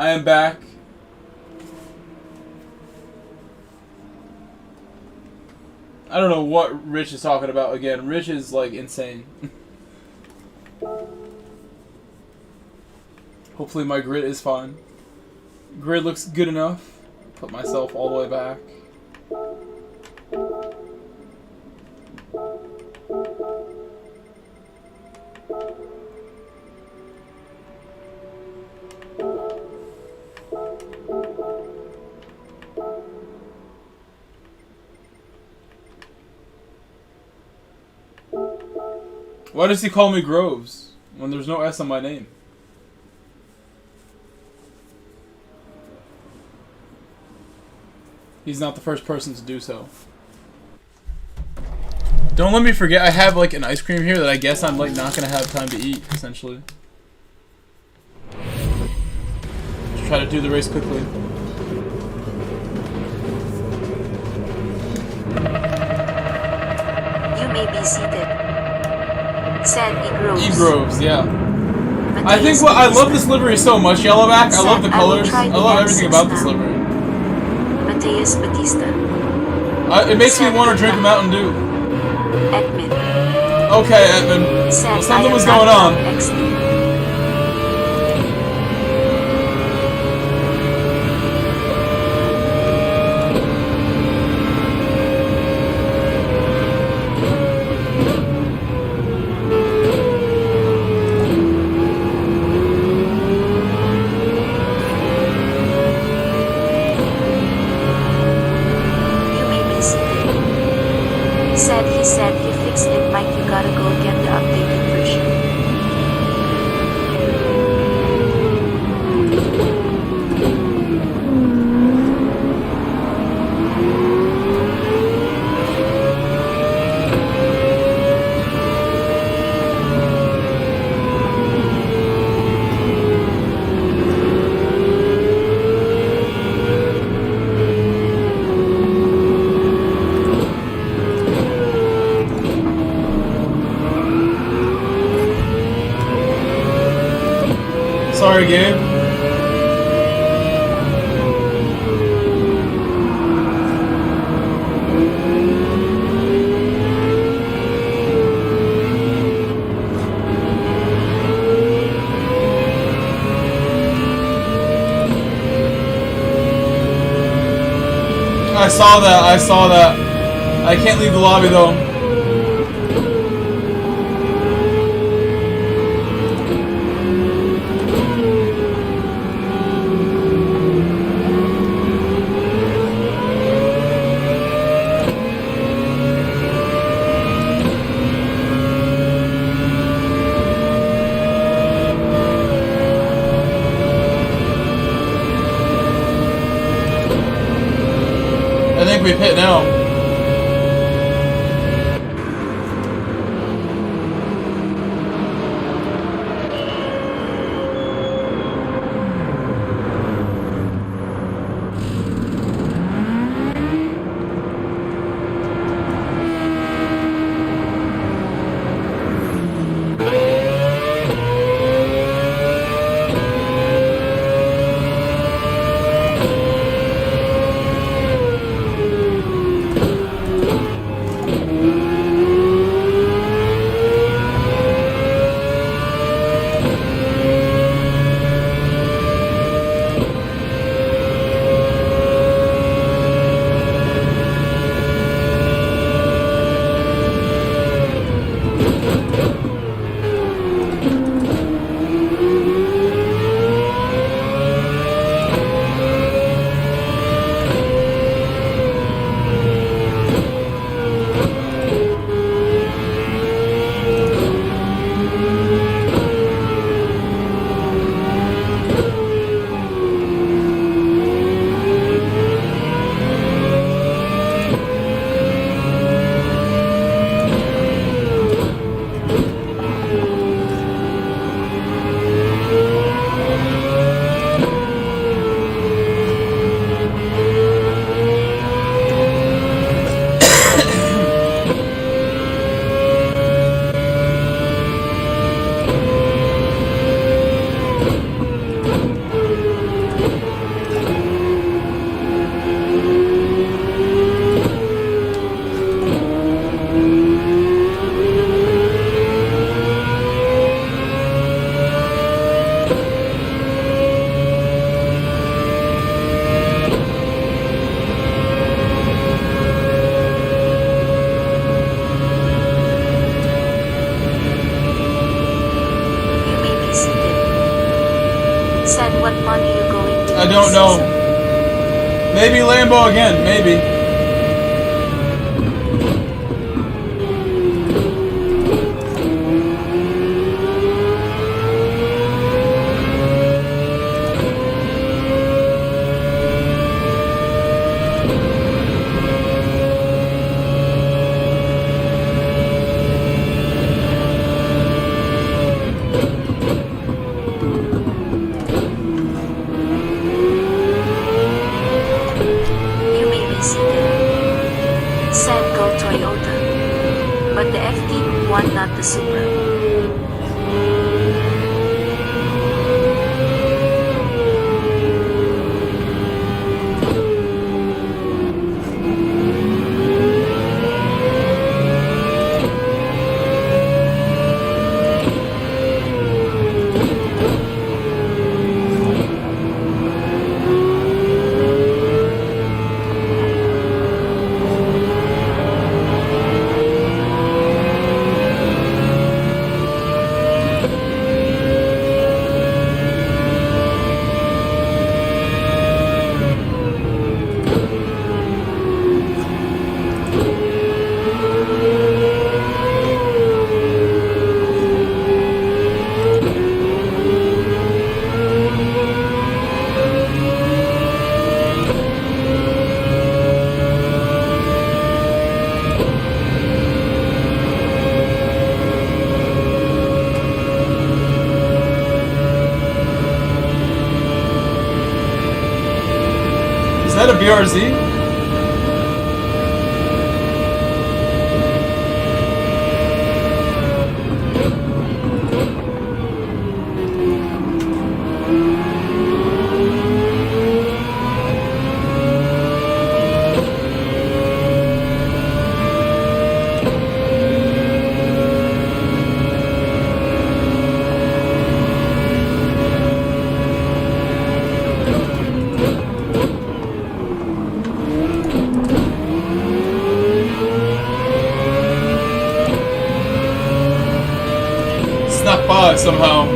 I am back. I don't know what Rich is talking about again. Rich is like insane. Hopefully my grid is fine. Grid looks good enough. Put myself all the way back. Why does he call me Groves when there's no S on my name? He's not the first person to do so. Don't let me forget I have like an ice cream here that I guess I'm like not gonna have time to eat, essentially. Just try to do the race quickly. You may be seated. Said E-Groves. E-Groves, yeah. I think I love this livery so much, Yellowback. I love the colors. I love everything about this livery. Mateus Batista. It makes me want to drink a Mountain Dew. Edmund. Okay, Edmund. Well, something was going on. He said he fixed it, Mike. You gotta go get the updated version. Sorry, Gabe. I saw that. I saw that. I can't leave the lobby though. I think we pit now. Said what money you going to I this don't know. season? Maybe Lambo again, maybe. You may be seated. Said go Toyota. But the FT1, not the Supra. Is that a BRZ? Snuck by somehow.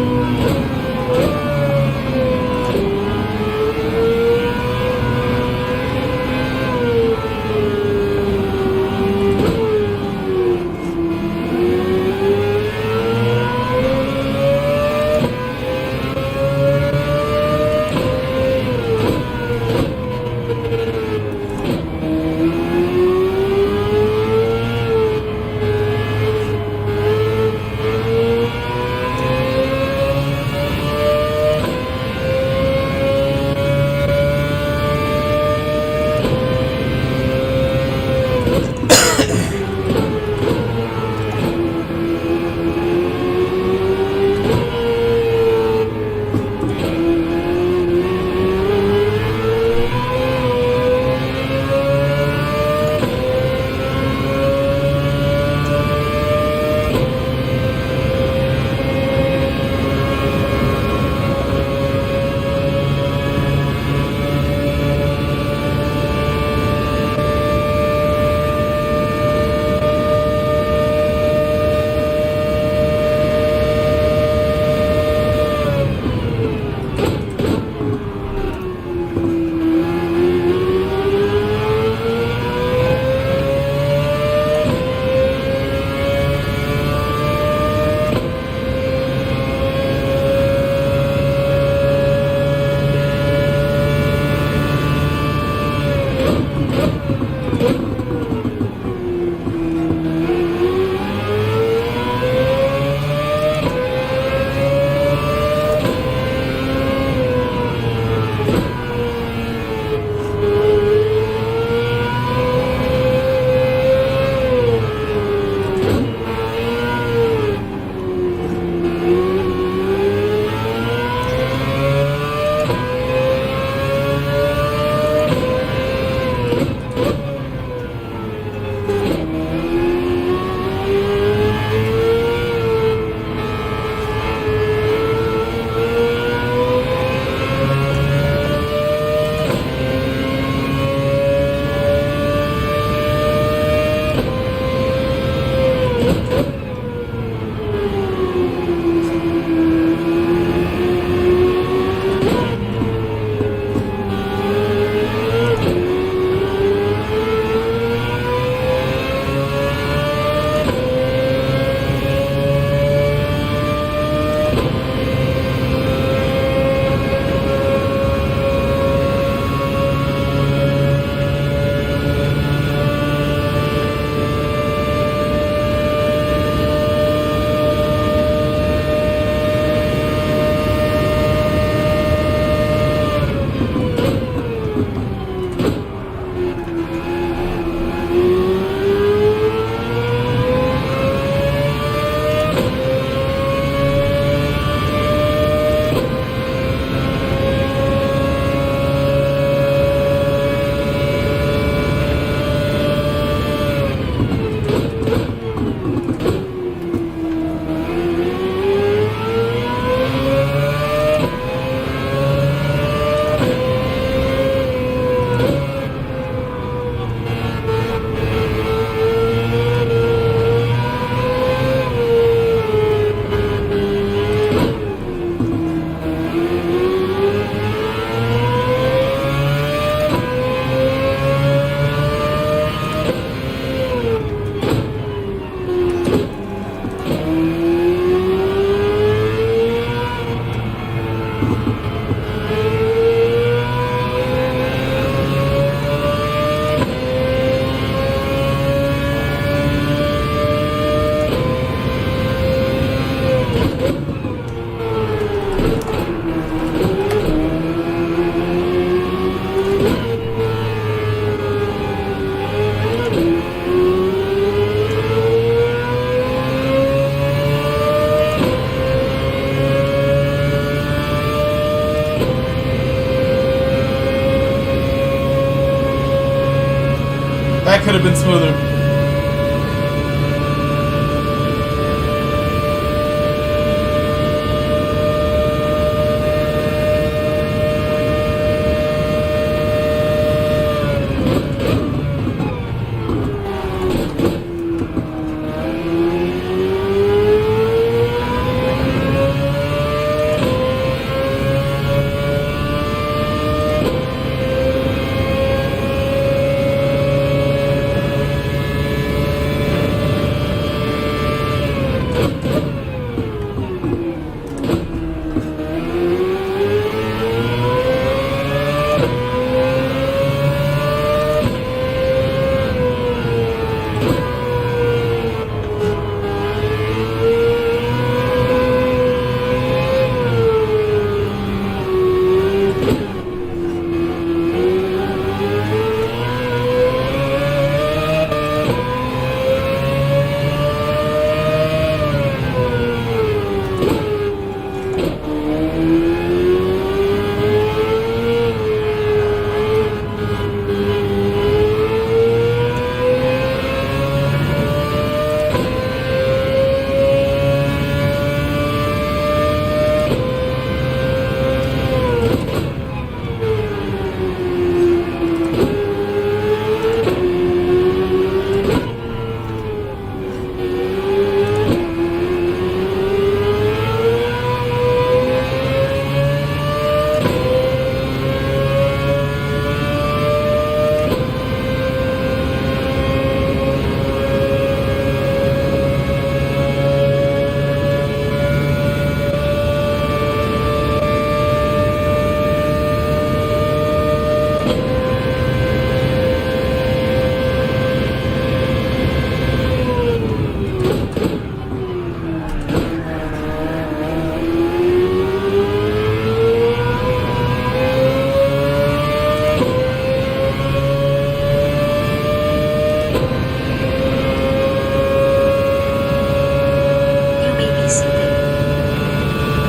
could have been smoother.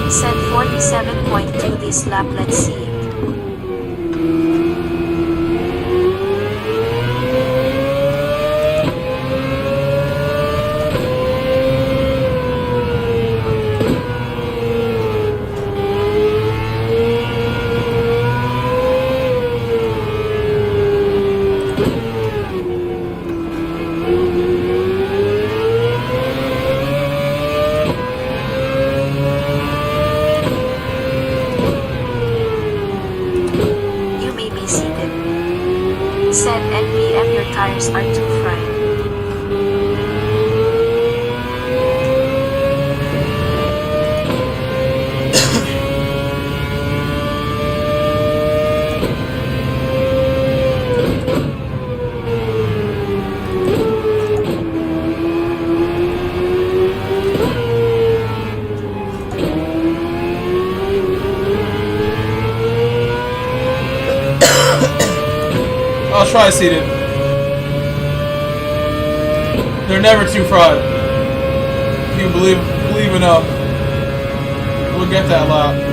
Said 47.2 this lap, let's see it. Said NBM, your tires are too fried. I'll try seated. They're never too fried. If you believe enough, we'll get that lap.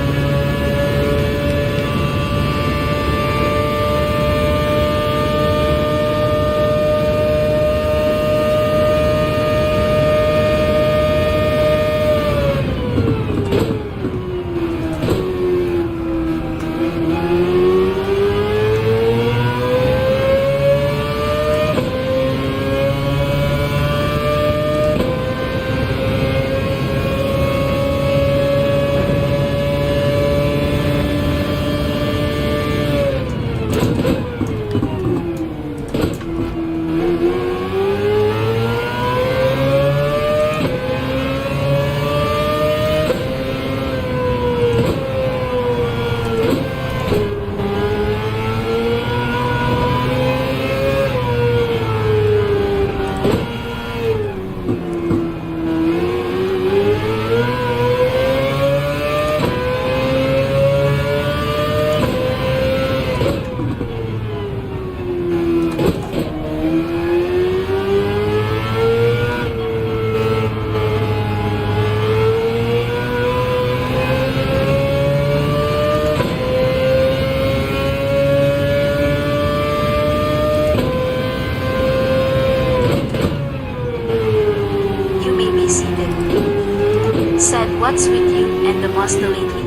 What's with you and the Mazda lately?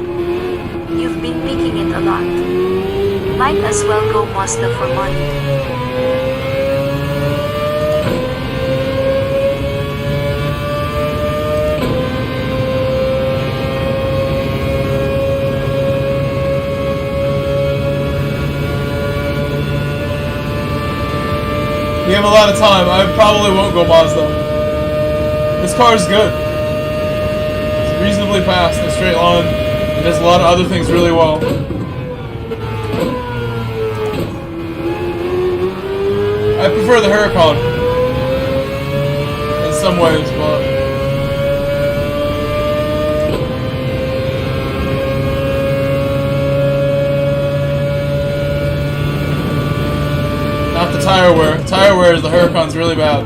You've been picking it a lot. Might as well go Mazda for money. We have a lot of time. I probably won't go Mazda. This car is good. It's reasonably fast in a straight line. It does a lot of other things really well. I prefer the Huracan in some ways, but not the tire wear. Tire wear is the Huracan's really bad.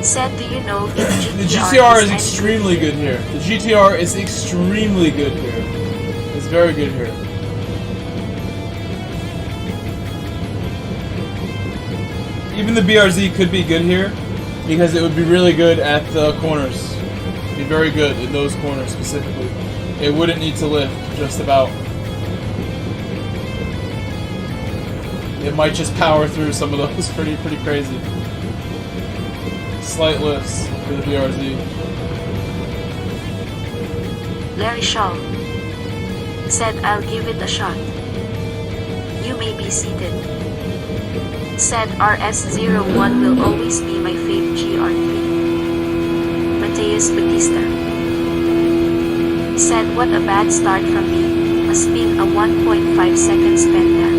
Said, do you know if The GTR GTR is any extremely good here. The GTR is extremely good here. It's very good here. Even the BRZ could be good here because it would be really good at the corners. It'd be very good in those corners specifically. It wouldn't need to lift just about. It might just power through some of those pretty crazy. Slight lifts for the BRZ. Larry Shaw said, I'll give it a shot. You may be seated. Said, RS01 will always be my fave GR3. Mateus Batista said, what a bad start from me. Must been a 1.5 second spend that.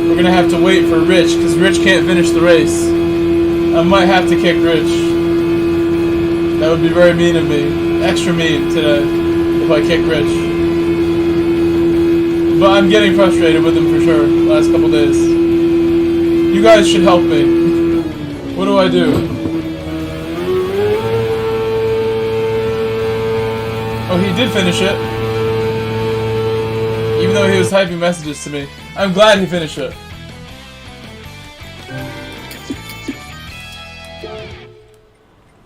We're gonna have to wait for Rich, because Rich can't finish the race. I might have to kick Rich. That would be very mean of me. Extra mean today, if I kick Rich. But I'm getting frustrated with him for sure, last couple days. You guys should help me. What do I do? Oh, he did finish it. Even though he was typing messages to me. I'm glad he finished it.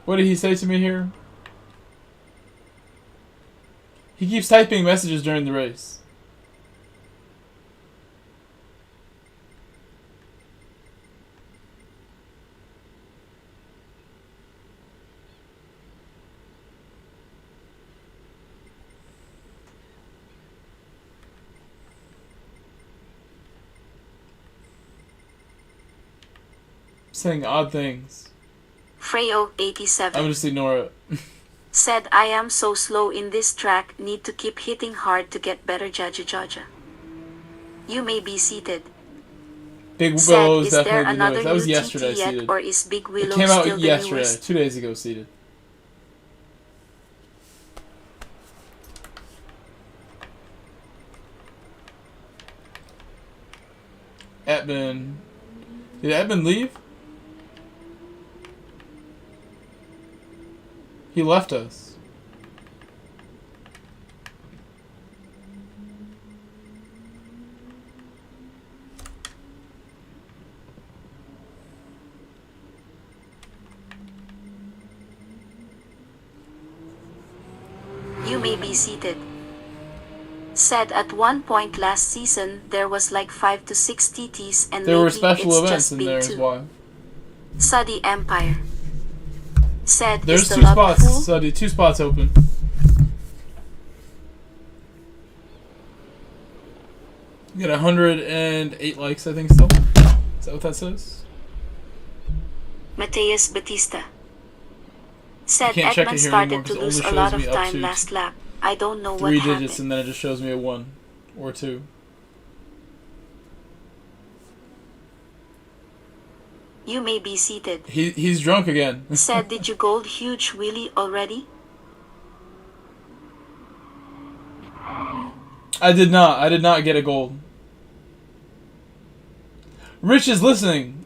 What did he say to me here? He keeps typing messages during the race. Saying odd things. Freyo 87 I would just ignore it. said, I am so slow in this track, need to keep hitting hard to get better. Jaja. You may be seated. Big Said, Willow is is there definitely the another noise. That was new yesterday TT yet, seated. or is Big Willow It came out still the yesterday, newest? 2 days ago seated. Edmund. Did Edmund leave? He left us. may be seated. Said at one point last season there was like 5 to 6 TTs and There maybe were special it's events just in been there is 2. why. Saudi Empire. Said There's is the 2 lobby spots, full? Suddy. 2 spots open. You got 108 likes, I think, still. Is that what that says? Mateus Batista. Said can't check Edmund it here anymore started to 'cause it lose only a lot shows of me up time to last lap. I don't know 3 what digits, happened. and then it just shows me a 1 or 2. You may be seated. He's drunk again. Said did you gold huge wheelie already? I did not. I did not get a gold. Rich is listening.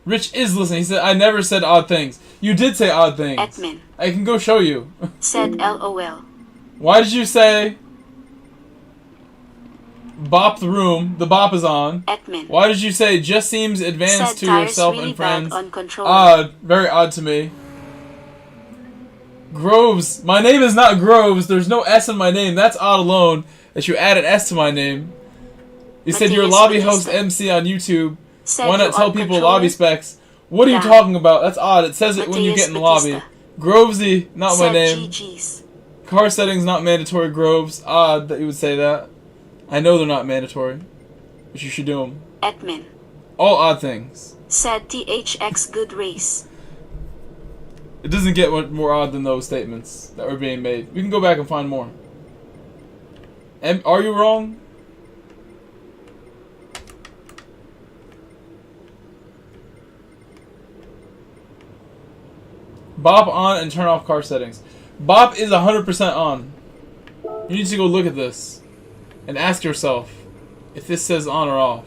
Rich is listening. He said, I never said odd things. You did say odd things. Edmund. I can go show you. Said LOL. Why did you say bop the room? The bop is on. Edmund. Why did you say just seems advanced Said to tires yourself really and bad friends? on control. Odd. Very odd to me. Groves. My name is not Groves. There's no S in my name. That's odd alone that you add an S to my name. You said you're a Mateus lobby host Batista. MC on YouTube. Said Why you not tell on people controller? lobby specs? What are you Yeah. talking about? That's odd. It says it when you Mateus get in the lobby. Batista. Grovesy, not my Said name. GG's. Car settings not mandatory. Groves. Odd that you would say that. I know they're not mandatory, but you should do them. Edmund. All odd things. Said THX good race. It doesn't get much more odd than those statements that were being made. We can go back and find more. Are you wrong? Bop on and turn off car settings. Bop is 100% on. You need to go look at this and ask yourself if this says on or off.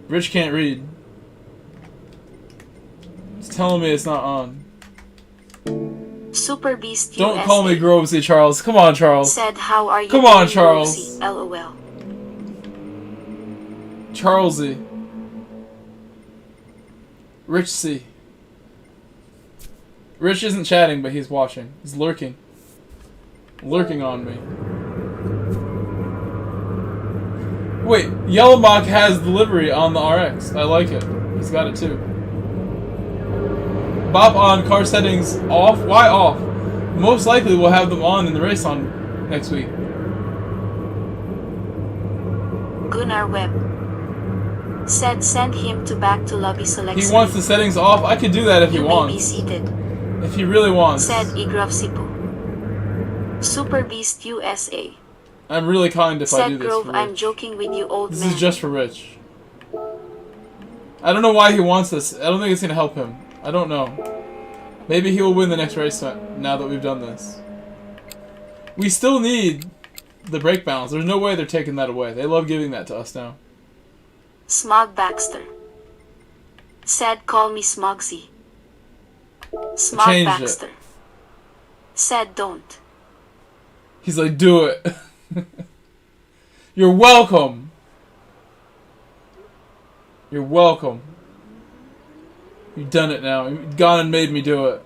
Rich can't read. It's telling me it's not on. Super Beast Don't USA. call me Grovesy, Charles. Come on, Charles. Said how are you Come on, doing, Charles. Grovesy? LOL. Charlesy. Rich C. Rich isn't chatting, but he's watching. He's lurking. Lurking on me. Wait, Yellowmock has delivery on the RX. I like it. He's got it too. Bop on car settings off. Why off? Most likely we'll have them on in the race on next week. Gunnar Webb. Said send him to back to lobby select. He wants the settings off. I could do that if he You may be wants. seated. If he really wants. Said Igrav Sipo. Super Beast USA. I'm really kind if I do Said this Grove, for I'm Rich. joking with you, old This man. is just for Rich. I don't know why he wants this. I don't think it's going to help him. I don't know. Maybe he will win the next race now that we've done this. We still need the brake balance. There's no way they're taking that away. They love giving that to us now. Smog Baxter. Said call me Smogsy. Smog changed it. Baxter. Said don't. He's like, do it. You're welcome. You're welcome. You've done it now. You've gone and made me do it.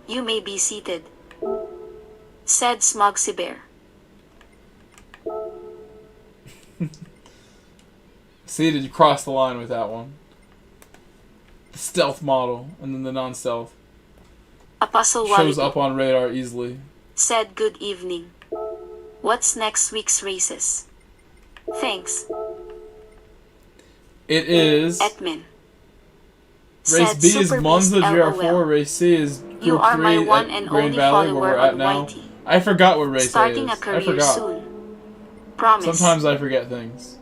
You may be seated. Said Smogsy Bear. See, did you cross the line with that one? The stealth model and then the non-stealth. Apostle Shows Wally up on radar easily. said good evening. What's next week's races? Thanks. It is... Edmund. Race Said B is Super Monza Beast GR4. LOL. Race C is You Group are 3 my one at and Grand only Valley, where we're follower at on now. YT. I forgot what race A Starting is. a I career forgot. soon. Promise. Sometimes I forget things.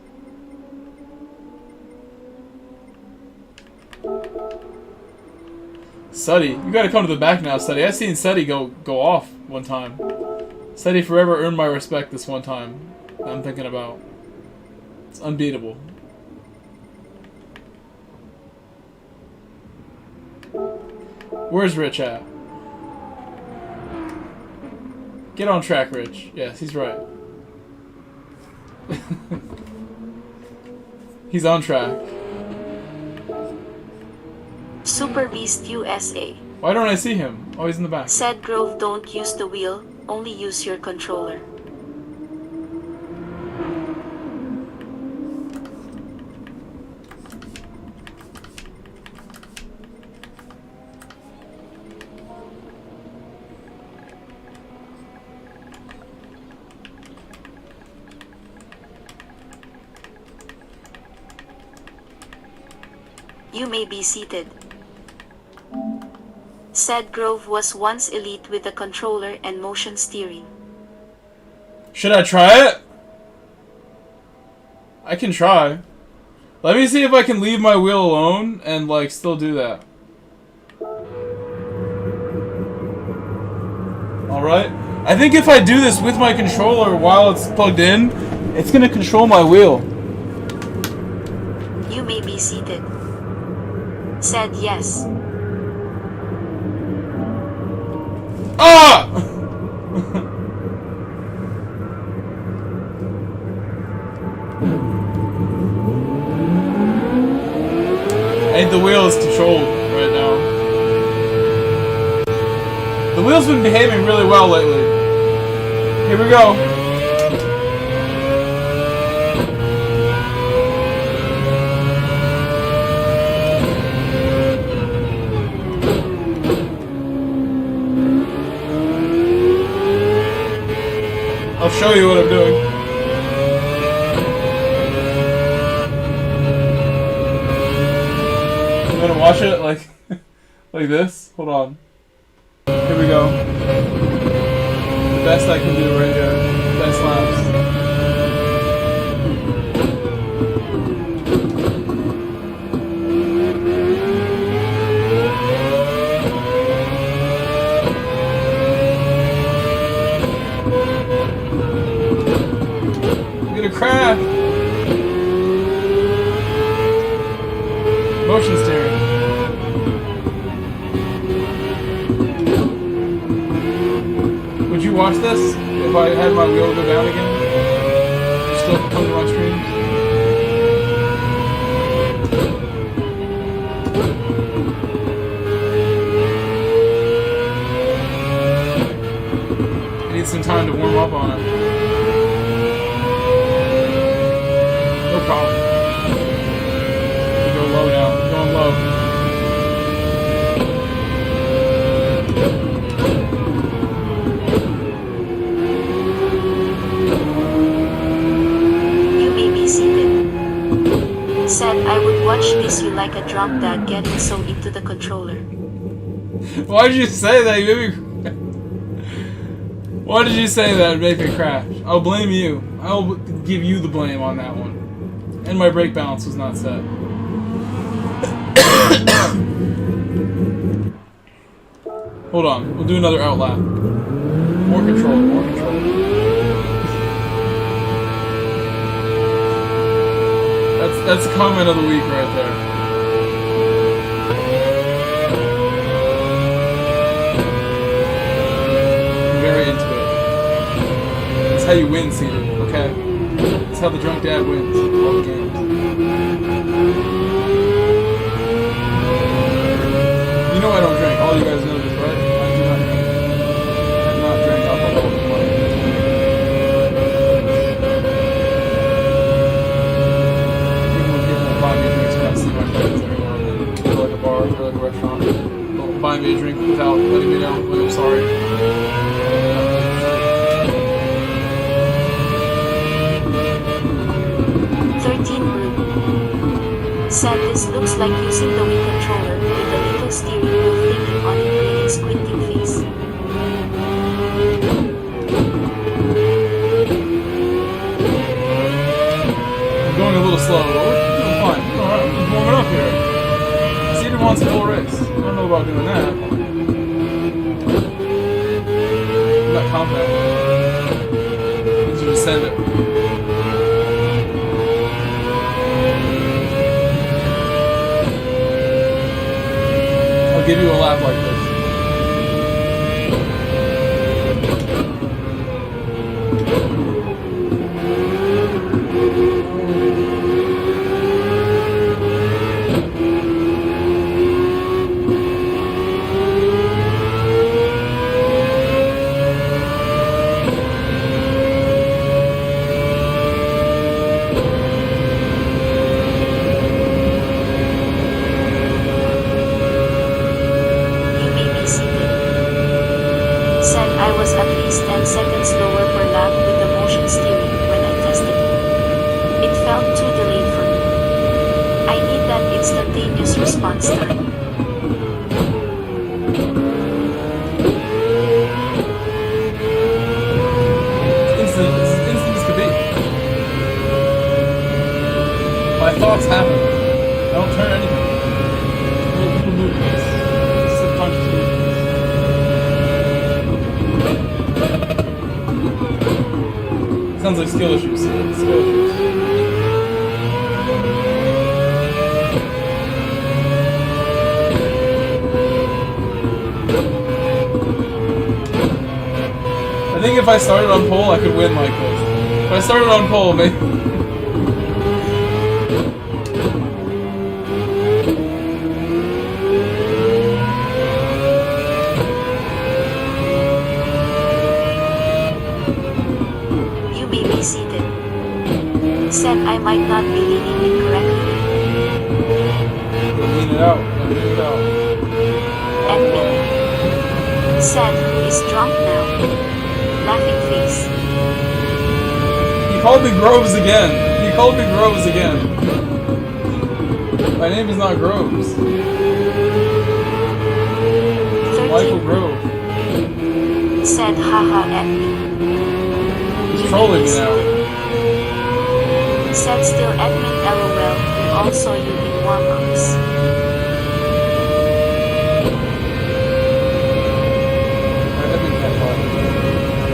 Suddy, you gotta come to the back now, Suddy. I've seen Suddy go off one time. Suddy forever earned my respect this one time. I'm thinking about. It's unbeatable. Where's Rich at? Get on track, Rich. Yes, he's right. He's on track. Super Beast USA. Why don't I see him? Oh, he's in the back. Said Grove, don't use the wheel, only use your controller. You may be seated. Said Grove was once elite with the controller and motion steering. Should I try it? I can try. Let me see if I can leave my wheel alone and like still do that. Alright. I think if I do this with my controller while it's plugged in, it's gonna control my wheel. You may be seated. Said yes. Ah! I think the wheel is controlled right now. The wheel's been behaving really well lately. Here we go. I'll show you what I'm doing. I'm gonna watch it like like this. Hold on. Here we go. The best I can do right here. Best laps. Crash! Motion steering. Would you watch this if I had my wheel go down again? Would you still come to my stream? I need some time to warm up on it. Problem. We go low now. We're going low. You may be seated. Said I would watch this, you like a drunk dad getting so into the controller. Why did you say that? You made me... Why did you say that? It made me crash. I'll blame you. I'll give you the blame on that one. And my brake balance was not set. Hold on, we'll do another outlap. More control, more control. That's the comment of the week right there. I'm very into it. That's how you win, Cedar, okay? That's how the drunk dad wins all the games. You know I don't drink. All you guys know this, right? I do not drink. I do not drink alcohol with money. Even when people buy me drinks when I see my friends everywhere, and then go to like a bar or like a restaurant, they'll buy me a drink without letting me know. Like, I'm sorry. Said this looks like using the Wii controller with a little steering wheel thinking on it, really squinting face. I'm going a little slow, but we're doing fine. We're alright. I'm just warming up here. Cedar wants a full race. I don't know about doing that. I'm not confident. Let's just send it. Give you a lap like this. instantaneous response time. Instant as could be. My thoughts happen. I don't turn anything. Little movements. Subconscious movements. Sounds like skill issues. Skill issues. I think if I started on pole, I could win like this. If I started on pole, maybe. You may be seated. Said I might not be leaning incorrectly. Lean it out. Lean it out. Admit. Said who is drunk now. Laughing face. He called me Groves again. He called me Groves again. My name is not Groves. Michael Grove. Said haha at me. He's trolling me now. Said still admin lol. We all saw you in warm-ups.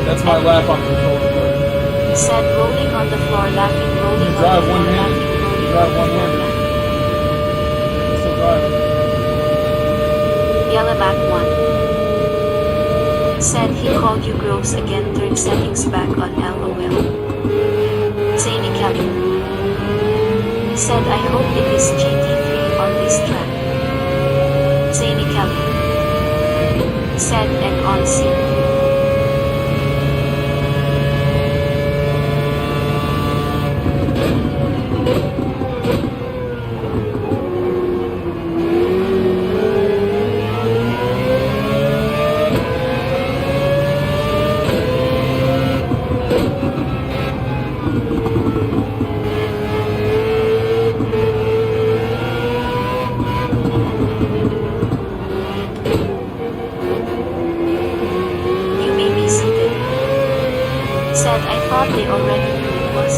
That's my lap on the controller. Said rolling on the floor, laughing, rolling You on drive the floor, one hand. laughing, You rolling drive on one the floor, hand. laughing. Still driving. Yellowback 1. Said he called you gross again, turn settings back on LOL. Zany Kelly. Said I hope it is GT3 on this track. Zany Kelly. Said and on scene. They already knew it was.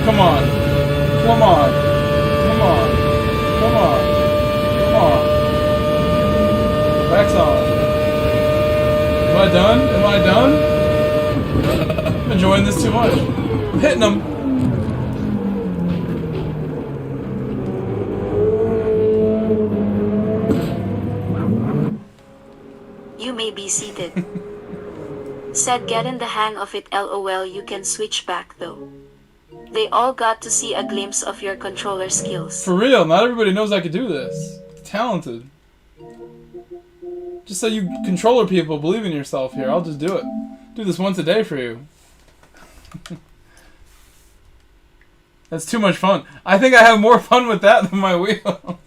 Come on. Come on. Come on. Come on. Come on. Wax on. Am I done? Am I done? I'm enjoying this too much. I'm hitting them. You may be seated. Said getting the hang of it lol, you can switch back though. They all got to see a glimpse of your controller skills. For real, not everybody knows I could do this. Talented. Just so you controller people believe in yourself here, I'll just do it. Do this once a day for you. That's too much fun. I think I have more fun with that than my wheel.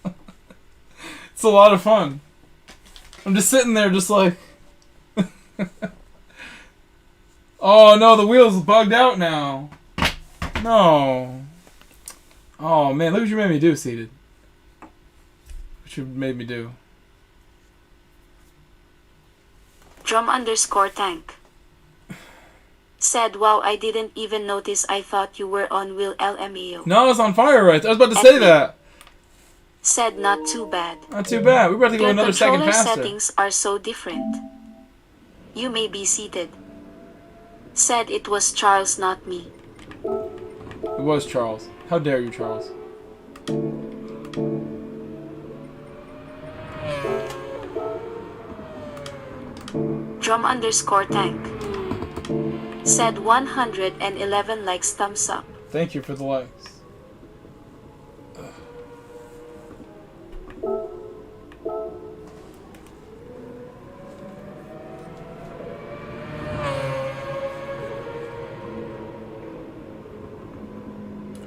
It's a lot of fun. I'm just sitting there just like... Oh no, the wheel's bugged out now. No. Oh man, look what you made me do, Seated. What you made me do. Drum_tank. Said wow, I didn't even notice, I thought you were on wheel LMAO. No, it's on fire right there. I was about to say that. Said not too bad. Not too bad. We're about to go Your another second controller faster. settings are so different. You may be seated. Said it was Charles, not me. It It was Charles. How dare you, Charles? Drum_tank said 111 likes, thumbs up. Thank you for the likes.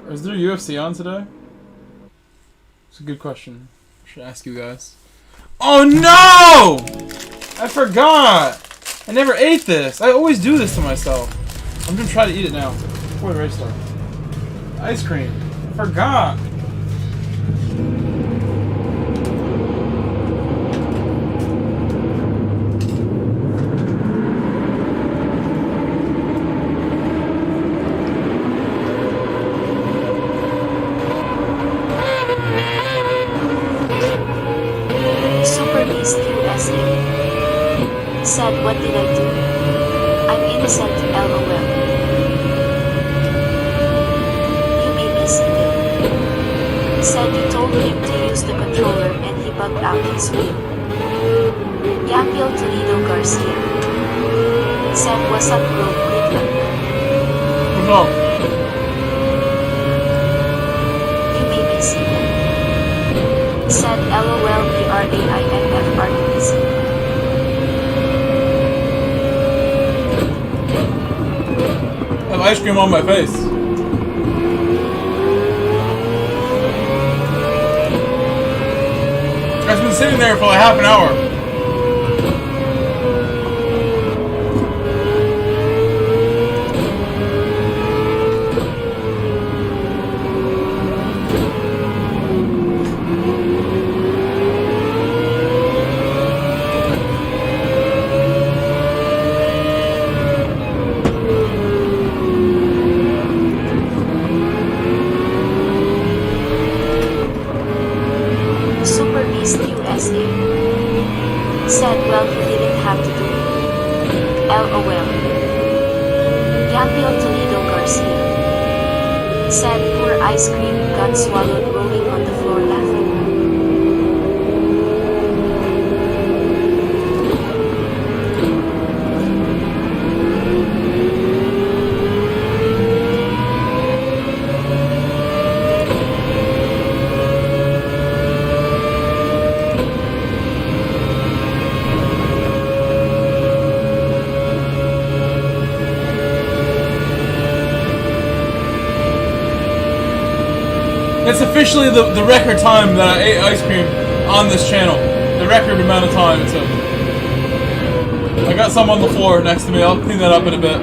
Is there UFC on today? It's a good question. I should ask you guys. Oh no! I forgot! I never ate this. I always do this to myself. I'm gonna try to eat it now before the race starts. Ice cream. I forgot. Super Beast USA said, what did I do? I'm innocent, LOL. You may be seated. Said you told him to use the controller and he bugged out his wheel. Yampiel Toledo Garcia said, what's up bro, Cleveland? What's up? You may be seated. Said LOL BRAINF Arctis. I have ice cream on my face. I've been sitting there for like half an hour. Super Beast USA said, well, you didn't have to do it. LOL. Yampiel Toledo Garcia said, poor ice cream got swallowed, rolling on the floor laughing. It's officially the record time that I ate ice cream on this channel. The record amount of time it took. I got some on the floor next to me. I'll clean that up in a bit.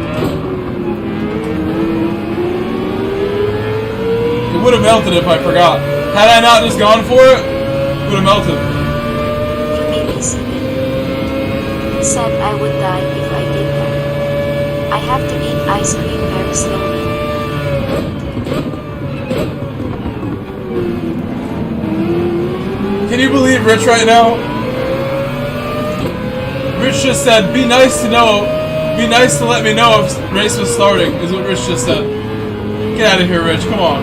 It would have melted if I forgot. Had I not just gone for it, it would have melted. You may be seated. Said I would die if I did that. I have to eat ice cream very slowly. Can you believe Rich right now? Rich just said, be nice to let me know if race was starting, is what Rich just said. Get out of here, Rich, come on.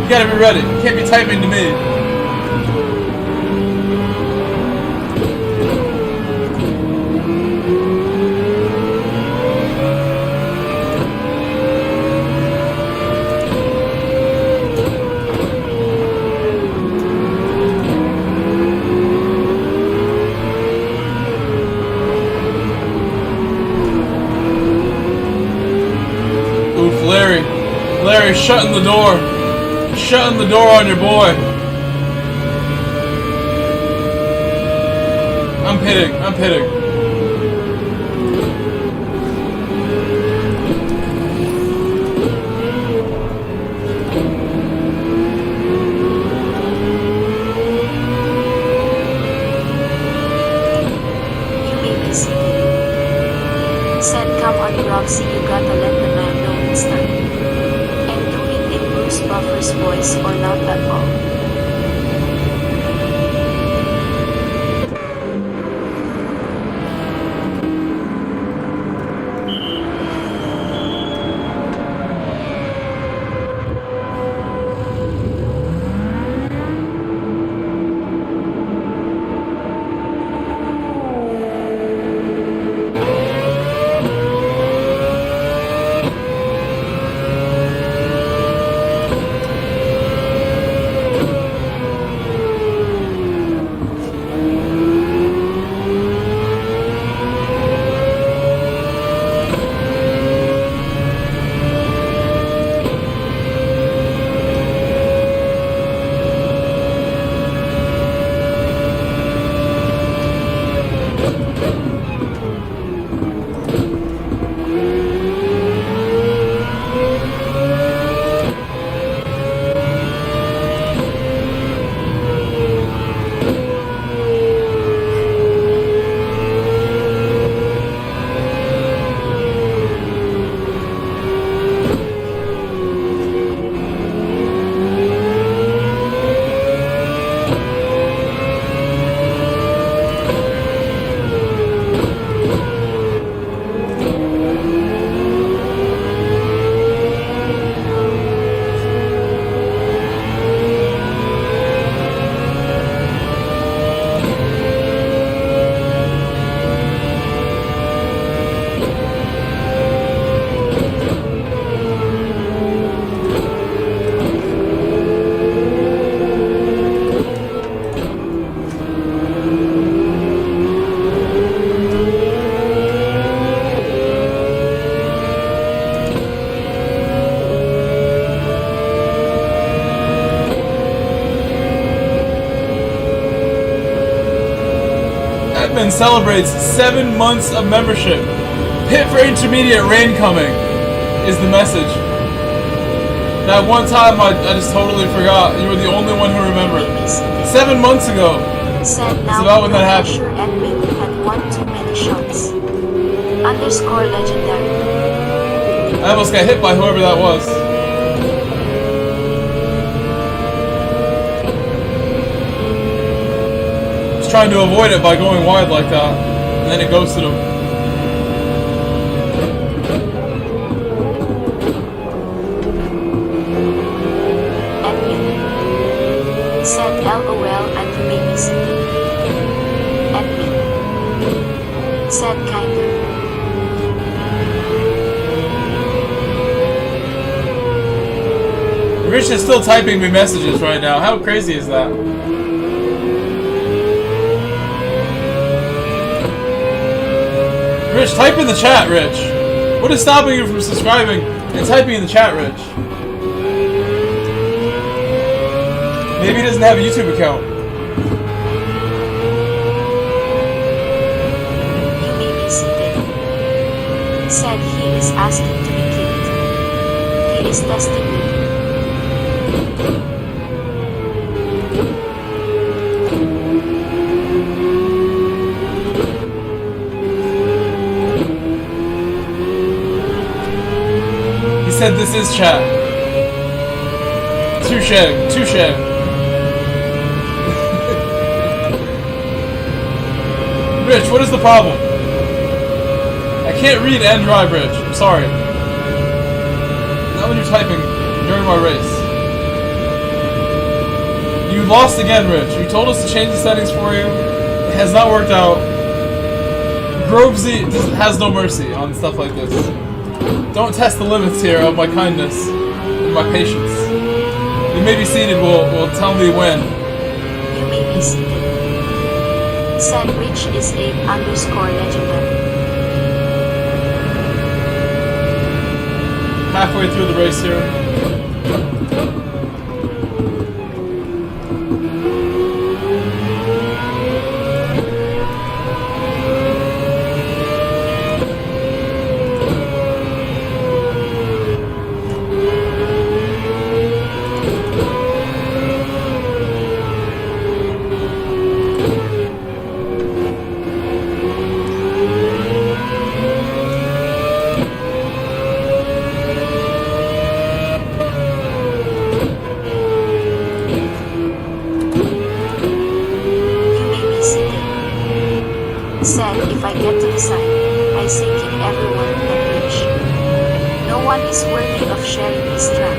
You gotta be ready. You can't be typing to me. Larry, shutting the door. Shutting the door on your boy. I'm pitting. You may be seated. Said, come on Roxy, you gotta let the man know it's time. Buffer's voice or not at all. Chapman celebrates 7 months of membership. Pit for intermediate, rain coming, is the message. That one time I just totally forgot. You were the only one who remembered. 7 months ago. Said It's now about when that happened. pressure and maybe had one too many shots. Underscore legendary. I almost got hit by whoever that was. Was trying to avoid it by going wide like that, and then it ghosted him. Said LOL and you may be sitting. And me. Said kinda. Rich is still typing me messages right now. How crazy is that? Rich, type in the chat, Rich. What is stopping you from subscribing and typing in the chat, Rich? Maybe he doesn't have a YouTube account. You may be seated. Said he is asking to be kicked. He is testing me. He said this is chat. Touche, touche. Rich, what is the problem? I can't read and drive, Rich. I'm sorry. Not when you're typing during my race. You lost again, Rich. You told us to change the settings for you. It has not worked out. Grovesy has no mercy on stuff like this. Don't test the limits here of my kindness and my patience. You may be seated. Will tell me when. You may be seated. Said Rich is a underscore legendary. Halfway through the race here. Said if I get to decide, I say kick everyone and Rich. No one is worthy of sharing this track.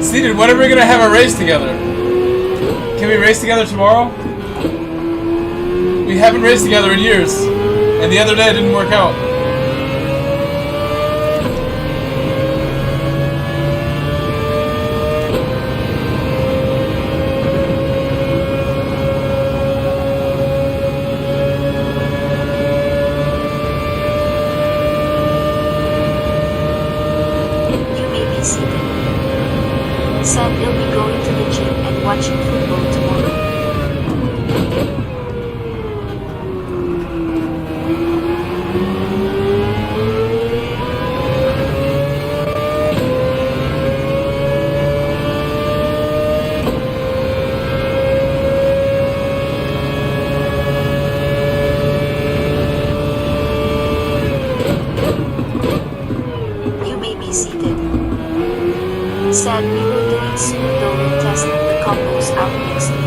Seated, when are we gonna have a race together? Can we race together tomorrow? We haven't raced together in years, and the other day it didn't work out. Said he'll be going to the gym and watching football tomorrow. You may be seated. Said we will do it soon though we'll test the combos out next week.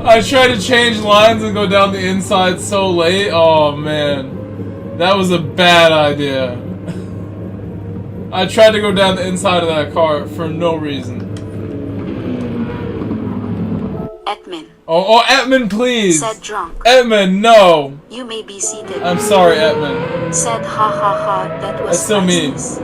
I tried to change lines and go down the inside so late. Oh man, that was a bad idea. I tried to go down the inside of that car for no reason. Edmund. Oh, Edmund, please. Said drunk. Edmund, no. You may be seated. I'm sorry, Edmund. Said ha ha ha. That was That's still me. priceless.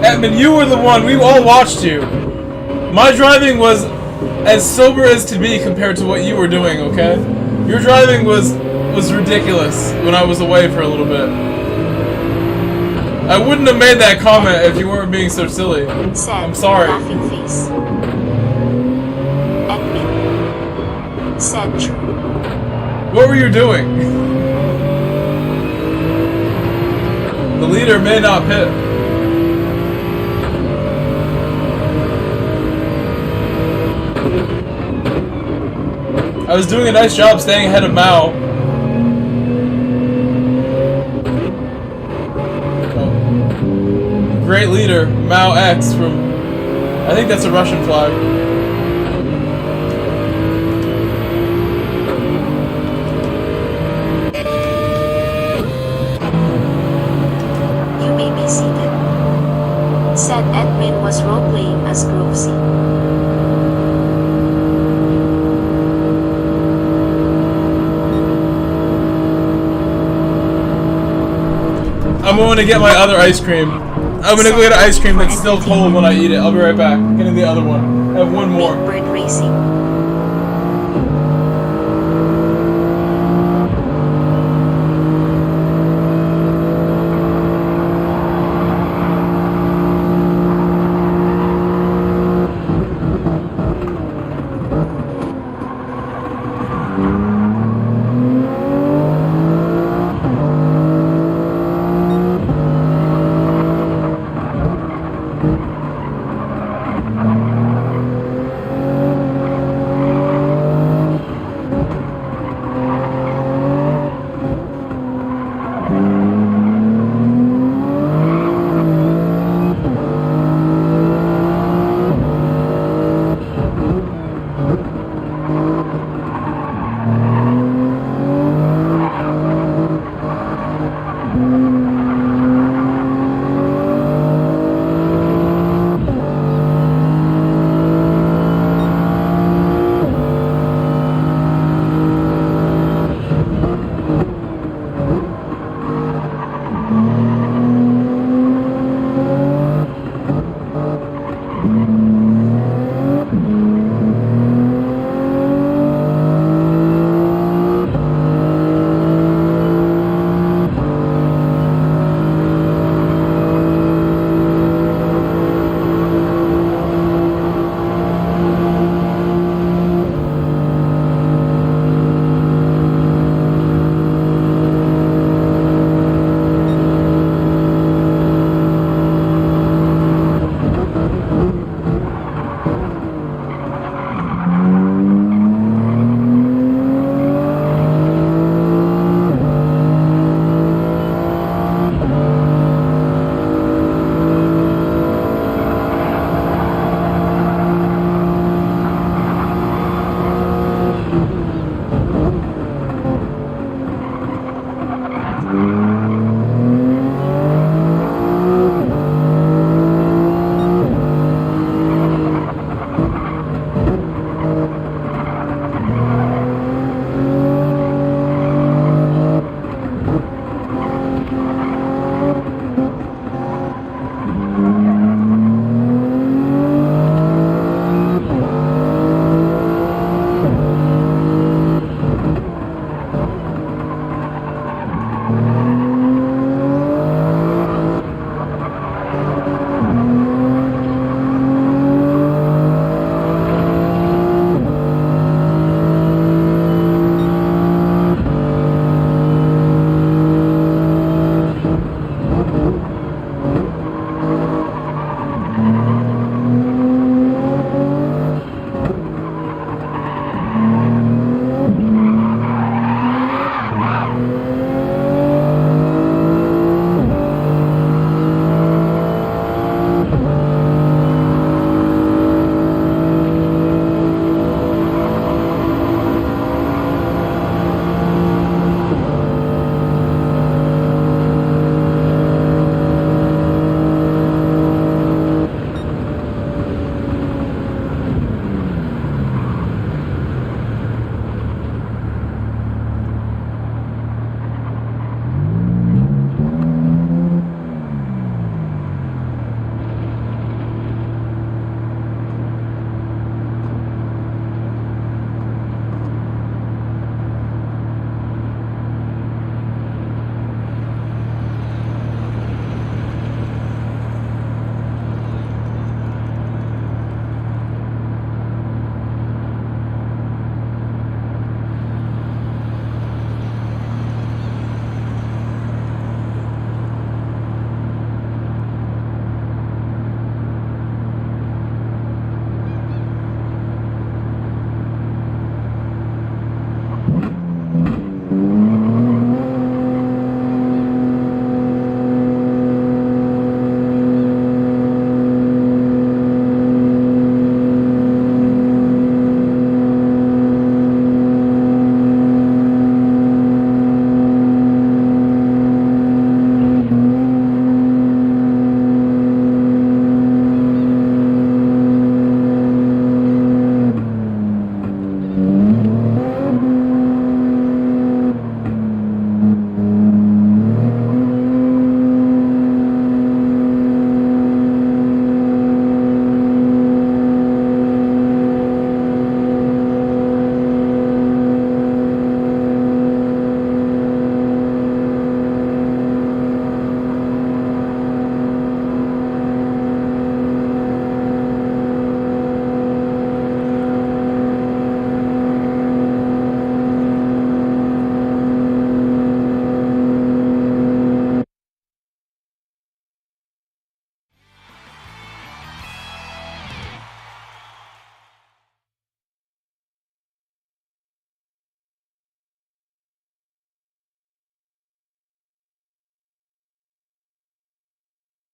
Edmund, you were the one. We all watched you. My driving was as sober as to be compared to what you were doing, okay? Your driving was ridiculous when I was away for a little bit. I wouldn't have made that comment if you weren't being so silly. Said I'm sorry. laughing face. Edmund. Said true. What were you doing? The leader may not pit. I was doing a nice job staying ahead of Mao. Oh. Great leader, Mao X from... I think that's a Russian flag. You may be seated. Said Edmund was role-playing as Grovesy. I'm going to get my other ice cream. I'm going to go get an ice cream that's still cold when I eat it. I'll be right back. I'm getting the other one. I have one more. Big Bird Racing.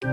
I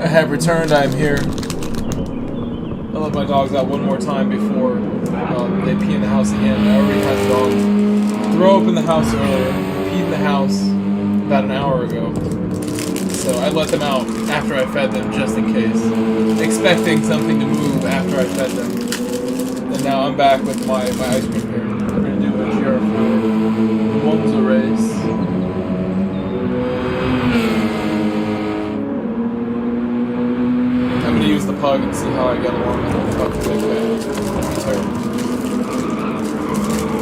have returned. I am here. I let my dogs out one more time before they pee in the house again. I already had the dogs throw up in the house earlier. Peed in the house about an hour ago. So I let them out after I fed them just in case. Expecting something to move after I fed them. And now I'm back with my ice cream here. I'm going to do a GR4. One was a race. I'm going to use the pug and see how I get along with the pug.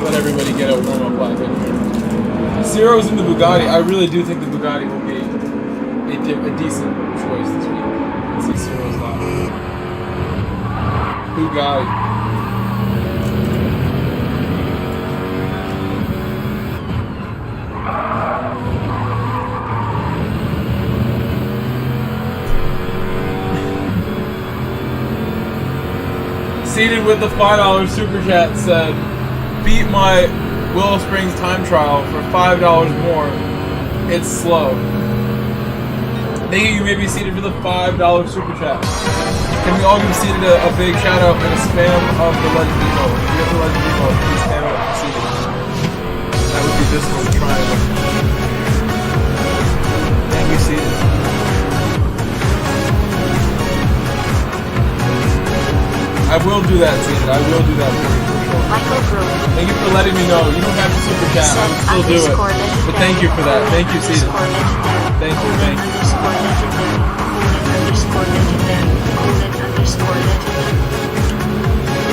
Let everybody get a warm-up lap in here. Zero's in the Bugatti. I really do think the Bugatti will be a decent choice this week. Let's see Zero's lap. Bugatti. Seated with the $5 super chat said, beat my Willow Springs time trial for $5 more, it's slow. Thank you, you may be seated for the $5 super chat. Can we all give seated a big shout out and a spam of the Legend Demo? If you have the Legend Demo, please spam it for seated. That would be this one, triangle. Thank you, seated. I will do that, seated. I will do that for you, for sure. Michael Grove Thank you for letting me know. You don't have to super chat. I would still do it. But thank you for that. Thank you, seated. Thank you, thank you.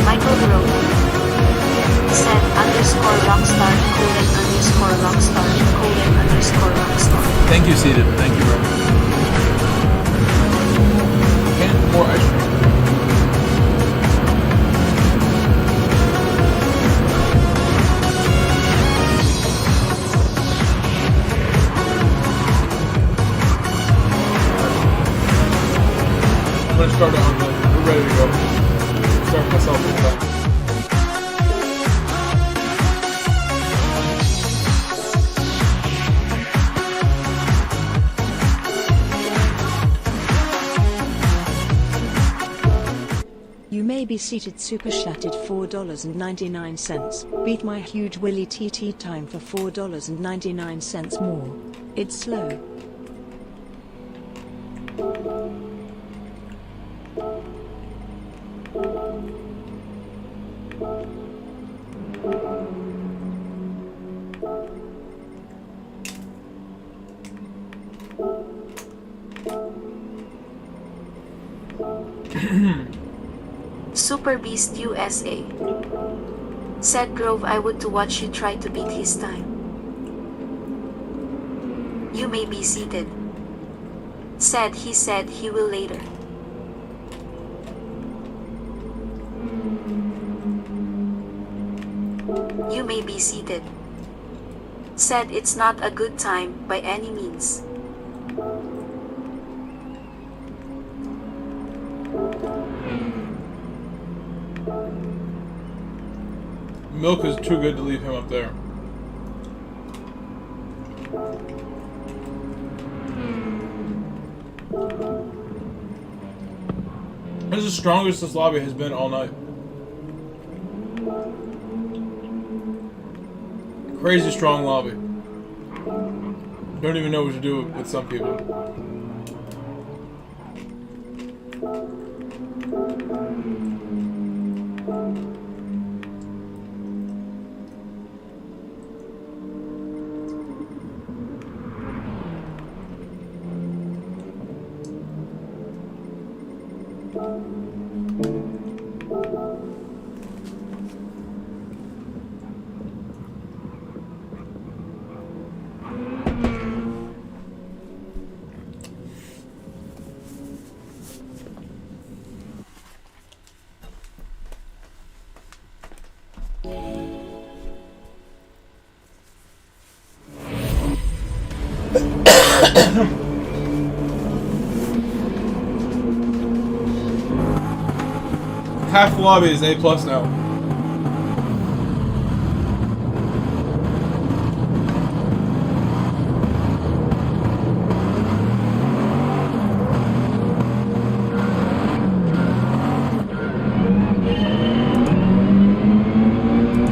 Michael Grove said _rockstar _rockstar. Thank you, seated. Thank you, bro. Okay, more ice cream. I'm gonna start it on the. We're ready to go. Start myself in the back. You may be seated super chatted $4.99. Beat my huge Willy TT time for $4.99 more. It's slow. Super Beast USA said Grove I would to watch you try to beat his time. You may be seated. Said he will later. You may be seated. Said it's not a good time by any means. Milk is too good to leave him up there. This is the strongest this lobby has been all night. Crazy strong lobby. Don't even know what to do with some people. Half the lobby is A+ now.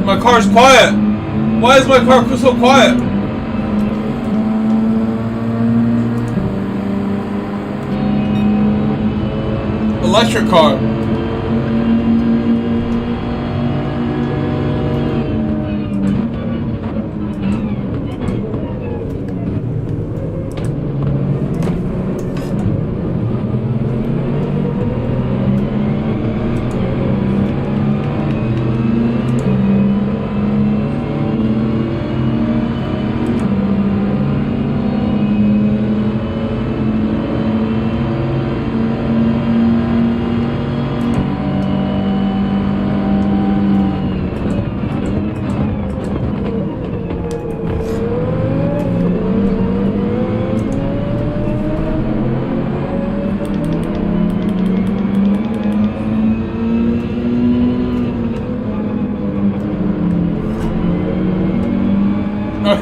My car's quiet. Why is my car so quiet? Electric car.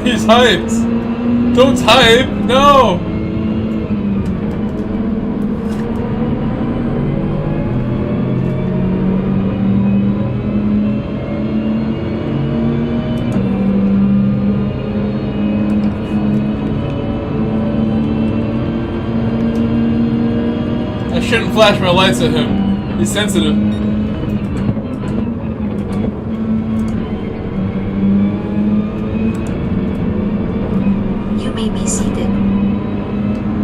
He's hyped. Don't type. No. I shouldn't flash my lights at him. He's sensitive. You may be seated.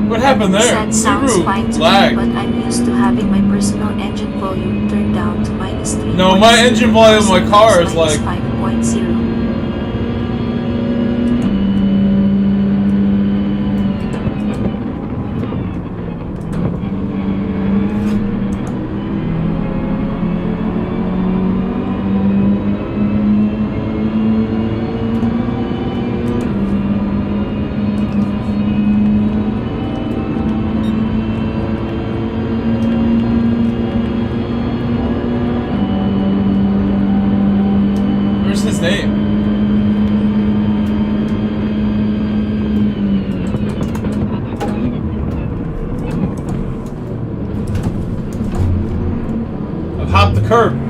What happened there? That sounds Subaru fine to lag. me, but I'm used to having my personal engine volume turned down to -3. No, my engine volume in my car is like 5.0. his name? I've hopped the curb.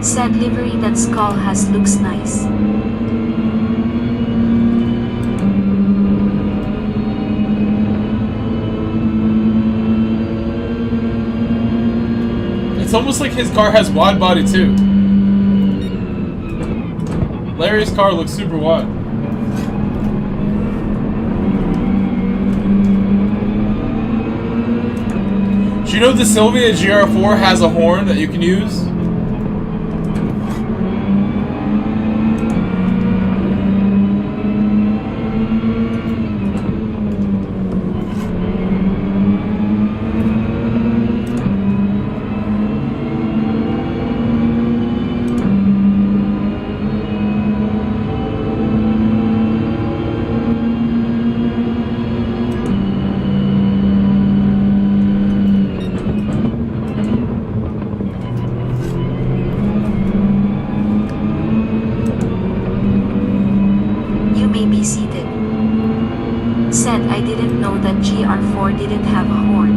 Said livery that Skull has looks nice. It's almost like his car has wide body too. Larry's car looks super wide. Do you know the Sylvia GR4 has a horn that you can use? Said I didn't know that GR4 didn't have a horn.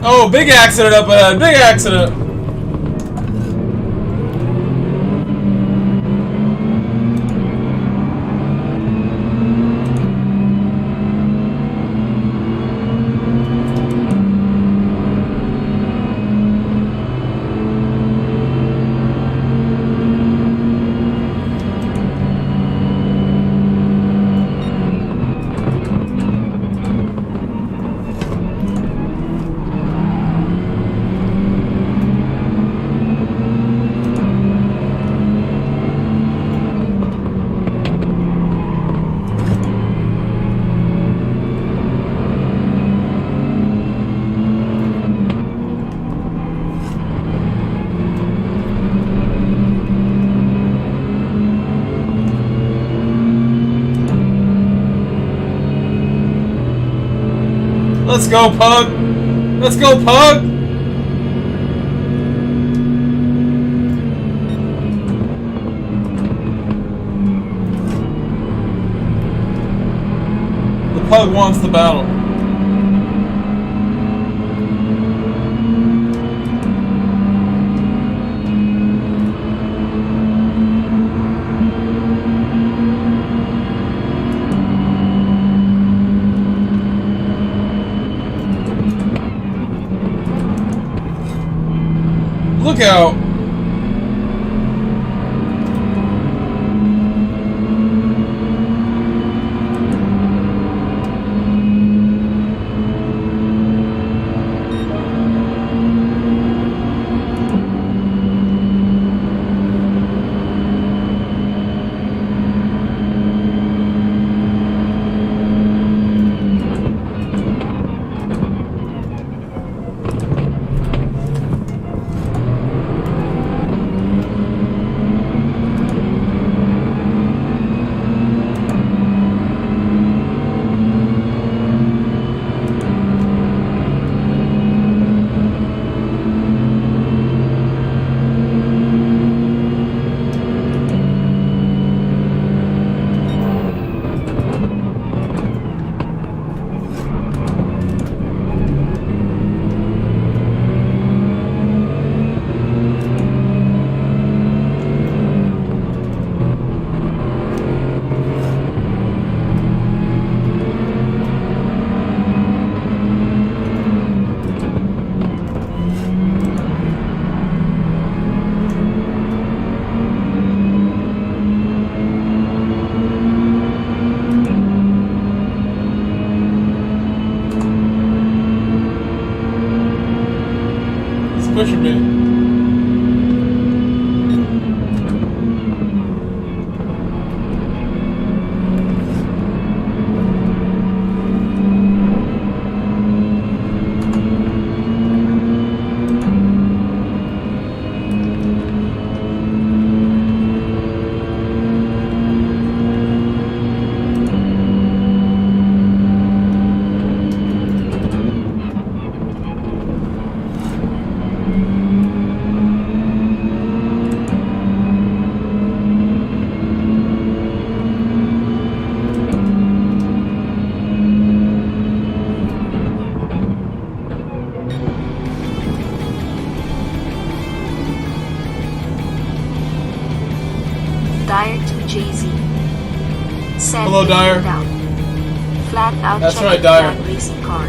Oh, big accident up ahead. Big accident. Let's go, Pug! Let's go, Pug! The Pug wants the battle. Look out! Pushing me. Dyer to Jay-Z. Said Hello, Dyer. Flat out That's check right, Dyer. that racing car.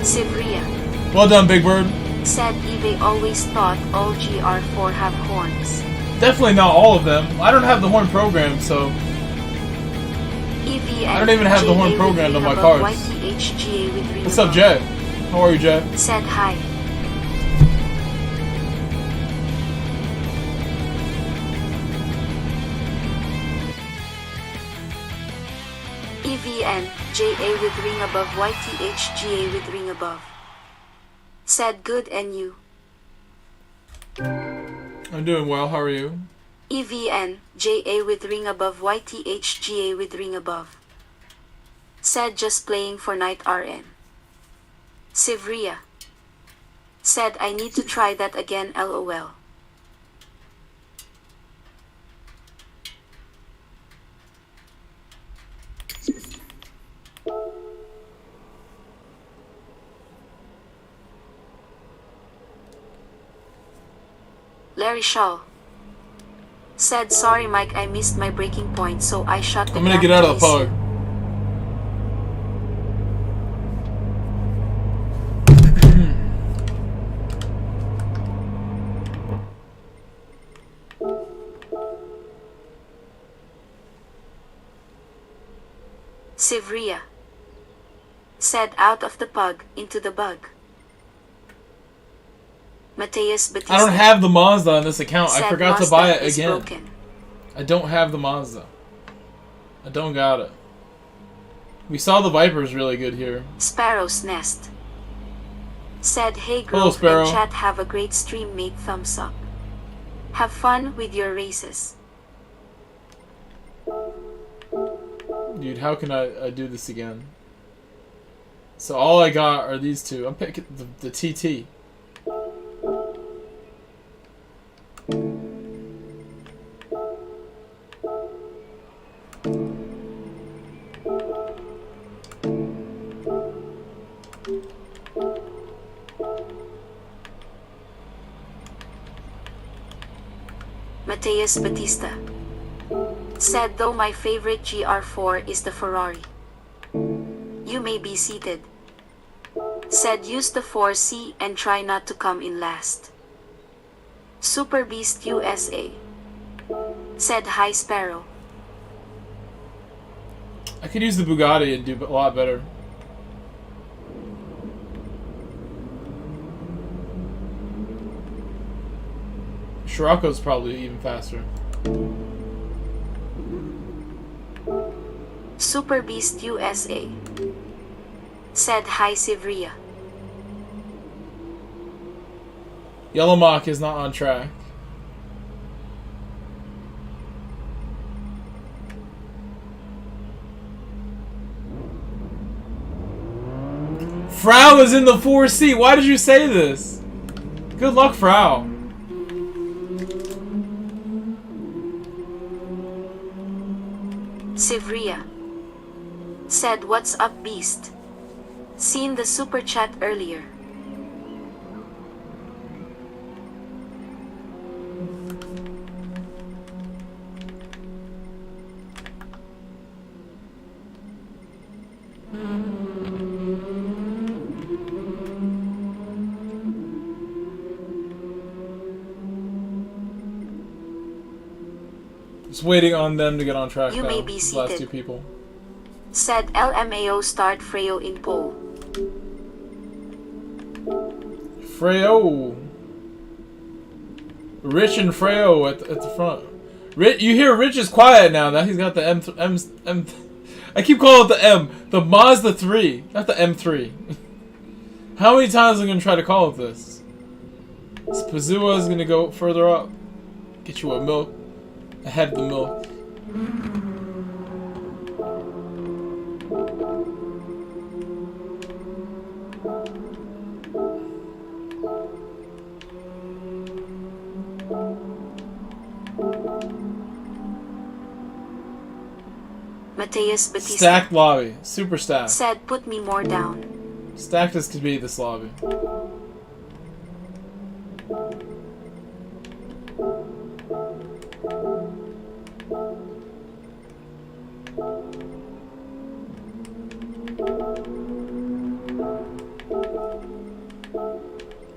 Sivria. Well done, Big Bird. Said eBay always thought all GR4 have horns. Definitely not all of them. I don't have the horn programmed, so EV I don't even have the horn programmed on my cars. What's up, Jay? How are you, Jay? Said hi. EVN, JA with ring above YTHGA with ring above. Said good and you. I'm doing well, how are you? EVN, JA with ring above YTHGA with ring above. Said just playing for night RN. Sivria. Said I need to try that again LOL. Larry Shaw. Said sorry Mike, I missed my breaking point, so I shot the I'm gonna gap get out to of the miss pug. you. Sivria. Said out of the pug, into the bug. Mateus Batista. I don't have the Mazda on this account. I said forgot to buy Mustang it is again. broken. I don't have the Mazda. I don't got it. We saw the Viper's really good here. Sparrow's Nest. Said hey Hello, Grove Sparrow. and chat, have a great stream, mate, thumbs up. Have fun with your races. Dude, how can I do this again? So all I got are these two. I'm picking the TT. Mateus Batista. Said though my favorite GR4 is the Ferrari. You may be seated. Said use the 4C and try not to come in last. Super Beast USA. Said hi Sparrow. I could use the Bugatti and do a lot better. Scirocco's probably even faster. Super Beast USA. Said hi Sivria. Yellow Mach is not on track. Frau is in the 4C. Why did you say this? Good luck, Frau. Sivria. Said what's up Beast. Seen the super chat earlier. Just waiting on them to get on track You now. may be These last seated. two people. Said LMAO start Freo in pole. Freo. Rich and Freo at the front. Rich, you hear Rich is quiet now. Now he's got the M. I keep calling it the M. The Mazda 3, not the M3. How many times am I gonna try to call it this? Spazua is gonna go further up. Get you a milk. Ahead of the milk. Mateus Batista. Stacked lobby. Super stacked. Said put me more down. Stacked as could be this lobby.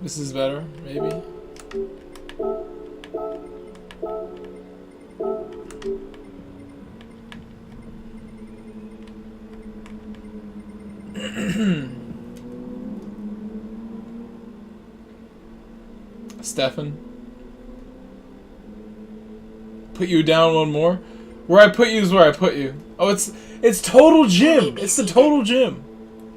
This is better, maybe. Stefan. Put you down one more. Where I put you is where I put you. Oh, it's Total Jim. It's the Total Jim.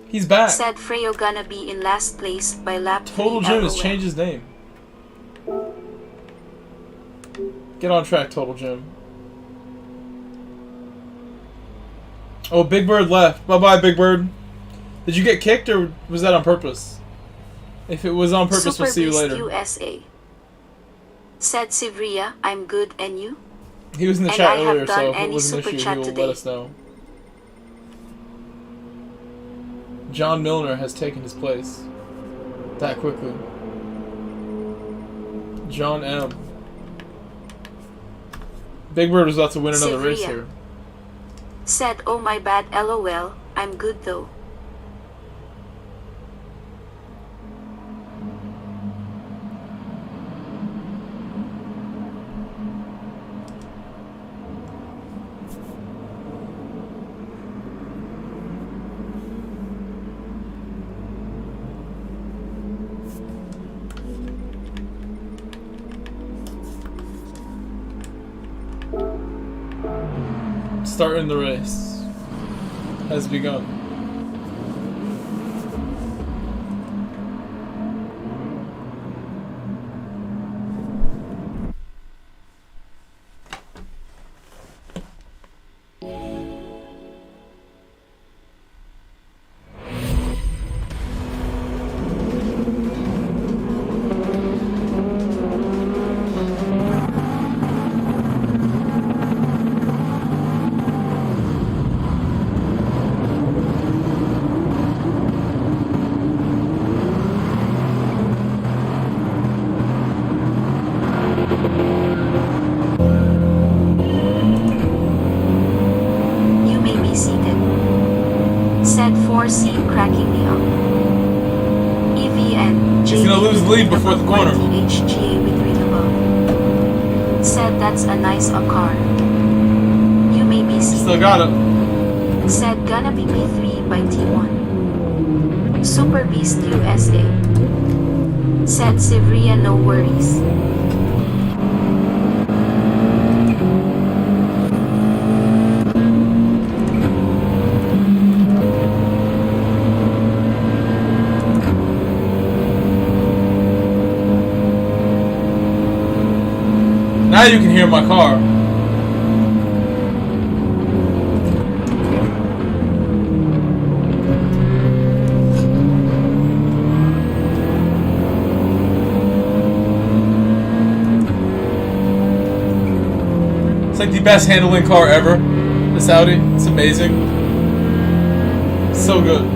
He's back. Said Freo gonna be in last place by lap 3. Total Jim has LOL. changed his name. Get on track, Total Jim. Oh, Big Bird left. Bye-bye, Big Bird. Did you get kicked, or was that on purpose? If it was on purpose, Super we'll see you Beast later. USA. Said Sivria, I'm good and you? He was in the And chat I have earlier, done so if it any was an super issue, he chat will today. let us know. John Milner has taken his place. That quickly. John M. Big Bird was about to win another race Sivria here. said, "Oh my bad, lol, I'm good though." Starting the race has begun. "You may be seated," said 4C, cracking me up. EVN He's gonna lose the lead before the corner. HGA with read above. Said, "That's a nice a car." "You may be seated," Still got it. said, "Gonna be P3 by T1. Super Beast USA." Said Sivria, "No worries." Now you can hear my car. It's like the best handling car ever. This Audi. It's amazing. So good.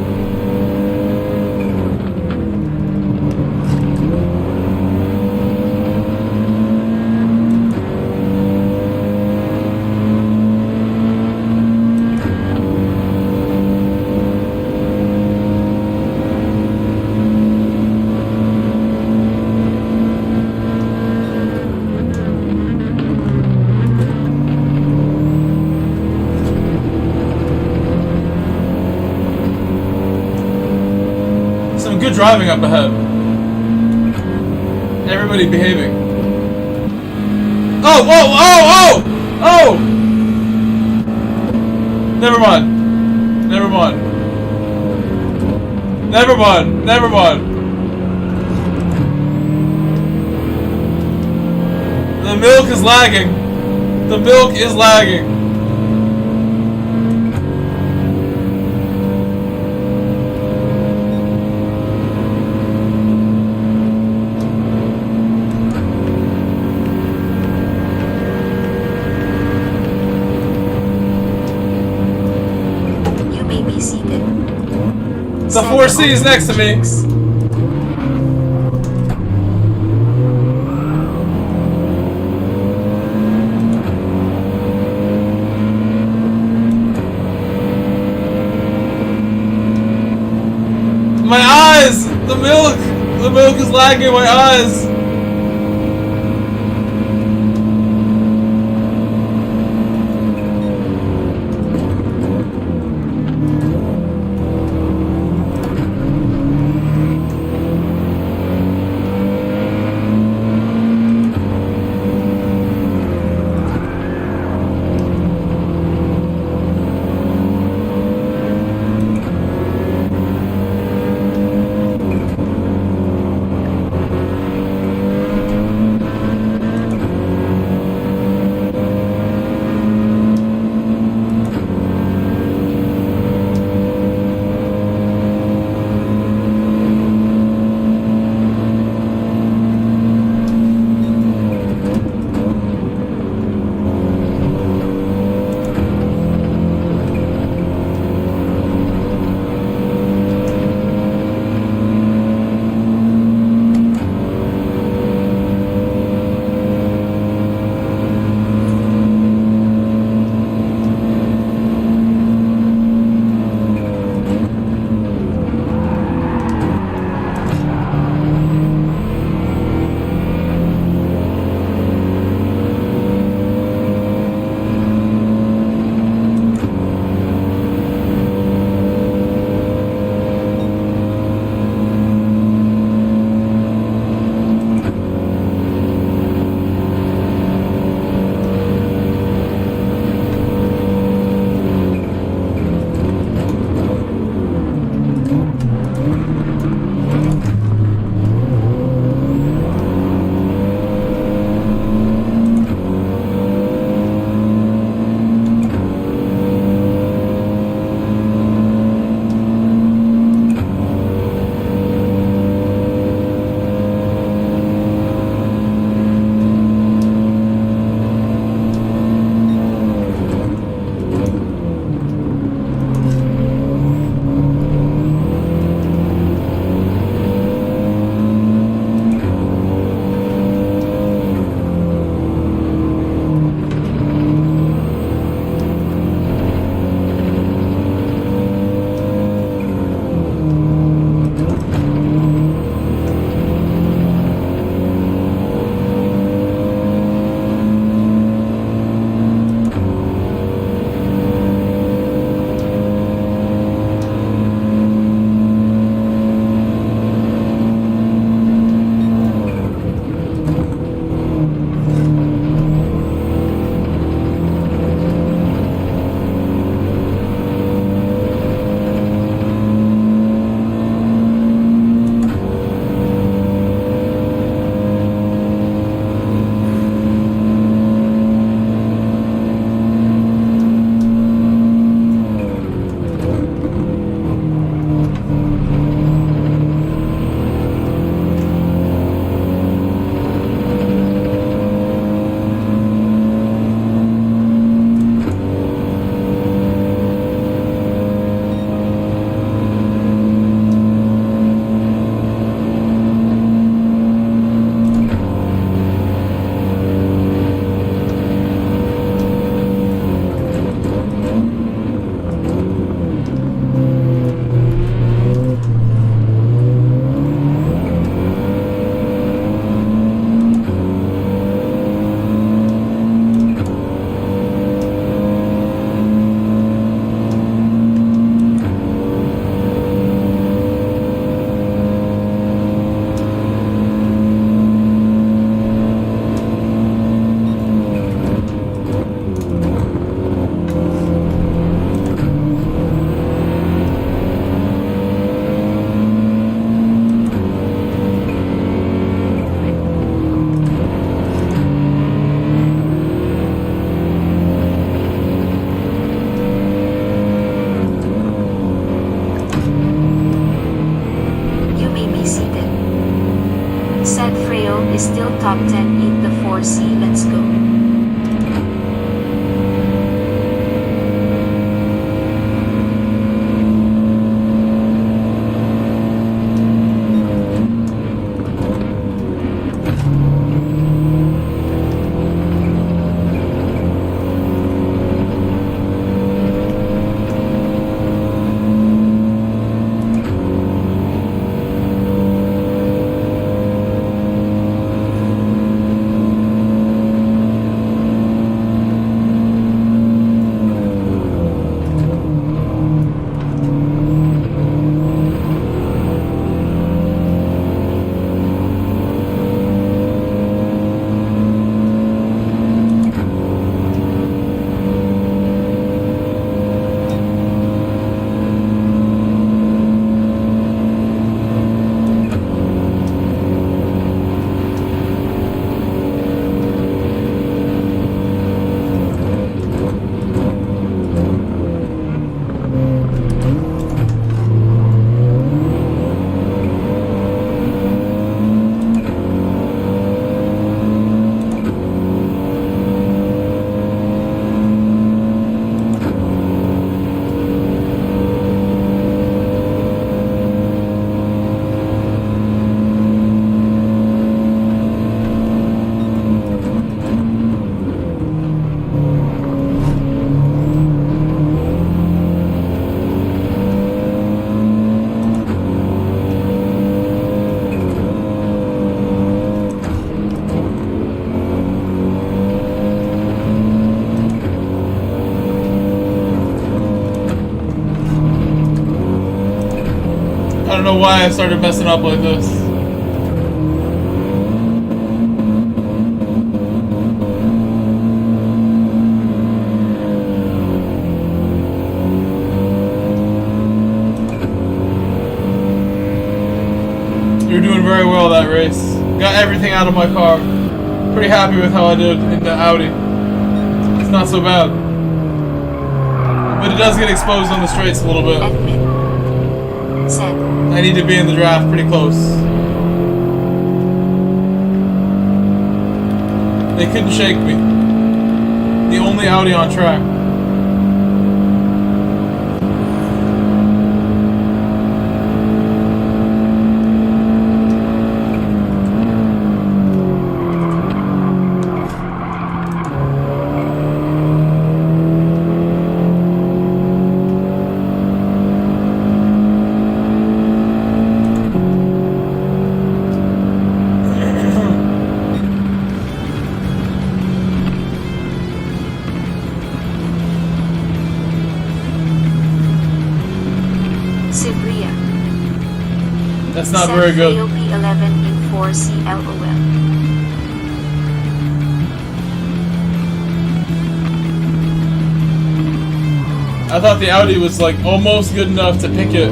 Some good driving up ahead. Everybody behaving. Oh, whoa, oh, oh, oh! Never mind. Never mind. Never mind. Never mind. The milk is lagging. The milk is lagging. "You may be seated." The 4C is next to me. My eyes! The milk! The milk is lagging in my eyes! LedgeCrew is still top 10 in the 4C. Let's go. I don't know why I started messing up like this. You're doing very well that race. Got everything out of my car. Pretty happy with how I did in the Audi. It's not so bad. But it does get exposed on the straights a little bit. Admit. Said. I need to be in the draft pretty close. They couldn't shake me. The only Audi on track. That's not very good. P11 in 4C LOL. I thought the Audi was like almost good enough to pick it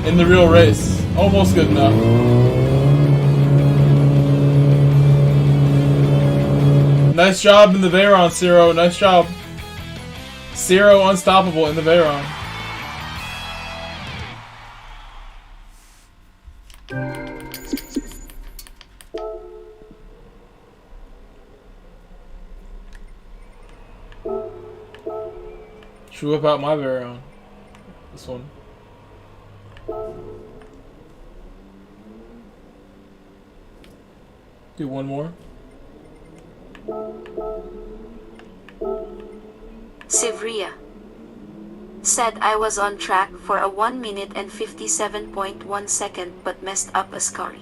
in the real race. Almost good enough. Nice job in the Veyron, Zero. Nice job. Zero unstoppable in the Veyron. Should whip out my Veyron. This one. Do one more. Sivria said I was on track for a 1 minute and 57.1 second but messed up a Ascari.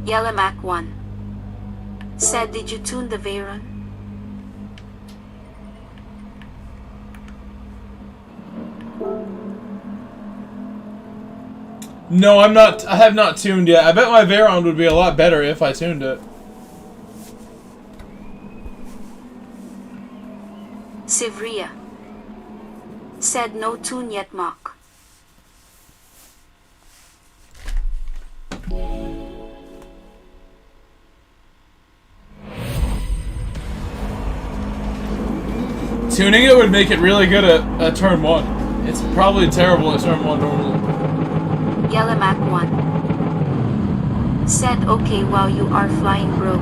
Yellamac 1 said, did you tune the Veyron? No, I'm not. I have not tuned yet. I bet my Veyron would be a lot better if I tuned it. Sivria said, no tune yet, Mock. Tuning it would make it really good at turn 1. It's probably terrible at turn 1 normally. Yellamac 1 said, okay, wow, you are flying, bro.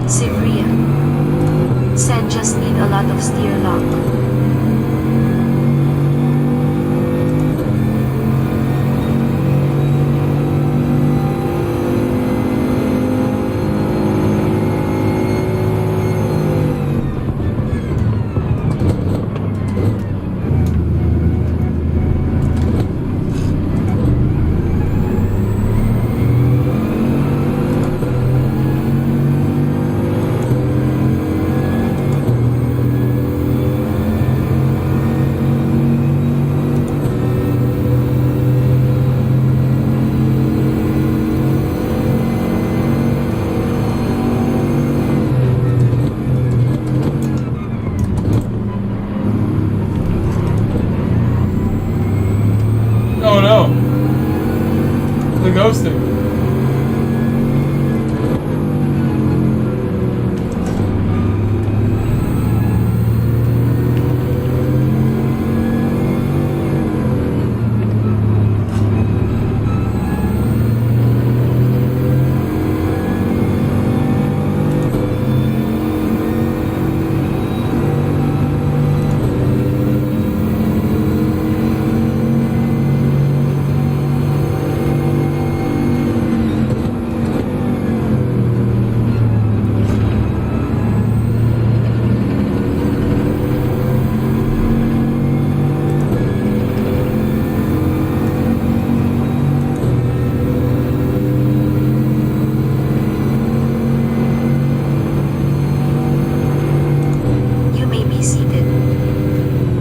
Sivria said, just need a lot of steer lock. Oh no. The ghosting.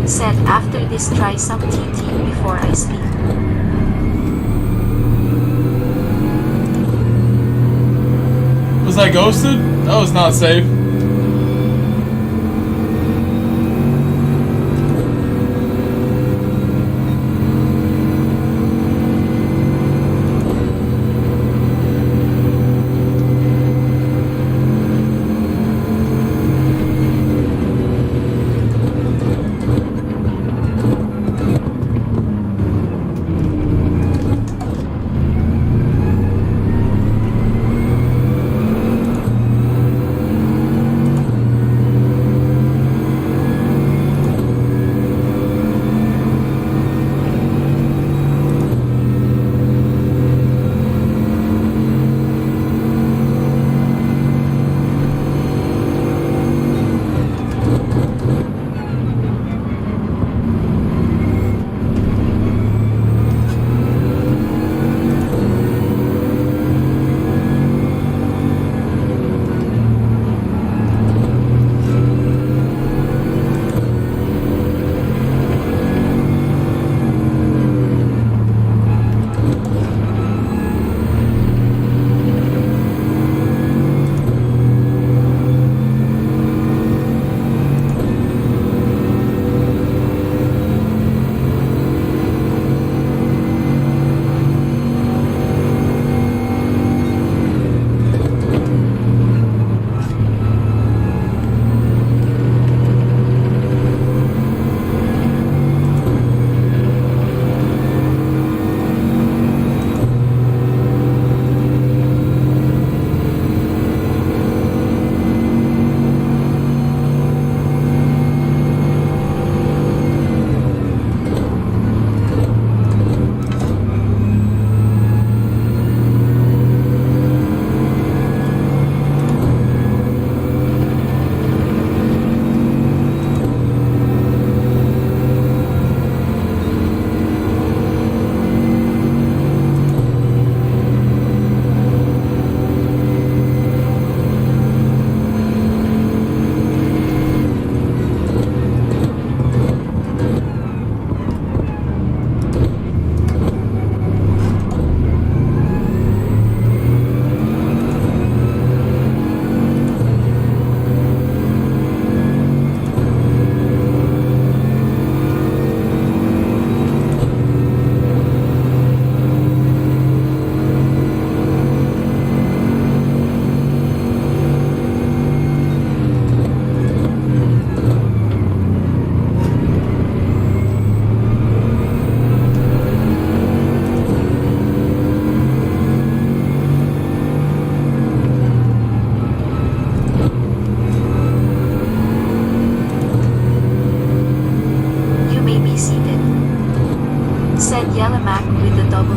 Said, after this try some TT before I sleep. Was I ghosted? That was not safe.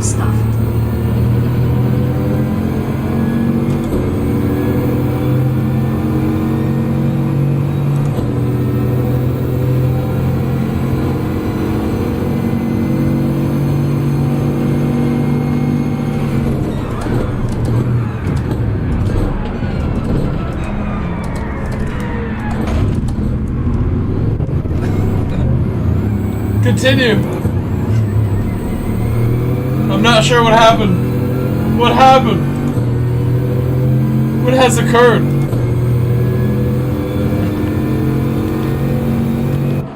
little stuffed. Continue. I'm not sure what happened. What happened? What has occurred?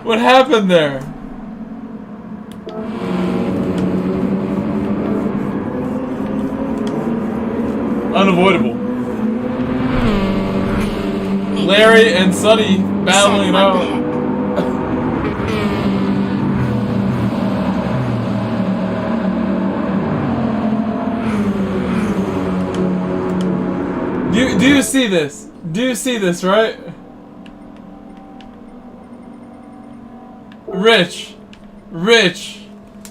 What happened there? Unavoidable. Larry and Sonny battling it out. Do you see this? Do you see this, right? Rich.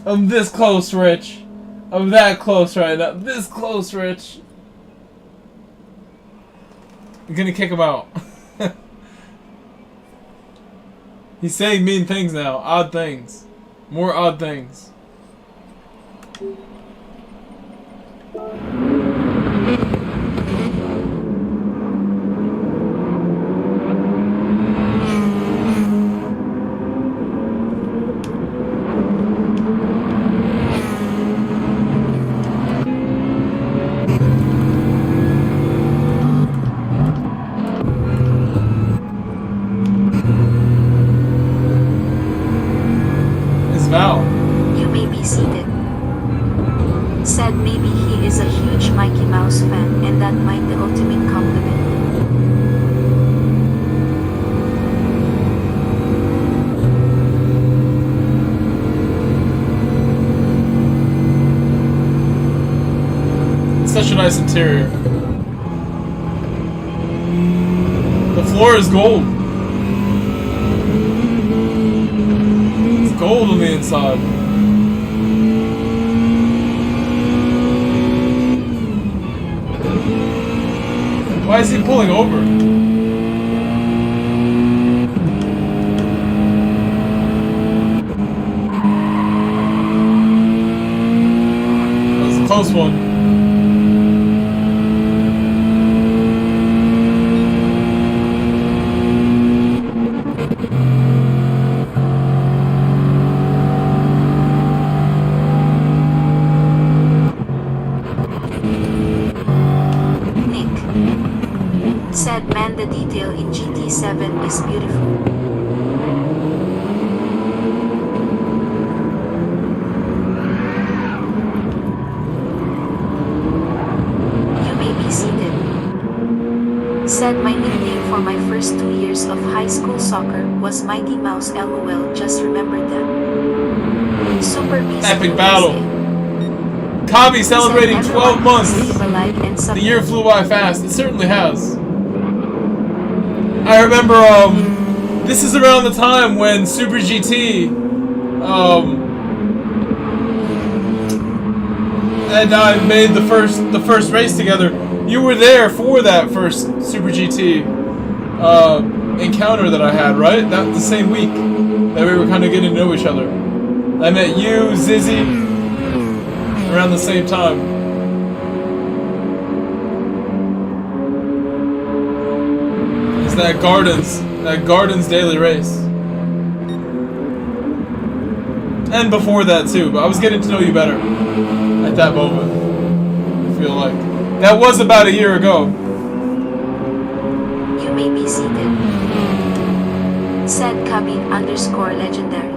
I'm this close, Rich. I'm that close right now. This close, Rich. I'm gonna kick him out. He's saying mean things now. Odd things. More odd things. You may be seated. Said maybe he is a huge Mickey Mouse fan and that might the ultimate compliment. It's such a nice interior. The floor is gold. Gold on the inside. Why is he pulling over? That was a close one. Said man, the detail in GT7 is beautiful. You may be seated. Said my nickname for my first 2 years of high school soccer was Mighty Mouse, LOL, just remembered that. Super Beast. Epic battle. Kabi celebrating 12 months. The year flew by fast. It certainly has. I remember, this is around the time when Super GT, and I made the first race together. You were there for that first Super GT, encounter that I had, right? That was the same week that we were kind of getting to know each other. I met you, Zizzy, around the same time. That Gardens daily race. And before that too, but I was getting to know you better at that moment. I feel like. That was about a year ago. You may be seated. Said Kabi_legendary.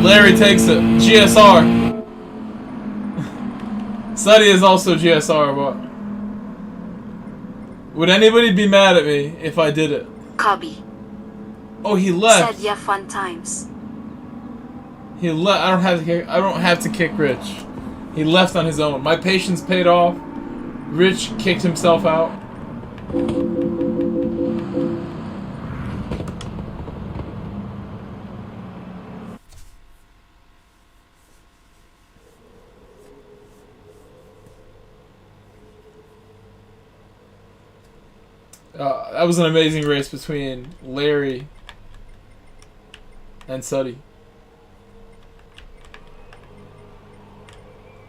Larry takes it. GSR. Suddy is also GSR, but would anybody be mad at me if I did it? Kabi. Oh, he left. Said yeah, fun times. He left. I don't have to kick Rich. He left on his own. My patience paid off. Rich kicked himself out. That was an amazing race between Larry and Suddy.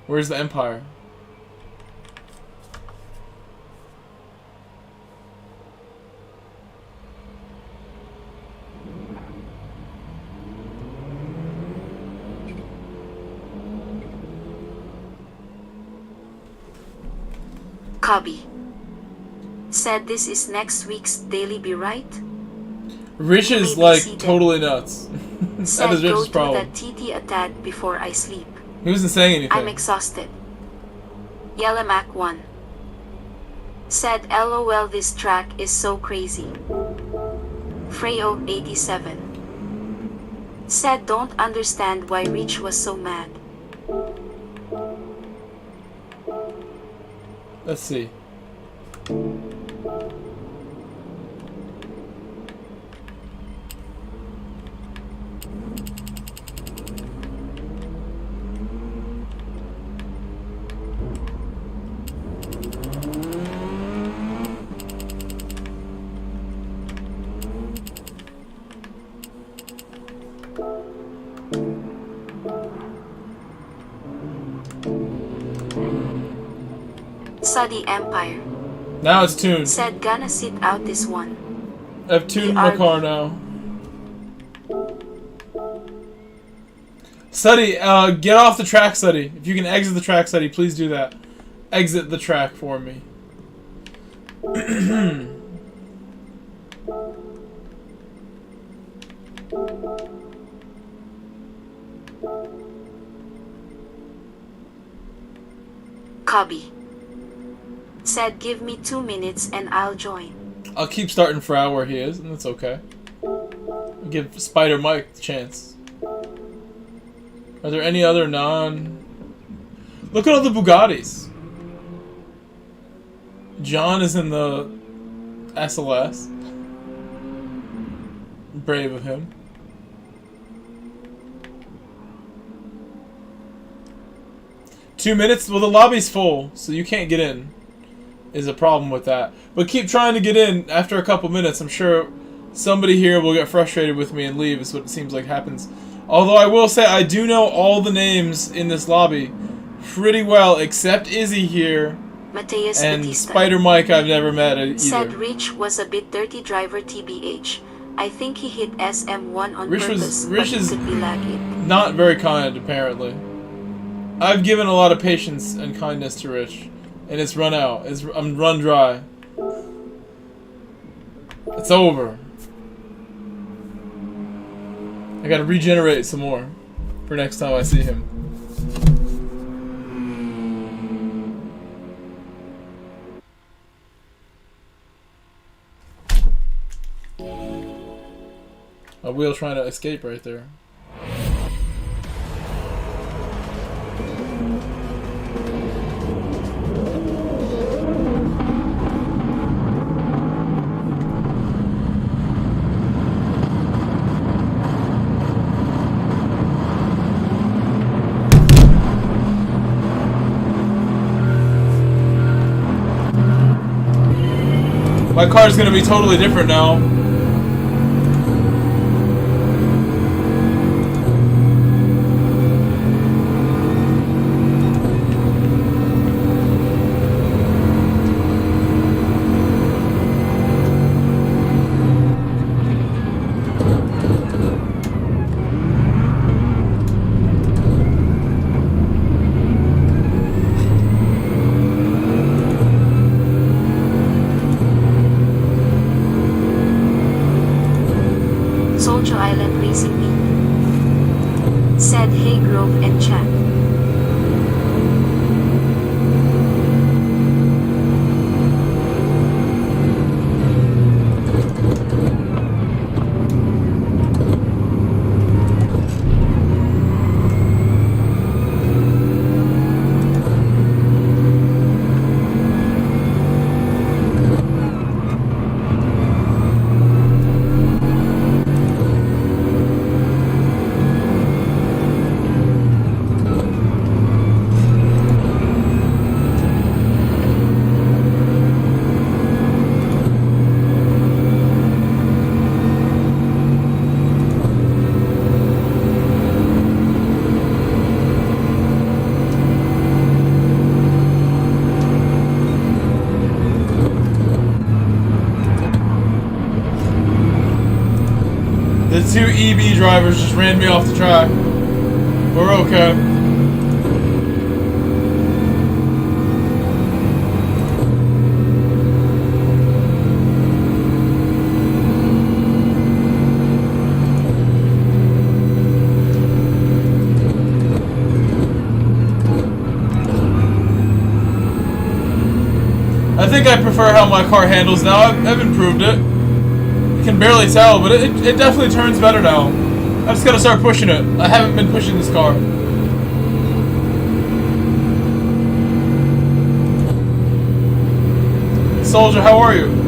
Where's the Empire? Cubby. Said this is next week's Daily Be Right? Rich is Maybe like seated. totally nuts. That Said is go Rich's do problem. that TT a tad before I sleep. He wasn't saying anything. I'm exhausted. Yellamac 1. Said LOL this track is so crazy. Freyo 87. Said don't understand why Rich was so mad. Let's see. Suddy Empire. Now it's tuned. Said gonna sit out this one. I've tuned my car now. Suddy, get off the track, Suddy. If you can exit the track, Suddy, please do that. Exit the track for me. Cubby. Said give me 2 minutes and I'll join. I'll keep starting Frau where he is, and that's okay. Give Spider Mike the chance. Are there any other non... Look at all the Bugattis. John is in the SLS. Brave of him. Two minutes? Well, the lobby's full, so you can't get in. Is a problem with that. But keep trying to get in after a couple minutes. I'm sure somebody here will get frustrated with me and leave, is what it seems like happens. Although I will say I do know all the names in this lobby pretty well, except Izzy here. Mateus And Batista. Spider Mike I've never met either. Said Rich was a bit dirty driver TBH. I think he hit SM1 on Rich purpose, Rich but is he could be lagging. not very kind, apparently. I've given a lot of patience and kindness to Rich. And it's run out. I'm run dry. It's over. I gotta regenerate some more for next time I see him. A wheel trying to escape right there. My car's gonna be totally different now. Soldier Island Racing League. Said hey Grove and chat. The two EB drivers just ran me off the track. We're okay. I think I prefer how my car handles now. I've improved it. You can barely tell, but it definitely turns better now. I just gotta start pushing it. I haven't been pushing this car. Soldier, how are you?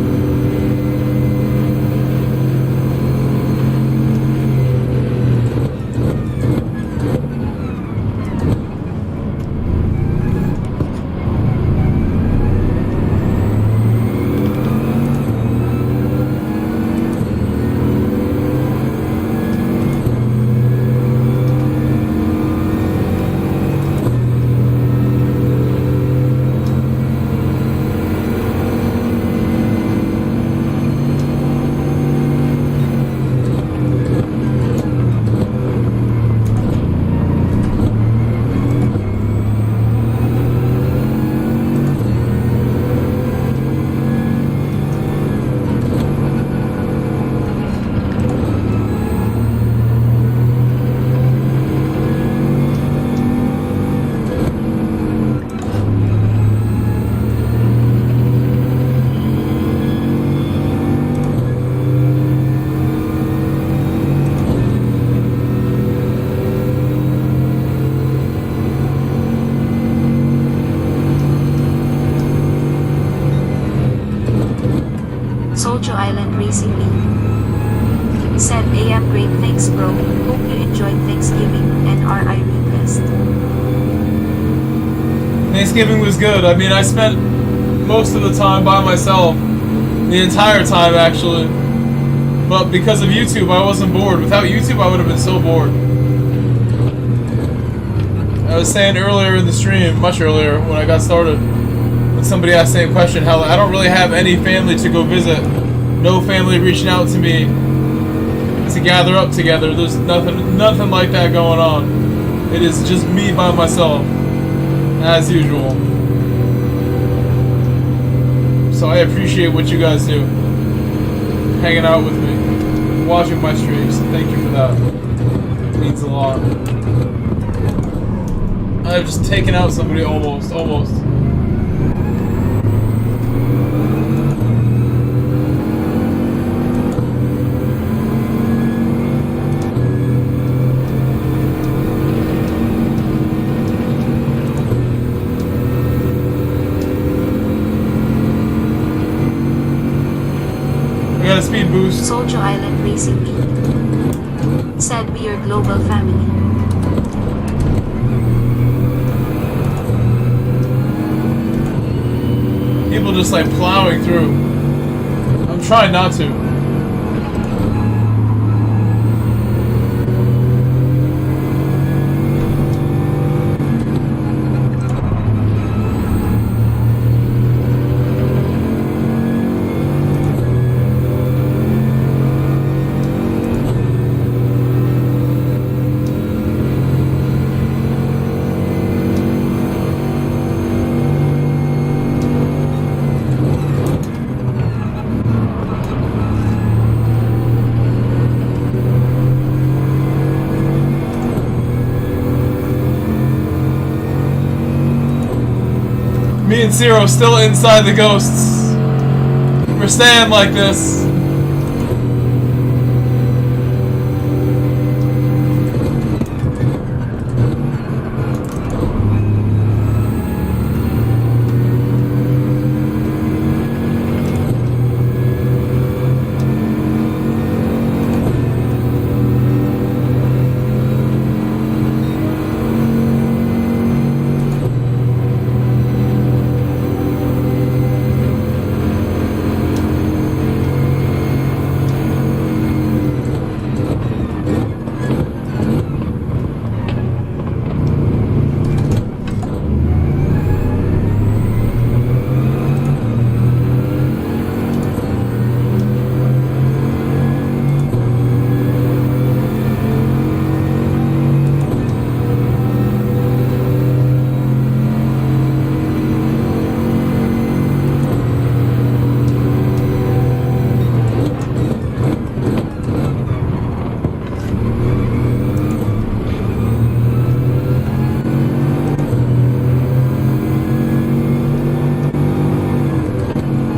Soldier Island Racing League. Said AM great, thanks bro. Hope you enjoyed Thanksgiving and RI request. Thanksgiving was good. I mean, I spent most of the time by myself. The entire time, actually. But because of YouTube, I wasn't bored. Without YouTube, I would have been so bored. I was saying earlier in the stream, much earlier, when I got started, when somebody asked the same question, how I don't really have any family to go visit. No family reaching out to me to gather up together. There's nothing like that going on. It is just me by myself, as usual. So I appreciate what you guys do. Hanging out with me, watching my streams. Thank you for that. It means a lot. I've just taken out somebody almost. We got a speed boost. Soldier Island Racing League. Said we are global family. People just like plowing through. I'm trying not to. Me and Zero still inside the ghosts. We're staying like this.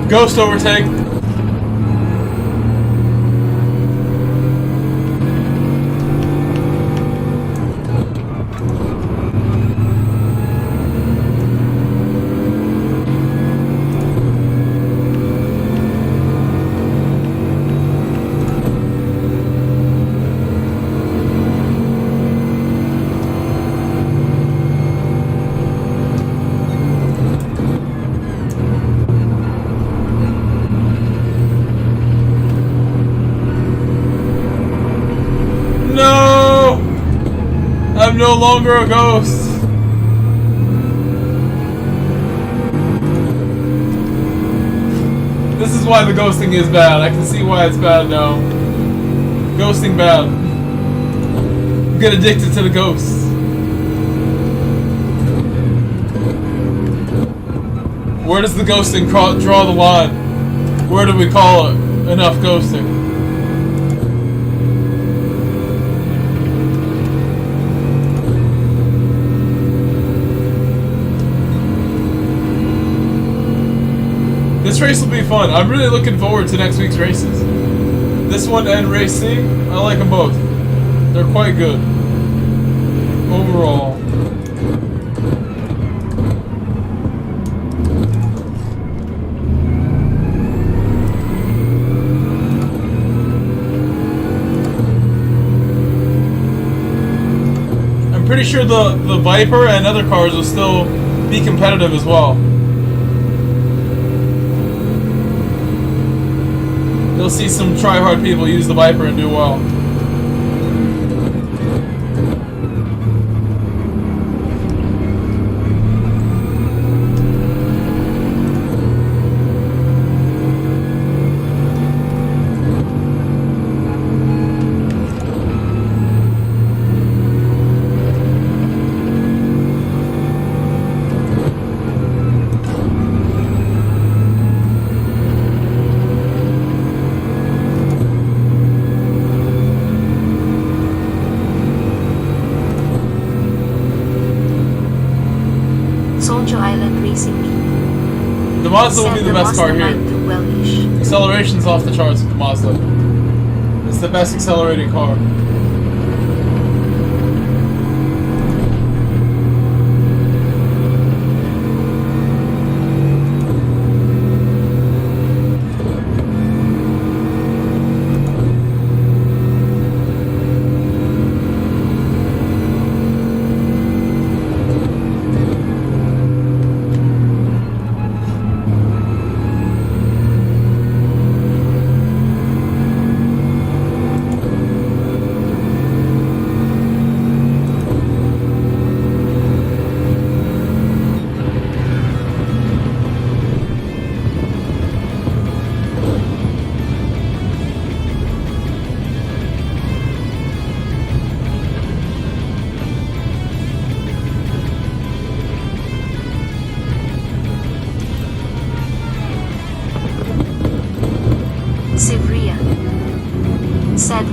Ghost overtake. I'm no longer a ghost. This is why the ghosting is bad. I can see why it's bad now. Ghosting bad. Get addicted to the ghosts. Where does the ghosting draw the line? Where do we call it enough ghosting? This race will be fun. I'm really looking forward to next week's races. This one and Race C, I like them both. They're quite good. Overall. I'm pretty sure the Viper and other cars will still be competitive as well. You'll see some try-hard people use the Viper and do well. The Mazda will be the best car here. Acceleration's off the charts with the Mazda. It's the best accelerating car.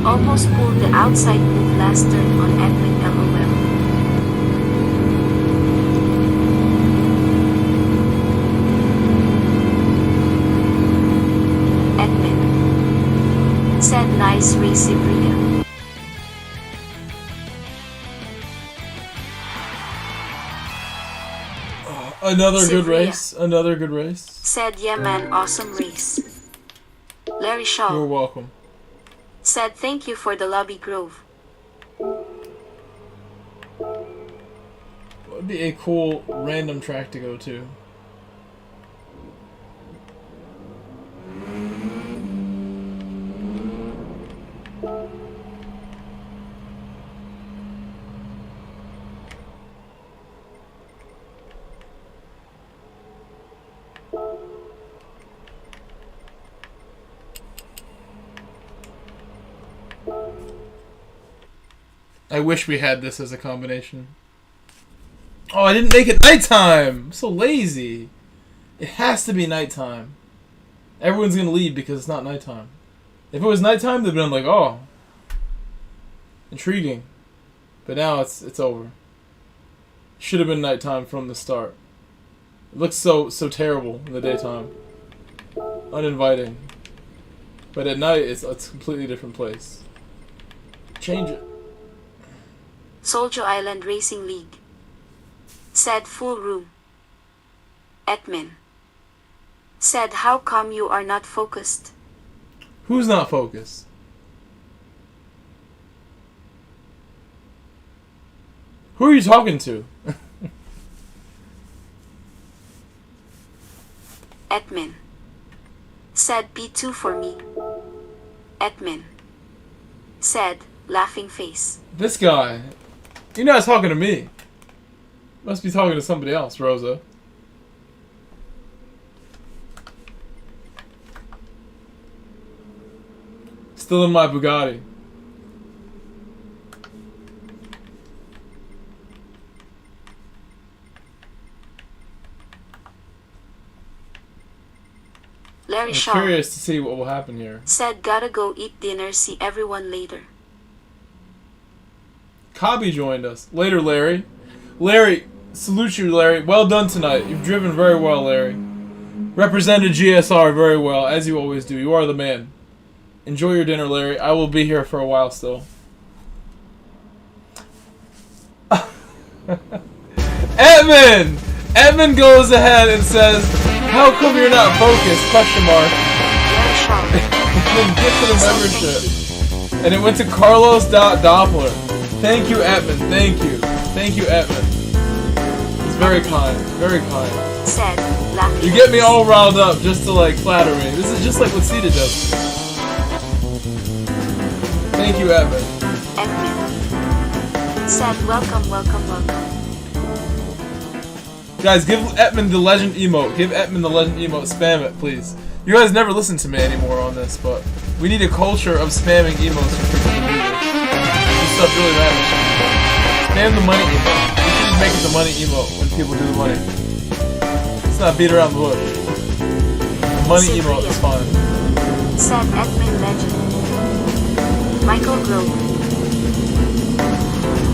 Almost pulled the outside move last turn on Edmund LOL. Edmund said nice race Ivrea. Another good race. Another good race. Said yeah man, awesome race. Larry Shaw. You're welcome. Said thank you for the lobby grove. Would be a cool random track to go to. I wish we had this as a combination. Oh, I didn't make it nighttime! I'm so lazy. It has to be nighttime. Everyone's gonna leave because it's not nighttime. If it was nighttime, they'd been like, oh, intriguing. But now it's over. Should have been nighttime from the start. It looks so terrible in the daytime. uninviting. But at night, it's a completely different place. Change it. Soldier Island Racing League. Said full room. Admin. Said how come you are not focused? Who's not focused? Who are you talking to? Admin. Said P2 for me. Admin. Said, laughing face. This guy. You're not talking to me. Must be talking to somebody else, Rosa. Still in my Bugatti. Larry I'm Shaw. curious to see what will happen here. Said gotta go eat dinner, see everyone later. Cobby joined us. Later, Larry. Larry, salute you, Larry. Well done tonight. You've driven very well, Larry. Represented GSR very well, as you always do. You are the man. Enjoy your dinner, Larry. I will be here for a while still. Edmund! Edmund goes ahead and says, how come you're not focused? Question mark. Larry Shaw. And then get to the membership. And it went to Carlos.Doppler. Thank you, Edmund. Thank you. Thank you, Edmund. It's very kind. Very kind. Said, laughing You get me all riled up just to like flatter me. This is just like what Sita does. Thank you, Edmund. Admin. Said welcome, welcome, welcome. Guys, give Edmund the legend emote. Give Edmund the legend emote. Spam it, please. You guys never listen to me anymore on this, but we need a culture of spamming emotes for people to do this. This stuff really matters. Spam the money emote. We should just make it the money emote when people do the money. Let's not beat around the bush. The money emote is fine. Said admin legend. Michael Grove.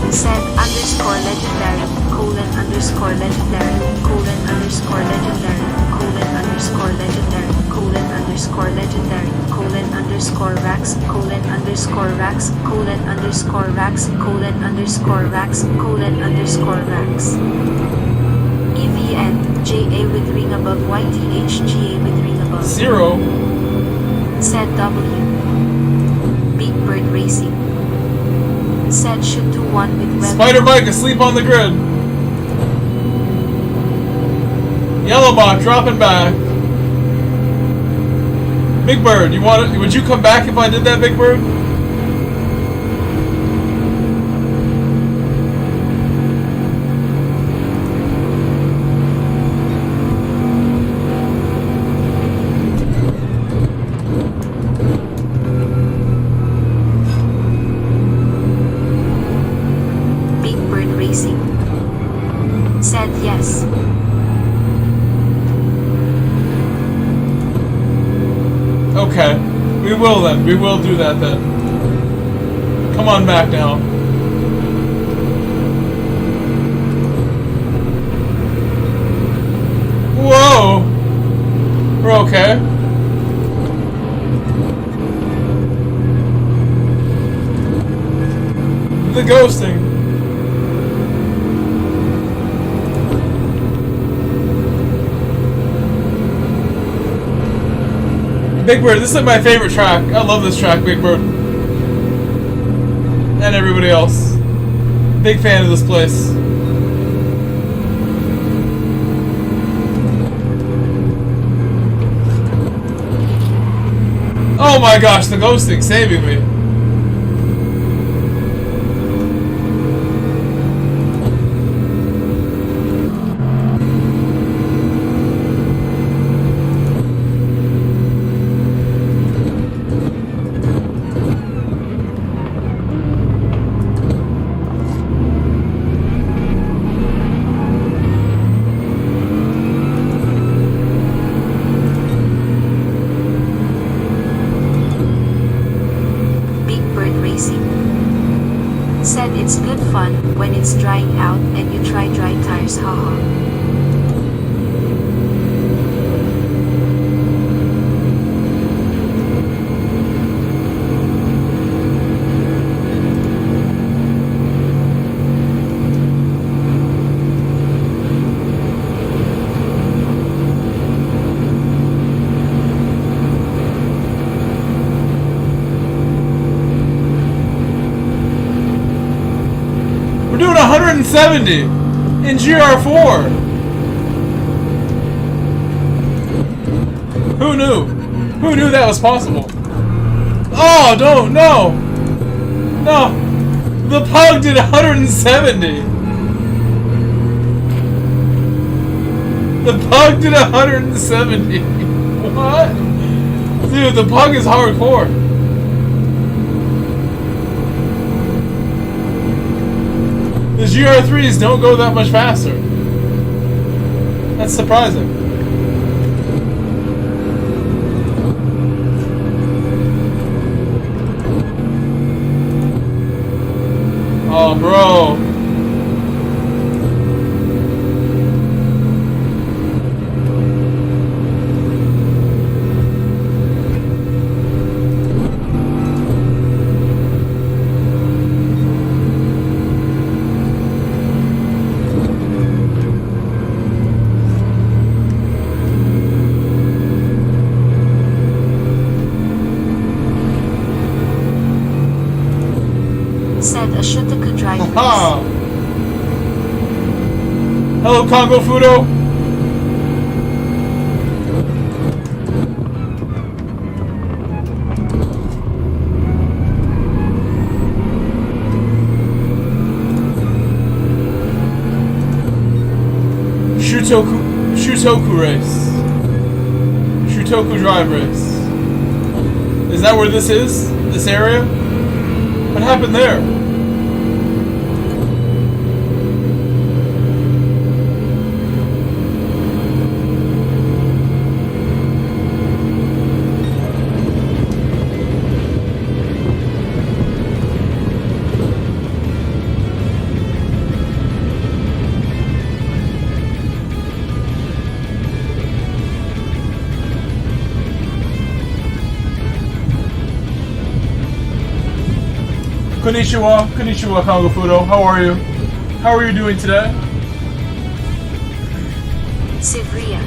Said underscore legendary, colon underscore legendary, colon underscore legendary, colon underscore legendary, colon underscore legendary, colon underscore racks, colon underscore racks, colon underscore racks, colon underscore racks, colon underscore racks. EVN, JA with ring above YTHGA with ring above. 0. Said W. Big Bird Racing. Said should do one with web. Spider Bike asleep on the grid. Yellow Box dropping back. Big Bird, you want it? Would you come back if I did that, Big Bird? Big Bird Racing. Said yes. Okay, we will then. We will do that then. Come on back now. Whoa! We're okay. The ghosting. Big Bird, this is like my favorite track. I love this track, Big Bird. And everybody else. Big fan of this place. Oh my gosh, the ghosting saving me. Said it's good fun when it's drying out and you try dry tires, haha. 170 in GR4. Who knew? Who knew that was possible? Oh, no. The Pug did 170. The Pug did 170. What? Dude, the Pug is hardcore. The GR3s don't go that much faster. That's surprising. Oh, bro. Said a Shutaku driver. Ah. Hello, Congo Fudo. Shutoku race. Shutoku drive race. Is that where this is? This area? What happened there? Konnichiwa, konnichiwa, Congo Fudo. How are you? How are you doing today? Sivria.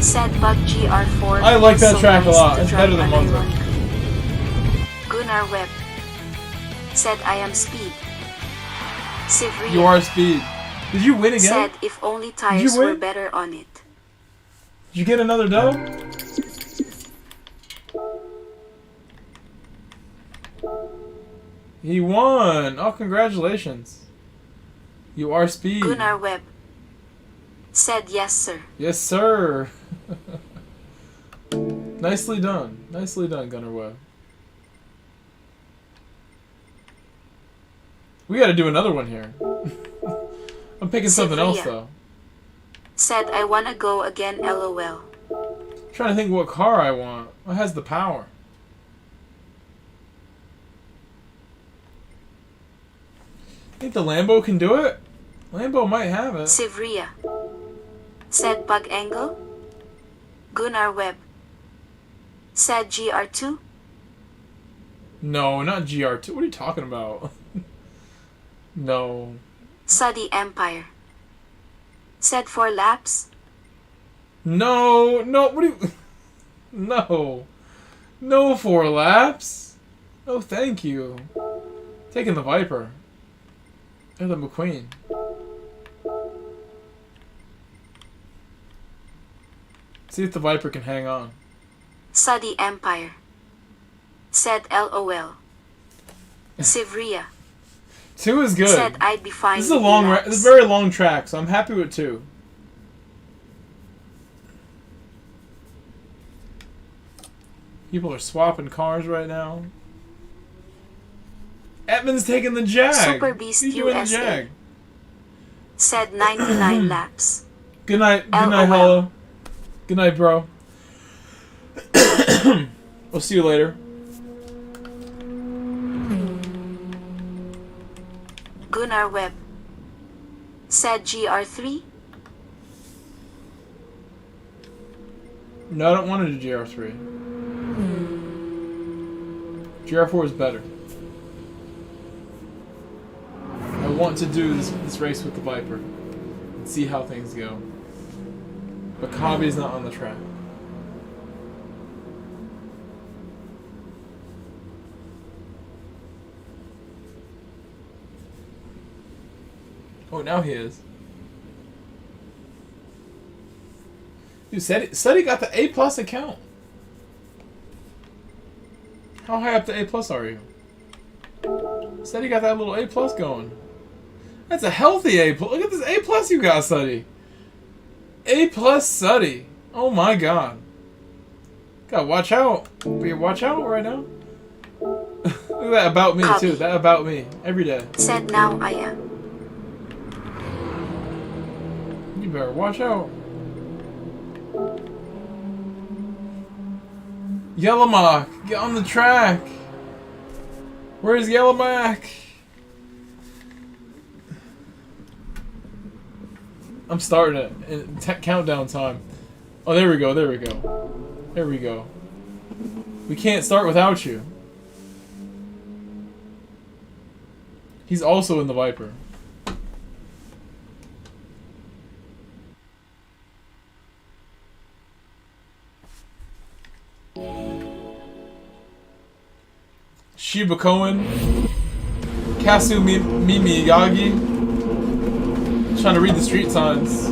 Said Bug GR4. I like that so track a nice lot. to It's drive better than Monza. unironically. Gunnar Webb. Said I am speed. Sivria. You are speed. Did you win again? Said if only tires win? were better on it. Did you get another dub? He won! Oh, congratulations. You are speed. Gunnar Webb. Said yes, sir. Yes, sir. Nicely done. Nicely done, Gunnar Webb. We gotta do another one here. I'm picking something else, Sivria. though. Said I wanna go again, lol. I'm trying to think what car I want. What has the power? Think the Lambo can do it? Lambo might have it. Sivria. Said Bug Angle. Gunnar Webb. Said GR2. No, not GR2. What are you talking about? No. Saudi Empire. Said 4 laps. No, what do you... No. No 4 laps. No, thank you. Taking the Viper. Or the McQueen. See if the Viper can hang on. Saudi Empire. Said LOL. Sivria. 2 is good. Said I'd be fine. This is a with long, laps. this is a very long track, so I'm happy with 2. People are swapping cars right now. Edmund's taking the Jag. Super Beast He's doing the USA. Jag. Said 99 laps. Good night, LOL. hello. Good night, bro. We'll see you later. Gunnar Webb. Said GR3. No, I don't want to do GR3. GR4 is better. I want to do this race with the Viper and see how things go. But Kabi's not on the track. Oh, now he is. Dude, said he got the A+ account. How high up the A+ are you? Said he got that little A+ going. That's a healthy A+. Look at this A+ you got, Suddy. A+ Suddy. Oh my god. Gotta watch out. Watch out right now. Look at that about me too. That about me. Every day. Said now I am. You better watch out. Yellowmock, get on the track. Where's Yellowmock? I'm starting it in countdown time. Oh, there we go. There we go. There we go. We can't start without you. He's also in the Viper. Shiba Cohen, Kasu Mimi Yagi. Trying to read the street signs.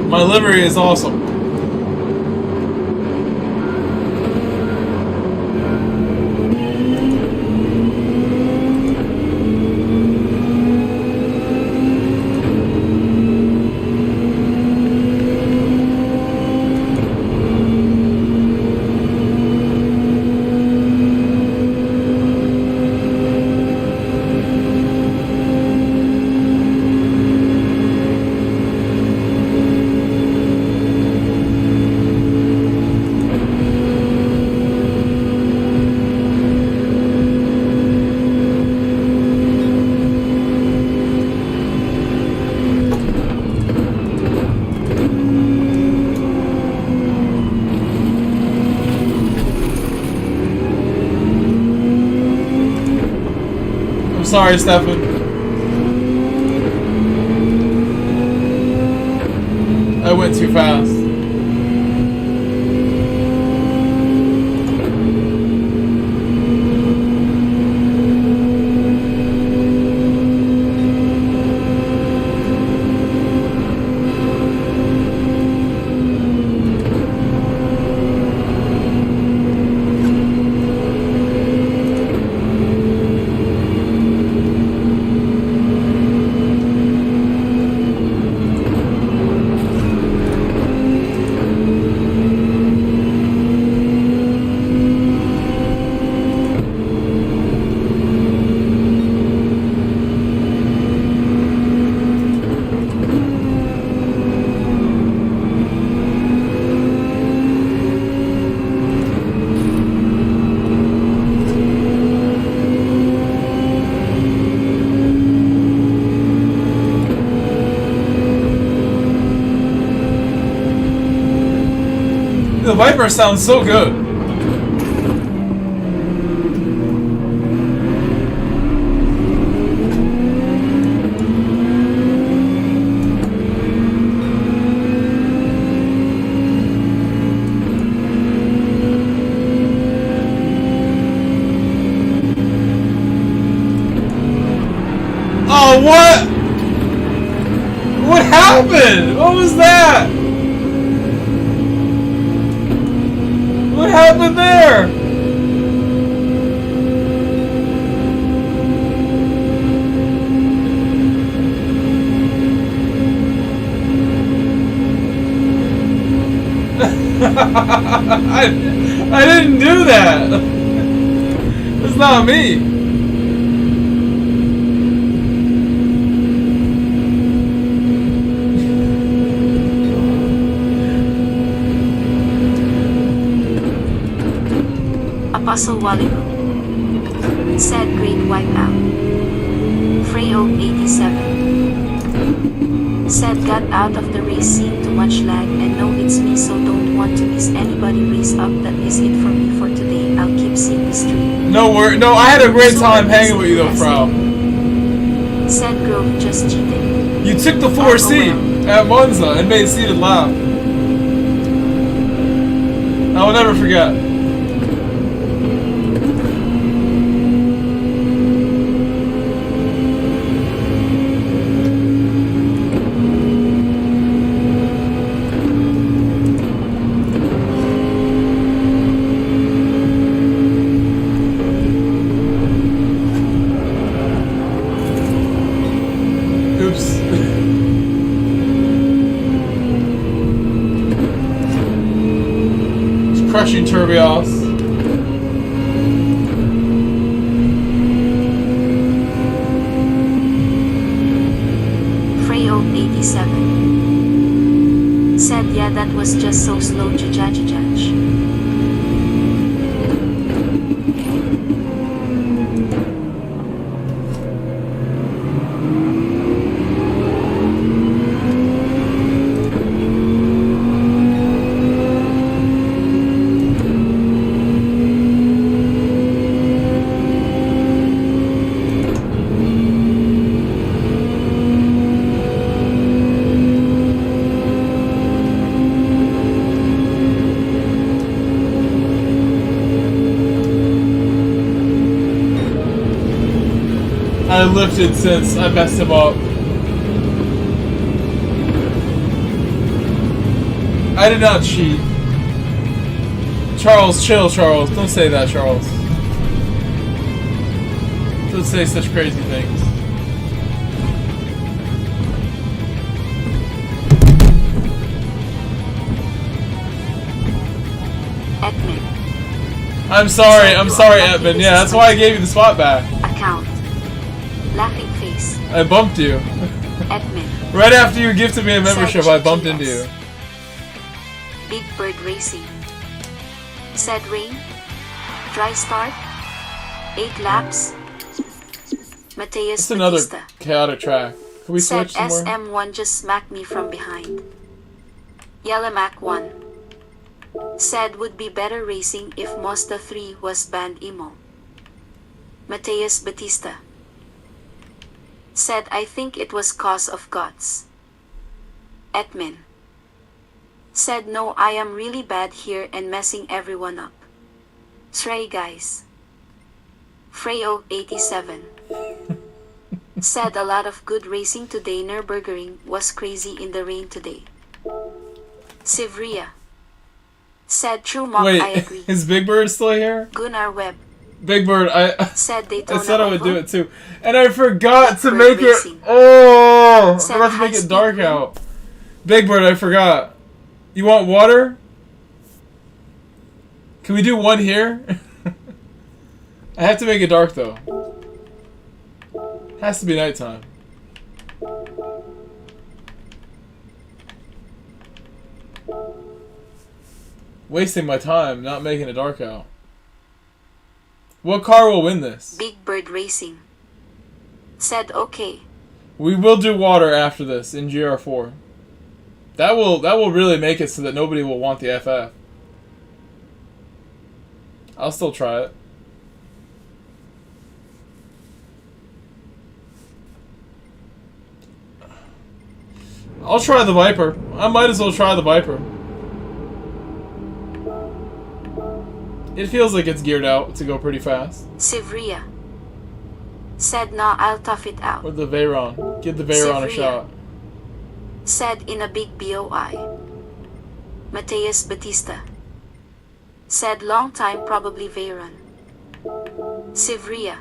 My livery is awesome. Sorry, Stefan. I went too fast. The Viper sounds so good. Oh, what? What happened? What was that? What happened there? I didn't do that. It's not me. Apostle Walibu said great wipeout. Freyo 87 said got out of the race scene too much lag and no it's me so don't want to miss anybody race up that is it for me for today I'll keep seeing the stream. No worry, no I had a great time hanging with you though, Frau. Said Grove just cheated. You took the 4C at Monza and made Seated laugh. I will never forget. Crushing Turbios. Freyo87 said, yeah, that was just so slow, judge. I lifted since I messed him up. I did not cheat. Charles, chill, Charles. Don't say that, Charles. Don't say such crazy things. Edmund. I'm sorry, Edmund. Yeah, that's why I gave you the spot back. Account. Laughing face. I bumped you. Edmund. Right after you gifted me a membership, I bumped into you. Big Bird Racing. Said rain. Dry start. 8 laps. Mateus It's another Batista. chaotic track. Can we Said switch somewhere? SM1 just smacked me from behind. Yellow Mac 1. Said would be better racing if Mazda 3 was banned emo. Mateus Batista. Said I think it was cause of guts. Edmin. Said no, I am really bad here and messing everyone up. Sray guys. Freyo87 said a lot of good racing today. Nürburgring was crazy in the rain today. Sivria said true mom, I Wait, agree. is Big Bird still here? Gunnar Webb Big Bird, I said Daytona said I would Oval. do it too. And I forgot to Big make Bird Racing. it. Oh! Said I'm about to make high it dark speed. out. Big Bird, I forgot. You want water? Can we do one here? I have to make it dark though. Has to be nighttime. Wasting my time, not making it dark out. What car will win this? Big Bird Racing said okay. We will do water after this in GR4. That will really make it so that nobody will want the FF. I'll still try it. I'll try the Viper. I might as well try the Viper. It feels like it's geared out to go pretty fast. Sivria said nah, I'll tough it out. Or the Veyron. Give the Veyron a Sivria shot. said in a big BOI. Mateus Batista said long time, probably Veyron. Sivria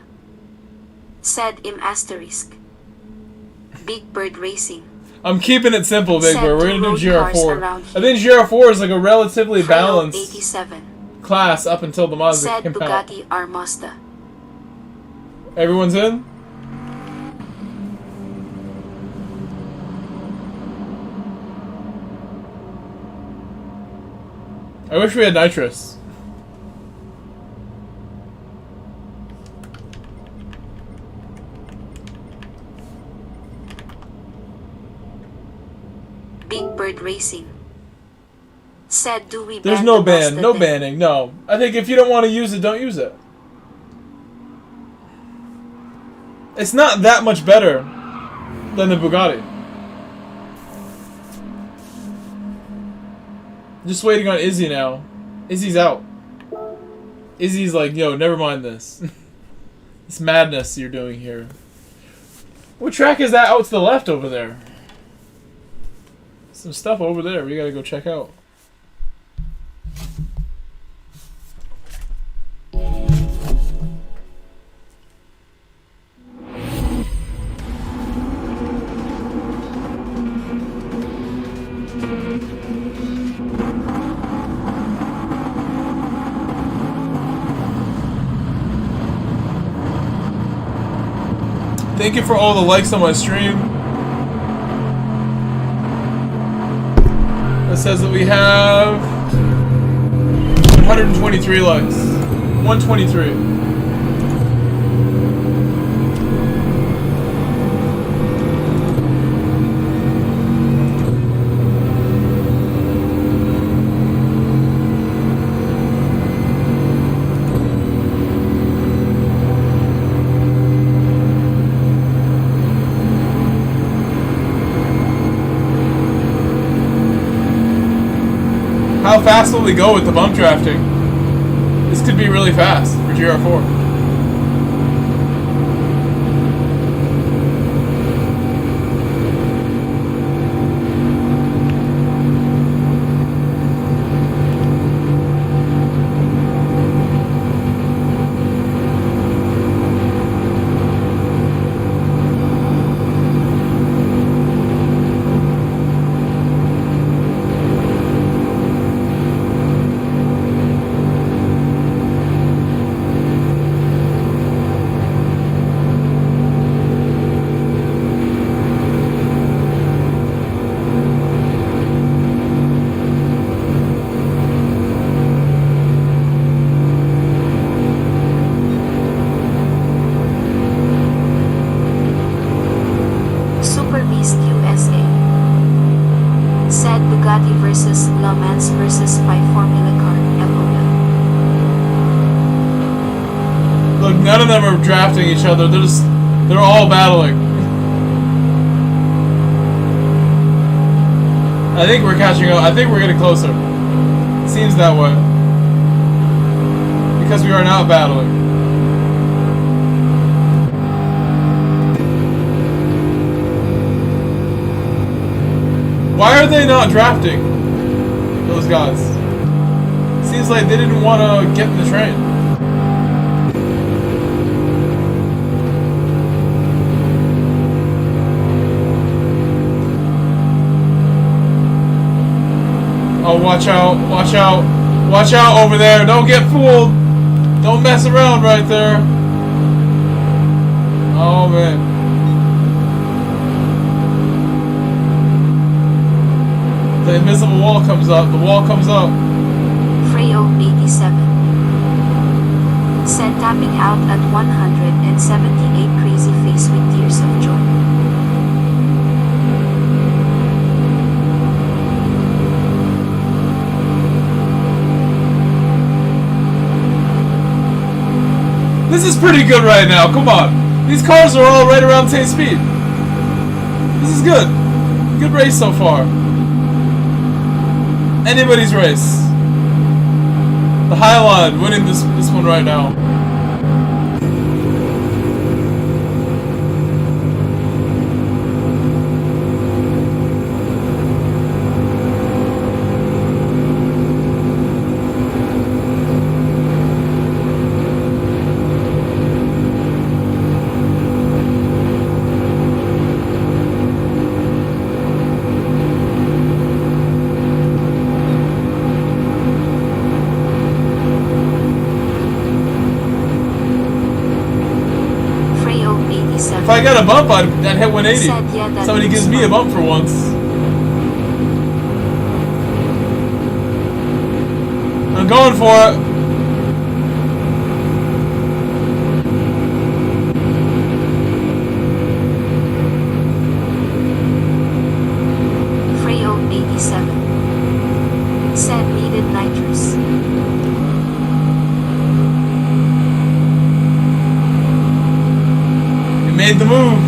said im asterisk. Big Bird Racing I'm keeping it simple, Big said Bird. We're two gonna do road cars GR4. around I think GR4 is like a relatively balanced 87 class up until the Mazda said came out. Bugatti are Mazda. Everyone's in? I wish we had nitrous. Big Bird Racing said do we There's ban no the ban, Mazda no then? banning, no. I think if you don't want to use it, don't use it. It's not that much better than the Bugatti. Just waiting on Izzy now. Izzy's out. Izzy's like, yo, never mind this. This madness you're doing here. What track is that out to the left over there? Some stuff over there we gotta go check out. Thank you for all the likes on my stream. It says that we have 123 likes. 123. How fast will we go with the bump drafting? This could be really fast for GR4. Bugatti versus Le Mans versus 5 Formula car, LOL. Look, none of them are drafting each other. They're all battling. I think we're catching up. I think we're getting closer. Seems that way. Because we are now battling. Why are they not drafting? Those guys. Seems like they didn't want to get in the train. Oh, watch out, watch out. Watch out over there. Don't get fooled. Don't mess around right there. Oh, man. The invisible wall comes up. The wall comes up. Freyo87 said tapping out at 178 crazy face with tears of joy. This is pretty good right now. Come on. These cars are all right around the same speed. This is good. Good race so far. Anybody's race. The Highline winning this one right now. If I got a bump, I'd hit 180. Somebody gives me a bump for once. I'm going for it. Freyo87 said needed nitrous. Made the move.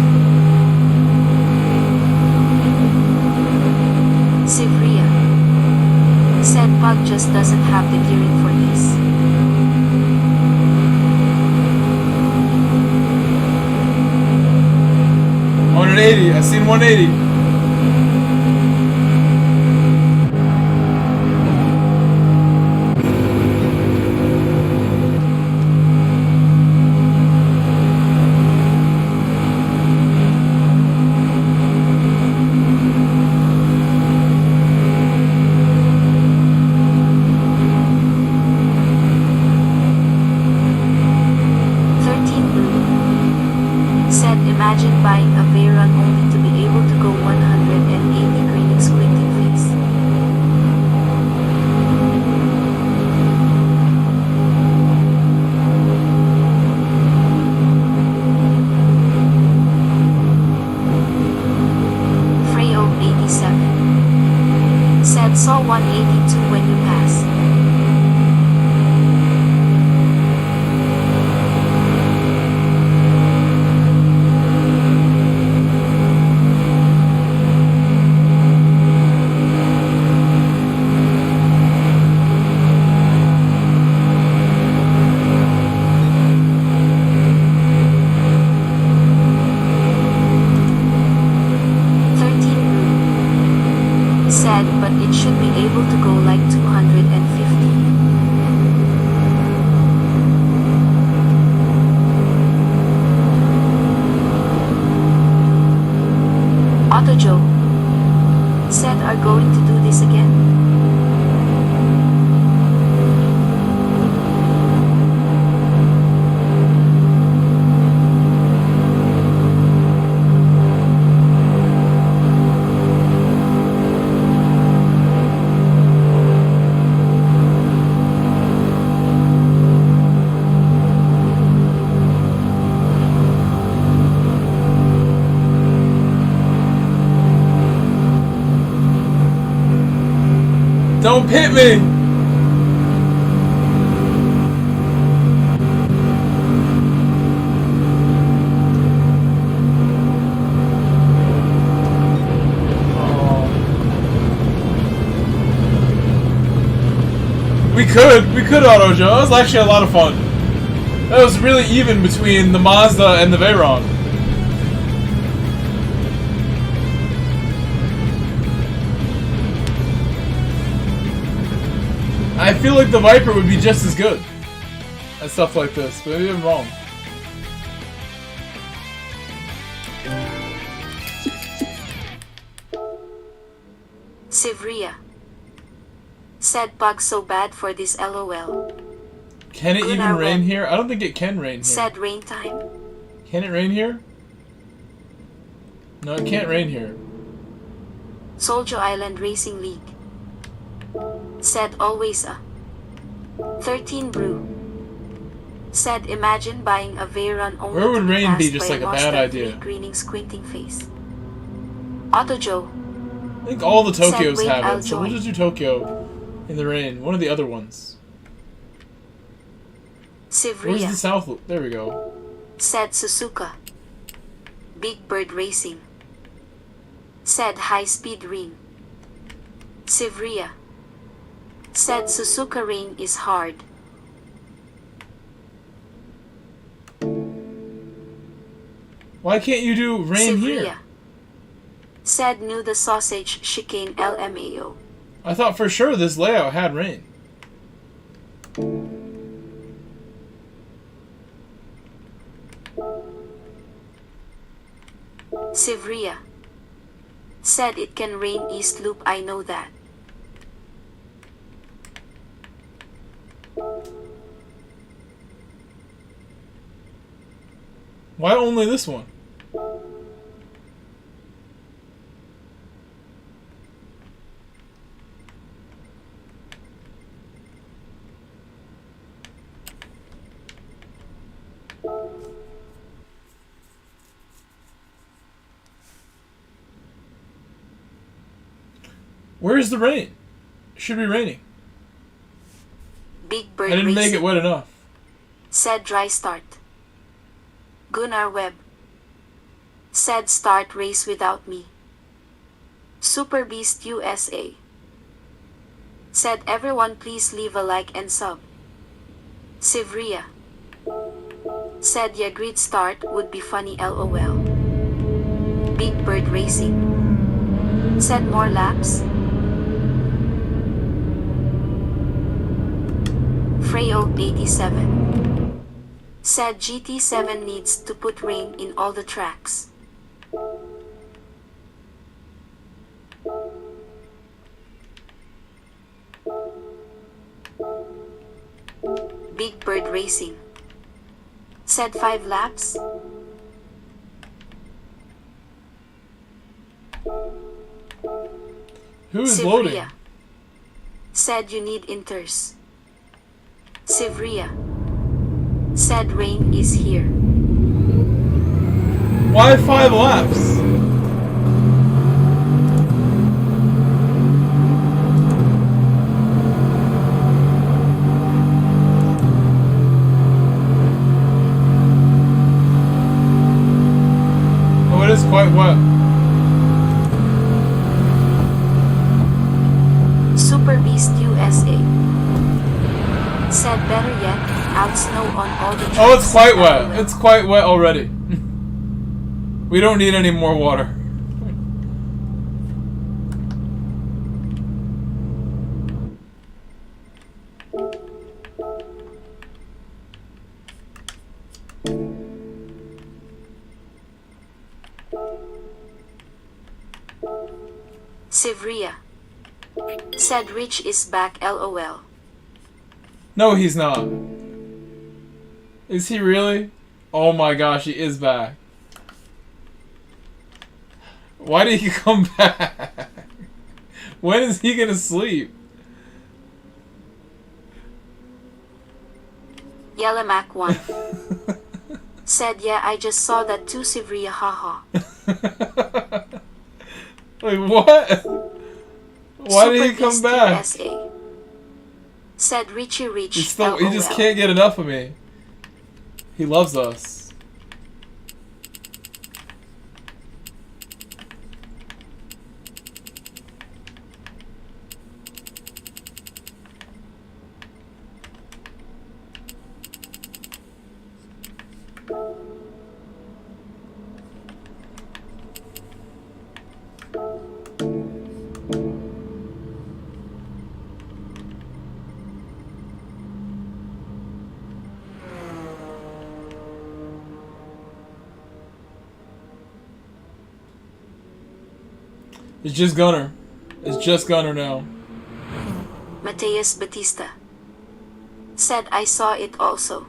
Sivria said Pug just doesn't have the gearing 180. I seen 180. Imagine buying a Veyron only to be able to go 180 greening squinting face. Freyo 87 said saw 182 when you pass. But it should be able to go like 250. Auto Joe said are going to do this again. Don't pit me! We could auto Joe. That was actually a lot of fun. That was really even between the Mazda and the Veyron. I feel like the Viper would be just as good at stuff like this, but maybe I'm wrong. Sivria said bug so bad for this LOL. Can it even rain here? I don't think it can rain here. Said rain time. Can it rain here? No, it can't rain here. Soldier Island Racing League said always a 13 brew said imagine buying a Veyron only. Where would to be rain be passed just by like a Mustang bad idea? Greening squinting face. Auto Joe I think all the Tokyos wait, have I'll it, so we'll join. just do Tokyo in the rain. One of the other ones. Where's Sivria the south? There we go. said Suzuka. Big Bird Racing said high speed rain. Sivria said Suzuka rain is hard. Why can't you do rain Sivria here? said knew the sausage chicane LMAO. I thought for sure this layout had rain. Sivria said it can rain East Loop, I know that. Why only this one? Where's the rain? It should be raining. Big Bird I didn't make Racing it wet enough. said dry start. Gunnar Webb said start race without me. Super Beast USA said everyone please leave a like and sub. Sivria said yeah, great start would be funny LOL. Big Bird Racing. Said more laps. Freyo 87. Said GT7 needs to put rain in all the tracks. Big Bird Racing. Said 5 laps. Who is Sivria. loading? Said you need inters. Sivria. Said rain is here. Why 5 laps? Oh, it is quite wet. Super Beast USA. Said better yet, out snow on all the tracks. Oh, it's quite wet. It's quite wet already. We don't need any more water. Sivria. Said Rich is back LOL. No, he's not. Is he really? Oh my gosh, he is back. Why did he come back? When is he gonna sleep? Yellamac 1. Said yeah, I just saw that too, Sivria, haha. Like what? Why did he come Beast back? USA. Said Richie Rich. He just LOL. can't get enough of me. He loves us. It's just Gunner. It's just Gunner now. Mateus Batista. Said I saw it also.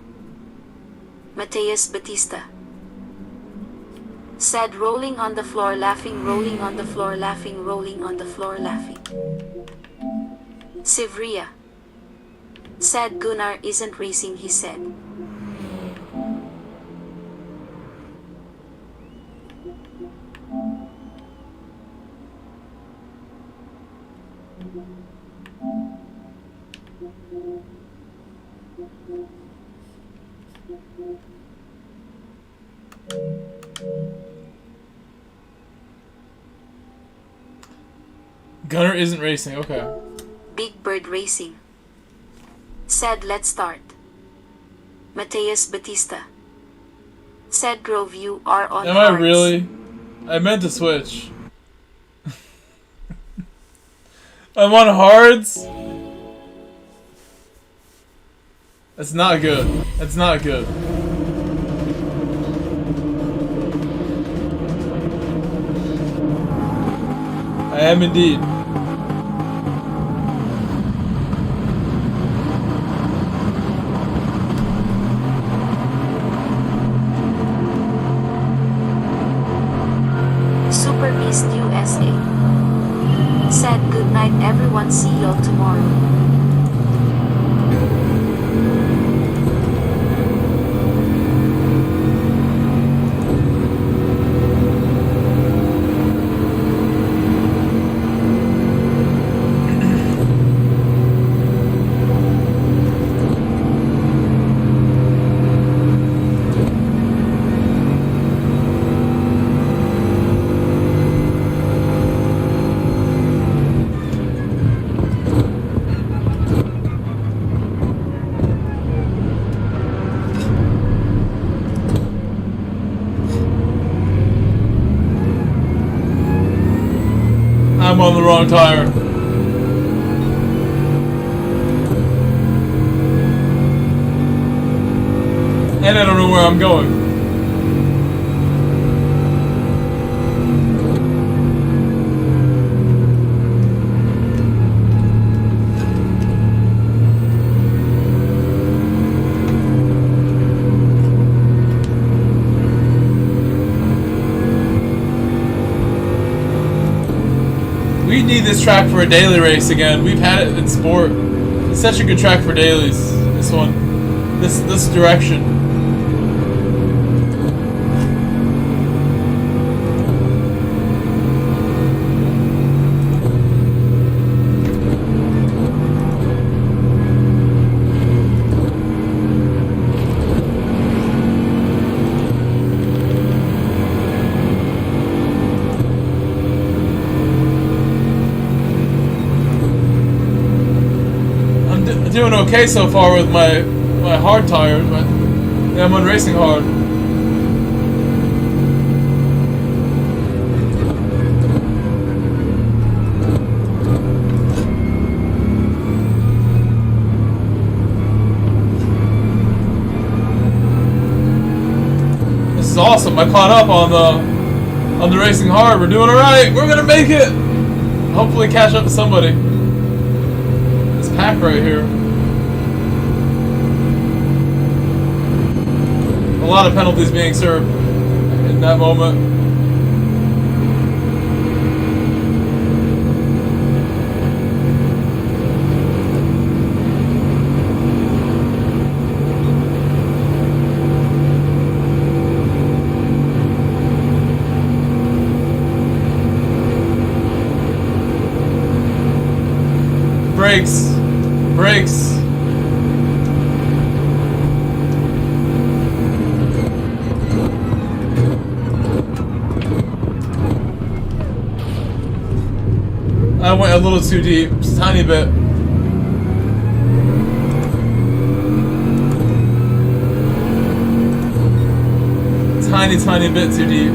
Mateus Batista. Said rolling on the floor laughing, rolling on the floor laughing, rolling on the floor laughing. Sivria. Said Gunnar isn't racing, he said. Gunner isn't racing, okay. Big Bird Racing. Said let's start. Mateus Batista. Said Grove, you are on Am hards. I really? I meant to switch. I'm on hards? That's not good. That's not good. I am indeed. Super Beast USA. Said good night everyone, see y'all tomorrow. on the wrong tire. And I don't know where I'm going. We need this track for a daily race again. We've had it in sport. It's such a good track for dailies. This one. This direction. Doing okay so far with my hard tires, but yeah, I'm on racing hard. This is awesome. I caught up on the racing hard. We're doing alright. We're gonna make it. Hopefully catch up to somebody. This pack right here. A lot of penalties being served in that moment. Brakes. Brakes. I went a little too deep, just a tiny bit. Tiny bit too deep.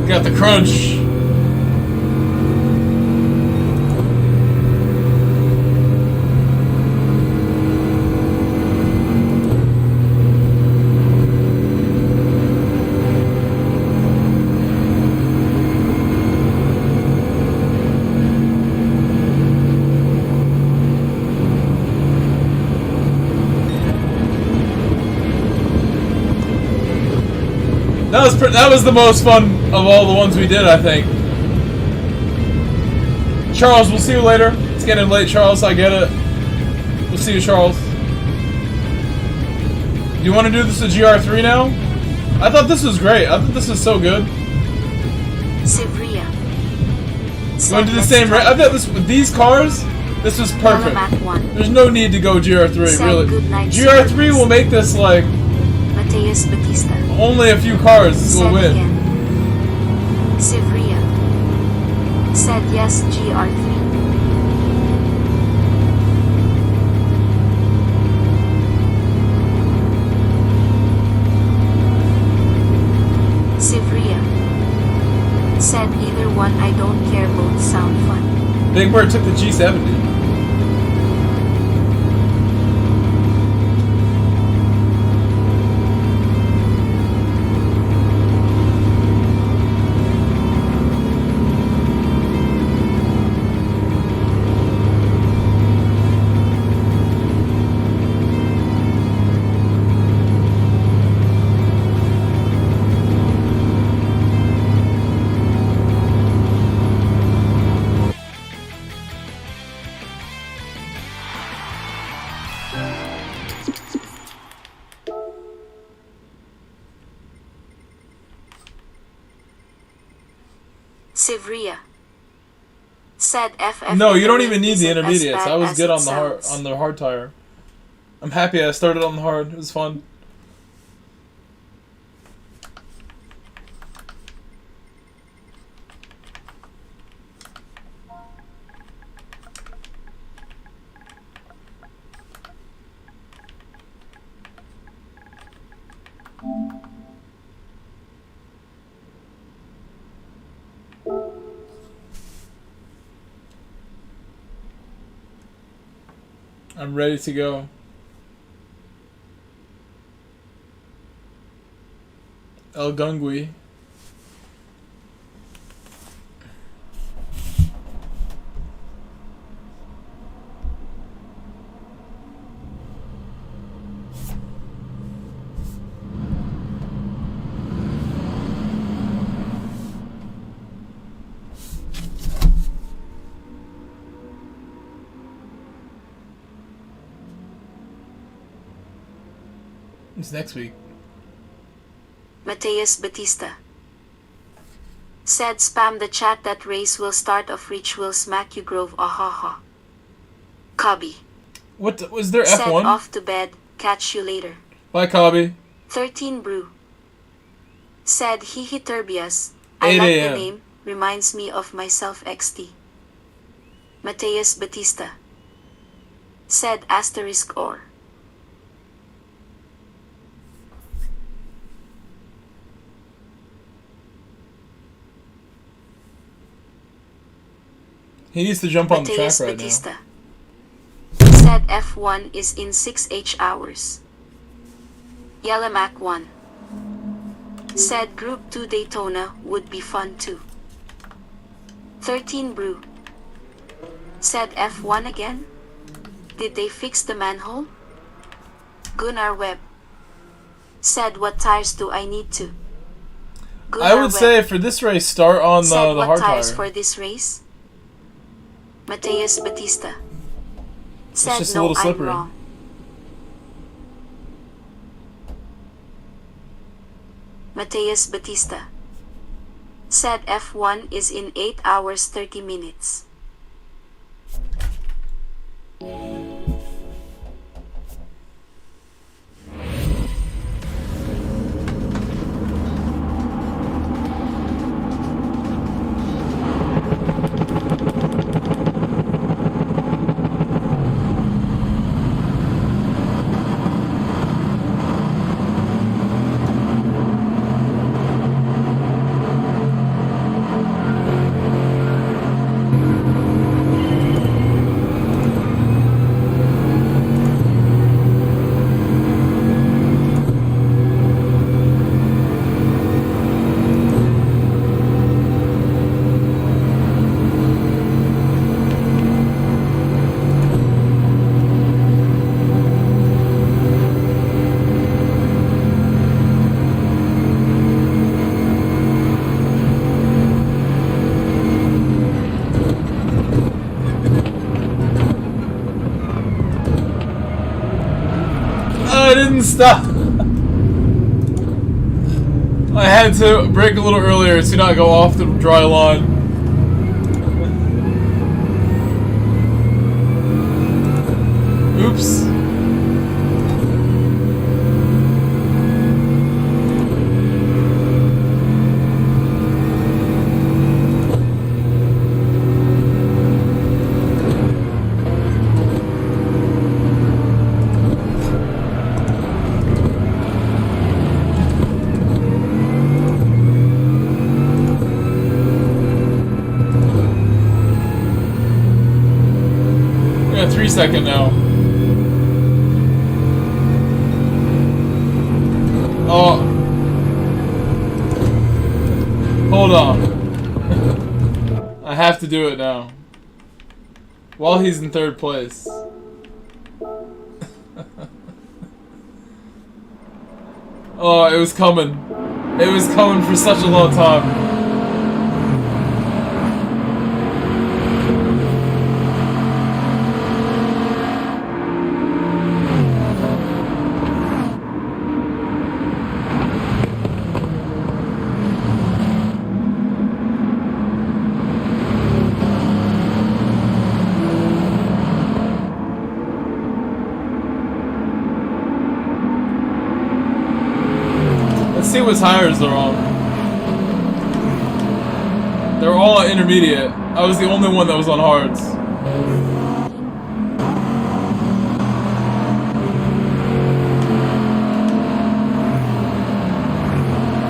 Got the crunch. That was the most fun of all the ones we did, I think. Charles, we'll see you later. It's getting late, Charles. I get it. We'll see you, Charles. You want to do this to GR3 now? I thought this was great. I thought this was so good. Sevilla. You want to do the same race? I thought this with these cars, this was perfect. There's no need to go GR3, really. GR3 will make this like Mateus Batista. only a few cars will win. Sevilla. Said yes, GR3. Sevilla. Big Bird took the G70. Sivria. Said FF. No, you don't even need the isn't as intermediates. bad I was as good it on sounds. the hard tire. I'm happy I started on the hard. It was fun. I'm ready to go. El Gungui. It's next week. Mateus Batista. Said spam the chat that race will start off Rich will smack you Grove ahaha. Cubby. What was there Said F1? off to bed, catch you later. Bye, Cobby. 13 Brew. Said Hihi Turbias. 8 I like a.m. the name, reminds me of myself XT. Mateus Batista. Said asterisk or. He needs to jump on the track Mateus right Batista. now. Said F1 is in 6 hours. Yelamac 1. Said Group 2 Daytona would be fun too. 13 Brew. Said F1 again? Did they fix the manhole? Gunnar Webb. Said what tires do I need to? Gunnar I would Webb. say for this race, start on Said the what hard tires tire. for this race? Mateus Batista. Said just a no, little I'm slippery. wrong. Mateus Batista. Said F1 is in 8 hours 30 minutes. I didn't stop. I had to brake a little earlier to not go off the dry lawn. Oops. second now. Oh. Hold on. I have to do it now. While he's in third place. Oh, it was coming. It was coming for such a long time. Let's see what tires they're on. They're all intermediate. I was the only one that was on hards.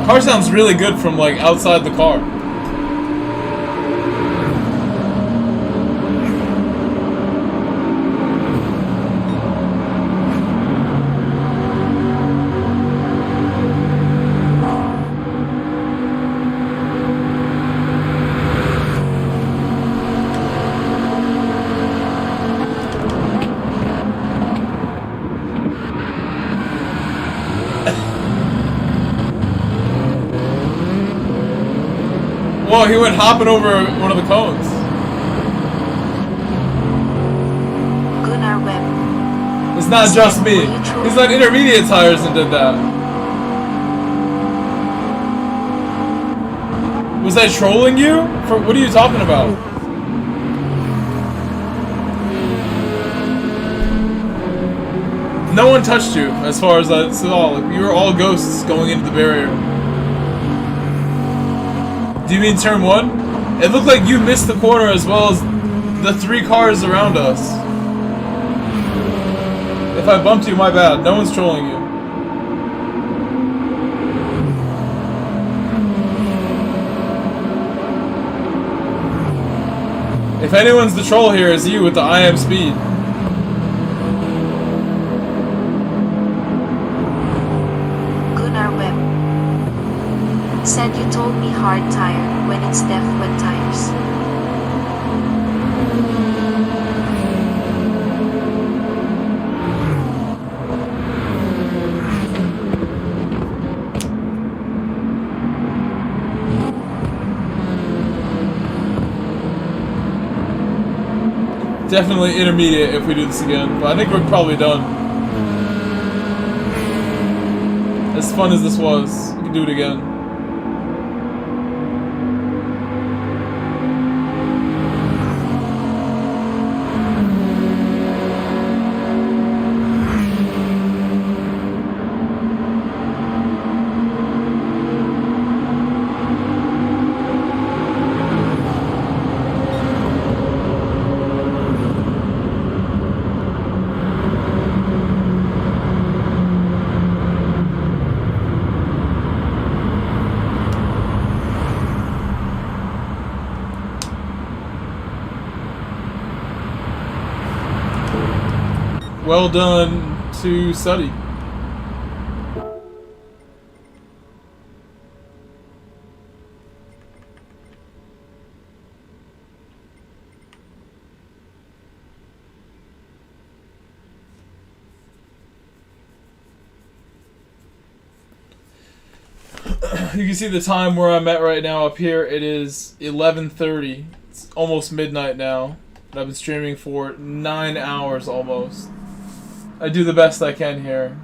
Car sounds really good from like outside the car. Whoa, he went hopping over one of the cones. Gunnar Webb. It's not just me. He's on intermediate tires and did that. Was I trolling you? For what are you talking about? No one touched you, as far as I saw. You were all ghosts going into the barrier. Do you mean turn one? It looked like you missed the corner as well as the 3 cars around us. If I bumped you, my bad. No one's trolling you. If anyone's the troll here, it's you with the I am speed. Gunnar Webb. Said you told me hard tire when it's def wet tires. Definitely intermediate if we do this again, but I think we're probably done. As fun as this was, we can do it again. Well done to Suddy. You can see the time where I'm at right now up here. It is 11:30. It's almost midnight now. And I've been streaming for 9 hours almost. I do the best I can here.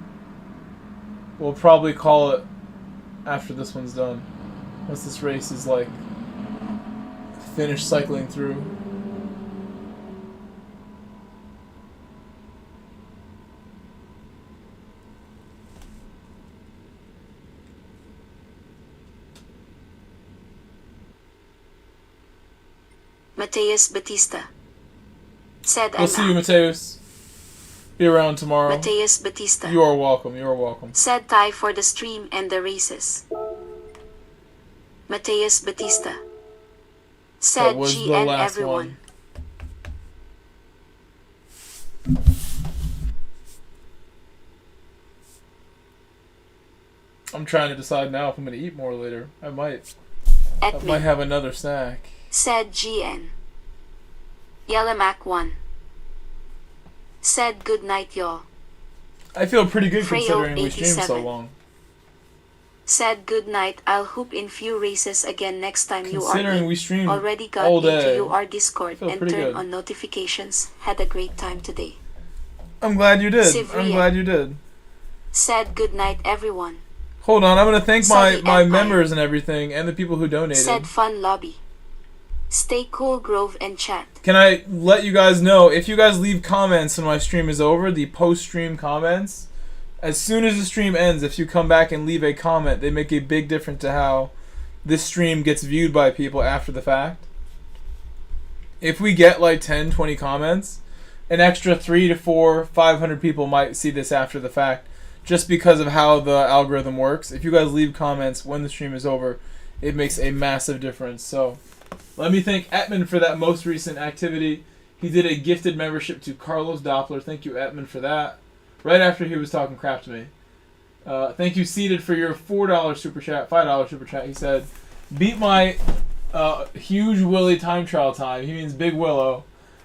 We'll probably call it after this one's done. Once this race is like finished cycling through. Mateus Batista. Said We'll see you, Mateus. Be around tomorrow. Mateus Batista. You are welcome. You are welcome. Said tie for the stream and the races. Mateus Batista. Said That was the GN last everyone. one. I'm trying to decide now if I'm gonna eat more later. I might Admin, have another snack. said GN. Yellamac 1. Said good night y'all. I feel pretty good Freyo considering we streamed so 87. long. Said good night. I'll hoop in few races again next time you are Considering in. we streamed Already got all into day. your Discord Feel and pretty turned good. on notifications. Had a great time today. I'm glad you did. Sivria. I'm glad you did. Said good night everyone. Hold on, I'm gonna thank my Saudi Empire. members and everything, and the people who donated. Said fun lobby. Stay cool Grove and chat. Can I let you guys know, if you guys leave comments when my stream is over, the post-stream comments, as soon as the stream ends, if you come back and leave a comment, they make a big difference to how this stream gets viewed by people after the fact. If we get like 10, 20 comments, an extra 3 to 4, 500 people might see this after the fact, just because of how the algorithm works. If you guys leave comments when the stream is over, it makes a massive difference. So let me thank Etman for that most recent activity. He did a gifted membership to Carlos Doppler. Thank you, Etman, for that. Right after he was talking crap to me. Thank you, Seated, for your $4 super chat, $5 super chat. He said, beat my huge Willie time trial time. He means Big Willow.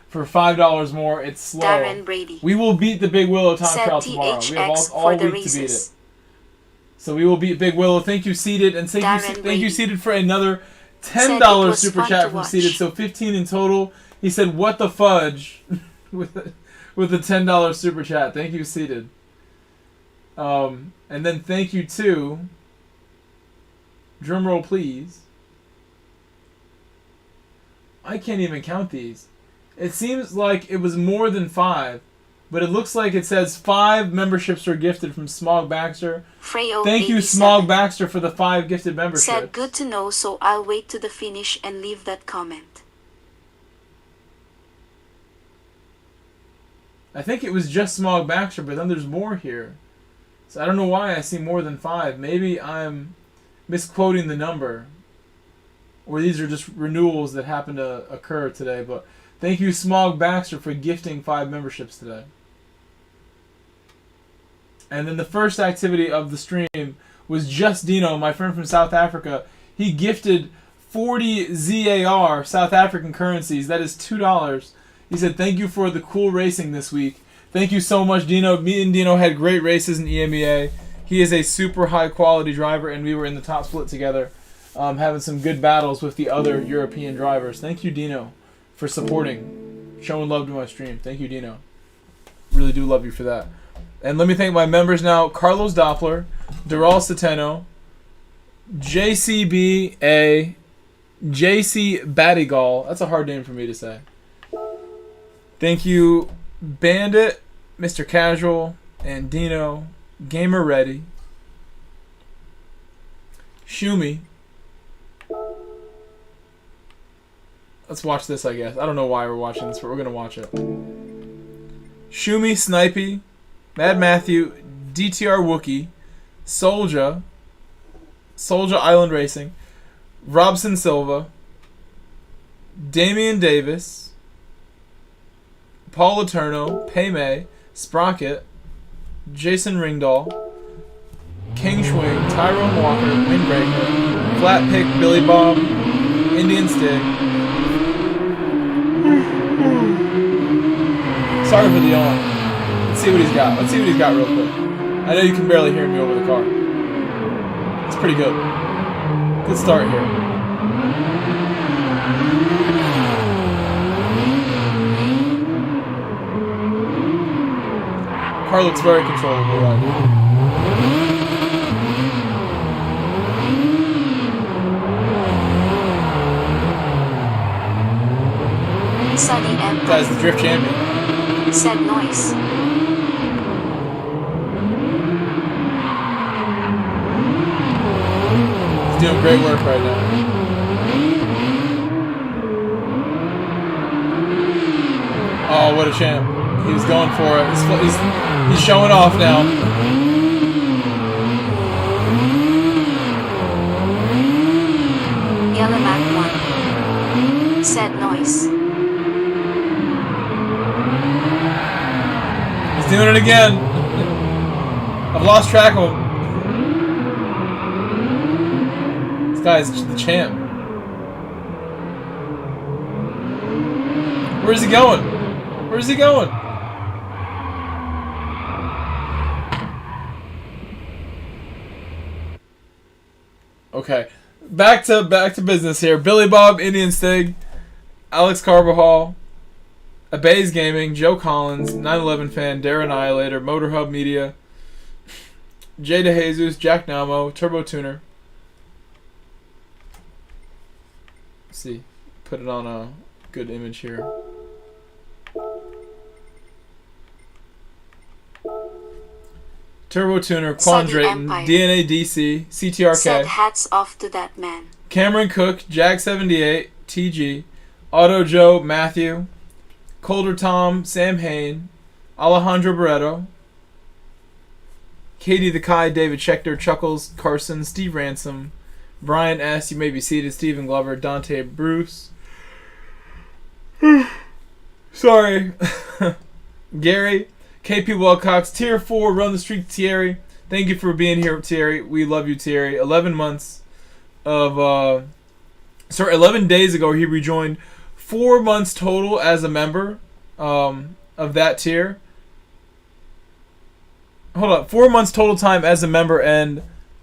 For $5 more, it's slow. Darren Brady. We will beat the Big Willow time Said trial tomorrow. We have THX all for the week to beat it. races. So we will beat Big Willow. Thank you, Seated, and thank Darren you, Brady. Seated, for another Said it $10 was super fun chat to from watch. Seated. So 15 in total. He said, "What the fudge," with the $10 super chat. Thank you, Seated. And then thank you to, drumroll please. I can't even count these. It seems like it was more than 5, but it looks like it says 5 memberships were gifted from Smog Baxter. Freyo Thank you, 87. Smog Baxter, for the 5 gifted memberships. Said good to know, so I'll wait to the finish and leave that comment. I think it was just Smog Baxter, but then there's more here. So I don't know why I see more than 5. Maybe I'm misquoting the number. Or these are just renewals that happen to occur today. But thank you, Smog Baxter, for gifting 5 memberships today. And then the first activity of the stream was just Dino, my friend from South Africa. He gifted 40 ZAR, South African currencies. That is $2. He said, thank you for the cool racing this week. Thank you so much, Dino. Me and Dino had great races in EMEA. He is a super high quality driver, and we were in the top split together, having some good battles with the other European drivers. Thank you, Dino, for supporting, showing love to my stream. Thank you, Dino. Really do love you for that. And let me thank my members now: Carlos Doppler, Dural Centeno, JCBA, JC Badigal. That's a hard name for me to say. Thank you, Bandit, Mr. Casual, and Dino, Gamer Ready, Shumi. Let's watch this, I guess. I don't know why we're watching this, but we're going to watch it. Shumi, Snipey, Mad Matthew, DTR Wookie, Soldier Island Racing, Robson Silva, Damian Davis, Paul Eterno, Paymay, Sprocket, Jason Ringdahl, King Schwing, Tyrone Walker, Windbreaker, Flat Pick, Billy Bob, Indian Stig. Sorry for the yawn. Let's see what he's got. Let's see what he's got real quick. I know you can barely hear me over the car. It's pretty good. Good start here. Car looks very controllable right now. Sunny M. Guy's the drift champion. Said noise. He's doing great work right now. Oh, what a champ. He was going for it. He's showing off now. Yellamac 1. Said noise. He's doing it again. I've lost track of him. guy is the champ. Where's he going? Where's he going? Okay. Back to business here. Billy Bob, Indian Stig, Alex Carbajal, Abay's Gaming, Joe Collins, 9/11 Fan, Darren Annihilator, Motorhub Media, Jay DeJesus, Jack Namo, Turbo Tuner. Let's see. Put it on a good image here. Turbo Tuner, Quan Drayton, DNA DC, CTRK. Said hats off to that man. Cameron Cook, Jag78, TG, Auto Joe, Matthew, Colder Tom, Sam Hain, Alejandro Barreto, Katie the Kai, David Schechter, Chuckles, Carson, Steve Ransom, Brian S., You May Be Seated, Stephen Glover, Dante Bruce. Sorry. Gary, KP Wilcox, Tier 4, Run the Street, Thierry. Thank you for being here, Thierry. We love you, Thierry. 11 months of, 11 days ago, he rejoined. 4 months total as a member of that tier. Hold up. 4 months total time as a member and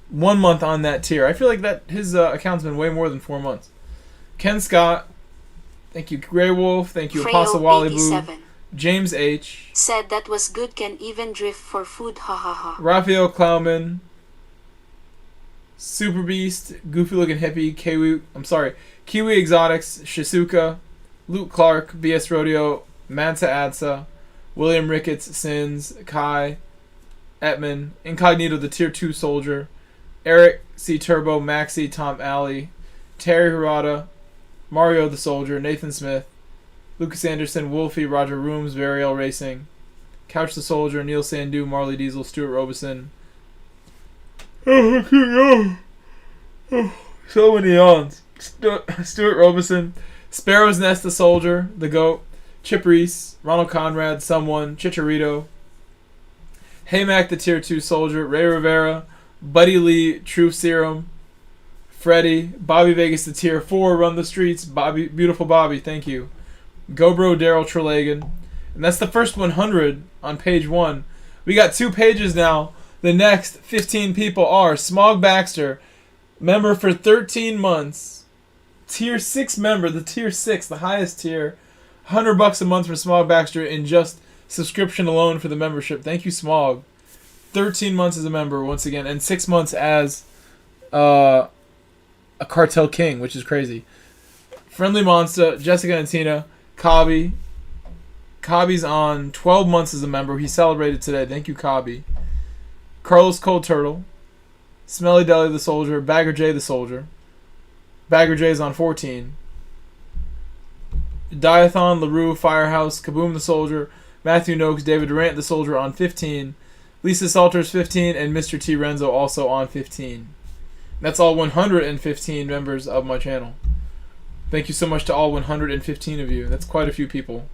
1 month on that tier. I feel like that his account's been way more than 4 months. Ken Scott. Thank you, Grey Wolf. Thank you, Apostle Wally Boo. James H. Said that was good, can even drift for food, ha ha ha. Raphael Klauman. Super Beast. Goofy Looking Hippie. Kiwi Exotics. Shizuka. Luke Clark. BS Rodeo. Mansa Adsa. William Ricketts. Sins. Kai. Etman. Incognito the Tier 2 Soldier. Eric C. Turbo. Maxi. Tom Alley. Terry Hirata. Mario the Soldier. Nathan Smith. Lucas Anderson, Wolfie, Roger Rooms, Variel Racing, Couch the Soldier, Neil Sandu, Marley Diesel, Stuart Robeson. So many yawns. Stuart Robeson, Sparrow's Nest the Soldier, The Goat, Chip Reese, Ronald Conrad, Someone, Chicharito, Haymack the Tier 2 Soldier, Ray Rivera, Buddy Lee, Truth Serum, Freddie, Bobby Vegas the Tier 4, Run the Streets, Bobby, Beautiful Bobby, thank you. GoBro Daryl Trelegan. And that's the first 100 on page 1. We got 2 pages now. The next 15 people are Smog Baxter, member for 13 months. Tier 6 member, the Tier 6, the highest tier. $100 a month for Smog Baxter in just subscription alone for the membership. Thank you, Smog. 13 months as a member, once again, and 6 months as a Cartel King, which is crazy. Friendly Monster, Jessica and Tina, Cobby. Cobby's on 12 months as a member. He celebrated today. Thank you, Cobby. Carlos Cold Turtle. Smelly Deli the Soldier. Bagger J the Soldier. Bagger J's on 14. Diathon, LaRue, Firehouse, Kaboom the Soldier, Matthew Noakes, David Durant the Soldier on 15. Lisa Salters 15, and Mr. T. Renzo also on 15. That's all 115 members of my channel. Thank you so much to all 115 of you. That's quite a few people.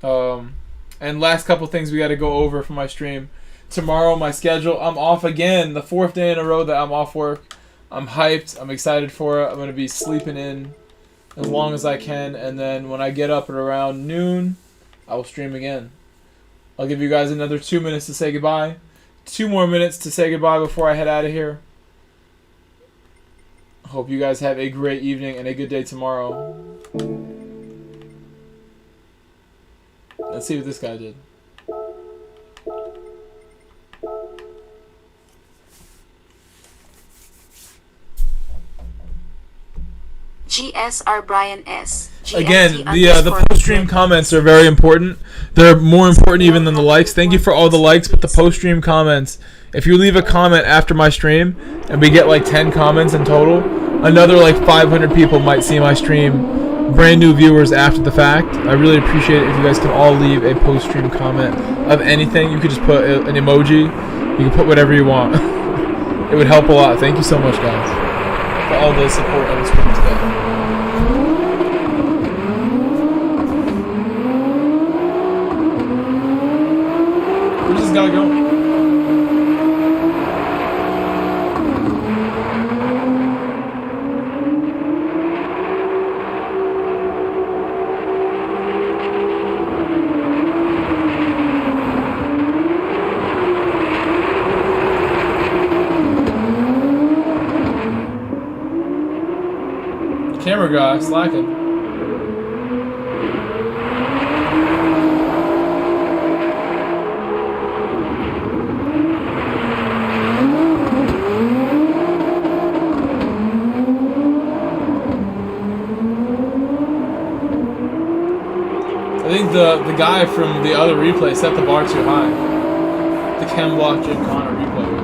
And last couple things we got to go over for my stream. Tomorrow, my schedule. I'm off again. The 4th day in a row that I'm off work. I'm hyped. I'm excited for it. I'm going to be sleeping in as long as I can. And then when I get up at around noon, I will stream again. I'll give you guys another 2 minutes to say goodbye. 2 more minutes to say goodbye before I head out of here. Hope you guys have a great evening and a good day tomorrow. Let's see what this guy did. GSR Brian S. Again, the post-stream comments are very important. They're more important even than the likes. Thank you for all the likes, but the post-stream comments, if you leave a comment after my stream, and we get like 10 comments in total, another like 500 people might see my stream, brand new viewers after the fact. I really appreciate it if you guys can all leave a post-stream comment of anything. You could just put an emoji. You can put whatever you want. It would help a lot. Thank you so much, guys, for all the support on the stream today. We just gotta go. guy slacking. I think the guy from the other replay set the bar too high. The Ken Block Jim Connor replay.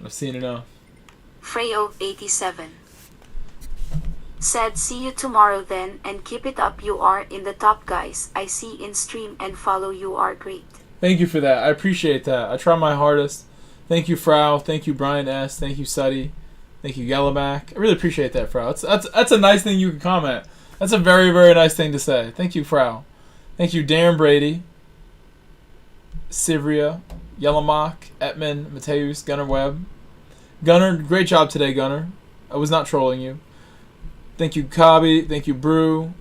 I've seen enough. Freyo87 said, "See you tomorrow then, and keep it up. You are in the top guys I see in stream and follow. You are great." Thank you for that. I appreciate that. I try my hardest. Thank you, Frau. Thank you, Brian S. Thank you, Suddy. Thank you, Yellowback. I really appreciate that, Frau. That's a nice thing you can comment. That's a very, very nice thing to say. Thank you, Frau. Thank you, Darren Brady, Sivria, Yellowmock, Etman, Mateus, Gunnar Webb. Gunnar, great job today, Gunnar. I was not trolling you. Thank you, Cobby. Thank you, Brew.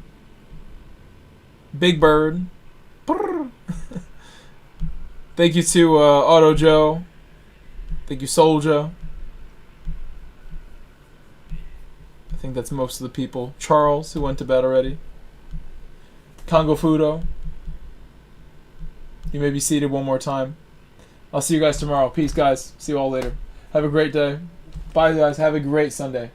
Big Bird. Thank you to Auto Joe. Thank you, Soldier. I think that's most of the people. Charles, who went to bed already. Congo Fudo. You may be seated one more time. I'll see you guys tomorrow. Peace, guys. See you all later. Have a great day. Bye, guys. Have a great Sunday.